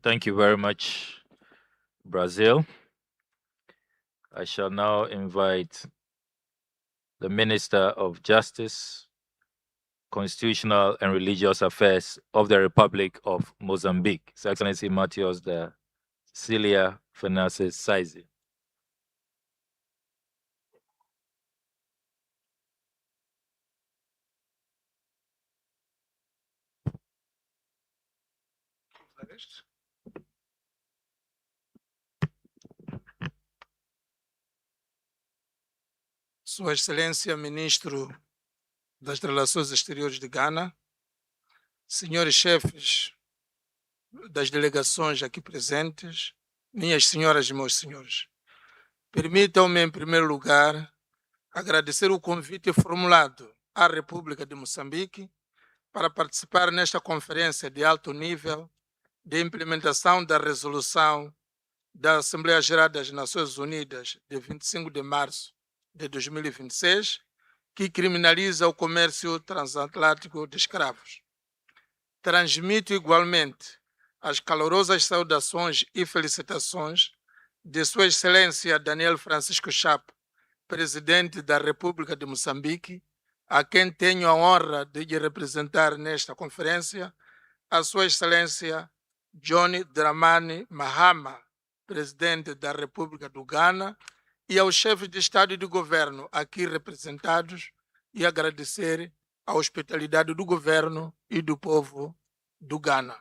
Thank you very much, Brazil. I shall now invite the Minister of Justice, Constitutional and Religious Affairs of the Republic of Mozambique, His Excellency Matheus da Cilia Fernandes Saizi. Sua Excelência, Ministro das Relações Exteriores de Gana, senhores chefes das delegações aqui presentes, minhas senhoras e meus senhores, permitam-me, em primeiro lugar, agradecer o convite formulado à República de Moçambique para participar nesta conferência de alto nível de implementação da resolução da Assembleia Geral das Nações Unidas de 25 de março de 2026, que criminaliza o comércio transatlântico de escravos. Transmito igualmente as calorosas saudações e felicitações de Sua Excelência Daniel Francisco Chapo, Presidente da República de Moçambique, a quem tenho a honra de lhe representar nesta conferência, a Sua Excelência John Dramani Mahama, Presidente da República do Ghana, e aos chefes de Estado e de Governo aqui representados, e agradecer a hospitalidade do governo e do povo do Ghana.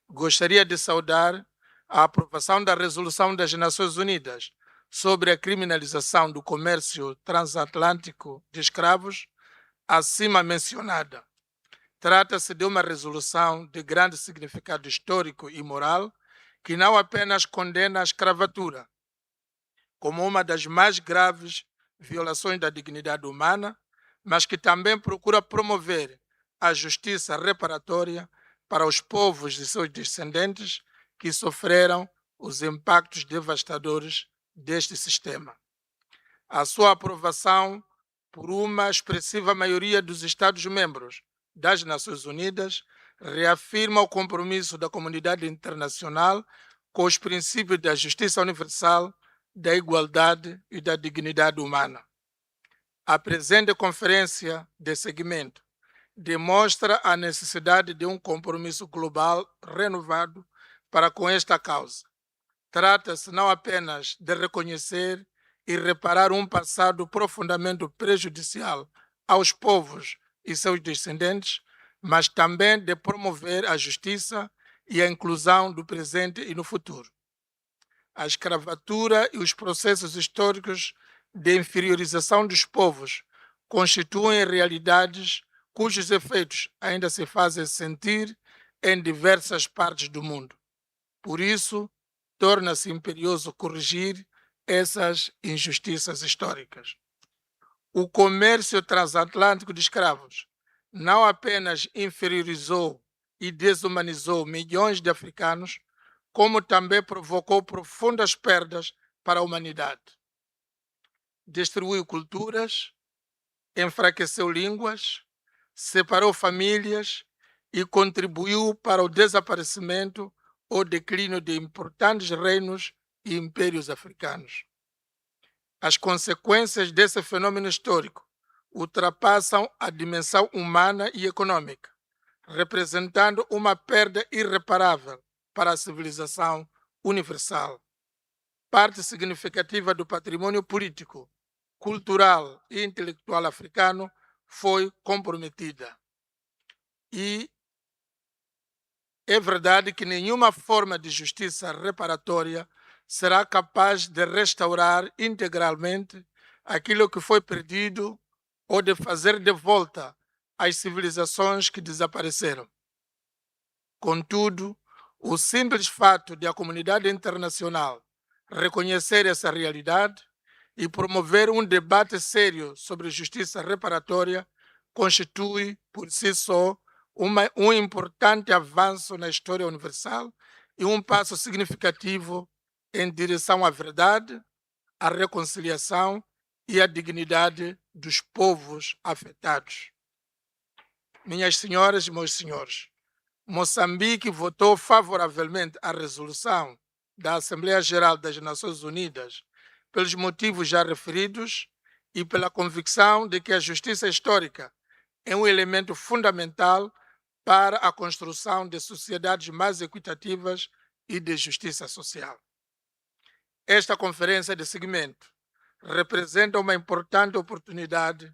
Gostaria de saudar a aprovação da Resolução das Nações Unidas sobre a criminalização do comércio transatlântico de escravos, acima mencionada. Trata-se de uma resolução de grande significado histórico e moral que não apenas condena a escravatura como uma das mais graves violações da dignidade humana, mas que também procura promover a justiça reparatória para os povos e seus descendentes que sofreram os impactos devastadores deste sistema. A sua aprovação por uma expressiva maioria dos Estados-membros das Nações Unidas reafirma o compromisso da comunidade internacional com os princípios da justiça universal, da igualdade e da dignidade humana. A presente conferência de seguimento demonstra a necessidade de um compromisso global renovado para com esta causa. Trata-se não apenas de reconhecer e reparar um passado profundamente prejudicial aos povos e seus descendentes, mas também de promover a justiça e a inclusão do presente e no futuro. A escravatura e os processos históricos de inferiorização dos povos constituem realidades cujos efeitos ainda se fazem sentir em diversas partes do mundo. Por isso, torna-se imperioso corrigir essas injustiças históricas. O comércio transatlântico de escravos não apenas inferiorizou e desumanizou milhões de africanos, como também provocou profundas perdas para a humanidade. Destruiu culturas, enfraqueceu línguas, separou famílias e contribuiu para o desaparecimento ou declínio de importantes reinos e impérios africanos. As consequências desse fenômeno histórico ultrapassam a dimensão humana e econômica, representando uma perda irreparável para a civilização universal. Parte significativa do patrimônio político, cultural e intelectual africano foi comprometida. E é verdade que nenhuma forma de justiça reparatória será capaz de restaurar integralmente aquilo que foi perdido ou de fazer de volta as civilizações que desapareceram. Contudo, o simples fato de a comunidade internacional reconhecer essa realidade e promover um debate sério sobre justiça reparatória constitui, por si só, um importante avanço na história universal e um passo significativo em direção à verdade, à reconciliação e à dignidade dos povos afetados. Minhas senhoras e meus senhores, Moçambique votou favoravelmente à resolução da Assembleia Geral das Nações Unidas pelos motivos já referidos e pela convicção de que a justiça histórica é um elemento fundamental para a construção de sociedades mais equitativas e de justiça social. Esta conferência de segmento representa uma importante oportunidade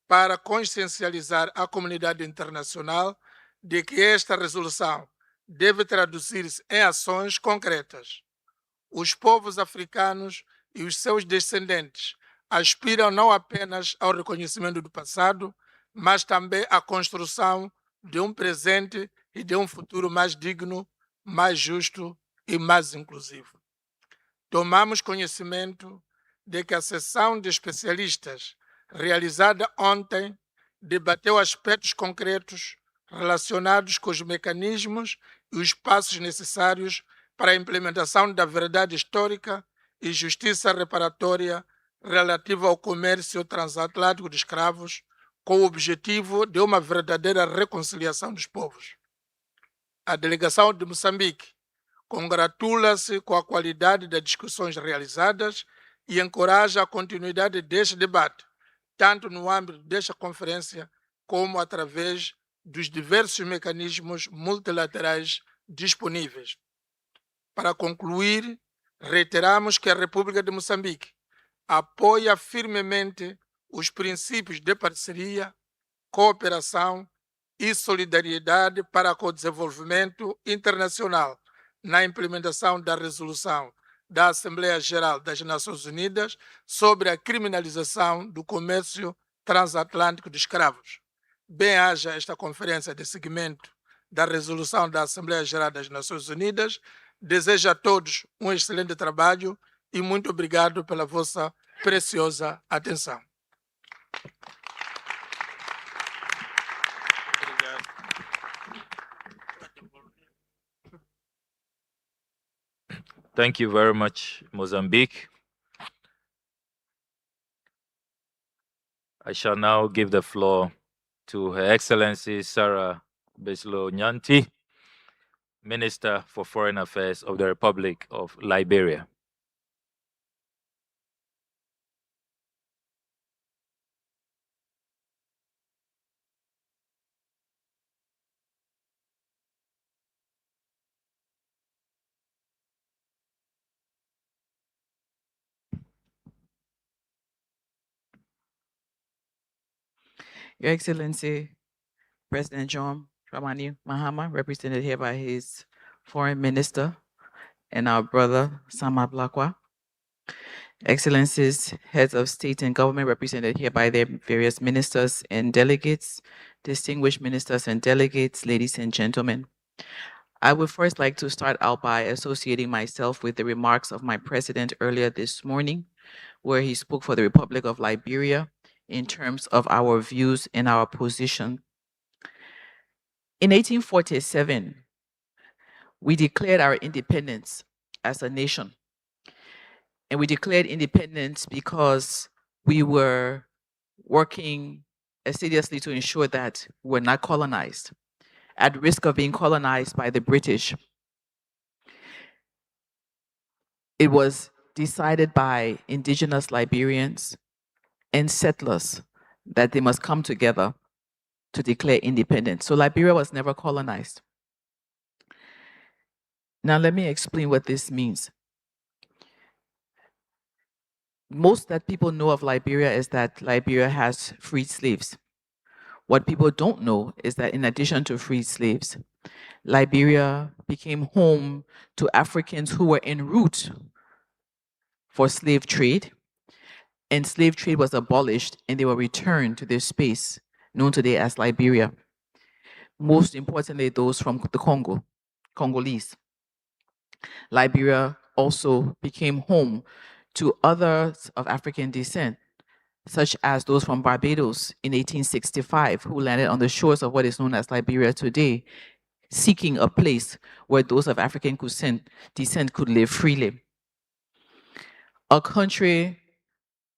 para consciencializar a comunidade internacional de que esta resolução deve traduzir-se em ações concretas. Os povos africanos e os seus descendentes aspiram não apenas ao reconhecimento do passado, mas também à construção de um presente e de um futuro mais digno, mais justo e mais inclusivo. Tomamos conhecimento de que a sessão de especialistas realizada ontem debateu aspectos concretos relacionados com os mecanismos e os passos necessários para a implementação da verdade histórica e justiça reparatória relativa ao comércio transatlântico de escravos, com o objetivo de uma verdadeira reconciliação dos povos. A delegação de Moçambique congratula-se com a qualidade das discussões realizadas e encoraja a continuidade deste debate, tanto no âmbito desta conferência como através dos diversos mecanismos multilaterais disponíveis. Para concluir, reiteramos que a República de Moçambique apoia firmemente os princípios de parceria, cooperação e solidariedade para o desenvolvimento internacional na implementação da resolução da Assembleia Geral das Nações Unidas sobre a criminalização do comércio transatlântico de escravos. Bem-haja esta conferência de seguimento da resolução da Assembleia Geral das Nações Unidas. Desejo a todos um excelente trabalho e muito obrigado pela vossa preciosa atenção. Thank you very much, Mozambique. I shall now give the floor to Her Excellency Sarah Beslo Nyanti, Minister for Foreign Affairs of the Republic of Liberia. Your Excellency, President John Dramani Mahama, represented here by his Foreign Minister and our brother, Sama Blakwa. Excellencies, heads of state and government, represented here by their various ministers and delegates, distinguished ministers and delegates, ladies and gentlemen. I would first like to start out by associating myself with the remarks of my president earlier this morning, where he spoke for the Republic of Liberia in terms of our views and our position. In 1847, we declared our independence as a nation. And we declared independence because we were working assiduously to ensure that we're not colonized, at risk of being colonized by the British. It was decided by indigenous Liberians and settlers that they must come together to declare independence. So Liberia was never colonized. Now let me explain what this means. Most that people know of Liberia is that Liberia has freed slaves. What people don't know is that in addition to freed slaves, Liberia became home to Africans who were en route for slave trade, and slave trade was abolished and they were returned to their space known today as Liberia. Most importantly, those from the Congo, Congolese. Liberia also became home to others of African descent, such as those from Barbados in 1865, who landed on the shores of what is known as Liberia today, seeking a place where those of African descent could live freely. A country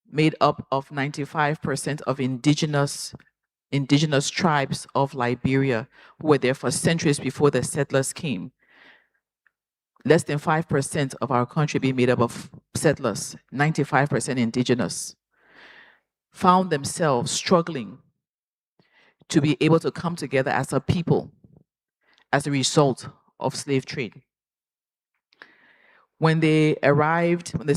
made up of 95% of indigenous tribes of Liberia who were there for centuries before the settlers came. Less than 5% of our country being made up of settlers, 95% indigenous, found themselves struggling to be able to come together as a people as a result of slave trade. When the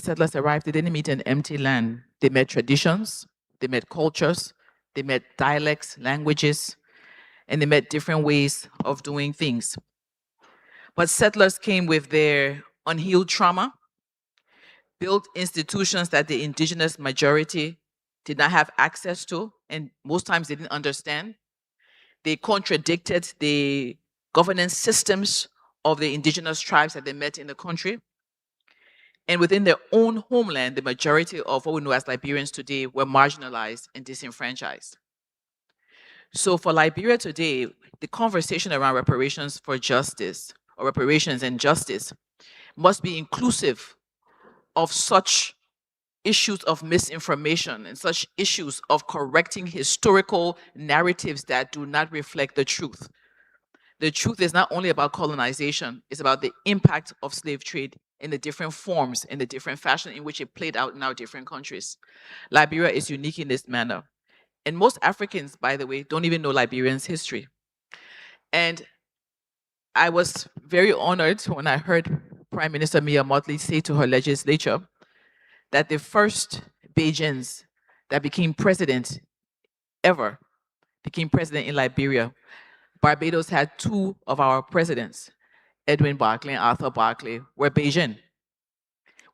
settlers arrived, they didn't meet an empty land. They met traditions, they met cultures, they met dialects, languages, and they met different ways of doing things. But settlers came with their unhealed trauma, built institutions that the indigenous majority did not have access to, and most times they didn't understand. They contradicted the governance systems of the indigenous tribes that they met in the country. And within their own homeland, the majority of what we know as Liberians today were marginalized and disenfranchised. So for Liberia today, the conversation around reparations for justice, or reparations and justice, must be inclusive of such issues of misinformation and such issues of correcting historical narratives that do not reflect the truth. The truth is not only about colonization, it's about the impact of slave trade in the different forms, in the different fashion in which it played out in our different countries. Liberia is unique in this manner. And most Africans, by the way, don't even know Liberians' history. And I was very honored when I heard Prime Minister Mia Mottley say to her legislature that the first Bajans that became president ever became president in Liberia. Barbados had two of our presidents, Edwin Barclay and Arthur Barclay, were Bajan,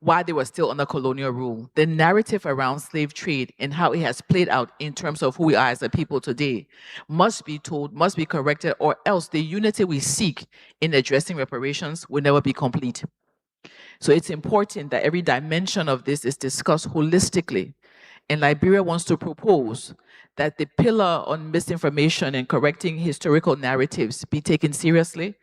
while they were still under colonial rule. The narrative around slave trade and how it has played out in terms of who we are as a people today must be told, must be corrected, or else the unity we seek in addressing reparations will never be complete. So it's important that every dimension of this is discussed holistically. And Liberia wants to propose that the pillar on misinformation and correcting historical narratives be taken seriously.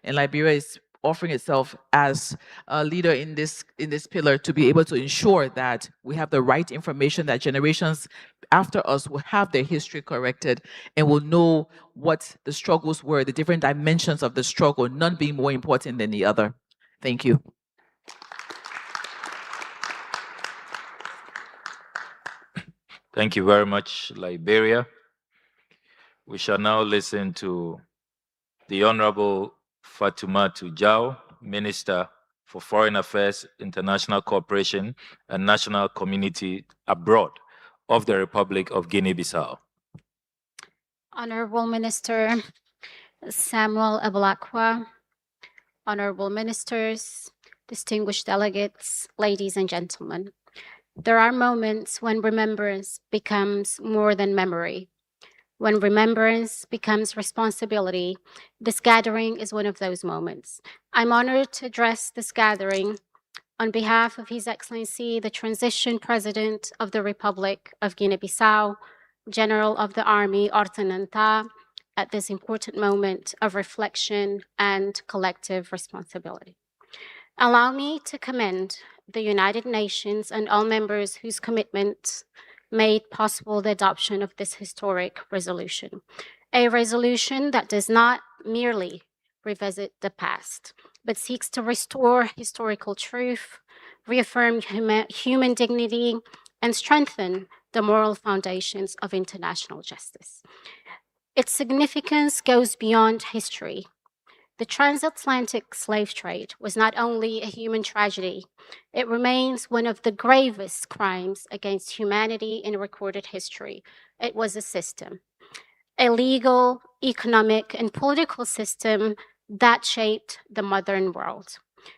And Liberia is offering itself as a leader in this pillar to be able to ensure that we have the right information, that generations after us will have their history corrected and will know what the struggles were, the different dimensions of the struggle, none being more important than the other. Thank you. Thank you very much, Liberia. We shall now listen to the Honorable Fatoumata Diaw, Minister for Foreign Affairs, International Cooperation, and National Community Abroad of the Republic of Guinea-Bissau. Honorable Minister Samuel Ablakwa, Honorable Ministers, distinguished delegates, ladies and gentlemen. There are moments when remembrance becomes more than memory. When remembrance becomes responsibility, this gathering is one of those moments. I'm honored to address this gathering on behalf of His Excellency, the Transition President of the Republic of Guinea-Bissau, General of the Army, Ortenanta, at this important moment of reflection and collective responsibility. Allow me to commend the United Nations and all members whose commitment made possible the adoption of this historic resolution. A resolution that does not merely revisit the past, but seeks to restore historical truth, reaffirm human dignity, and strengthen the moral foundations of international justice. Its significance goes beyond history. The transatlantic slave trade was not only a human tragedy, it remains one of the gravest crimes against humanity in recorded history. It was a system, a legal, economic, and political system that shaped the modern world.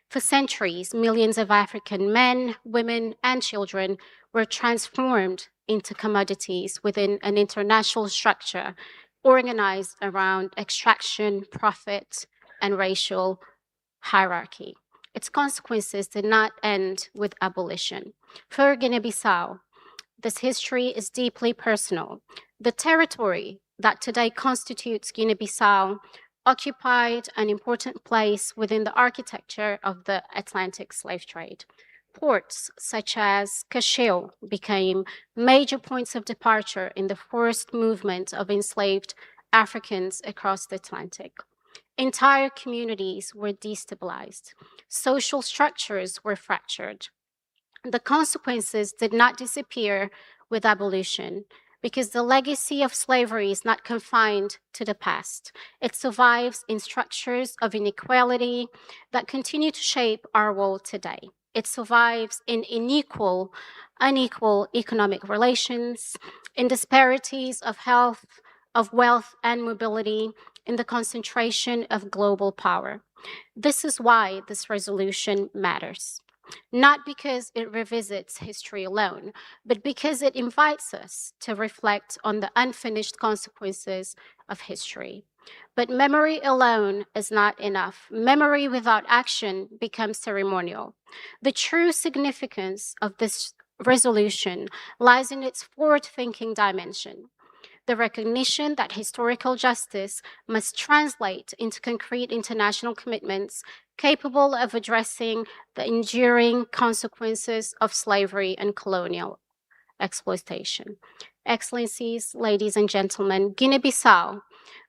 For centuries, millions of African men, women, and children were transformed into commodities within an international structure organized around extraction, profit, and racial hierarchy. Its consequences did not end with abolition. For Guinea-Bissau, this history is deeply personal. The territory that today constitutes Guinea-Bissau occupied an important place within the architecture of the Atlantic slave trade. Ports such as Cacheu became major points of departure in the forced movement of enslaved Africans across the Atlantic. Entire communities were destabilized. Social structures were fractured. The consequences did not disappear with abolition, because the legacy of slavery is not confined to the past. It survives in structures of inequality that continue to shape our world today. It survives in unequal economic relations, in disparities of health, of wealth and mobility, in the concentration of global power. This is why this resolution matters. Not because it revisits history alone, but because it invites us to reflect on the unfinished consequences of history. But memory alone is not enough. Memory without action becomes ceremonial. The true significance of this resolution lies in its forward-thinking dimension. The recognition that historical justice must translate into concrete international commitments capable of addressing the enduring consequences of slavery and colonial exploitation. Excellencies, ladies and gentlemen, Guinea-Bissau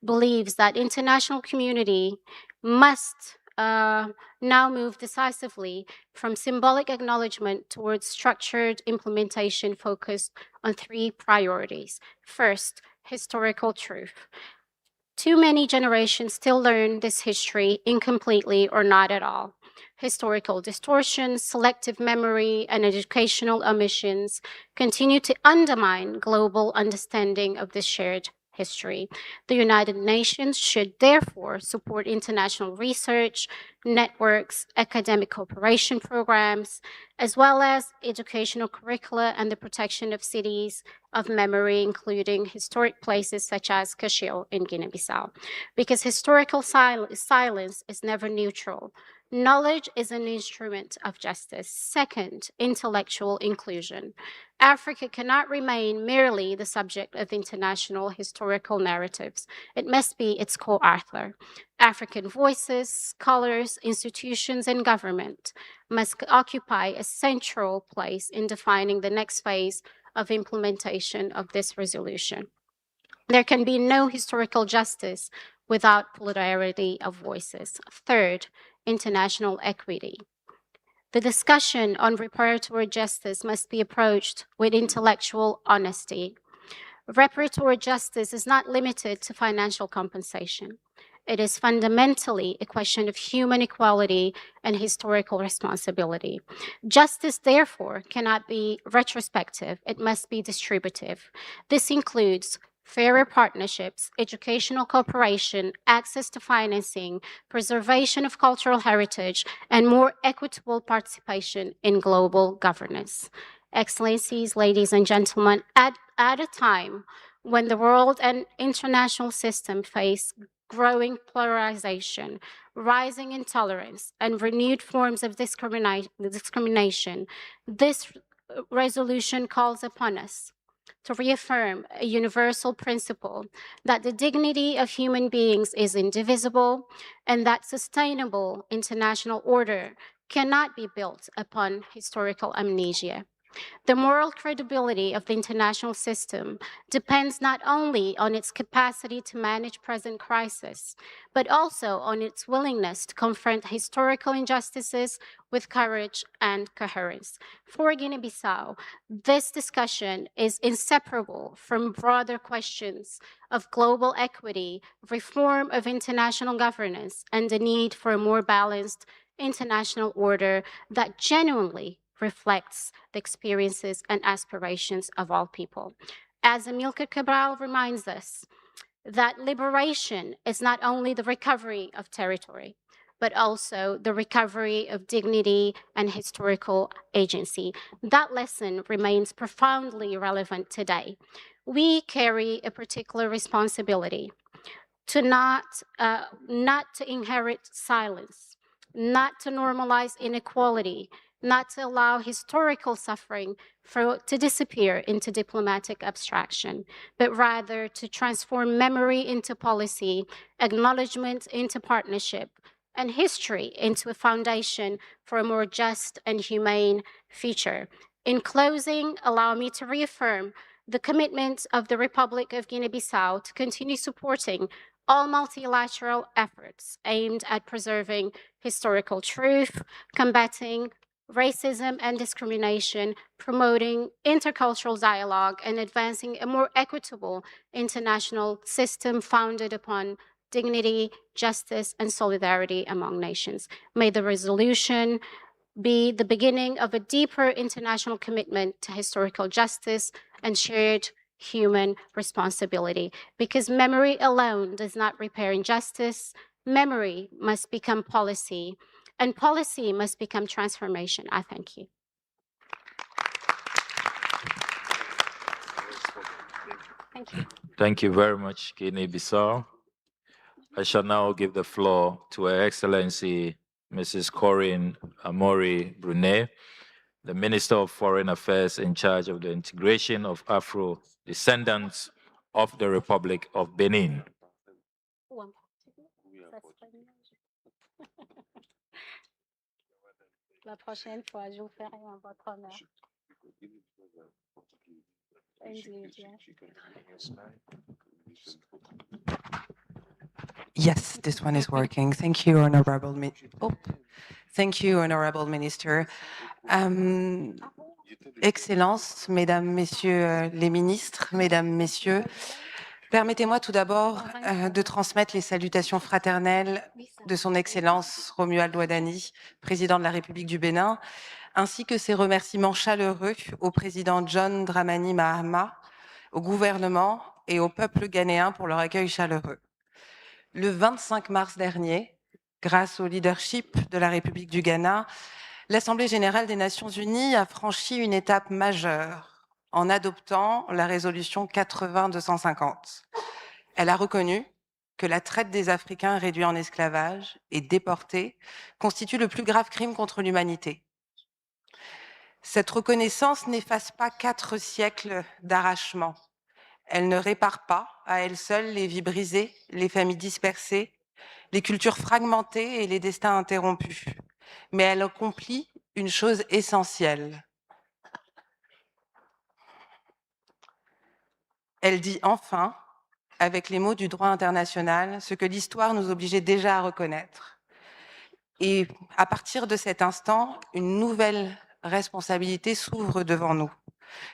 believes that international community must now move decisively from symbolic acknowledgement towards structured implementation focused on three priorities. First, historical truth. Too many generations still learn this history incompletely or not at all. Historical distortions, selective memory, and educational omissions continue to undermine global understanding of this shared history. The United Nations should therefore support international research, networks, academic cooperation programs, as well as educational curricula and the protection of cities of memory, including historic places such as Cacheu in Guinea-Bissau. Because historical silence is never neutral. Knowledge is an instrument of justice. Second, intellectual inclusion. Africa cannot remain merely the subject of international historical narratives. It must be its co-author. African voices, scholars, institutions, and government must occupy a central place in defining the next phase of implementation of this resolution. There can be no historical justice without plurality of voices. Third, international equity. The discussion on reparatory justice must be approached with intellectual honesty. Reparatory justice is not limited to financial compensation. It is fundamentally a question of human equality and historical responsibility. Justice, therefore, cannot be retrospective. It must be distributive. This includes fairer partnerships, educational cooperation, access to financing, preservation of cultural heritage, and more equitable participation in global governance. Excellencies, ladies and gentlemen, at a time when the world and international system face growing polarization, rising intolerance, and renewed forms of discrimination, this resolution calls upon us to reaffirm a universal principle that the dignity of human beings is indivisible and that sustainable international order cannot be built upon historical amnesia. The moral credibility of the international system depends not only on its capacity to manage present crisis, but also on its willingness to confront historical injustices with courage and coherence. For Guinea-Bissau, this discussion is inseparable from broader questions of global equity, reform of international governance, and the need for a more balanced international order that genuinely reflects the experiences and aspirations of all people. As Amilcar Cabral reminds us, that liberation is not only the recovery of territory, but also the recovery of dignity and historical agency. That lesson remains profoundly relevant today. We carry a particular responsibility to not to inherit silence, not to normalize inequality, not to allow historical suffering to disappear into diplomatic abstraction, but rather to transform memory into policy, acknowledgement into partnership, and history into a foundation for a more just and humane future. In closing, allow me to reaffirm the commitment of the Republic of Guinea-Bissau to continue supporting all multilateral efforts aimed at preserving historical truth, combating racism and discrimination, promoting intercultural dialogue, and advancing a more equitable international system founded upon dignity, justice, and solidarity among nations. May the resolution be the beginning of a deeper international commitment to historical justice and shared human responsibility. Because memory alone does not repair injustice, memory must become policy, and policy must become transformation. I thank you. Thank you. Thank you very much, Guinea-Bissau. I shall now give the floor to Her Excellency Mrs. Corinne Amori Brunet, the Minister of Foreign Affairs in charge of the integration of Afro-descendants of the Republic of Benin. La prochaine fois, je vous ferai en votre honneur. Yes, this one is working. Thank you, Honorable Thank you, Honorable Minister. Excellences, Mesdames, Messieurs les ministres, Mesdames, Messieurs, permettez-moi tout d'abord de transmettre les salutations fraternelles de Son Excellence Romuald Ouadani, Président de la République du Bénin, ainsi que ses remerciements chaleureux au Président John Dramani Mahama, au gouvernement et au peuple ghanéen pour leur accueil chaleureux. Le 25 mars dernier, grâce au leadership de la République du Ghana, l'Assemblée générale des Nations unies a franchi une étape majeure en adoptant la résolution 80-250. Elle a reconnu que la traite des Africains réduits en esclavage et déportés constitue le plus grave crime contre l'humanité. Cette reconnaissance n'efface pas 4 siècles d'arrachement. Elle ne répare pas à elle seule les vies brisées, les familles dispersées, les cultures fragmentées et les destins interrompus. Mais elle accomplit une chose essentielle. Elle dit enfin, avec les mots du droit international, ce que l'histoire nous obligeait déjà à reconnaître. Et à partir de cet instant, une nouvelle responsabilité s'ouvre devant nous.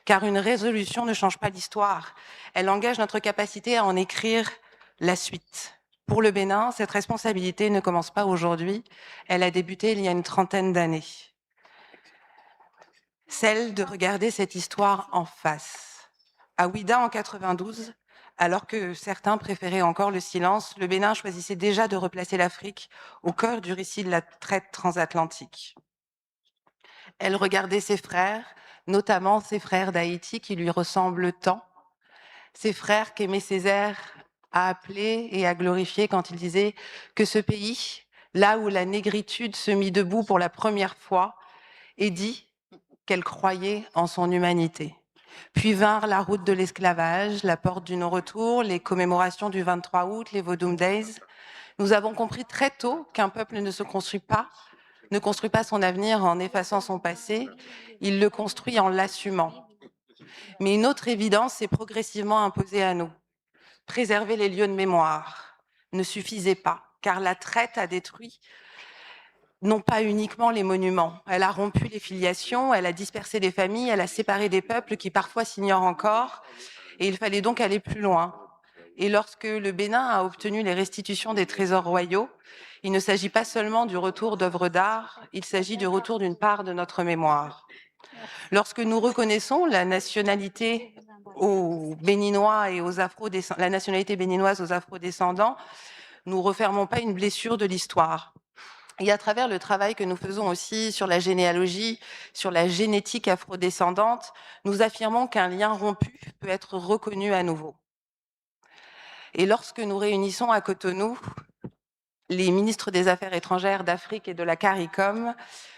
Car une résolution ne change pas l'histoire. Elle engage notre capacité à en écrire la suite. Pour le Bénin, cette responsabilité ne commence pas aujourd'hui. Elle a débuté il y a une trentaine d'années. Celle de regarder cette histoire en face. À Ouida, en 92, alors que certains préféraient encore le silence, le Bénin choisissait déjà de replacer l'Afrique au cœur du récit de la traite transatlantique. Elle regardait ses frères, notamment ses frères d'Haïti qui lui ressemblent tant, ses frères qu'Aimé Césaire a appelés et a glorifiés quand il disait que ce pays, là où la négritude se mit debout pour la première fois, et dit qu'elle croyait en son humanité. Puis vinrent la route de l'esclavage, la porte du non-retour, les commémorations du 23 août, les Vodum Days. Nous avons compris très tôt qu'un peuple ne construit pas son avenir en effaçant son passé, il le construit en l'assumant. Mais une autre évidence s'est progressivement imposée à nous. Préserver les lieux de mémoire ne suffisait pas, car la traite a détruit non pas uniquement les monuments. Elle a rompu les filiations, elle a dispersé des familles, elle a séparé des peuples qui parfois s'ignorent encore, et il fallait donc aller plus loin. Et lorsque le Bénin a obtenu les restitutions des trésors royaux, il ne s'agit pas seulement du retour d'œuvres d'art, il s'agit du retour d'une part de notre mémoire. Lorsque nous reconnaissons la nationalité aux Béninois et la nationalité béninoise aux Afro-descendants, nous ne refermons pas une blessure de l'histoire. Et à travers le travail que nous faisons aussi sur la généalogie, sur la génétique afrodescendante, nous affirmons qu'un lien rompu peut être reconnu à nouveau. Et lorsque nous réunissons à Cotonou les ministres des Affaires étrangères d'Afrique et de la CARICOM,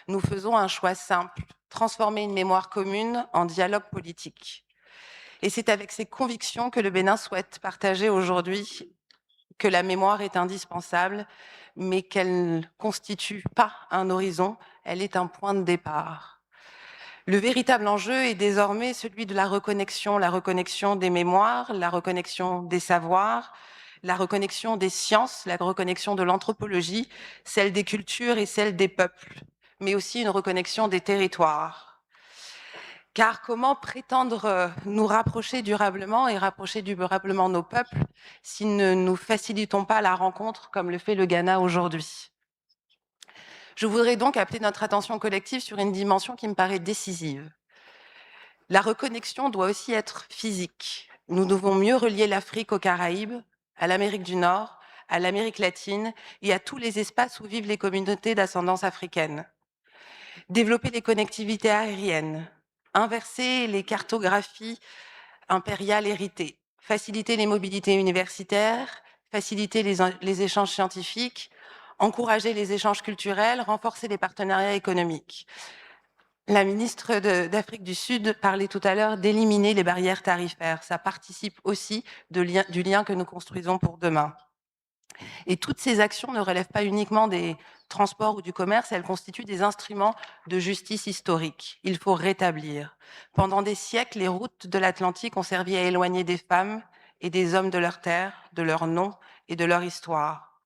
nous faisons un choix simple, transformer une mémoire commune en dialogue politique. Et c'est avec ces convictions que le Bénin souhaite partager aujourd'hui que la mémoire est indispensable, mais qu'elle ne constitue pas un horizon, elle est un point de départ. Le véritable enjeu est désormais celui de la reconnexion des mémoires, la reconnexion des savoirs, la reconnexion des sciences, la reconnexion de l'anthropologie, celle des cultures et celle des peuples. mais aussi une reconnexion des territoires. Car comment prétendre nous rapprocher durablement et rapprocher durablement nos peuples si ne nous facilitons pas la rencontre comme le fait le Ghana aujourd'hui? Je voudrais donc appeler notre attention collective sur une dimension qui me paraît décisive. La reconnexion doit aussi être physique. Nous devons mieux relier l'Afrique aux Caraïbes, à l'Amérique du Nord, à l'Amérique latine et à tous les espaces où vivent les communautés d'ascendance africaine. Développer les connectivités aériennes, inverser les cartographies impériales héritées, faciliter les mobilités universitaires, faciliter les échanges scientifiques, encourager les échanges culturels, renforcer les partenariats économiques. La ministre d'Afrique du Sud parlait tout à l'heure d'éliminer les barrières tarifaires. Ça participe aussi du lien que nous construisons pour demain. Et toutes ces actions ne relèvent pas uniquement des transports ou du commerce, elles constituent des instruments de justice historique. Il faut rétablir. Pendant des siècles, les routes de l'Atlantique ont servi à éloigner des femmes et des hommes de leur terre, de leur nom et de leur histoire.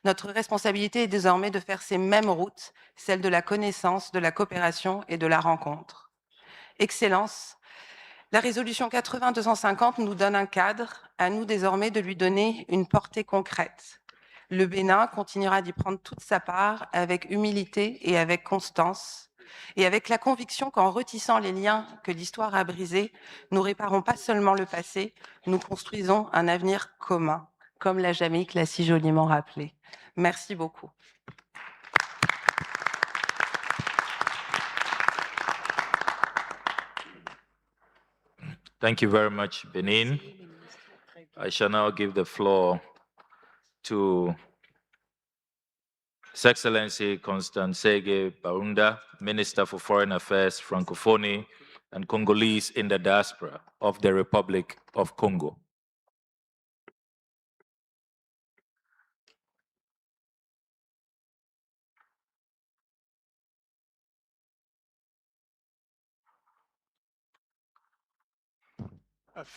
Notre responsabilité est désormais de faire ces mêmes routes, celles de la connaissance, de la coopération et de la rencontre. Excellence, la résolution 80-250 nous donne un cadre, à nous désormais de lui donner une portée concrète. Le Bénin continuera d'y prendre toute sa part avec humilité et avec constance, et avec la conviction qu'en retissant les liens que l'histoire a brisés, nous réparons pas seulement le passé, nous construisons un avenir commun, comme la Jamaïque l'a si joliment rappelé. Merci beaucoup. Thank you very much, Benin. I shall now give the floor to His Excellency Constantsege Barunda, Minister for Foreign Affairs, Francophonie, and Congolese in the diaspora of the Republic of Congo.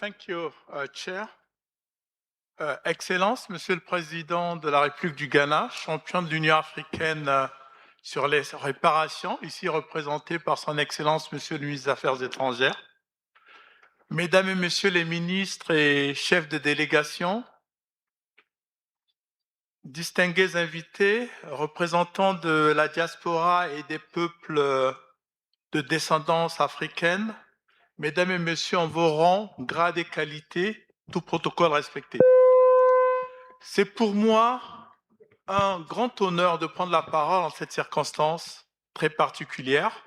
Thank you, Chair. Excellence, Monsieur le Président de la République du Ghana, champion de l'Union africaine sur les réparations, ici représenté par son Excellence, Monsieur le ministre des Affaires étrangères. Mesdames et Messieurs les ministres et chefs de délégation, distingués invités, représentants de la diaspora et des peuples de descendance africaine, Mesdames et Messieurs, en vos rangs, grades et qualités, tout protocole respecté. C'est pour moi un grand honneur de prendre la parole en cette circonstance très particulière,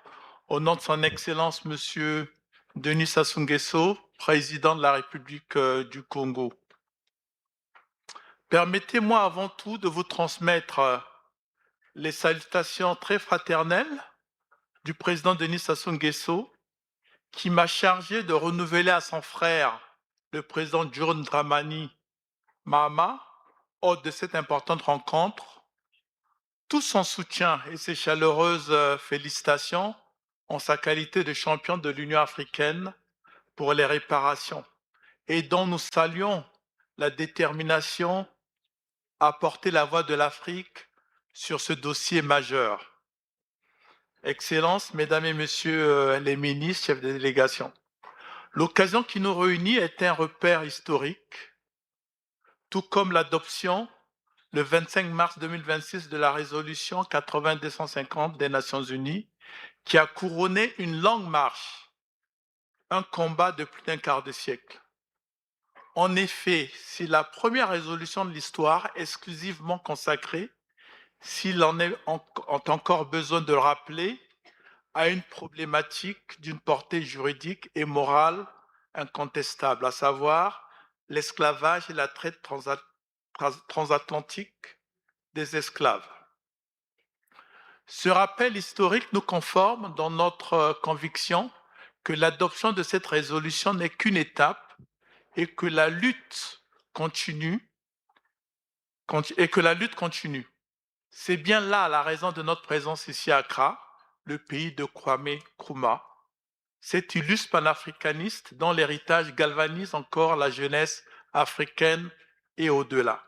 au nom de son Excellence, Monsieur Denis Sassou Nguesso, président de la République du Congo. Permettez-moi avant tout de vous transmettre les salutations très fraternelles du président Denis Sassou Nguesso, qui m'a chargé de renouveler à son frère, le président John Dramani Mahama, hôte de cette importante rencontre, tout son soutien et ses chaleureuses félicitations en sa qualité de champion de l'Union africaine pour les réparations, et dont nous saluons la détermination à porter la voix de l'Afrique sur ce dossier majeur. Excellences, Mesdames et Messieurs les ministres, chefs de délégation, l'occasion qui nous réunit est un repère historique, tout comme l'adoption le 25 mars 2026 de la résolution 80-250 des Nations Unies, qui a couronné une longue marche, un combat de plus d'un quart de siècle. En effet, c'est la première résolution de l'histoire exclusivement consacrée, s'il en est encore besoin de le rappeler, à une problématique d'une portée juridique et morale incontestable, à savoir l'esclavage et la traite transatlantique des esclaves. Ce rappel historique nous conforme dans notre conviction que l'adoption de cette résolution n'est qu'une étape et que la lutte continue. C'est bien là la raison de notre présence ici à Accra, le pays de Kwame Nkrumah, cet illustre panafricaniste dont l'héritage galvanise encore la jeunesse africaine et au-delà.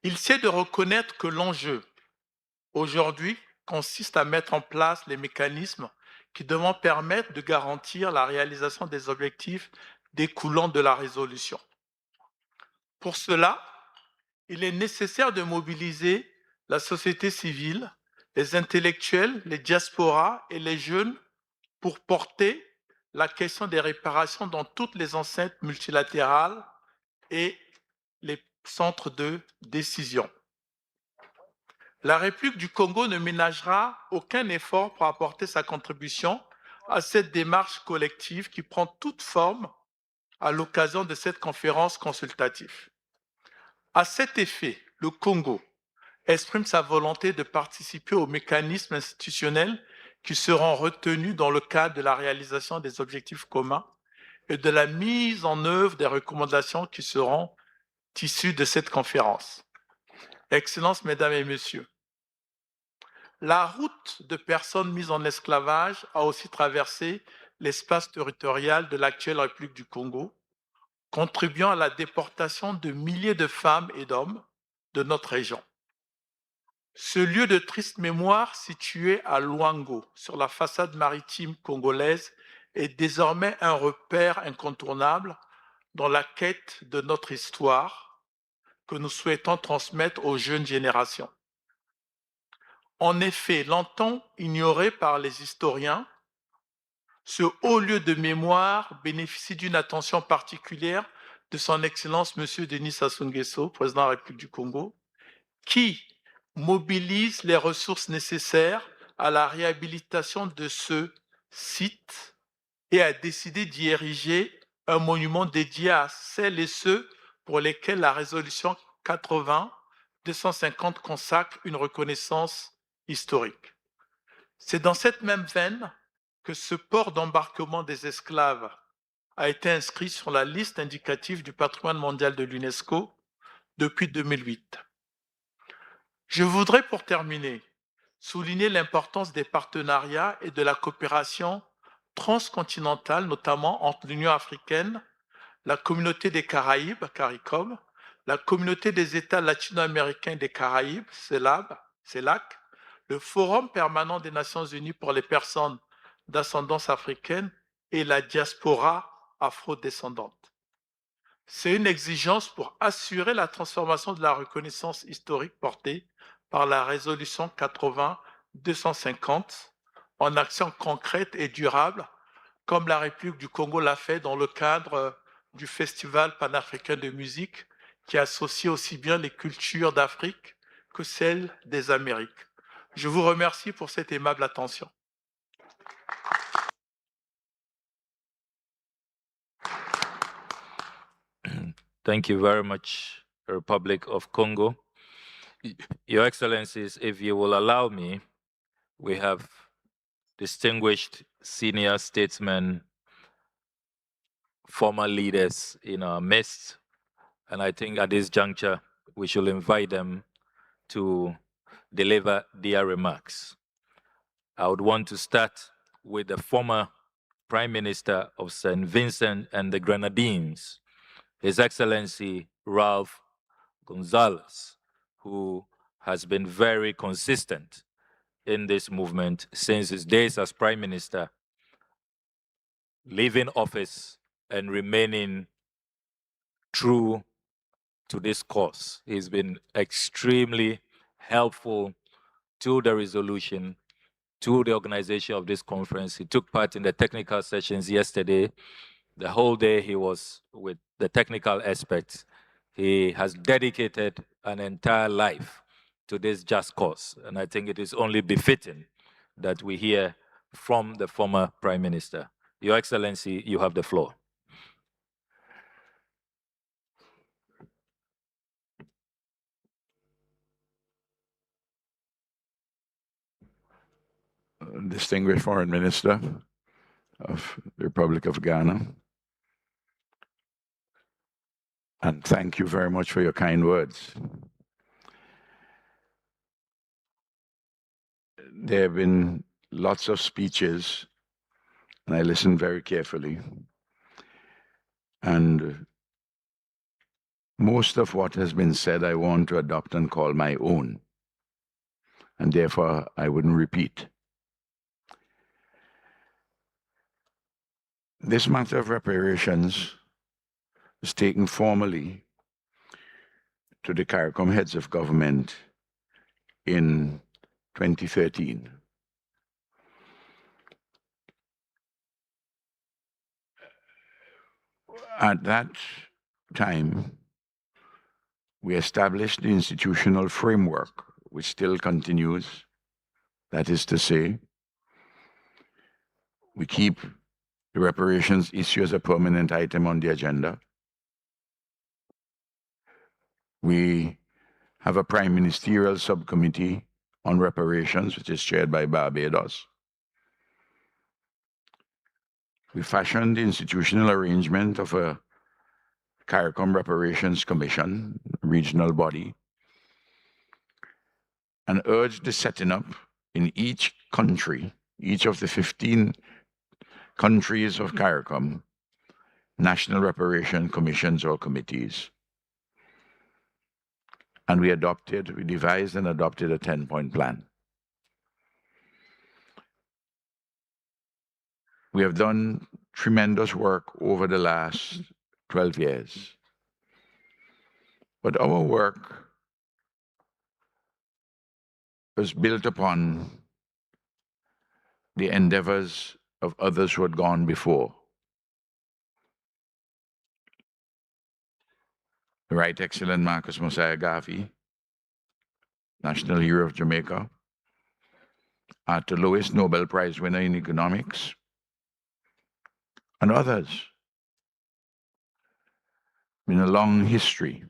Il sait de reconnaître que l'enjeu, aujourd'hui consiste à mettre en place les mécanismes qui devront permettre de garantir la réalisation des objectifs découlant de la résolution. Pour cela, il est nécessaire de mobiliser la société civile, les intellectuels, les diasporas et les jeunes pour porter la question des réparations dans toutes les enceintes multilatérales et les centres de décision. La République du Congo ne ménagera aucun effort pour apporter sa contribution à cette démarche collective qui prend toute forme à l'occasion de cette conférence consultative. À cet effet, le Congo exprime sa volonté de participer aux mécanismes institutionnels qui seront retenus dans le cadre de la réalisation des objectifs communs et de la mise en œuvre des recommandations qui seront issues de cette conférence. Excellences, Mesdames et Messieurs, la route de personnes mises en esclavage a aussi traversé l'espace territorial de l'actuelle République du Congo, contribuant à la déportation de milliers de femmes et d'hommes de notre région. Ce lieu de triste mémoire situé à Luango, sur la façade maritime congolaise, est désormais un repère incontournable dans la quête de notre histoire que nous souhaitons transmettre aux jeunes générations. En effet, longtemps ignoré par les historiens, ce haut lieu de mémoire bénéficie d'une attention particulière de son Excellence M. Denis Sassou Nguesso, président de la République du Congo, qui mobilise les ressources nécessaires à la réhabilitation de ce site et a décidé d'y ériger un monument dédié à celles et ceux pour lesquels la résolution 80-250 consacre une reconnaissance historique. C'est dans cette même veine que ce port d'embarquement des esclaves a été inscrit sur la liste indicative du patrimoine mondial de l'UNESCO depuis 2008. Je voudrais, pour terminer, souligner l'importance des partenariats et de la coopération transcontinentale, notamment entre l'Union africaine, la Communauté des Caraïbes, CARICOM, la Communauté des États latino-américains des Caraïbes, CELAC, le Forum permanent des Nations unies pour les personnes d'ascendance africaine et la diaspora afro-descendante. C'est une exigence pour assurer la transformation de la reconnaissance historique portée par la résolution 80-250 en actions concrètes et durables, comme la République du Congo l'a fait dans le cadre du Festival panafricain de musique qui associe aussi bien les cultures d'Afrique que celles des Amériques. Je vous remercie pour cette aimable attention. Thank you very much, Republic of Congo. Your Excellencies, if you will allow me, we have distinguished senior statesmen, former leaders in our midst, and I think at this juncture, we should invite them to deliver their remarks. I would want to start with the former Prime Minister of St. Vincent and the Grenadines, His Excellency Ralph Gonzalez, who has been very consistent in this movement since his days as Prime Minister, leaving office and remaining true to this cause. He's been extremely helpful to the resolution, to the organization of this conference. He took part in the technical sessions yesterday. The whole day he was with the technical aspects. He has dedicated an entire life to this just cause. And I think it is only befitting that we hear from the former Prime Minister. Your Excellency, you have the floor. Distinguished Foreign Minister of the Republic of Ghana, and thank you very much for your kind words. There have been lots of speeches, and I listened very carefully. And most of what has been said, I want to adopt and call my own. and therefore I wouldn't repeat. This matter of reparations was taken formally to the CARICOM heads of government in 2013. At that time, we established the institutional framework, which still continues. That is to say, we keep the reparations issue as a permanent item on the agenda. We have a prime ministerial subcommittee on reparations, which is chaired by Barbados. We fashioned the institutional arrangement of a CARICOM Reparations Commission, regional body, and urged the setting up in each country, each of the 15 countries of CARICOM, national reparation commissions or committees. And we devised and adopted a 10-point plan. We have done tremendous work over the last 12 years. But our work was built upon the endeavors of others who had gone before. The Right Excellent Marcus Mosiah Garvey, National Hero of Jamaica, Arthur Lewis, Nobel Prize winner in economics, and others. Been a long history.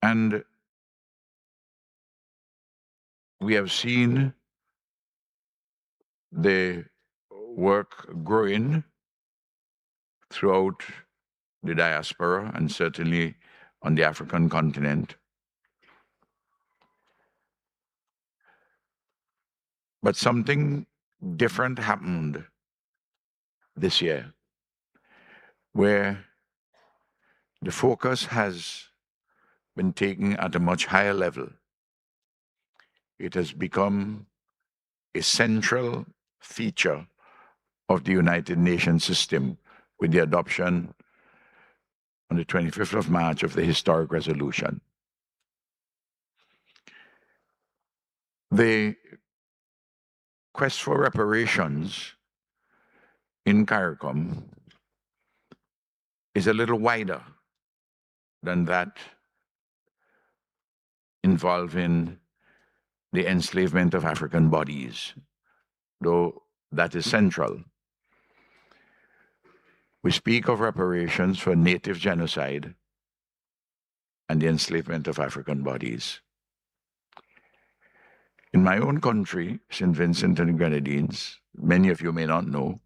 And we have seen the work growing throughout the diaspora and certainly on the African continent. But something different happened this year, where the focus has been taken at a much higher level. It has become a central feature of the United Nations system with the adoption on the 25th of March of the historic resolution. The quest for reparations in CARICOM is a little wider than that involving the enslavement of African bodies, though that is central. We speak of reparations for native genocide and the enslavement of African bodies. In my own country, St. Vincent and the Grenadines, many of you may not know,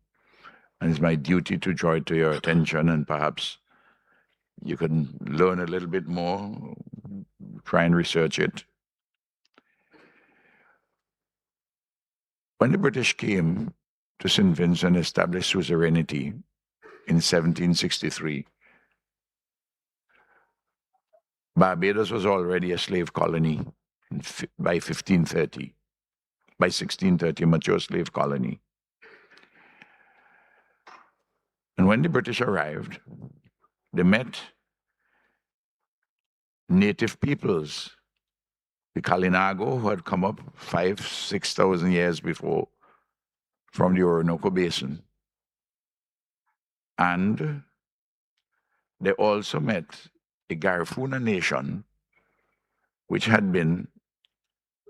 and it's my duty to draw it to your attention, and perhaps you can learn a little bit more, try and research it. When the British came to St. Vincent and established suzerainty in 1763, Barbados was already a slave colony by 1530. By 1630, a mature slave colony. And when the British arrived, they met native peoples, the Kalinago, who had come up 5,000 to 6,000 years before from the Orinoco Basin. And they also met the Garifuna nation, which had been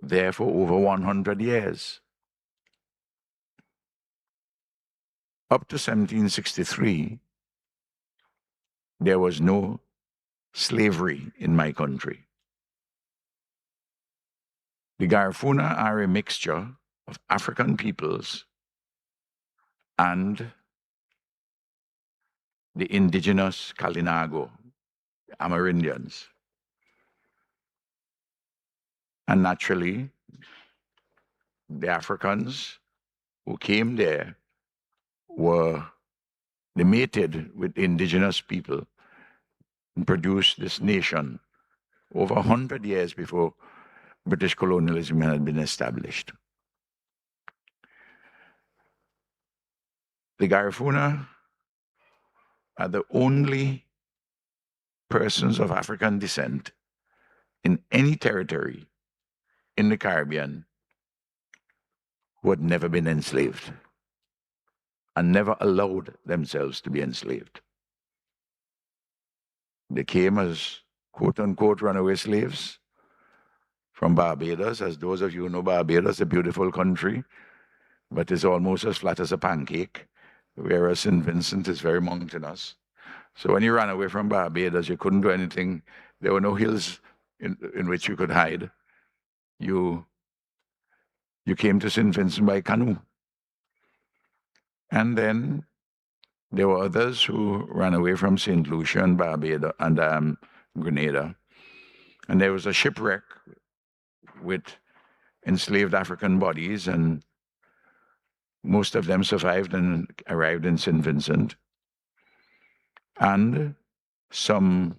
there for over 100 years. Up to 1763, there was no slavery in my country. The Garifuna are a mixture of African peoples and the indigenous Kalinago, Amerindians. And naturally, the Africans who came there they mated with indigenous people and produced this nation over 100 years before British colonialism had been established. The Garifuna are the only persons of African descent in any territory in the Caribbean who had never been enslaved and never allowed themselves to be enslaved. They came as quote-unquote runaway slaves from Barbados. As those of you who know Barbados, a beautiful country, but it's almost as flat as a pancake, whereas St. Vincent is very mountainous. So when you ran away from Barbados, you couldn't do anything. There were no hills in which you could hide. You came to St. Vincent by canoe. And then there were others who ran away from St. Lucia and Barbados and Grenada. And there was a shipwreck with enslaved African bodies, and most of them survived and arrived in St. Vincent. And some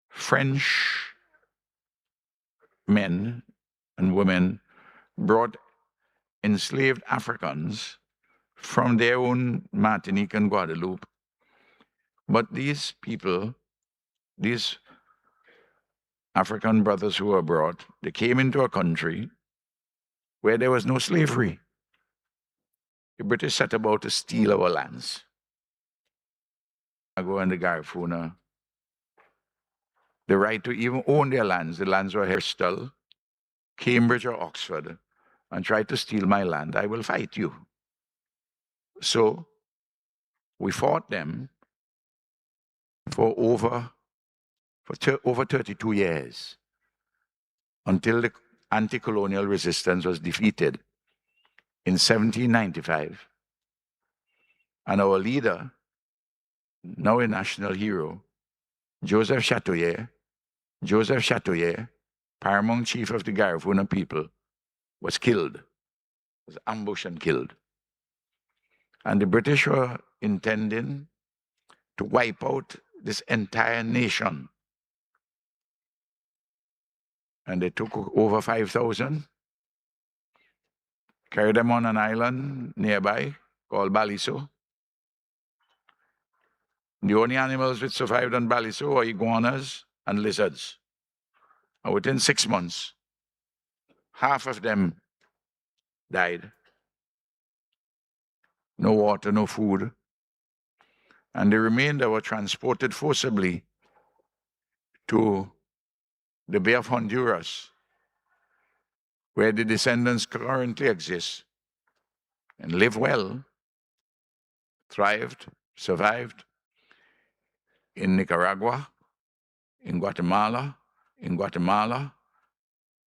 French men and women brought enslaved Africans from their own Martinique and Guadeloupe. But these people, these African brothers who were brought, they came into a country where there was no slavery. The British set about to steal our lands. Ago and the Garifuna, the right to even own their lands. The lands were Bristol, Cambridge, or Oxford, and tried to steal my land. I will fight you. So we fought them for over 32 years until the anti-colonial resistance was defeated in 1795. And our leader, now a national hero, Joseph Chatoyer, paramount chief of the Garifuna people, was killed, was ambushed and killed. And the British were intending to wipe out this entire nation. And they took over 5,000, carried them on an island nearby called Baliso. The only animals which survived on Baliso were iguanas and lizards. And within 6 months, half of them died. No water, no food. And the remainder were transported forcibly to the Bay of Honduras, where the descendants currently exist and live well, thrived, survived in Nicaragua, in Guatemala,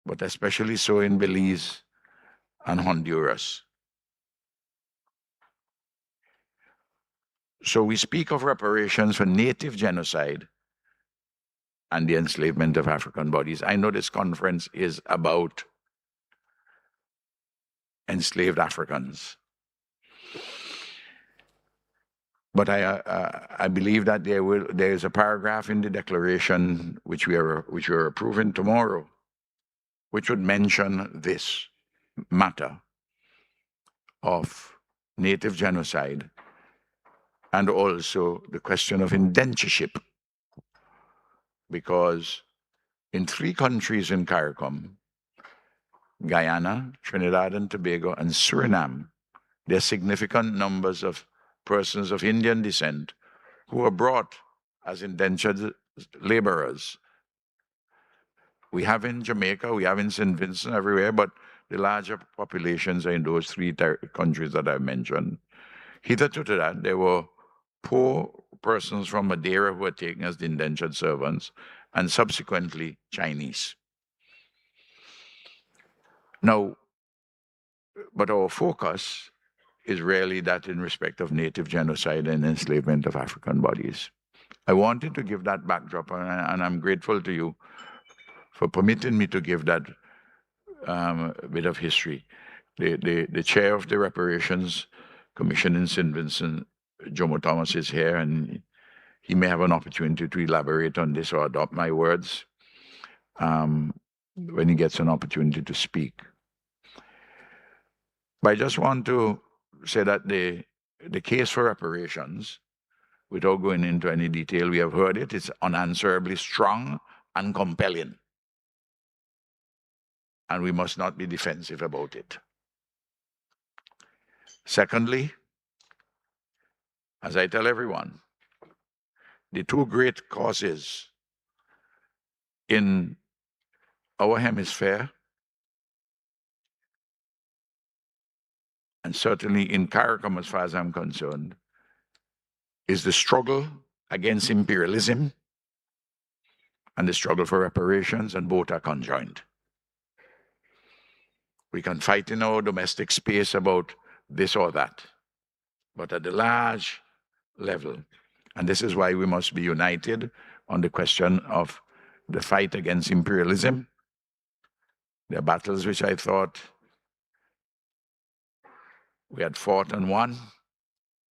but especially so in Belize and Honduras. So we speak of reparations for native genocide and the enslavement of African bodies. I know this conference is about enslaved Africans. But I believe that there is a paragraph in the declaration which we are approving tomorrow, which would mention this matter of native genocide and also the question of indentureship, because in 3 countries in CARICOM, Guyana, Trinidad and Tobago, and Suriname, there are significant numbers of persons of Indian descent who are brought as indentured laborers. We have in Jamaica, we have in St. Vincent, everywhere, but the larger populations are in those 3 countries that I mentioned. Hitherto to that, there were poor persons from Madeira who were taken as the indentured servants, and subsequently Chinese. Now, but our focus is really that in respect of native genocide and enslavement of African bodies. I wanted to give that backdrop, and I'm grateful to you for permitting me to give that bit of history. The chair of the Reparations Commission in St. Vincent, Jomo Thomas, is here, and he may have an opportunity to elaborate on this or adopt my words when he gets an opportunity to speak. But I just want to say that the case for reparations, without going into any detail, we have heard it, it's unanswerably strong and compelling. And we must not be defensive about it. Secondly, as I tell everyone, the two great causes in our hemisphere, and certainly in CARICOM as far as I'm concerned, is the struggle against imperialism and the struggle for reparations, and both are conjoined. We can fight in our domestic space about this or that, but at the large level, and this is why we must be united on the question of the fight against imperialism. There are battles which I thought we had fought and won.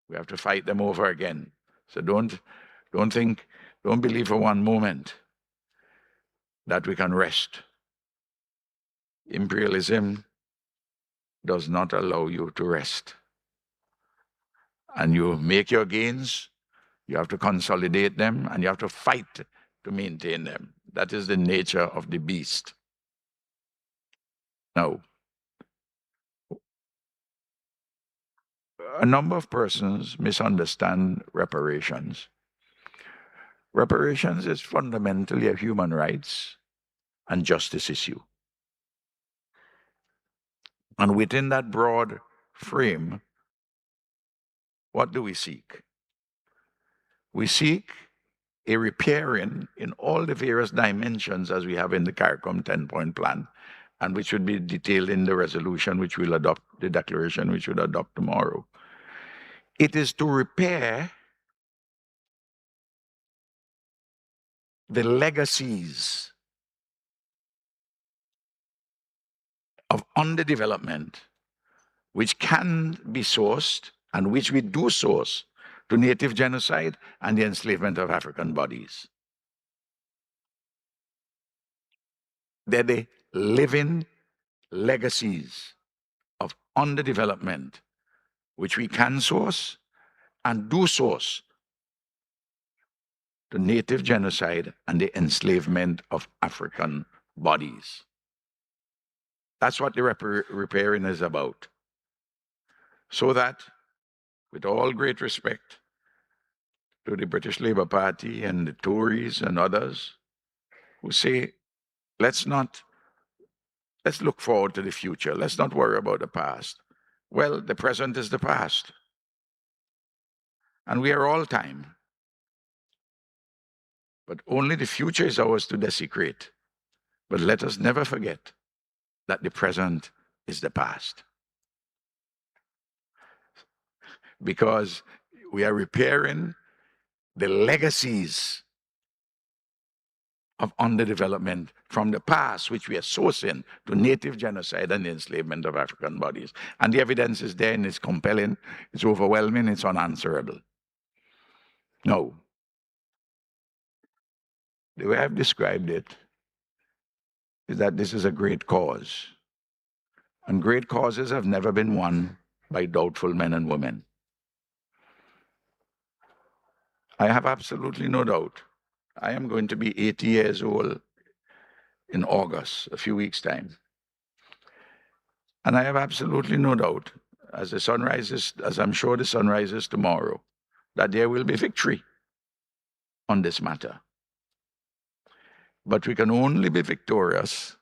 We have to fight them over again. So don't believe for one moment that we can rest. Imperialism does not allow you to rest. And you make your gains, you have to consolidate them, and you have to fight to maintain them. That is the nature of the beast. Now, a number of persons misunderstand reparations. Reparations is fundamentally a human rights and justice issue. And within that broad frame, what do we seek? We seek a repairing in all the various dimensions as we have in the CARICOM 10-point plan, and which would be detailed in the resolution which we'll adopt, the declaration which we'll adopt tomorrow. It is to repair the legacies of underdevelopment which can be sourced, and which we do source, to native genocide and the enslavement of African bodies. They're the living legacies of underdevelopment which we can source and do source to native genocide and the enslavement of African bodies. That's what the repairing is about. So that, with all great respect to the British Labour Party and the Tories and others who say, let's look forward to the future. Let's not worry about the past. Well, the present is the past. And we are all time. But only the future is ours to desecrate. But let us never forget that the present is the past. Because we are repairing the legacies of underdevelopment from the past, which we are sourcing to native genocide and the enslavement of African bodies. And the evidence is there, and it's compelling, it's overwhelming, it's unanswerable. No. The way I've described it is that this is a great cause. And great causes have never been won by doubtful men and women. I have absolutely no doubt. I am going to be 80 years old in August, a few weeks' time. And I have absolutely no doubt, as the sun rises, as I'm sure the sun rises tomorrow, that there will be victory on this matter. But we can only be victorious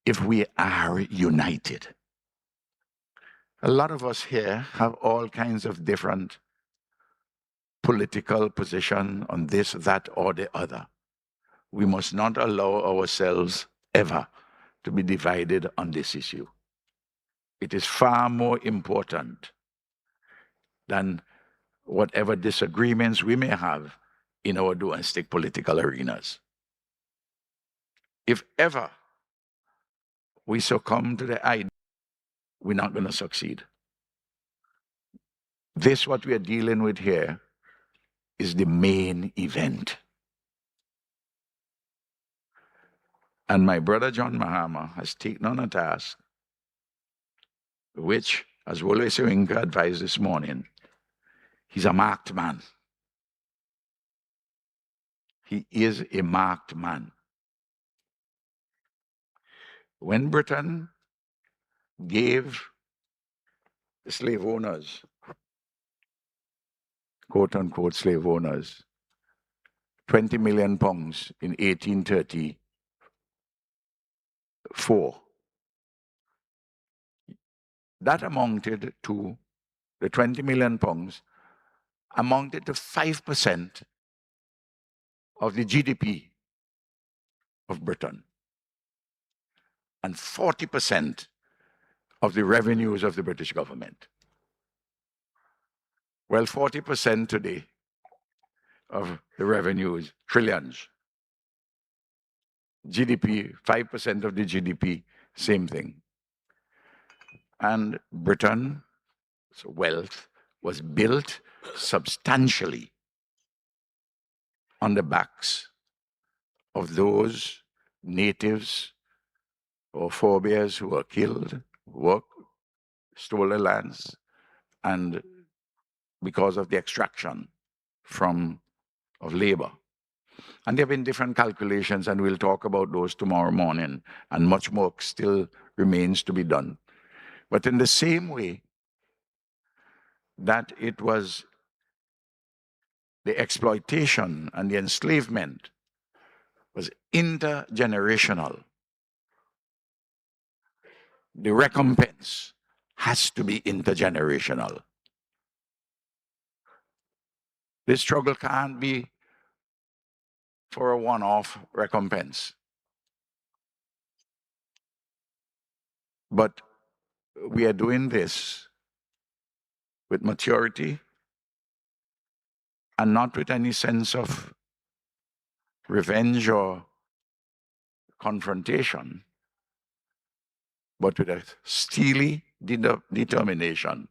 if we are united. A lot of us here have all kinds of different political position on this, that, or the other. We must not allow ourselves ever to be divided on this issue. It is far more important than whatever disagreements we may have in our domestic political arenas. If ever we succumb to the idea, we're not going to succeed. This, what we are dealing with here, is the main event. And my brother John Mahama has taken on a task which, as Wole Soyinka advised this morning, he's a marked man. He is a marked man. When Britain gave the slave owners, quote unquote slave owners, 20 million pounds in 1834, that amounted to, the 20 million pounds amounted to 5% of the GDP of Britain and 40% of the revenues of the British government. Well, 40% today of the revenues, trillions. GDP, 5% of the GDP, same thing. And Britain's wealth was built substantially on the backs of those natives or forebears who were killed, stole their lands, and because of the extraction of labor. And there have been different calculations, and we'll talk about those tomorrow morning, and much more still remains to be done. But in the same way that it was the exploitation and the enslavement was intergenerational, the recompense has to be intergenerational. This struggle can't be for a one-off recompense. But we are doing this with maturity and not with any sense of revenge or confrontation, but with a steely determination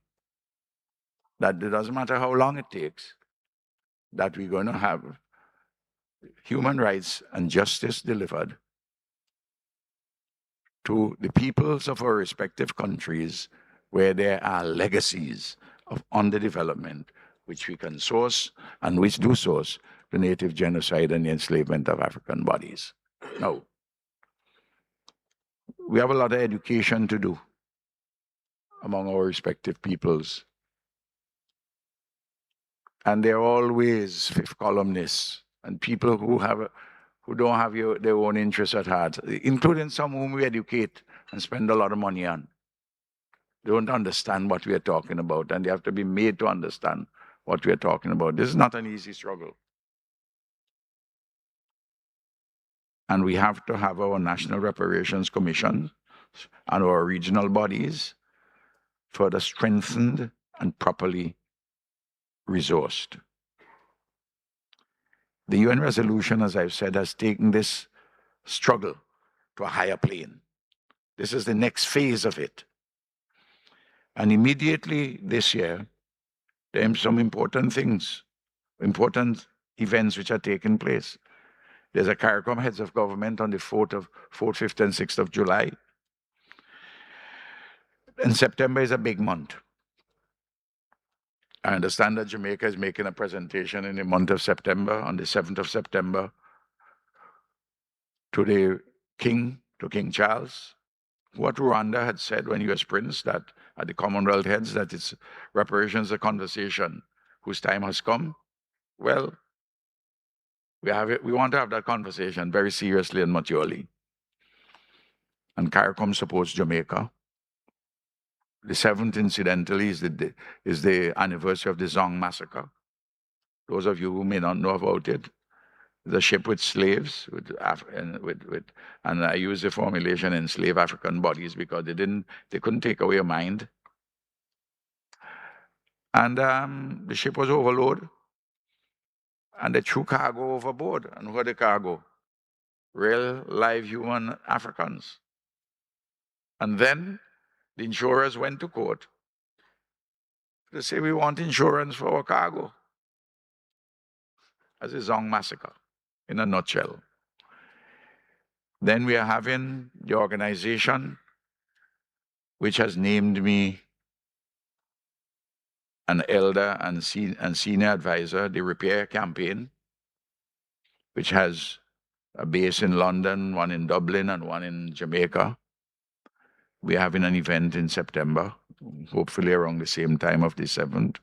that it doesn't matter how long it takes, that we're going to have human rights and justice delivered to the peoples of our respective countries where there are legacies of underdevelopment, which we can source and which do source the native genocide and the enslavement of African bodies. Now, we have a lot of education to do among our respective peoples. And there are always fifth columnists and people who don't have their own interests at heart, including some whom we educate and spend a lot of money on. They don't understand what we are talking about, and they have to be made to understand what we are talking about. This is not an easy struggle. And we have to have our National Reparations Commission and our regional bodies further strengthened and properly resourced. The UN resolution, as I've said, has taken this struggle to a higher plane. This is the next phase of it. And immediately this year, there are some important things, important events which are taking place. There's a CARICOM Heads of Government on the 4th, 5th, and 6th of July. And September is a big month. I understand that Jamaica is making a presentation in the month of September, on the 7th of September, to King Charles. What Rwanda had said when he was Prince, that at the Commonwealth heads, that it's reparations, a conversation whose time has come. Well, we want to have that conversation very seriously and maturely. And CARICOM supports Jamaica. The 7th, incidentally, is the anniversary of the Zong massacre. Those of you who may not know about it, the ship with slaves, and I use the formulation enslaved African bodies because they couldn't take away a mind. And the ship was overloaded, and they threw cargo overboard. And who had the cargo? Real, live human Africans. And then the insurers went to court to say, we want insurance for our cargo. as a Zong massacre, in a nutshell. Then we are having the organization which has named me an elder and senior advisor, the Repair Campaign, which has a base in London, one in Dublin, and one in Jamaica. We're having an event in September, hopefully around the same time of the 7th.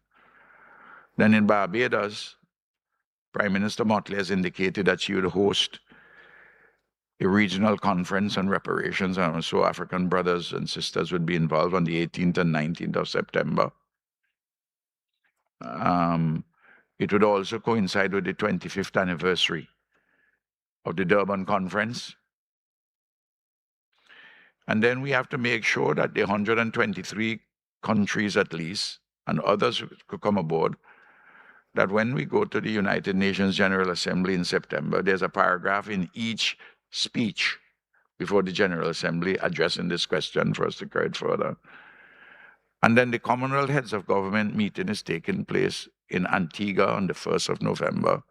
Then in Barbados, Prime Minister Motley has indicated that she would host a regional conference on reparations, and so African brothers and sisters would be involved on the 18th and 19th of September. It would also coincide with the 25th anniversary of the Durban Conference. And then we have to make sure that the 123 countries at least, and others could come aboard, that when we go to the United Nations General Assembly in September, there's a paragraph in each speech before the General Assembly addressing this question for us to carry it further. And then the Commonwealth Heads of Government meeting is taking place in Antigua on the 1st of November.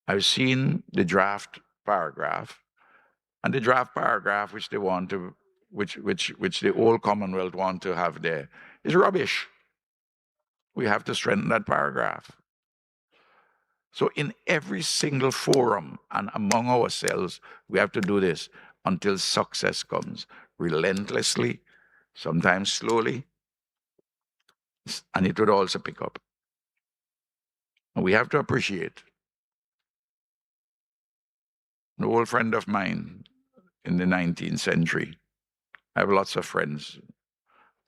I've seen the draft paragraph, and the draft paragraph which they want to, which the whole Commonwealth want to have there is rubbish. We have to strengthen that paragraph. So in every single forum and among ourselves, we have to do this until success comes, relentlessly, sometimes slowly, and it would also pick up. And we have to appreciate an old friend of mine in the 19th century. I have lots of friends.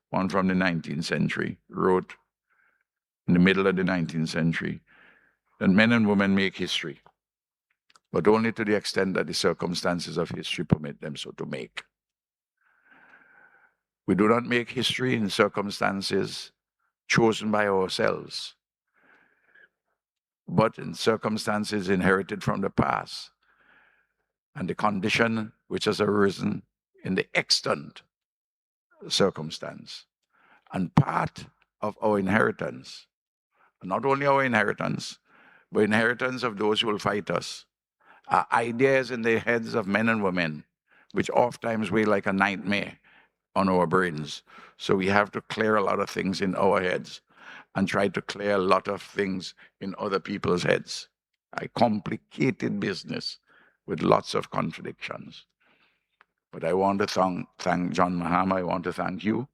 One from the 19th century wrote in the middle of the 19th century that men and women make history, but only to the extent that the circumstances of history permit them so to make. We do not make history in circumstances chosen by ourselves, but in circumstances inherited from the past and the condition which has arisen in the extant circumstance. And part of our inheritance, not only our inheritance, but inheritance of those who will fight us, are ideas in the heads of men and women, which oftentimes weigh like a nightmare on our brains. So we have to clear a lot of things in our heads and try to clear a lot of things in other people's heads. A complicated business with lots of contradictions. But I want to thank John Mahama. I want to thank you.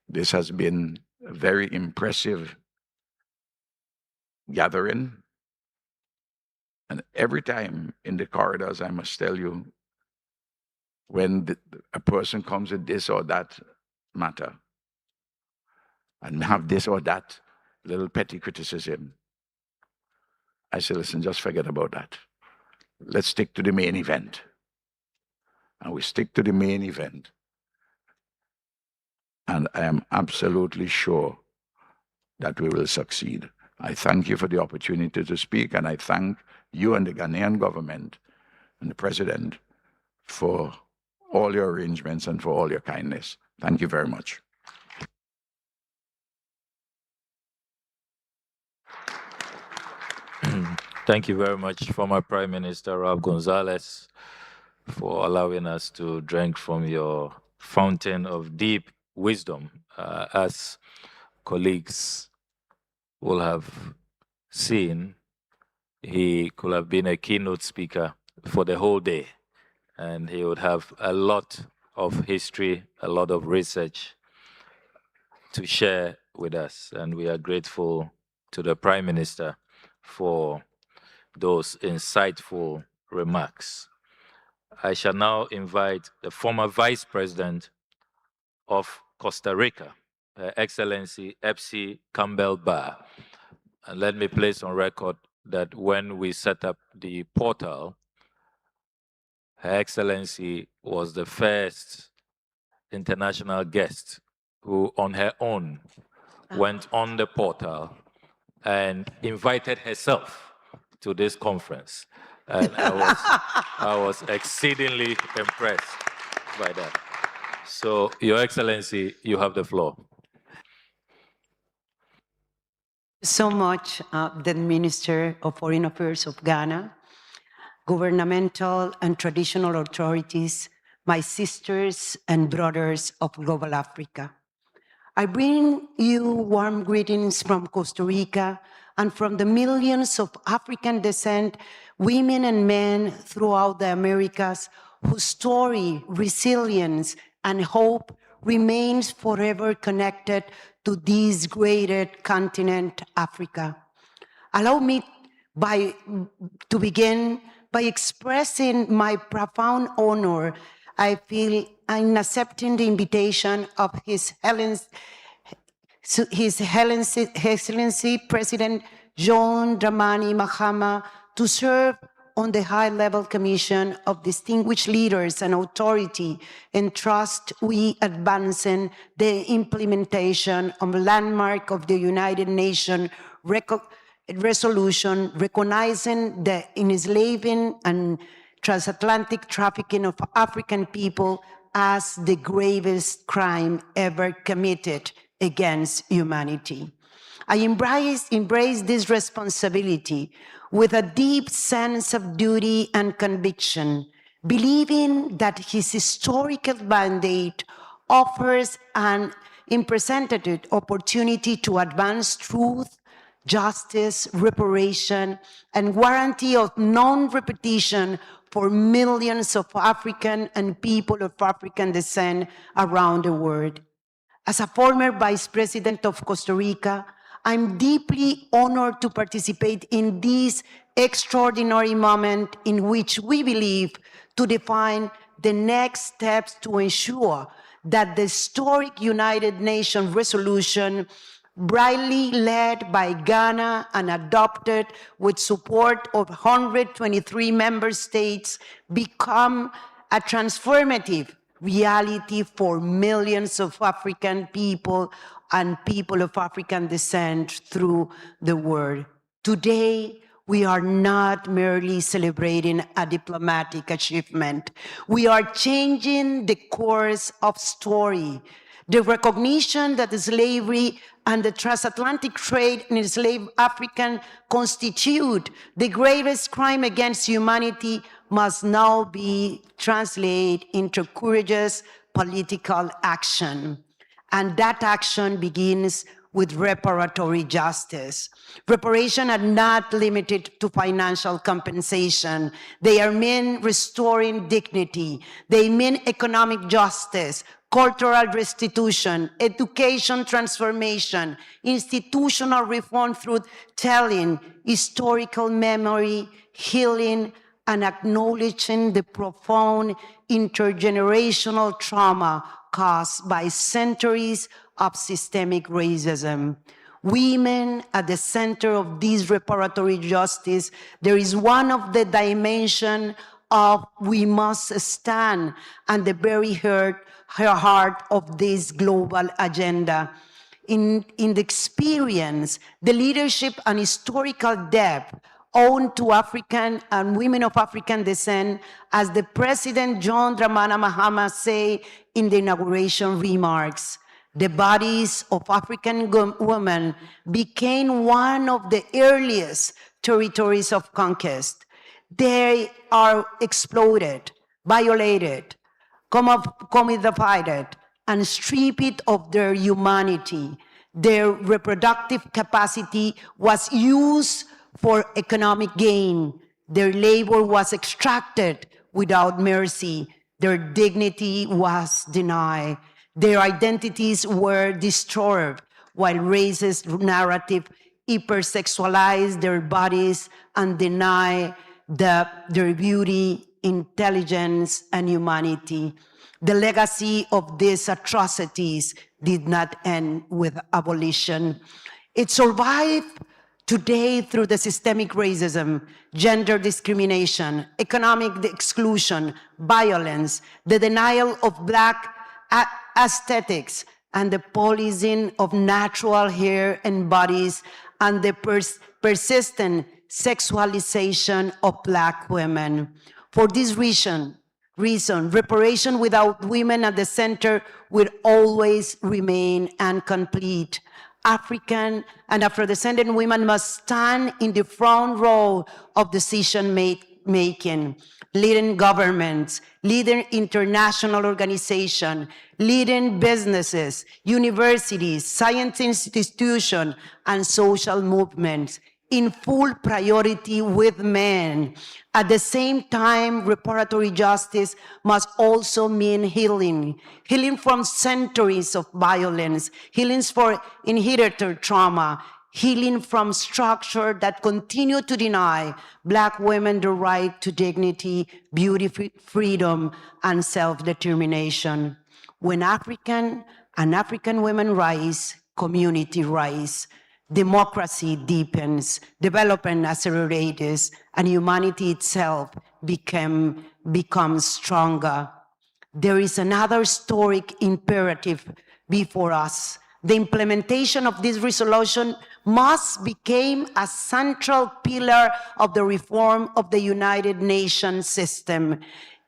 This has been a very impressive gathering. And every time in the corridors, I must tell you, when a person comes with this or that matter and have this or that little petty criticism, I say, listen, just forget about that. Let's stick to the main event. And we stick to the main event. And I am absolutely sure that we will succeed. I thank you for the opportunity to speak, and I thank you and the Ghanaian government and the president for all your arrangements and for all your kindness. Thank you very much. Thank you very much, former Prime Minister Ralph Gonzalez, for allowing us to drink from your fountain of deep wisdom. As colleagues will have seen, he could have been a keynote speaker for the whole day, and he would have a lot of history, a lot of research to share with us. And we are grateful to the Prime Minister for those insightful remarks. I shall now invite the former Vice President of Costa Rica, Her Excellency Epsi Campbell-Barr. And let me place on record that when we set up the portal, Her Excellency was the first international guest who, on her own, went on the portal and invited herself to this conference. And I was exceedingly impressed by that. So, Your Excellency, you have the floor. So much, the Minister of Foreign Affairs of Ghana, governmental and traditional authorities, my sisters and brothers of global Africa. I bring you warm greetings from Costa Rica and from the millions of African descent women and men throughout the Americas whose story, resilience, and hope remains forever connected to this great continent, Africa. Allow me to begin by expressing my profound honor I feel in accepting the invitation of His Excellency President John Dramani Mahama to serve on the high-level commission of distinguished leaders and authority, and trust we advancing the implementation of landmark of the United Nations resolution recognizing the enslaving and transatlantic trafficking of African people as the gravest crime ever committed against humanity. I embrace this responsibility with a deep sense of duty and conviction, believing that his historical mandate offers an unprecedented opportunity to advance truth, justice, reparation, and guarantee of non-repetition for millions of African and people of African descent around the world. As a former Vice President of Costa Rica, I'm deeply honored to participate in this extraordinary moment in which we believe to define the next steps to ensure that the historic United Nations resolution, brightly led by Ghana and adopted with support of 123 member states, become a transformative reality for millions of African people and people of African descent through the world. Today, we are not merely celebrating a diplomatic achievement. We are changing the course of story. The recognition that slavery and the transatlantic trade in enslaved Africans constitute the gravest crime against humanity must now be translated into courageous political action. And that action begins with reparatory justice. Reparations are not limited to financial compensation. They are mean restoring dignity. They mean economic justice, cultural restitution, education transformation, institutional reform through telling, historical memory, healing, and acknowledging the profound intergenerational trauma caused by centuries of systemic racism. Women at the center of this reparatory justice, there is one of the dimensions of we must stand at the very heart of this global agenda. In the experience, the leadership and historical depth owed to African and women of African descent, as the President John Dramani Mahama said in the inauguration remarks. The bodies of African women became one of the earliest territories of conquest. They are exploited, violated, commodified, and stripped of their humanity. Their reproductive capacity was used for economic gain. Their labor was extracted without mercy. Their dignity was denied. Their identities were destroyed, while racist narrative hypersexualized their bodies and deny their beauty, intelligence, and humanity. The legacy of these atrocities did not end with abolition. It survived today through the systemic racism, gender discrimination, economic exclusion, violence, the denial of Black aesthetics, and the policing of natural hair and bodies, and the persistent sexualization of Black women. For this reason, reparation without women at the center will always remain incomplete. African and Afro-descendant women must stand in the front row of decision making, leading governments, leading international organizations, leading businesses, universities, science institutions, and social movements in full priority with men. At the same time, reparatory justice must also mean healing. Healing from centuries of violence, healings for inherited trauma, healing from structure that continue to deny Black women the right to dignity, beauty, freedom, and self-determination. When African and African women rise, community rise. Democracy deepens, development accelerates, and humanity itself becomes stronger. There is another historic imperative before us. The implementation of this resolution must become a central pillar of the reform of the United Nations system.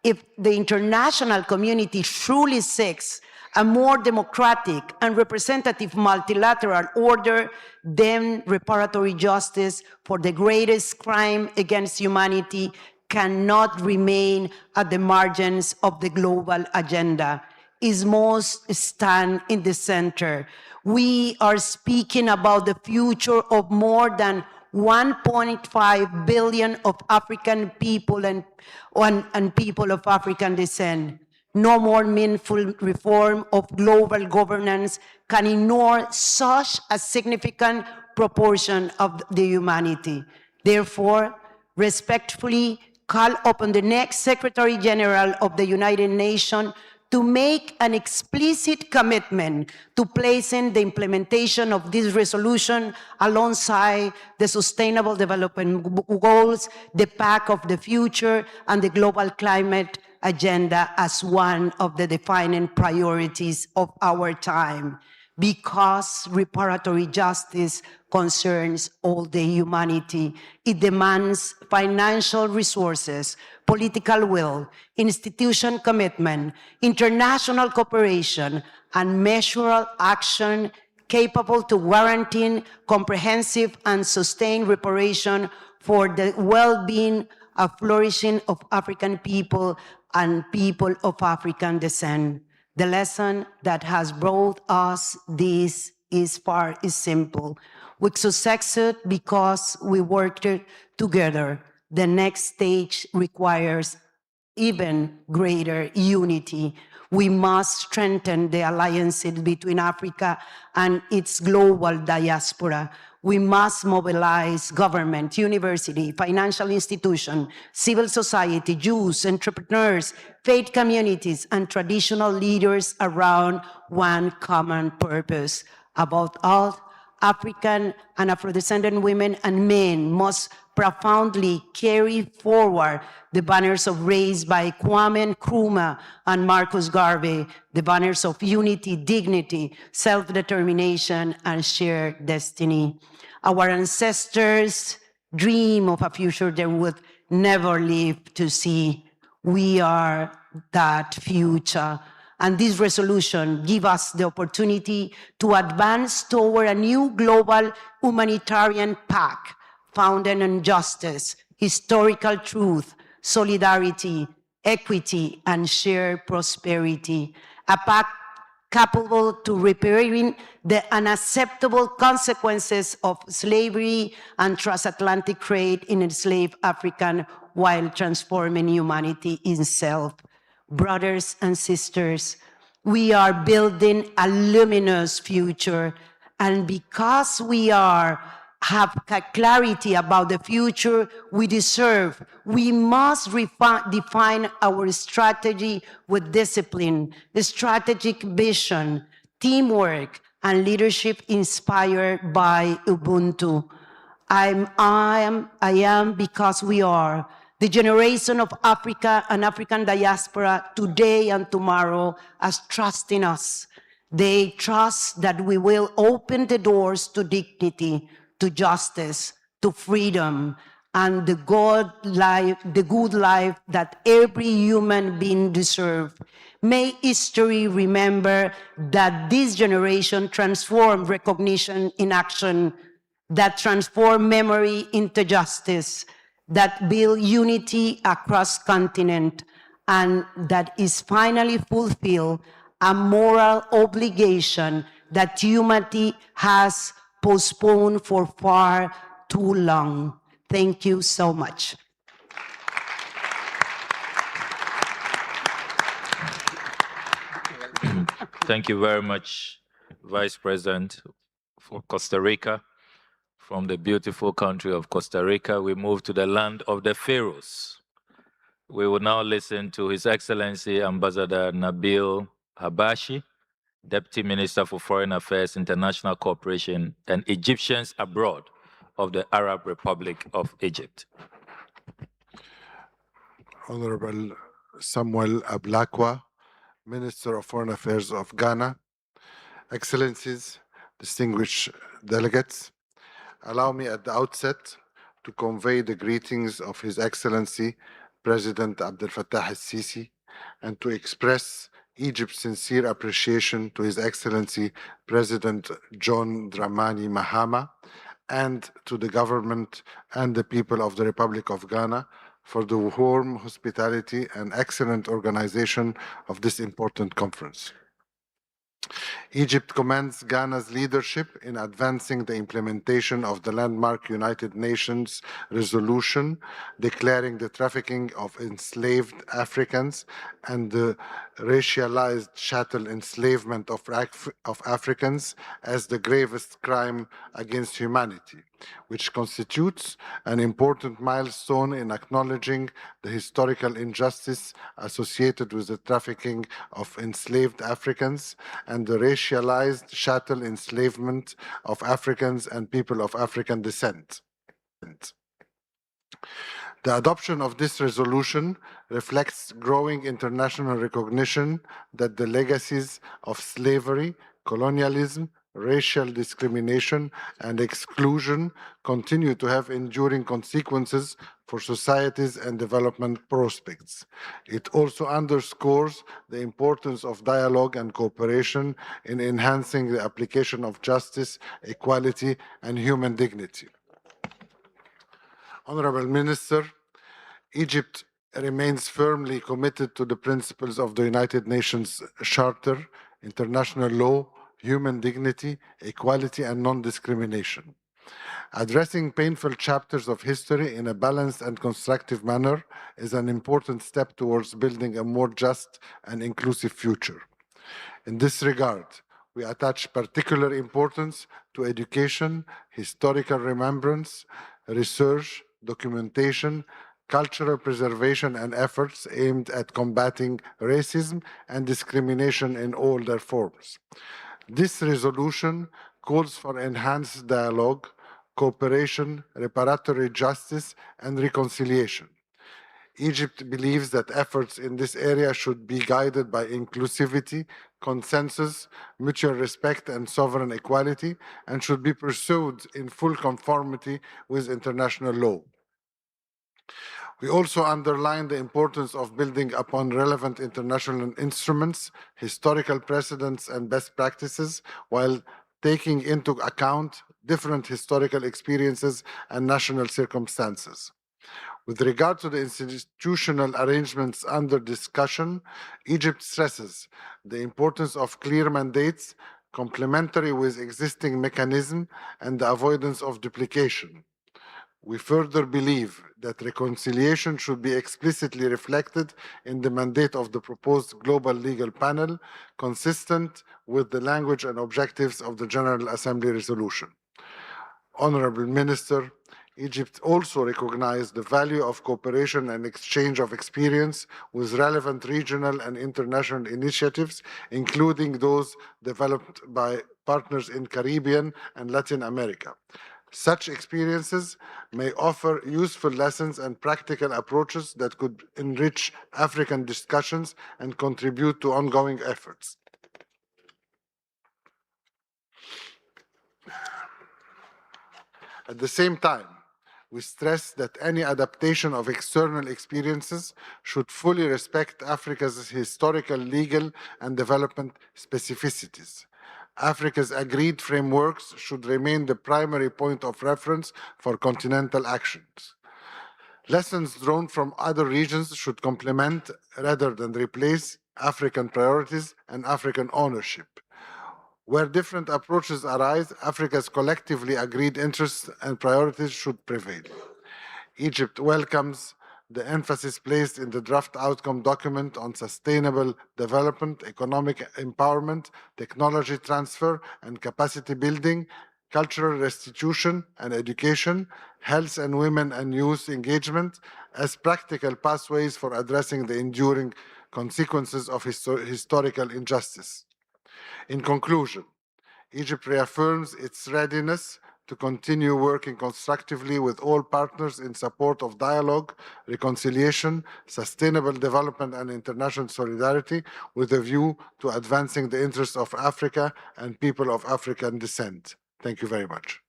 If the international community truly seeks a more democratic and representative multilateral order, then reparatory justice for the greatest crime against humanity cannot remain at the margins of the global agenda. It must stand in the center. We are speaking about the future of more than 1.5 billion of African people and people of African descent. No more meaningful reform of global governance can ignore such a significant proportion of the humanity. Therefore, respectfully call upon the next Secretary General of the United Nations to make an explicit commitment to placing the implementation of this resolution alongside the Sustainable Development Goals, the Pact of the Future, and the Global Climate Agenda as one of the defining priorities of our time, because reparatory justice concerns all the humanity. It demands financial resources, political will, institutional commitment, international cooperation, and measurable action capable to guarantee comprehensive and sustained reparation for the well-being and flourishing of African people and people of African descent. The lesson that has brought us this is simple. We succeeded because we worked together. The next stage requires even greater unity. We must strengthen the alliances between Africa and its global diaspora. We must mobilize government, university, financial institutions, civil society, youth, entrepreneurs, faith communities, and traditional leaders around one common purpose. Above all, African and Afro-descendant women and men must profoundly carry forward the banners of race by Kwame Nkrumah and Marcus Garvey, the banners of unity, dignity, self-determination, and shared destiny. Our ancestors dream of a future they would never live to see. We are that future. And this resolution gives us the opportunity to advance toward a new global humanitarian pact founded on justice, historical truth, solidarity, equity, and shared prosperity. A pact capable to repairing the unacceptable consequences of slavery and transatlantic trade in enslaved African while transforming humanity itself. Brothers and sisters, we are building a luminous future, and because we have clarity about the future we deserve, we must define our strategy with discipline, strategic vision, teamwork, and leadership inspired by Ubuntu. I am because we are. The generation of Africa and African diaspora today and tomorrow as trusting us. They trust that we will open the doors to dignity, to justice, to freedom, and the good life that every human being deserves. May history remember that this generation transformed recognition in action, that transformed memory into justice, that build unity across continent, and that is finally fulfill a moral obligation that humanity has postponed for far too long. Thank you so much. Thank you very much, Vice President for Costa Rica. From the beautiful country of Costa Rica, we move to the land of the pharaohs. We will now listen to His Excellency Ambassador Nabil Habashi, Deputy Minister for Foreign Affairs, International Cooperation, and Egyptians Abroad of the Arab Republic of Egypt. Honorable Samuel Ablakwa, Minister of Foreign Affairs of Ghana, Excellencies, distinguished delegates, allow me at the outset to convey the greetings of His Excellency President Abdel Fattah el-Sisi and to express Egypt's sincere appreciation to His Excellency President John Dramani Mahama and to the government and the people of the Republic of Ghana for the warm hospitality and excellent organization of this important conference. Egypt commends Ghana's leadership in advancing the implementation of the landmark United Nations resolution declaring the trafficking of enslaved Africans and the racialized chattel enslavement of Africans as the gravest crime against humanity, which constitutes an important milestone in acknowledging the historical injustice associated with the trafficking of enslaved Africans and the racialized chattel enslavement of Africans and people of African descent. The adoption of this resolution reflects growing international recognition that the legacies of slavery, colonialism, racial discrimination, and exclusion continue to have enduring consequences for societies and development prospects. It also underscores the importance of dialogue and cooperation in enhancing the application of justice, equality, and human dignity. Honorable Minister, Egypt remains firmly committed to the principles of the United Nations Charter, international law, human dignity, equality, and non-discrimination. Addressing painful chapters of history in a balanced and constructive manner is an important step towards building a more just and inclusive future. In this regard, we attach particular importance to education, historical remembrance, research, documentation, cultural preservation, and efforts aimed at combating racism and discrimination in all their forms. This resolution calls for enhanced dialogue, cooperation, reparatory justice, and reconciliation. Egypt believes that efforts in this area should be guided by inclusivity, consensus, mutual respect, and sovereign equality, and should be pursued in full conformity with international law. We also underline the importance of building upon relevant international instruments, historical precedents, and best practices, while taking into account different historical experiences and national circumstances. With regard to the institutional arrangements under discussion, Egypt stresses the importance of clear mandates, complementary with existing mechanisms, and the avoidance of duplication. We further believe that reconciliation should be explicitly reflected in the mandate of the proposed Global Legal Panel, consistent with the language and objectives of the General Assembly resolution. Honorable Minister, Egypt also recognized the value of cooperation and exchange of experience with relevant regional and international initiatives, including those developed by partners in Caribbean and Latin America. Such experiences may offer useful lessons and practical approaches that could enrich African discussions and contribute to ongoing efforts. At the same time, we stress that any adaptation of external experiences should fully respect Africa's historical, legal, and development specificities. Africa's agreed frameworks should remain the primary point of reference for continental actions. Lessons drawn from other regions should complement rather than replace African priorities and African ownership. Where different approaches arise, Africa's collectively agreed interests and priorities should prevail. Egypt welcomes the emphasis placed in the draft outcome document on sustainable development, economic empowerment, technology transfer and capacity building, cultural restitution and education, health and women and youth engagement as practical pathways for addressing the enduring consequences of historical injustice. In conclusion, Egypt reaffirms its readiness to continue working constructively with all partners in support of dialogue, reconciliation, sustainable development, and international solidarity with a view to advancing the interests of Africa and people of African descent. Thank you very much.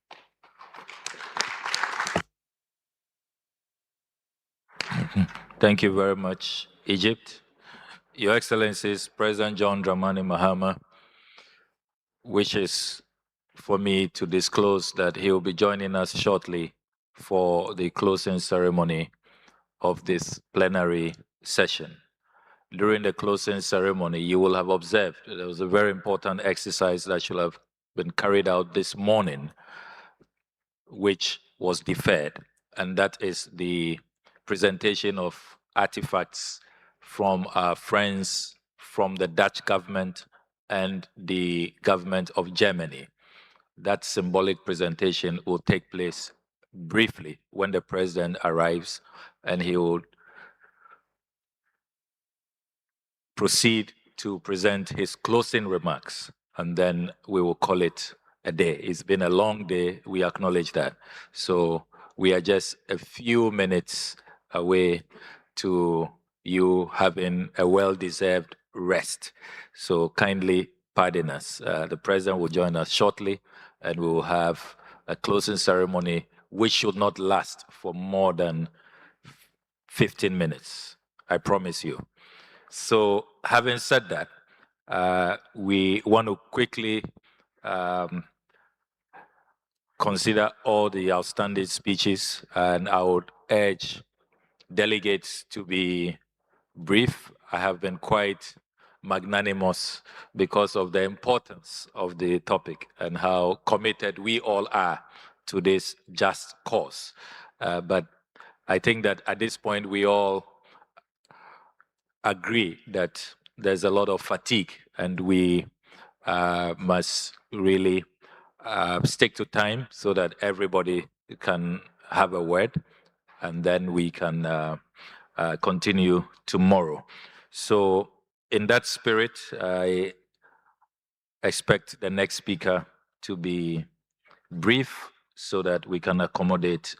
Thank you very much, Egypt. Your Excellencies, President John Dramani Mahama wishes for me to disclose that he will be joining us shortly for the closing ceremony of this plenary session. During the closing ceremony, you will have observed there was a very important exercise that should have been carried out this morning, which was deferred, and that is the presentation of artifacts from our friends from the Dutch government and the government of Germany. That symbolic presentation will take place briefly when the president arrives, and he will proceed to present his closing remarks, and then we will call it a day. It's been a long day, we acknowledge that. So we are just a few minutes away to you having a well-deserved rest. So kindly pardon us. The president will join us shortly, and we will have a closing ceremony which should not last for more than 15 minutes, I promise you. So having said that, we want to quickly consider all the outstanding speeches, and I would urge delegates to be brief. I have been quite magnanimous because of the importance of the topic and how committed we all are to this just cause. But I think that at this point we all agree that there's a lot of fatigue, and we must really stick to time so that everybody can have a word, and then we can continue tomorrow. So in that spirit, I expect the next speaker to be brief so that we can accommodate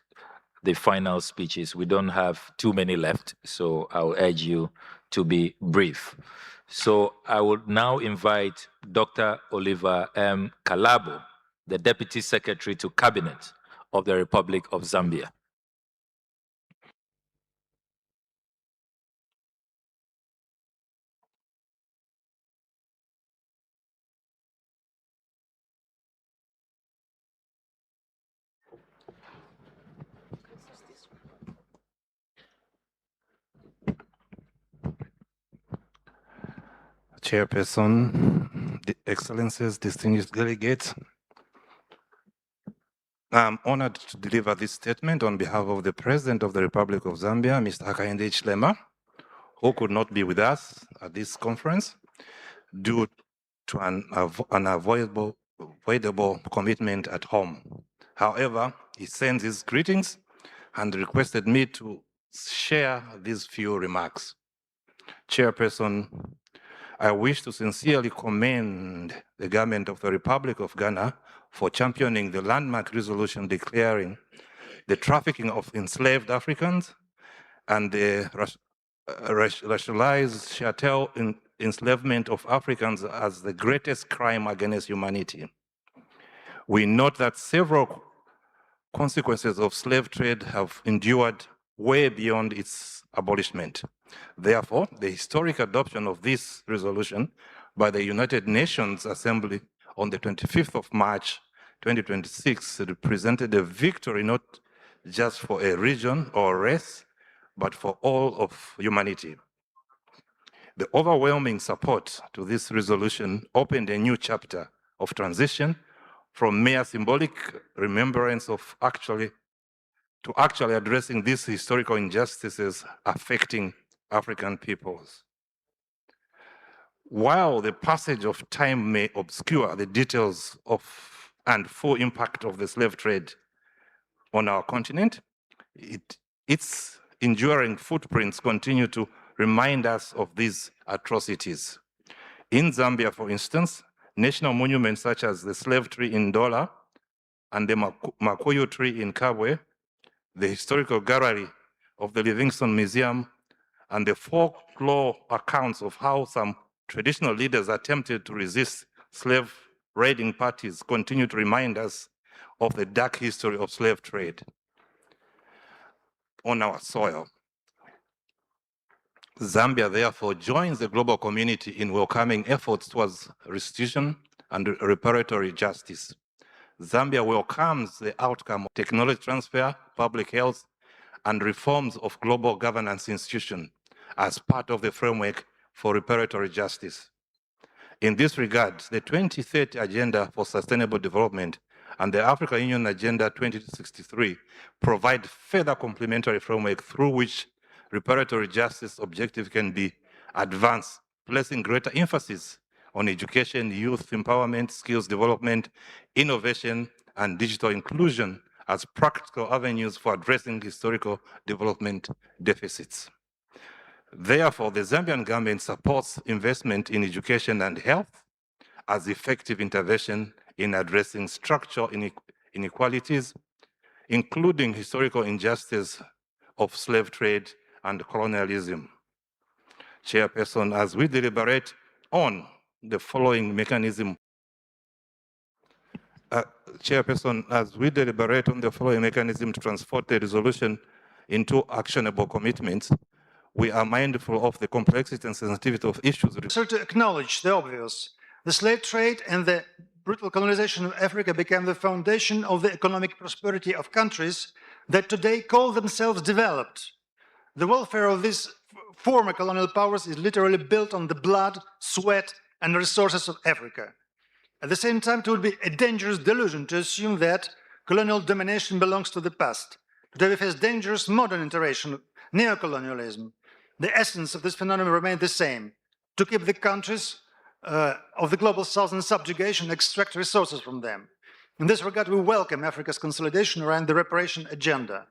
the final speeches. We don't have too many left, so I'll urge you to be brief. So I would now invite Dr. Oliver M. Kalabo, the Deputy Secretary to Cabinet of the Republic of Zambia. Chairperson, Excellencies, distinguished delegates, I'm honored to deliver this statement on behalf of the President of the Republic of Zambia, Mr. Hakainde Hichilema, who could not be with us at this conference due to an unavoidable commitment at home. However, he sends his greetings and requested me to share these few remarks. Chairperson, I wish to sincerely commend the government of the Republic of Ghana for championing the landmark resolution declaring the trafficking of enslaved Africans and the racialized chattel enslavement of Africans as the greatest crime against humanity. We note that several consequences of slave trade have endured way beyond its abolishment. Therefore, the historic adoption of this resolution by the United Nations Assembly on the 25th of March 2026 represented a victory not just for a region or race, but for all of humanity. The overwhelming support to this resolution opened a new chapter of transition from mere symbolic remembrance of actually addressing these historical injustices affecting African peoples. While the passage of time may obscure the details of and full impact of the slave trade on our continent, its enduring footprints continue to remind us of these atrocities. In Zambia, for instance, national monuments such as the slave tree in Dola and the Makuyu tree in Kabwe, the historical gallery of the Livingstone Museum, and the folklore accounts of how some traditional leaders attempted to resist slave raiding parties continue to remind us of the dark history of slave trade on our soil. Zambia, therefore, joins the global community in welcoming efforts towards restitution and reparatory justice. Zambia welcomes the outcome of technology transfer, public health, and reforms of global governance institutions as part of the framework for reparatory justice. In this regard, the 2030 Agenda for Sustainable Development and the African Union Agenda 2063 provide further complementary framework through which reparatory justice objectives can be advanced, placing greater emphasis on education, youth empowerment, skills development, innovation, and digital inclusion as practical avenues for addressing historical development deficits. Therefore, the Zambian government supports investment in education and health as effective intervention in addressing structural inequalities, including historical injustice of slave trade and colonialism. Chairperson, as we deliberate on the following mechanism, to transform the resolution into actionable commitments, we are mindful of the complexity and sensitivity of issues. To acknowledge the obvious, the slave trade and the brutal colonization of Africa became the foundation of the economic prosperity of countries that today call themselves developed. The welfare of these former colonial powers is literally built on the blood, sweat, and resources of Africa. At the same time, it would be a dangerous delusion to assume that colonial domination belongs to the past. Today we face dangerous modern iteration, neocolonialism. The essence of this phenomenon remains the same: to keep the countries of the global south in subjugation, extract resources from them. In this regard, we welcome Africa's consolidation around the reparation agenda.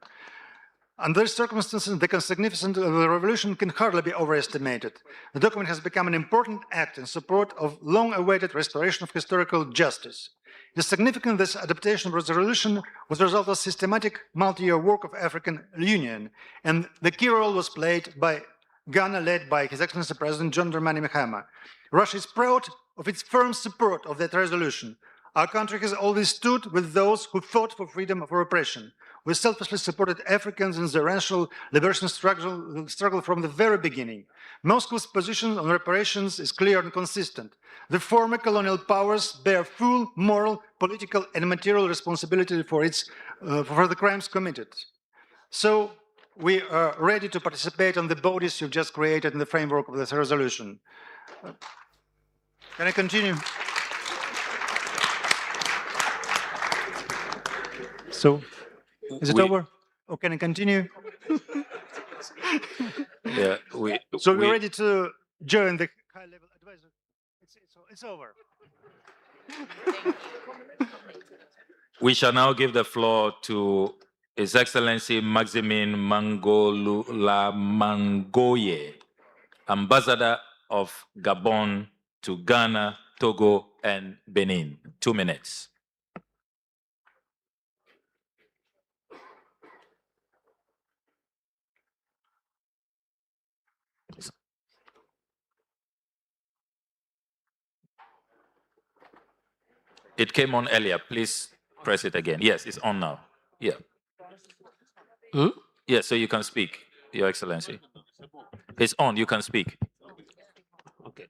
Under these circumstances, the significance of the revolution can hardly be overestimated. The document has become an important act in support of long-awaited restoration of historical justice. It is significant this adaptation of the resolution was the result of systematic multi-year work of African Union, and the key role was played by Ghana, led by His Excellency President John Dramani Mahama. Russia is proud of its firm support of that resolution. Our country has always stood with those who fought for freedom of repression. We selflessly supported Africans in their racial liberation struggle from the very beginning. Moscow's position on reparations is clear and consistent. The former colonial powers bear full moral, political, and material responsibility for the crimes committed. So we are ready to participate on the bodies you've just created in the framework of this resolution. Can I continue? So, is it over? Or can I continue? Yeah, we're ready to join the high-level advisor. It's over. We shall now give the floor to His Excellency Maximin Mangolula Mangoye, Ambassador of Gabon to Ghana, Togo, and Benin. 2 minutes. It came on earlier. Please press it again. Yes, it's on now. Yeah. Yeah, so you can speak, Your Excellency. It's on, you can speak. Ok.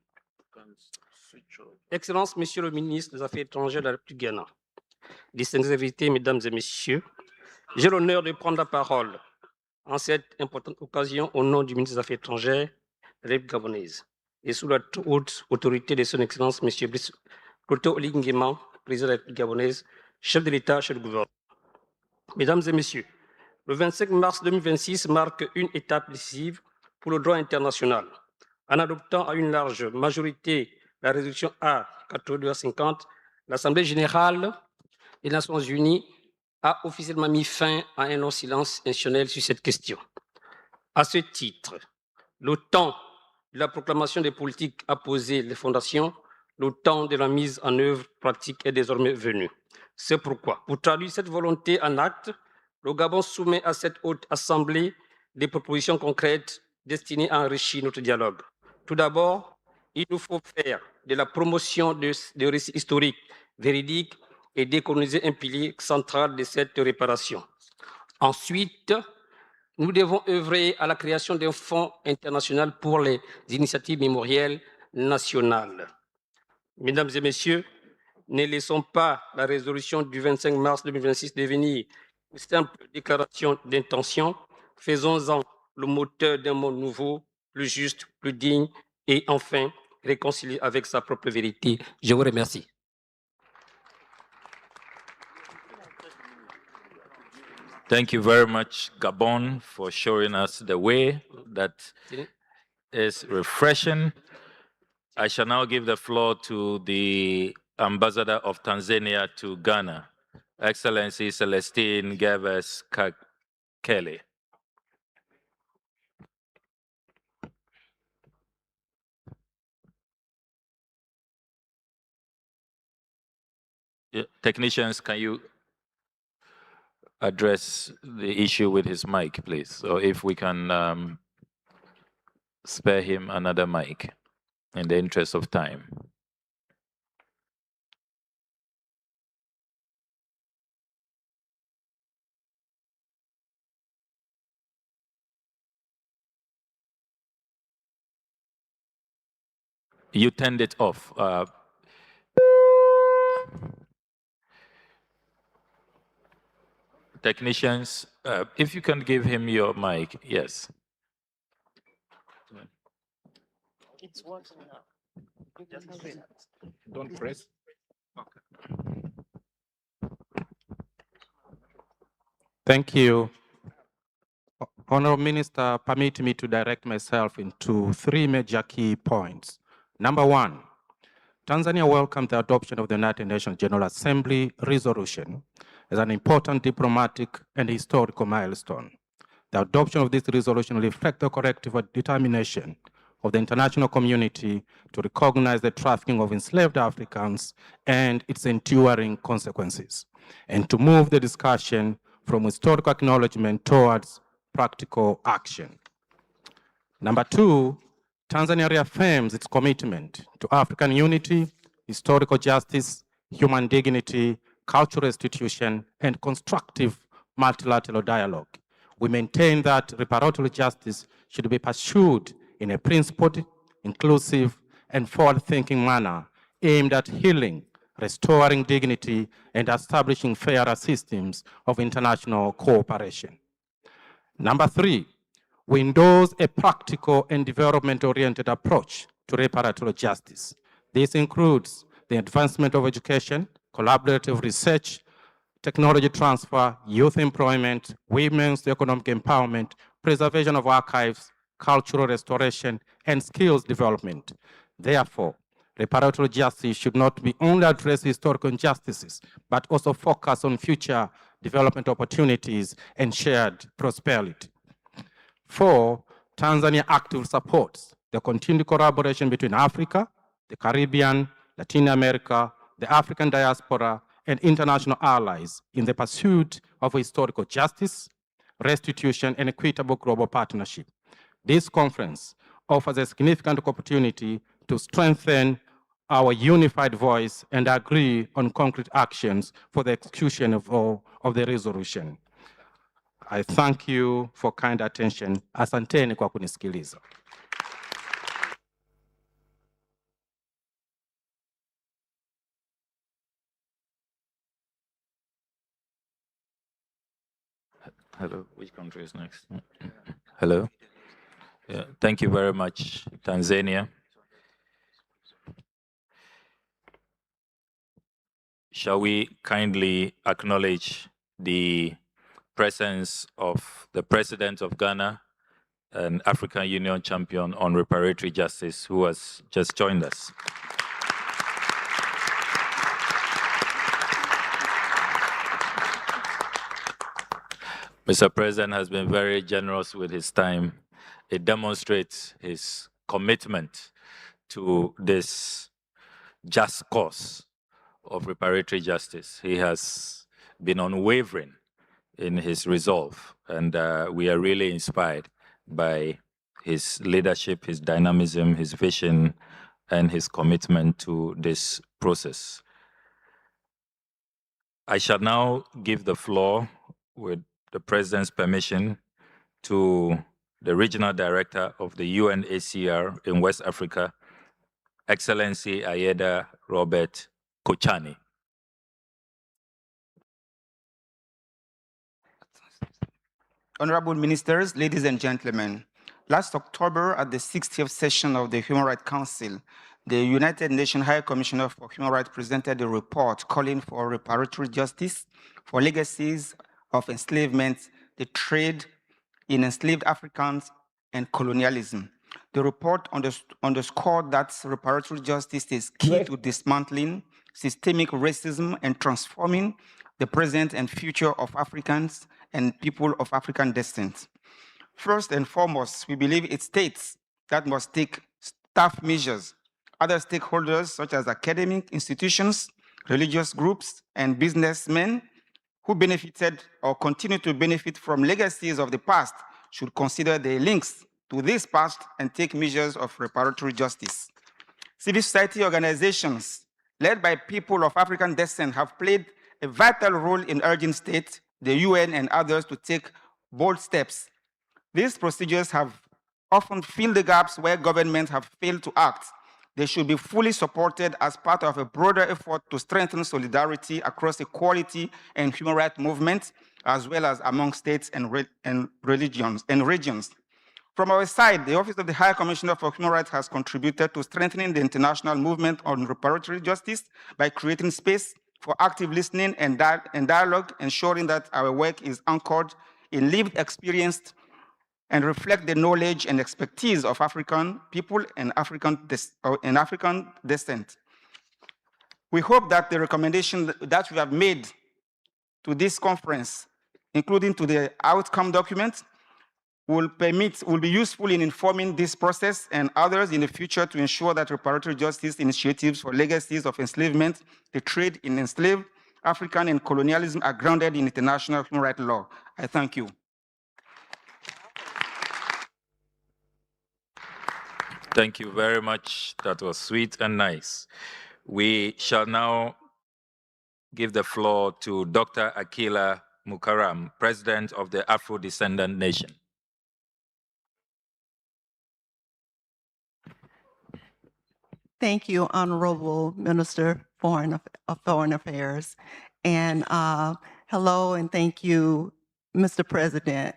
Excellence, Monsieur le ministre des Affaires étrangères de la République du Ghana, distingués invités, Mesdames et Messieurs, j'ai l'honneur de prendre la parole en cette importante occasion au nom du ministre des Affaires étrangères de la République gabonaise et sous la haute autorité de son Excellence, Monsieur Brice Clotaire Oligui Nguema, président de la République gabonaise, chef de l'État, chef du gouvernement. Mesdames et Messieurs, le 25 mars 2026 marque une étape décisive pour le droit international. En adoptant à une large majorité la résolution A8250, l'Assemblée générale des Nations unies a officiellement mis fin à un long silence institutionnel sur cette question. À ce titre, le temps de la proclamation des politiques a posé les fondations, le temps de la mise en œuvre pratique est désormais venu. C'est pourquoi, pour traduire cette volonté en actes, le Gabon soumet à cette haute assemblée des propositions concrètes destinées à enrichir notre dialogue. Tout d'abord, il nous faut faire de la promotion de récits historiques, véridiques et décoloniser un pilier central de cette réparation. Ensuite, nous devons œuvrer à la création d'un fonds international pour les initiatives mémorielles nationales. Mesdames et Messieurs, ne laissons pas la résolution du 25 mars 2026 devenir une simple déclaration d'intention. Faisons-en le moteur d'un monde nouveau, plus juste, plus digne et enfin réconcilié avec sa propre vérité. Je vous remercie. Thank you very much, Gabon, for showing us the way that is refreshing. I shall now give the floor to the Ambassador of Tanzania to Ghana, Excellency Celestine Gervais Kelly. Technicians, can you address the issue with his mic, please? So if we can spare him another mic in the interest of time. You turned it off. Technicians, if you can give him your mic, yes. It's working now. Don't press. Thank you. Honorable Minister, permit me to direct myself into three major key points. Number one, Tanzania welcomed the adoption of the United Nations General Assembly resolution as an important diplomatic and historical milestone. The adoption of this resolution reflects the collective determination of the international community to recognize the trafficking of enslaved Africans and its enduring consequences, and to move the discussion from historical acknowledgement towards practical action. Number two, Tanzania reaffirms its commitment to African unity, historical justice, human dignity, cultural restitution, and constructive multilateral dialogue. We maintain that reparatory justice should be pursued in a principled, inclusive, and forward-thinking manner aimed at healing, restoring dignity, and establishing fairer systems of international cooperation. Number three, we endorse a practical and development-oriented approach to reparatory justice. This includes the advancement of education, collaborative research, technology transfer, youth employment, women's economic empowerment, preservation of archives, cultural restoration, and skills development. Therefore, reparatory justice should not be only address historical injustices, but also focus on future development opportunities and shared prosperity. Four, Tanzania actively supports the continued collaboration between Africa, the Caribbean, Latin America, the African diaspora, and international allies in the pursuit of historical justice, restitution, and equitable global partnership. This conference offers a significant opportunity to strengthen our unified voice and agree on concrete actions for the execution of the resolution. I thank you for kind attention. Asanteni kwa kunisikiliza. Hello, which country is next? Hello. Yeah, thank you very much, Tanzania. Shall we kindly acknowledge the presence of the President of Ghana, an African Union champion on reparatory justice, who has just joined us. Mr. President has been very generous with his time. It demonstrates his commitment to this just cause of reparatory justice. He has been unwavering in his resolve, and we are really inspired by his leadership, his dynamism, his vision, and his commitment to this process. I shall now give the floor, with the President's permission, to the Regional Director of the UNHCR in West Africa, Excellency Ayeda Robert Kochani. Honorable Ministers, ladies and gentlemen, last October at the 60th session of the Human Rights Council, the United Nations High Commissioner for Human Rights presented a report calling for reparatory justice for legacies of enslavement, the trade in enslaved Africans, and colonialism. The report underscored that reparatory justice is key to dismantling systemic racism and transforming the present and future of Africans and people of African descent. First and foremost, we believe it's states that must take tough measures. Other stakeholders, such as academic institutions, religious groups, and businessmen who benefited or continue to benefit from legacies of the past, should consider their links to this past and take measures of reparatory justice. Civil society organizations led by people of African descent have played a vital role in urging states, the UN, and others to take bold steps. These procedures have often filled the gaps where governments have failed to act. They should be fully supported as part of a broader effort to strengthen solidarity across equality and human rights movements, as well as among states and regions. From our side, the Office of the High Commissioner for Human Rights has contributed to strengthening the international movement on reparatory justice by creating space for active listening and dialogue, ensuring that our work is anchored in lived experience and reflect the knowledge and expertise of African people and African descent. We hope that the recommendation that we have made to this conference, including to the outcome document, will be useful in informing this process and others in the future to ensure that reparatory justice initiatives for legacies of enslavement, the trade in enslaved African, and colonialism are grounded in international human rights law. I thank you. Thank you very much. That was sweet and nice. We shall now give the floor to Dr. Akila Mukaram, President of the Afro-Descendant Nation. Thank you, Honorable Minister of Foreign Affairs. And hello, and thank you, Mr. President.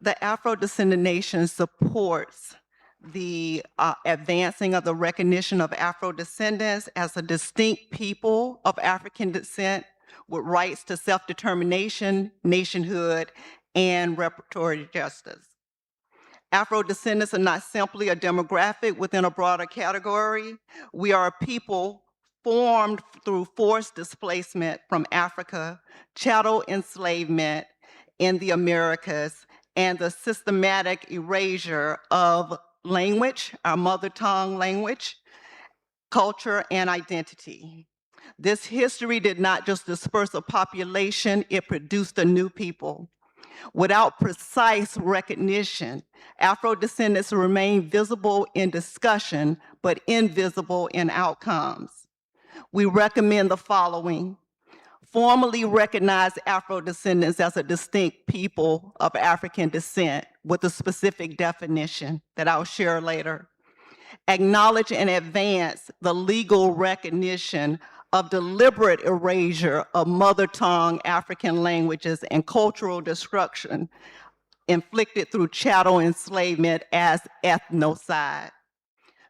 The Afro-Descendant Nation supports the advancing of the recognition of Afro-descendants as a distinct people of African descent with rights to self-determination, nationhood, and reparatory justice. Afro-descendants are not simply a demographic within a broader category. We are a people formed through forced displacement from Africa, chattel enslavement in the Americas, and the systematic erasure of language, our mother tongue language, culture, and identity. This history did not just disperse a population, it produced a new people. Without precise recognition, Afro-descendants remain visible in discussion, but invisible in outcomes. We recommend the following: formally recognize Afro-descendants as a distinct people of African descent with a specific definition that I'll share later. Acknowledge and advance the legal recognition of deliberate erasure of mother tongue African languages and cultural destruction inflicted through chattel enslavement as ethnocide.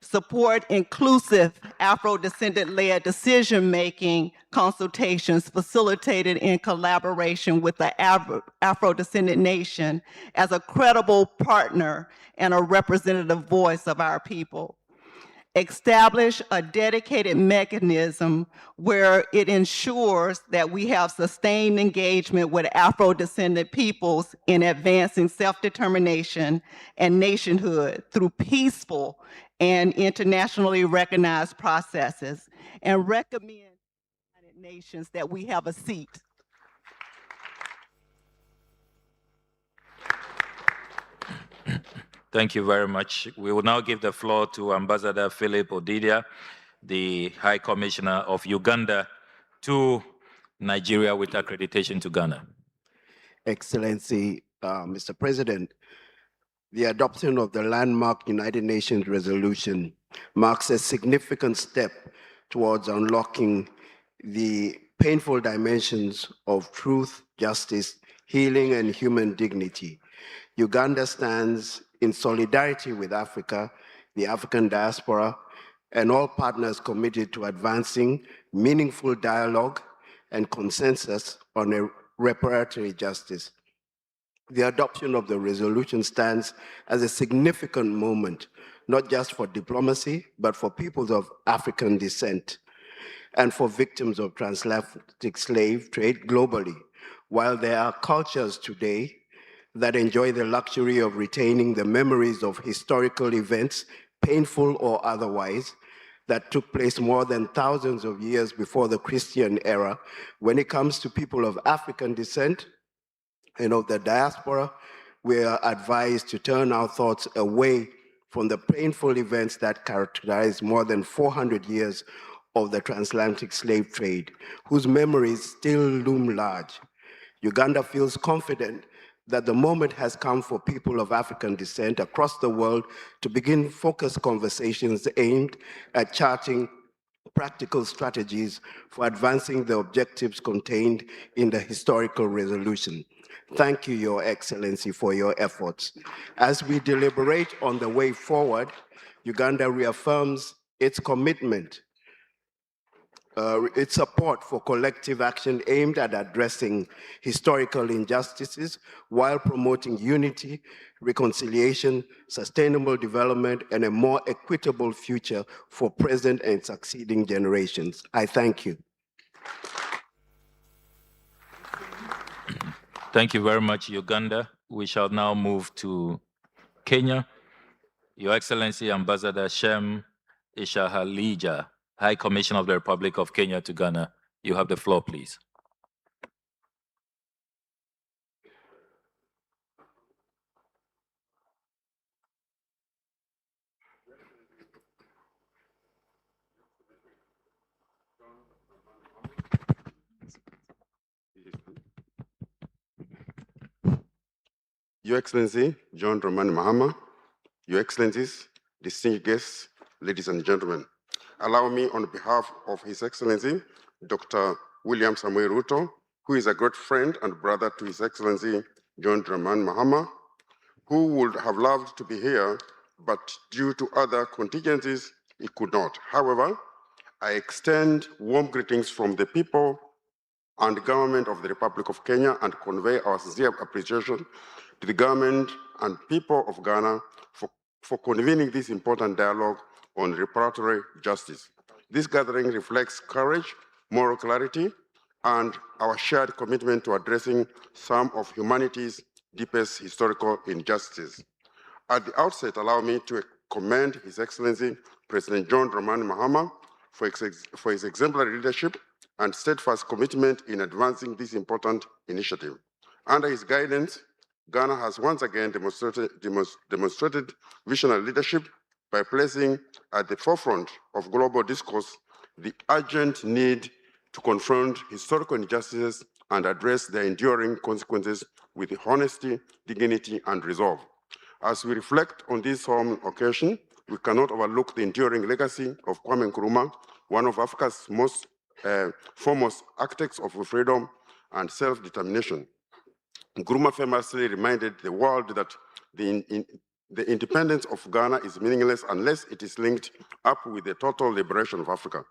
Support inclusive Afro-descendant-led decision-making consultations facilitated in collaboration with the Afro-descendant nation as a credible partner and a representative voice of our people. Establish a dedicated mechanism where it ensures that we have sustained engagement with Afro-descendant peoples in advancing self-determination and nationhood through peaceful and internationally recognized processes, and recommend to the United Nations that we have a seat. Thank you very much. We will now give the floor to Ambassador Philip Odidia, the High Commissioner of Uganda to Nigeria with accreditation to Ghana. Excellency, Mr. President, the adoption of the landmark United Nations resolution marks a significant step towards unlocking the painful dimensions of truth, justice, healing, and human dignity. Uganda stands in solidarity with Africa, the African diaspora, and all partners committed to advancing meaningful dialogue and consensus on a reparatory justice. The adoption of the resolution stands as a significant moment, not just for diplomacy, but for peoples of African descent and for victims of transatlantic slave trade globally. While there are cultures today that enjoy the luxury of retaining the memories of historical events, painful or otherwise, that took place more than thousands of years before the Christian era, when it comes to people of African descent and of the diaspora, we are advised to turn our thoughts away from the painful events that characterize more than 400 years of the transatlantic slave trade, whose memories still loom large. Uganda feels confident that the moment has come for people of African descent across the world to begin focused conversations aimed at charting practical strategies for advancing the objectives contained in the historical resolution. Thank you, Your Excellency, for your efforts. As we deliberate on the way forward, Uganda reaffirms its commitment, its support for collective action aimed at addressing historical injustices while promoting unity, reconciliation, sustainable development, and a more equitable future for present and succeeding generations. I thank you. Thank you very much, Uganda. We shall now move to Kenya. Your Excellency, Ambassador Shem Ishahalija, High Commissioner of the Republic of Kenya to Ghana. You have the floor, please. Your Excellency, John Dramani Mahama, Your Excellencies, distinguished guests, ladies and gentlemen, allow me on behalf of His Excellency, Dr. William Samuel Ruto, who is a great friend and brother to His Excellency, John Dramani Mahama, who would have loved to be here, but due to other contingencies, he could not. However, I extend warm greetings from the people and government of the Republic of Kenya and convey our sincere appreciation to the government and people of Ghana for convening this important dialogue on reparatory justice. This gathering reflects courage, moral clarity, and our shared commitment to addressing some of humanity's deepest historical injustices. At the outset, allow me to commend His Excellency, President John Dramani Mahama, for his exemplary leadership and steadfast commitment in advancing this important initiative. Under his guidance, Ghana has once again demonstrated visionary leadership by placing at the forefront of global discourse the urgent need to confront historical injustices and address their enduring consequences with honesty, dignity, and resolve. As we reflect on this solemn occasion, we cannot overlook the enduring legacy of Kwame Nkrumah, one of Africa's most foremost architects of freedom and self-determination. Nkrumah famously reminded the world that the independence of Ghana is meaningless unless it is linked up with the total liberation of Africa.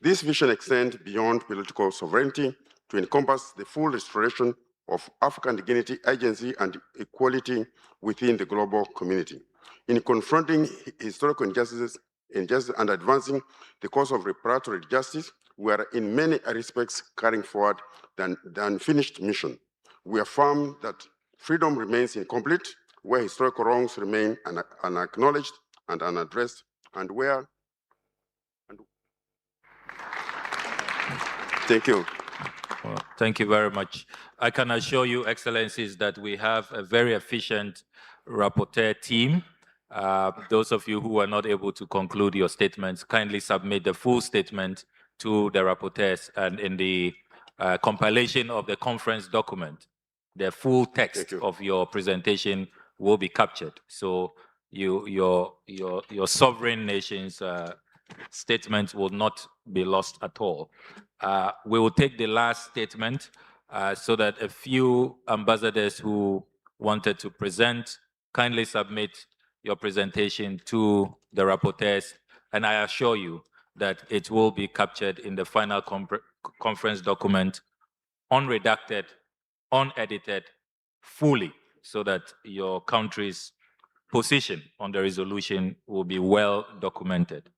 This vision extends beyond political sovereignty to encompass the full restoration of African dignity, agency, and equality within the global community. In confronting historical injustices and advancing the cause of reparatory justice, we are in many respects carrying forward the unfinished mission. We affirm that freedom remains incomplete, where historical wrongs remain unacknowledged and unaddressed, and where. Thank you. Well, thank you very much. I can assure you, Excellencies, that we have a very efficient rapporteur team. Those of you who are not able to conclude your statements, kindly submit the full statement to the rapporteurs, and in the compilation of the conference document, the full text of your presentation will be captured. So your sovereign nation's statement will not be lost at all. We will take the last statement so that a few ambassadors who wanted to present kindly submit your presentation to the rapporteurs, and I assure you that it will be captured in the final conference document, unredacted, unedited, fully, so that your country's position on the resolution will be well documented.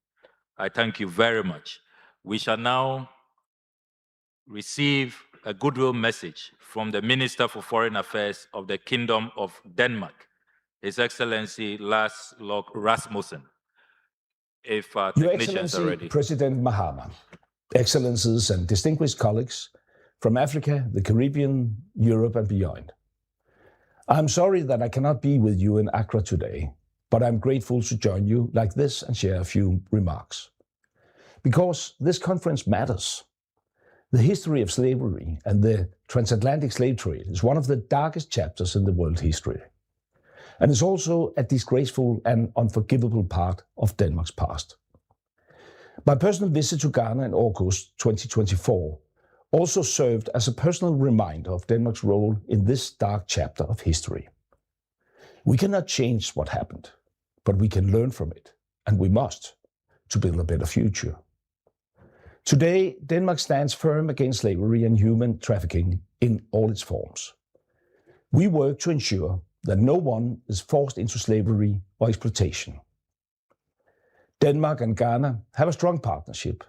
I thank you very much. We shall now receive a goodwill message from the Minister for Foreign Affairs of the Kingdom of Denmark, His Excellency Lars Løkke Rasmussen. If Your technicians are Excellency, ready. President Mahama, Excellencies and distinguished colleagues from Africa, the Caribbean, Europe, and beyond. I'm sorry that I cannot be with you in Accra today, but I'm grateful to join you like this and share a few remarks. Because this conference matters. The history of slavery and the transatlantic slave trade is one of the darkest chapters in the world history. And it's also a disgraceful and unforgivable part of Denmark's past. My personal visit to Ghana in August 2024 also served as a personal reminder of Denmark's role in this dark chapter of history. We cannot change what happened, but we can learn from it, and we must, to build a better future. Today, Denmark stands firm against slavery and human trafficking in all its forms. We work to ensure that no one is forced into slavery or exploitation. Denmark and Ghana have a strong partnership,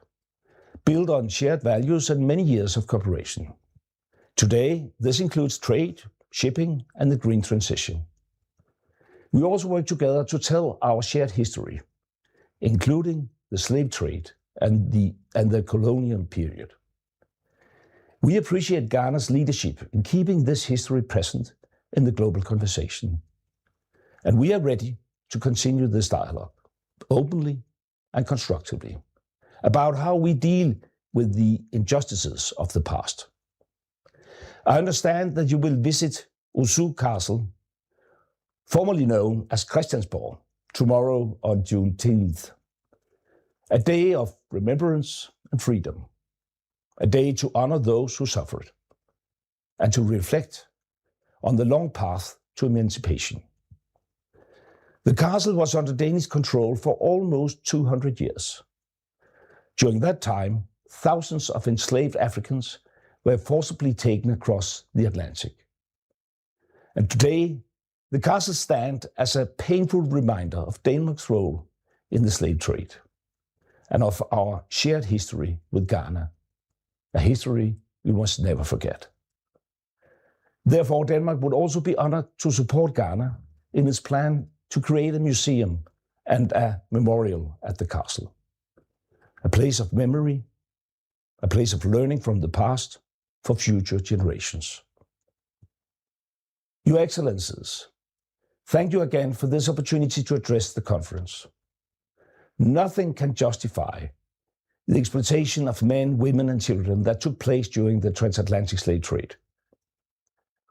built on shared values and many years of cooperation. Today, this includes trade, shipping, and the green transition. We also work together to tell our shared history, including the slave trade and the colonial period. We appreciate Ghana's leadership in keeping this history present in the global conversation. And we are ready to continue this dialogue, openly and constructively, about how we deal with the injustices of the past. I understand that you will visit Usu Castle, formerly known as Christiansborg, tomorrow on June 10th. A day of remembrance and freedom, a day to honor those who suffered, and to reflect on the long path to emancipation. The castle was under Danish control for almost 200 years. During that time, thousands of enslaved Africans were forcibly taken across the Atlantic. And today, the castle stands as a painful reminder of Denmark's role in the slave trade and of our shared history with Ghana, a history we must never forget. Therefore, Denmark would also be honored to support Ghana in its plan to create a museum and a memorial at the castle. A place of memory, a place of learning from the past for future generations. Your Excellencies, thank you again for this opportunity to address the conference. Nothing can justify the exploitation of men, women, and children that took place during the transatlantic slave trade.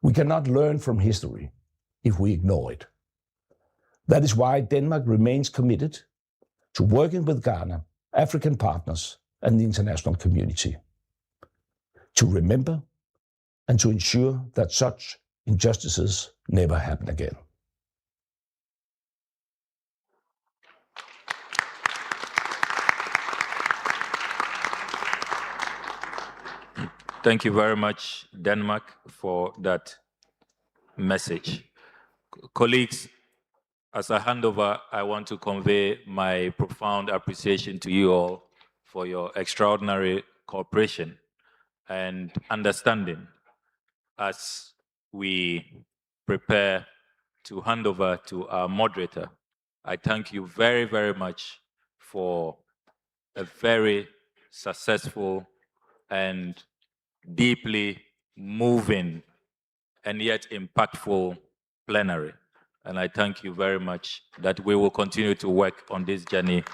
We cannot learn from history if we ignore it. That is why Denmark remains committed to working with Ghana, African partners, and the international community to remember and to ensure that such injustices never happen again. Thank you very much, Denmark, for that message. Colleagues, as I hand over, I want to convey my profound appreciation to you all for your extraordinary cooperation and understanding as we prepare to hand over to our moderator. I thank you very, very much for a very successful and deeply moving and yet impactful plenary. And I thank you very much that we will continue to work on this journey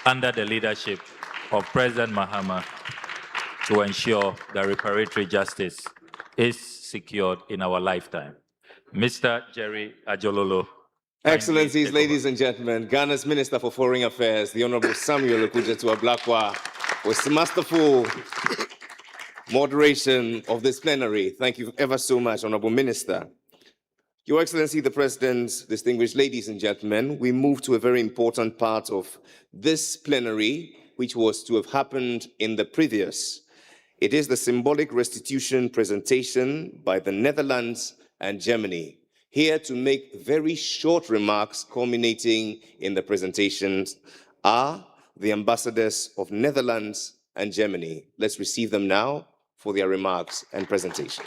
under the leadership of President Mahama to ensure that reparatory justice is secured in our lifetime. Mr. Jerry Ajololo. Excellencies, ladies and gentlemen, Ghana's Minister for Foreign Affairs, the Honorable Samuel Okudzeto-Ablakwa, with masterful moderation of this plenary. Thank you ever so much, Honorable Minister. Your Excellency, the President, distinguished ladies and gentlemen, we move to a very important part of this plenary, which was to have happened in the previous. It is the symbolic restitution presentation by the Netherlands and Germany. Here to make very short remarks culminating in the presentations are the ambassadors of Netherlands and Germany. Let's receive them now for their remarks and presentation.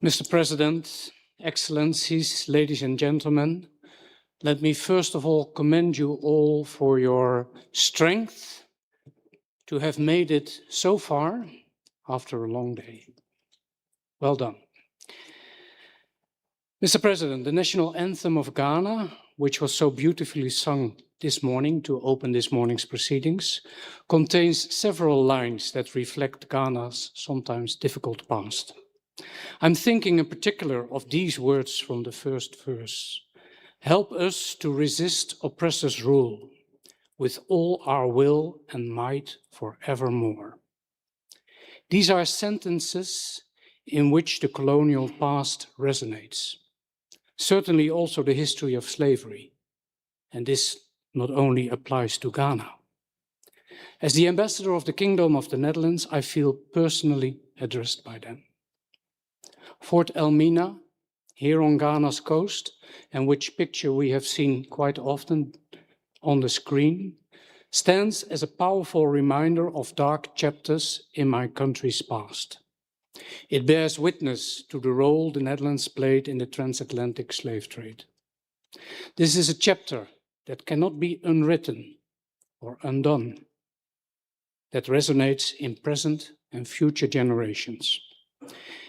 Mr. President, Excellencies, ladies and gentlemen, let me first of all commend you all for your strength to have made it so far after a long day. Well done. Mr. President, the national anthem of Ghana, which was so beautifully sung this morning to open this morning's proceedings, contains several lines that reflect Ghana's sometimes difficult past. I'm thinking in particular of these words from the first verse. Help us to resist oppressors' rule with all our will and might forevermore. These are sentences in which the colonial past resonates. Certainly also the history of slavery. And this not only applies to Ghana. As the ambassador of the Kingdom of the Netherlands, I feel personally addressed by them. Fort Elmina, here on Ghana's coast, and which picture we have seen quite often on the screen, stands as a powerful reminder of dark chapters in my country's past. It bears witness to the role the Netherlands played in the transatlantic slave trade. This is a chapter that cannot be unwritten or undone, that resonates in present and future generations.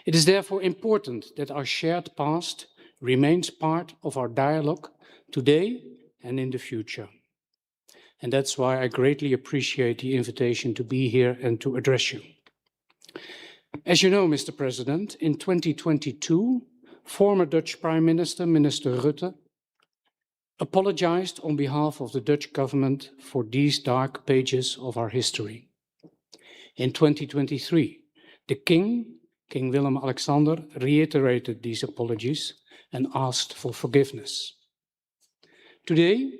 It is therefore important that our shared past remains part of our dialogue today and in the future. And that's why I greatly appreciate the invitation to be here and to address you. As you know, Mr. President, in 2022, former Dutch Prime Minister, Minister Rutte, apologized on behalf of the Dutch government for these dark pages of our history. In 2023, the King Willem-Alexander, reiterated these apologies and asked for forgiveness. Today,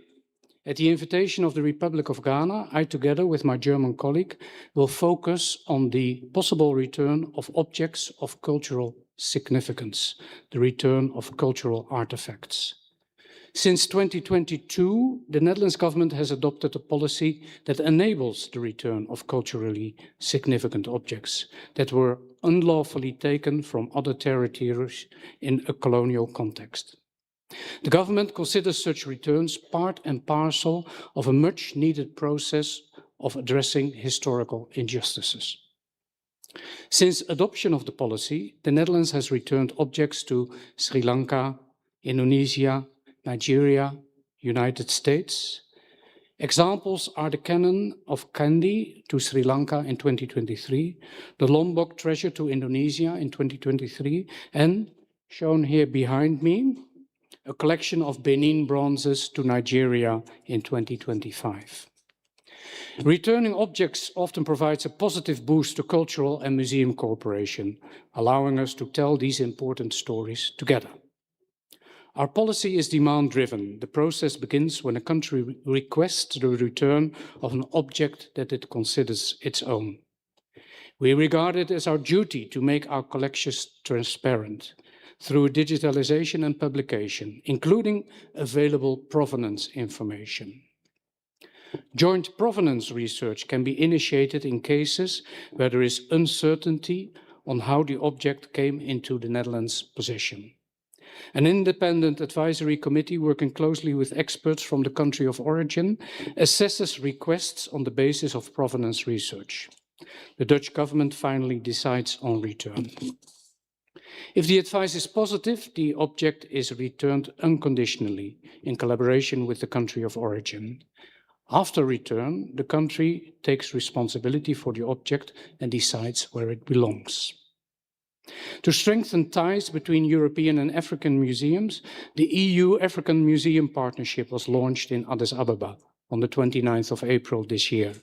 at the invitation of the Republic of Ghana, I, together with my German colleague, will focus on the possible return of objects of cultural significance, the return of cultural artifacts. Since 2022, the Netherlands government has adopted a policy that enables the return of culturally significant objects that were unlawfully taken from other territories in a colonial context. The government considers such returns part and parcel of a much needed process of addressing historical injustices. Since adoption of the policy, the Netherlands has returned objects to Sri Lanka, Indonesia, Nigeria, United States. Examples are the Canon of Kandy to Sri Lanka in 2023, the Lombok treasure to Indonesia in 2023, and, shown here behind me, a collection of Benin bronzes to Nigeria in 2025. Returning objects often provides a positive boost to cultural and museum cooperation, allowing us to tell these important stories together. Our policy is demand-driven. The process begins when a country requests the return of an object that it considers its own. We regard it as our duty to make our collections transparent through digitalization and publication, including available provenance information. Joint provenance research can be initiated in cases where there is uncertainty on how the object came into the Netherlands' possession. An independent advisory committee working closely with experts from the country of origin assesses requests on the basis of provenance research. The Dutch government finally decides on return. If the advice is positive, the object is returned unconditionally in collaboration with the country of origin. After return, the country takes responsibility for the object and decides where it belongs. To strengthen ties between European and African museums, the EU-African Museum Partnership was launched in Addis Ababa on the 29th of April this year,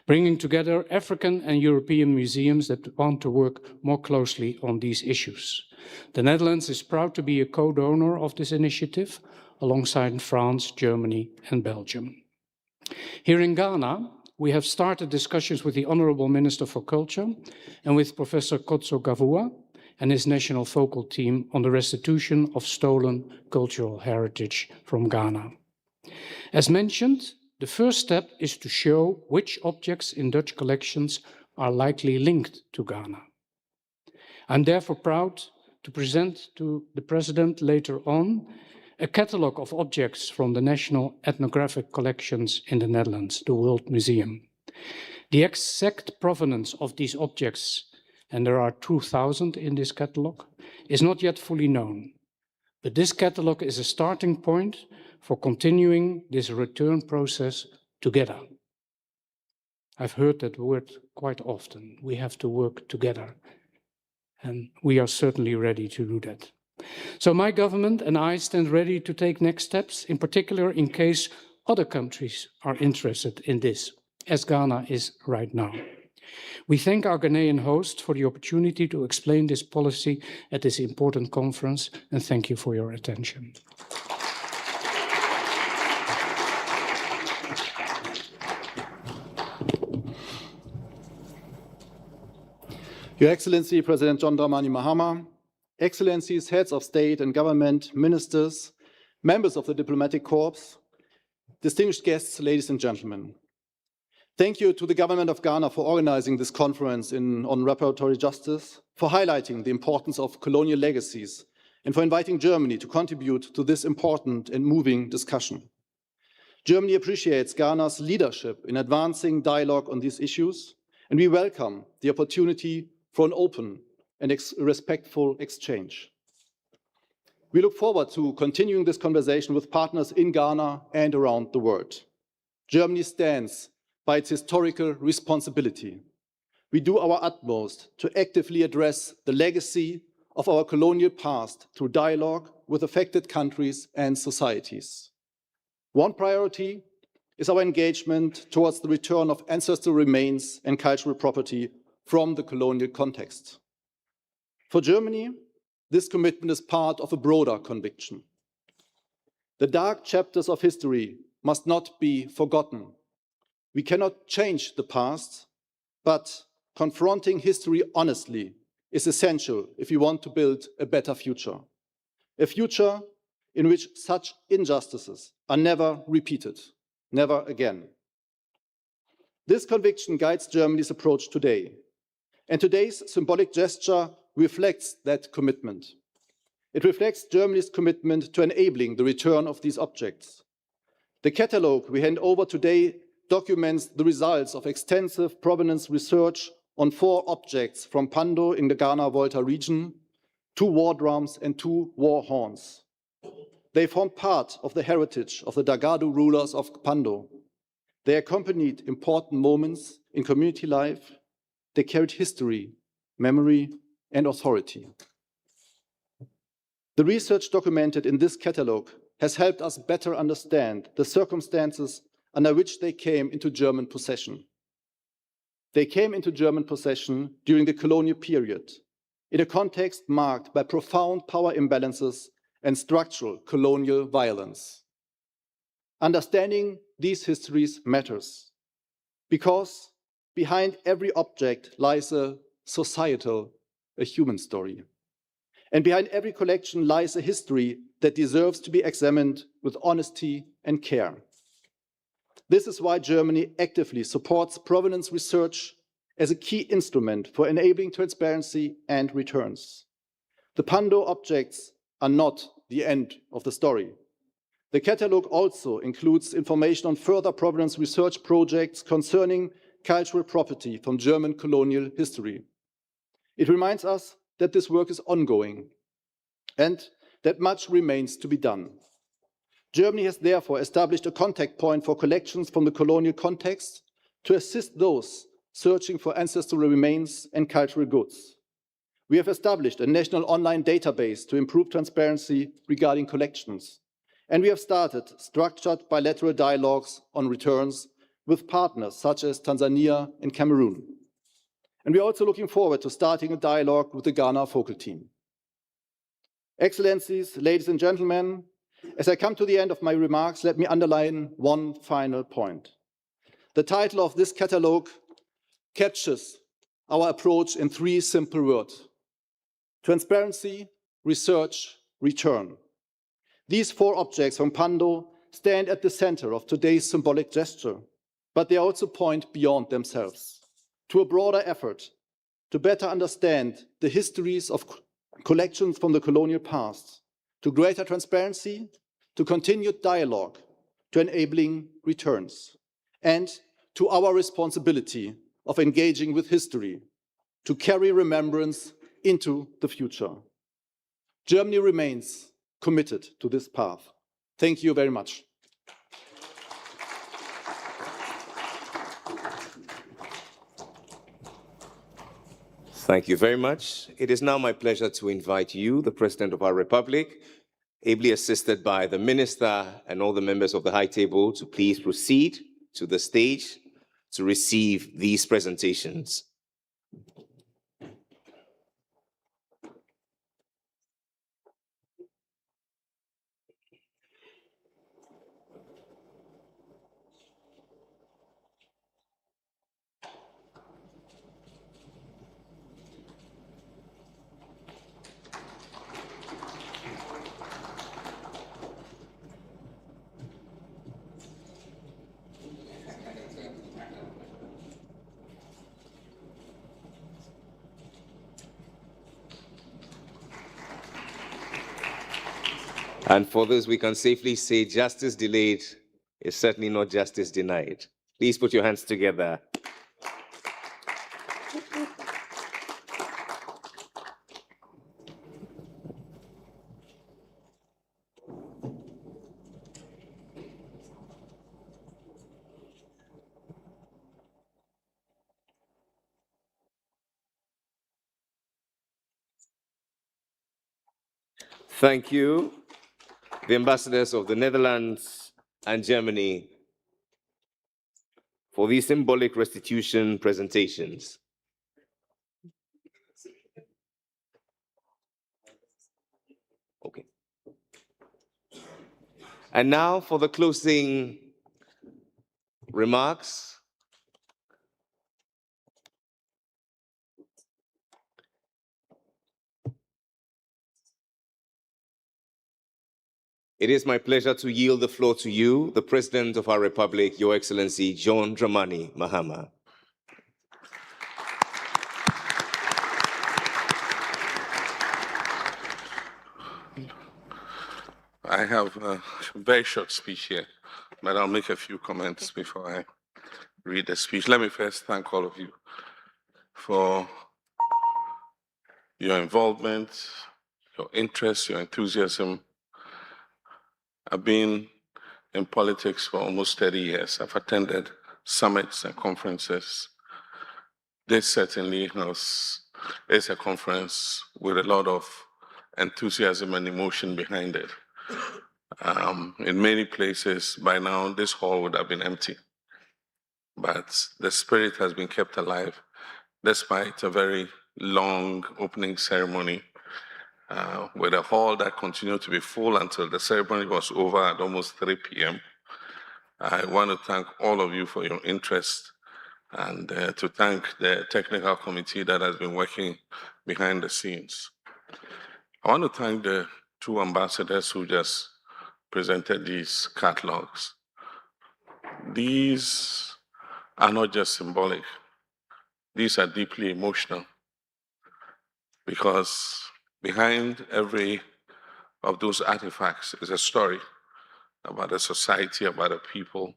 bringing together African and European museums that want to work more closely on these issues. The Netherlands is proud to be a co-donor of this initiative, alongside France, Germany, and Belgium. Here in Ghana, we have started discussions with the Honorable Minister for Culture and with Professor Kotso Gavua and his national focal team on the restitution of stolen cultural heritage from Ghana. As mentioned, the first step is to show which objects in Dutch collections are likely linked to Ghana. I'm therefore proud to present to the President later on a catalogue of objects from the National Ethnographic Collections in the Netherlands, the World Museum. The exact provenance of these objects, and there are 2,000 in this catalogue, is not yet fully known. But this catalogue is a starting point for continuing this return process together. I've heard that word quite often. We have to work together. And we are certainly ready to do that. So my government and I stand ready to take next steps, in particular in case other countries are interested in this, as Ghana is right now. We thank our Ghanaian host for the opportunity to explain this policy at this important conference, and thank you for your attention. Your Excellency, President John Dramani Mahama, Excellencies, heads of state and government, ministers, members of the diplomatic corps, distinguished guests, ladies and gentlemen. Thank you to the government of Ghana for organizing this conference on reparatory justice, for highlighting the importance of colonial legacies, and for inviting Germany to contribute to this important and moving discussion. Germany appreciates Ghana's leadership in advancing dialogue on these issues, and we welcome the opportunity for an open and respectful exchange. We look forward to continuing this conversation with partners in Ghana and around the world. Germany stands by its historical responsibility. We do our utmost to actively address the legacy of our colonial past through dialogue with affected countries and societies. One priority is our engagement towards the return of ancestral remains and cultural property from the colonial context. For Germany, this commitment is part of a broader conviction. The dark chapters of history must not be forgotten. We cannot change the past, but confronting history honestly is essential if we want to build a better future. A future in which such injustices are never repeated, never again. This conviction guides Germany's approach today, and today's symbolic gesture reflects that commitment. It reflects Germany's commitment to enabling the return of these objects. The catalogue we hand over today documents the results of extensive provenance research on 4 objects from Pando in the Ghana-Volta region, 2 war drums and 2 war horns. They form part of the heritage of the Dagadu rulers of Pando. They accompanied important moments in community life. They carried history, memory, and authority. The research documented in this catalogue has helped us better understand the circumstances under which they came into German possession. They came into German possession during the colonial period, in a context marked by profound power imbalances and structural colonial violence. Understanding these histories matters, because behind every object lies a societal, a human story. And behind every collection lies a history that deserves to be examined with honesty and care. This is why Germany actively supports provenance research as a key instrument for enabling transparency and returns. The Pando objects are not the end of the story. The catalogue also includes information on further provenance research projects concerning cultural property from German colonial history. It reminds us that this work is ongoing and that much remains to be done. Germany has therefore established a contact point for collections from the colonial context to assist those searching for ancestral remains and cultural goods. We have established a national online database to improve transparency regarding collections, and we have started structured bilateral dialogues on returns with partners such as Tanzania and Cameroon. And we are also looking forward to starting a dialogue with the Ghana focal team. Excellencies, ladies and gentlemen, as I come to the end of my remarks, let me underline one final point. The title of this catalogue captures our approach in 3 simple words: transparency, research, return. These 4 objects from Pando stand at the center of today's symbolic gesture, but they also point beyond themselves to a broader effort to better understand the histories of collections from the colonial past, to greater transparency, to continued dialogue, to enabling returns, and to our responsibility of engaging with history, to carry remembrance into the future. Germany remains committed to this path. Thank you very much. Thank you very much. It is now my pleasure to invite you, the President of our Republic, ably assisted by the Minister and all the members of the High Table, to please proceed to the stage to receive these presentations. And for this, we can safely say justice delayed is certainly not justice denied. Please put your hands together. Thank you, the ambassadors of the Netherlands and Germany, for these symbolic restitution presentations. Okay. And now for the closing remarks. It is my pleasure to yield the floor to you, the President of our Republic, Your Excellency John Dramani Mahama. I have a very short speech here, but I'll make a few comments before I read the speech. Let me first thank all of you for your involvement, your interest, your enthusiasm. I've been in politics for almost 30 years. I've attended summits and conferences. This certainly is a conference with a lot of enthusiasm and emotion behind it. In many places, by now, this hall would have been empty. But the spirit has been kept alive despite a very long opening ceremony with a hall that continued to be full until the ceremony was over at almost 3 p.m. I want to thank all of you for your interest and to thank the technical committee that has been working behind the scenes. I want to thank the two ambassadors who just presented these catalogs. These are not just symbolic. These are deeply emotional because behind every of those artifacts is a story about a society, about a people,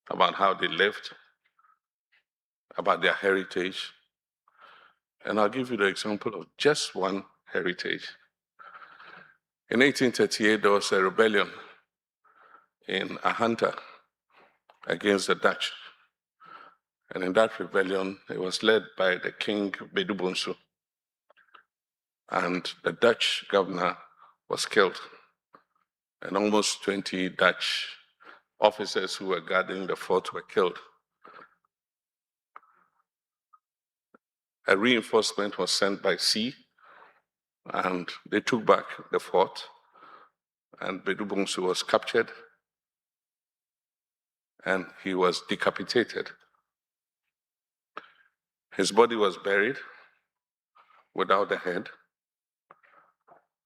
about how they lived, about their heritage. And I'll give you the example of just one heritage. In 1838, there was a rebellion in Ahanta against the Dutch. And in that rebellion, it was led by the King Bedubonsu. And the Dutch governor was killed. And almost 20 Dutch officers who were guarding the fort were killed. A reinforcement was sent by sea, and they took back the fort, and Bedubonsu was captured, and he was decapitated. His body was buried without the head,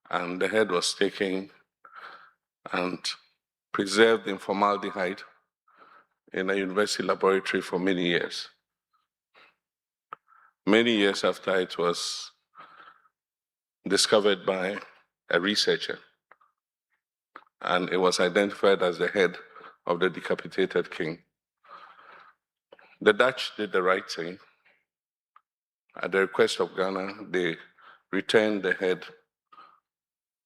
and the head was taken and preserved in formaldehyde in a university laboratory for many years. Many years after it was discovered by a researcher, and it was identified as the head of the decapitated king. The Dutch did the right thing. At the request of Ghana, they returned the head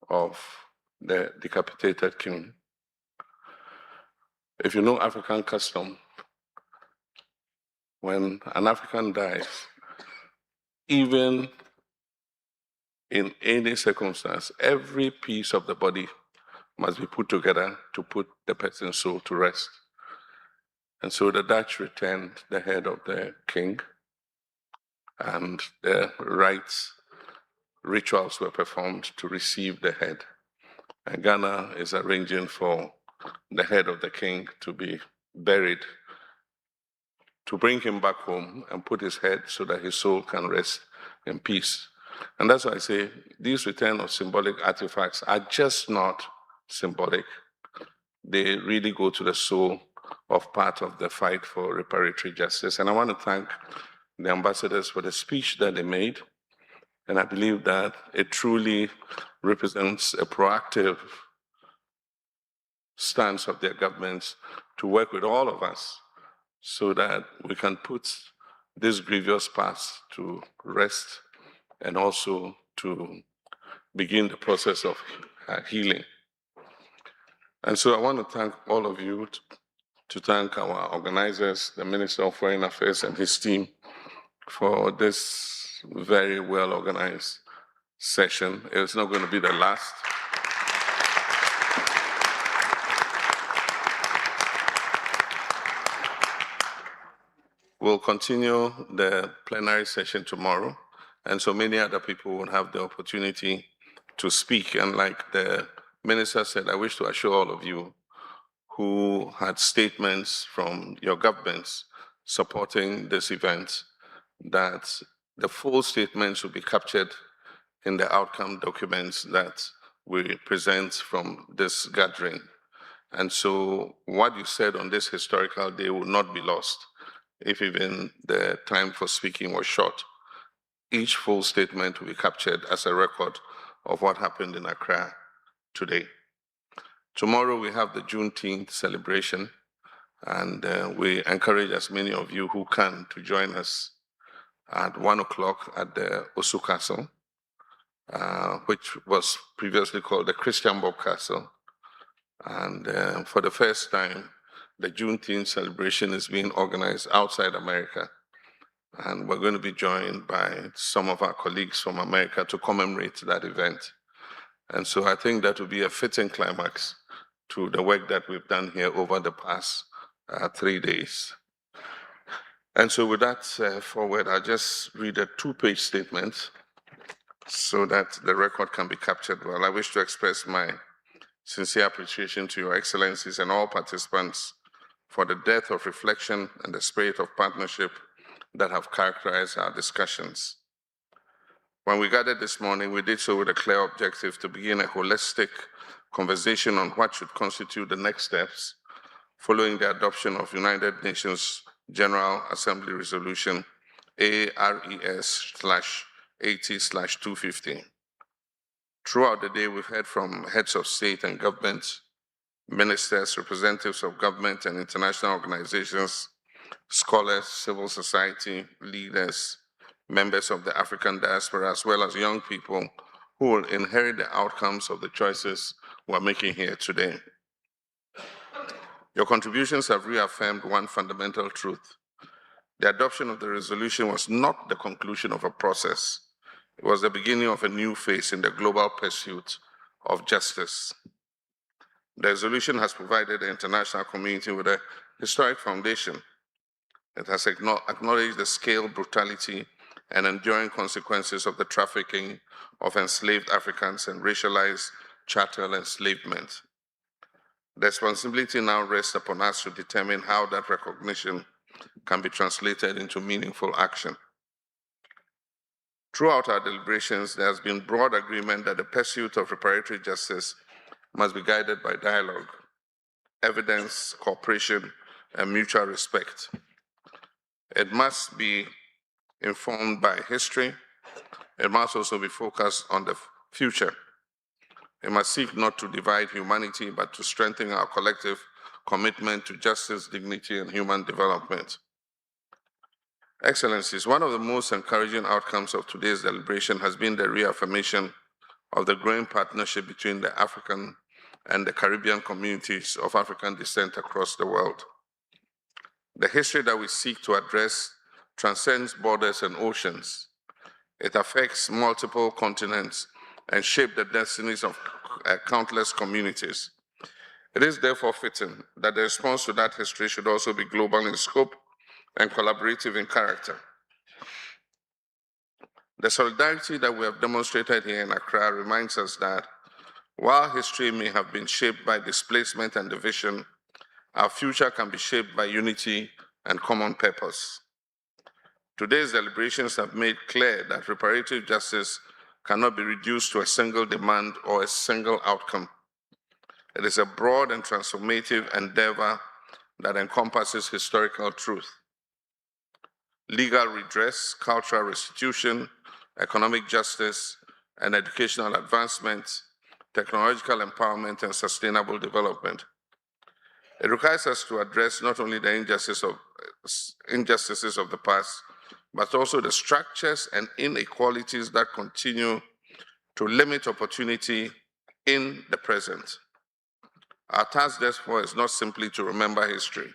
of the decapitated king. If you know African custom, when an African dies, even in any circumstance, every piece of the body must be put together to put the person's soul to rest. And so the Dutch returned the head of the king, and the rites, rituals were performed to receive the head. And Ghana is arranging for the head of the king to be buried, to bring him back home and put his head so that his soul can rest in peace. And that's why I say these return of symbolic artifacts are just not symbolic. They really go to the soul of part of the fight for reparatory justice. And I want to thank the ambassadors for the speech that they made. And I believe that it truly represents a proactive stance of their governments to work with all of us so that we can put this grievous past to rest and also to begin the process of healing. And so I want to thank all of you, to thank our organizers, the Minister of Foreign Affairs and his team for this very well organized session. It's not going to be the last. We'll continue the plenary session tomorrow, and so many other people will have the opportunity to speak. And like the minister said, I wish to assure all of you who had statements from your governments supporting this event that the full statements will be captured in the outcome documents that we present from this gathering. And so what you said on this historical day will not be lost, if even the time for speaking was short. Each full statement will be captured as a record of what happened in Accra today. Tomorrow we have the Juneteenth celebration, and we encourage as many of you who can to join us at 1 o'clock at the Osu Castle, which was previously called the Christian Bob Castle. And for the first time, the Juneteenth celebration is being organized outside America. And we're going to be joined by some of our colleagues from America to commemorate that event. And so I think that will be a fitting climax to the work that we've done here over the past 3 days. And so with that forward, I'll just read a 2-page statement so that the record can be captured well. I wish to express my sincere appreciation to Your Excellencies and all participants for the depth of reflection and the spirit of partnership that have characterized our discussions. When we gathered this morning, we did so with a clear objective to begin a holistic conversation on what should constitute the next steps following the adoption of United Nations General Assembly Resolution ARES/80/250. Throughout the day, we've heard from heads of state and government, ministers, representatives of government and international organizations, scholars, civil society, leaders, members of the African diaspora, as well as young people who will inherit the outcomes of the choices we're making here today. Your contributions have reaffirmed one fundamental truth. The adoption of the resolution was not the conclusion of a process. It was the beginning of a new phase in the global pursuit of justice. The resolution has provided the international community with a historic foundation. It has acknowledged the scale, brutality, and enduring consequences of the trafficking of enslaved Africans and racialized chattel enslavement. The responsibility now rests upon us to determine how that recognition can be translated into meaningful action. Throughout our deliberations, there has been broad agreement that the pursuit of reparatory justice must be guided by dialogue, evidence, cooperation, and mutual respect. It must be informed by history. It must also be focused on the future. It must seek not to divide humanity, but to strengthen our collective commitment to justice, dignity, and human development. Excellencies, one of the most encouraging outcomes of today's deliberation has been the reaffirmation of the growing partnership between the African and the Caribbean communities of African descent across the world. The history that we seek to address transcends borders and oceans. It affects multiple continents and shapes the destinies of countless communities. It is therefore fitting that the response to that history should also be global in scope and collaborative in character. The solidarity that we have demonstrated here in Accra reminds us that while history may have been shaped by displacement and division, our future can be shaped by unity and common purpose. Today's deliberations have made clear that reparative justice cannot be reduced to a single demand or a single outcome. It is a broad and transformative endeavor that encompasses historical truth, legal redress, cultural restitution, economic justice, and educational advancement, technological empowerment, and sustainable development. It requires us to address not only the injustices of the past, but also the structures and inequalities that continue to limit opportunity in the present. Our task, therefore, is not simply to remember history.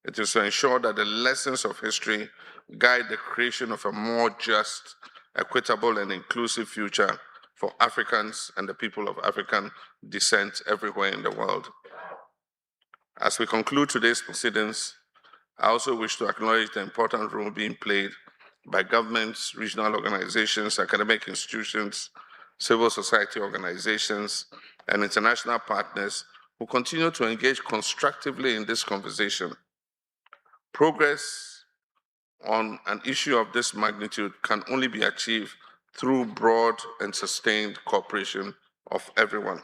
It is to ensure that the lessons of history guide the creation of a more just, equitable, and inclusive future for Africans and the people of African descent everywhere in the world. As we conclude today's proceedings, I also wish to acknowledge the important role being played by governments, regional organizations, academic institutions, civil society organizations, and international partners who continue to engage constructively in this conversation. Progress on an issue of this magnitude can only be achieved through broad and sustained cooperation of everyone.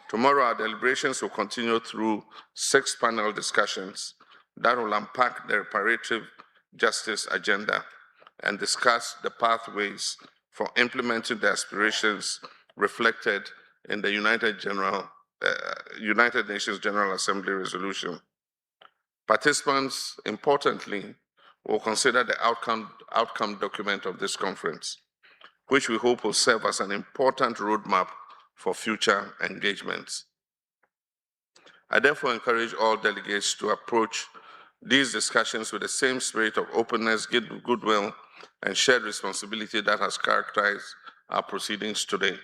Tomorrow, our deliberations will continue through 6 panel discussions that will unpack the reparative justice agenda and discuss the pathways for implementing the aspirations reflected in the United Nations General Assembly resolution. Participants, importantly, will consider the outcome document of this conference, which we hope will serve as an important roadmap for future engagements. I therefore encourage all delegates to approach these discussions with the same spirit of openness, goodwill, and shared responsibility that has characterized our proceedings today.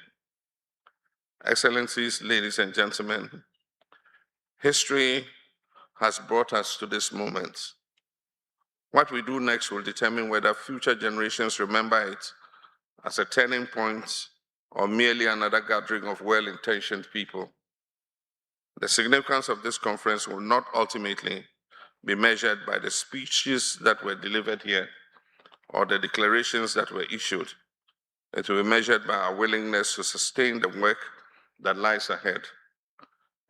Excellencies, ladies and gentlemen, history has brought us to this moment. What we do next will determine whether future generations remember it as a turning point or merely another gathering of well-intentioned people. The significance of this conference will not ultimately be measured by the speeches that were delivered here or the declarations that were issued. It will be measured by our willingness to sustain the work that lies ahead.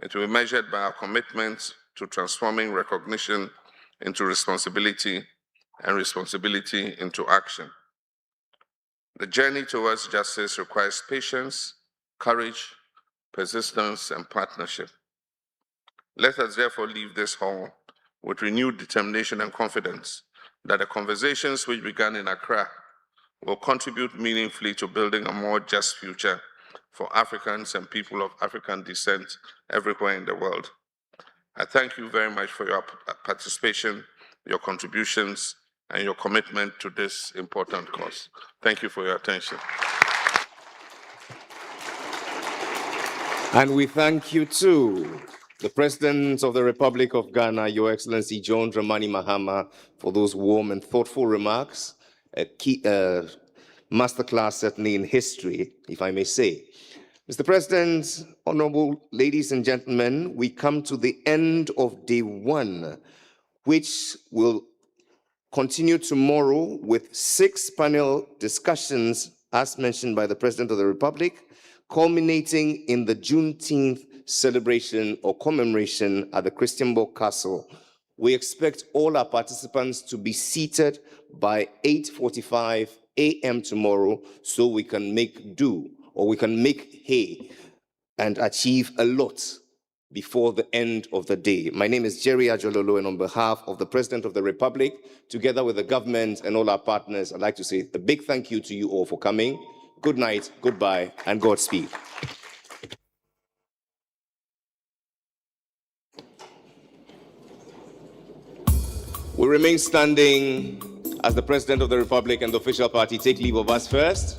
It will be measured by our commitment to transforming recognition into responsibility and responsibility into action. The journey towards justice requires patience, courage, persistence, and partnership. Let us therefore leave this hall with renewed determination and confidence that the conversations which began in Accra will contribute meaningfully to building a more just future for Africans and people of African descent everywhere in the world. I thank you very much for your participation, your contributions, and your commitment to this important cause. Thank you for your attention. And we thank you too, the President of the Republic of Ghana, Your Excellency John Dramani Mahama, for those warm and thoughtful remarks, a key masterclass certainly in history, if I may say. Mr. President, honorable ladies and gentlemen, we come to the end of day 1, which will continue tomorrow with 6 panel discussions, as mentioned by the President of the Republic, culminating in the Juneteenth celebration or commemoration at the Christiansborg Castle. We expect all our participants to be seated by 8:45 a.m. tomorrow so we can make do, or we can make hay and achieve a lot before the end of the day. My name is Jerry Ajololo, and on behalf of the President of the Republic, together with the government and all our partners, I'd like to say a big thank you to you all for coming. Good night, goodbye, and Godspeed. We remain standing as the President of the Republic and the official party take leave of us first.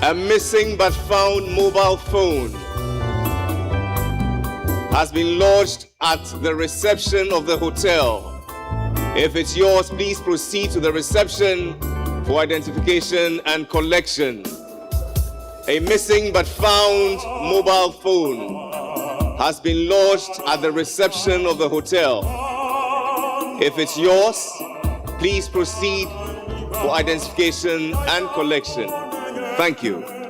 A missing but found mobile phone has been lodged at the reception of the hotel. If it's yours, please proceed to the reception for identification and collection. A missing but found mobile phone has been lodged at the reception of the hotel. If it's yours, please proceed for identification and collection. Thank you.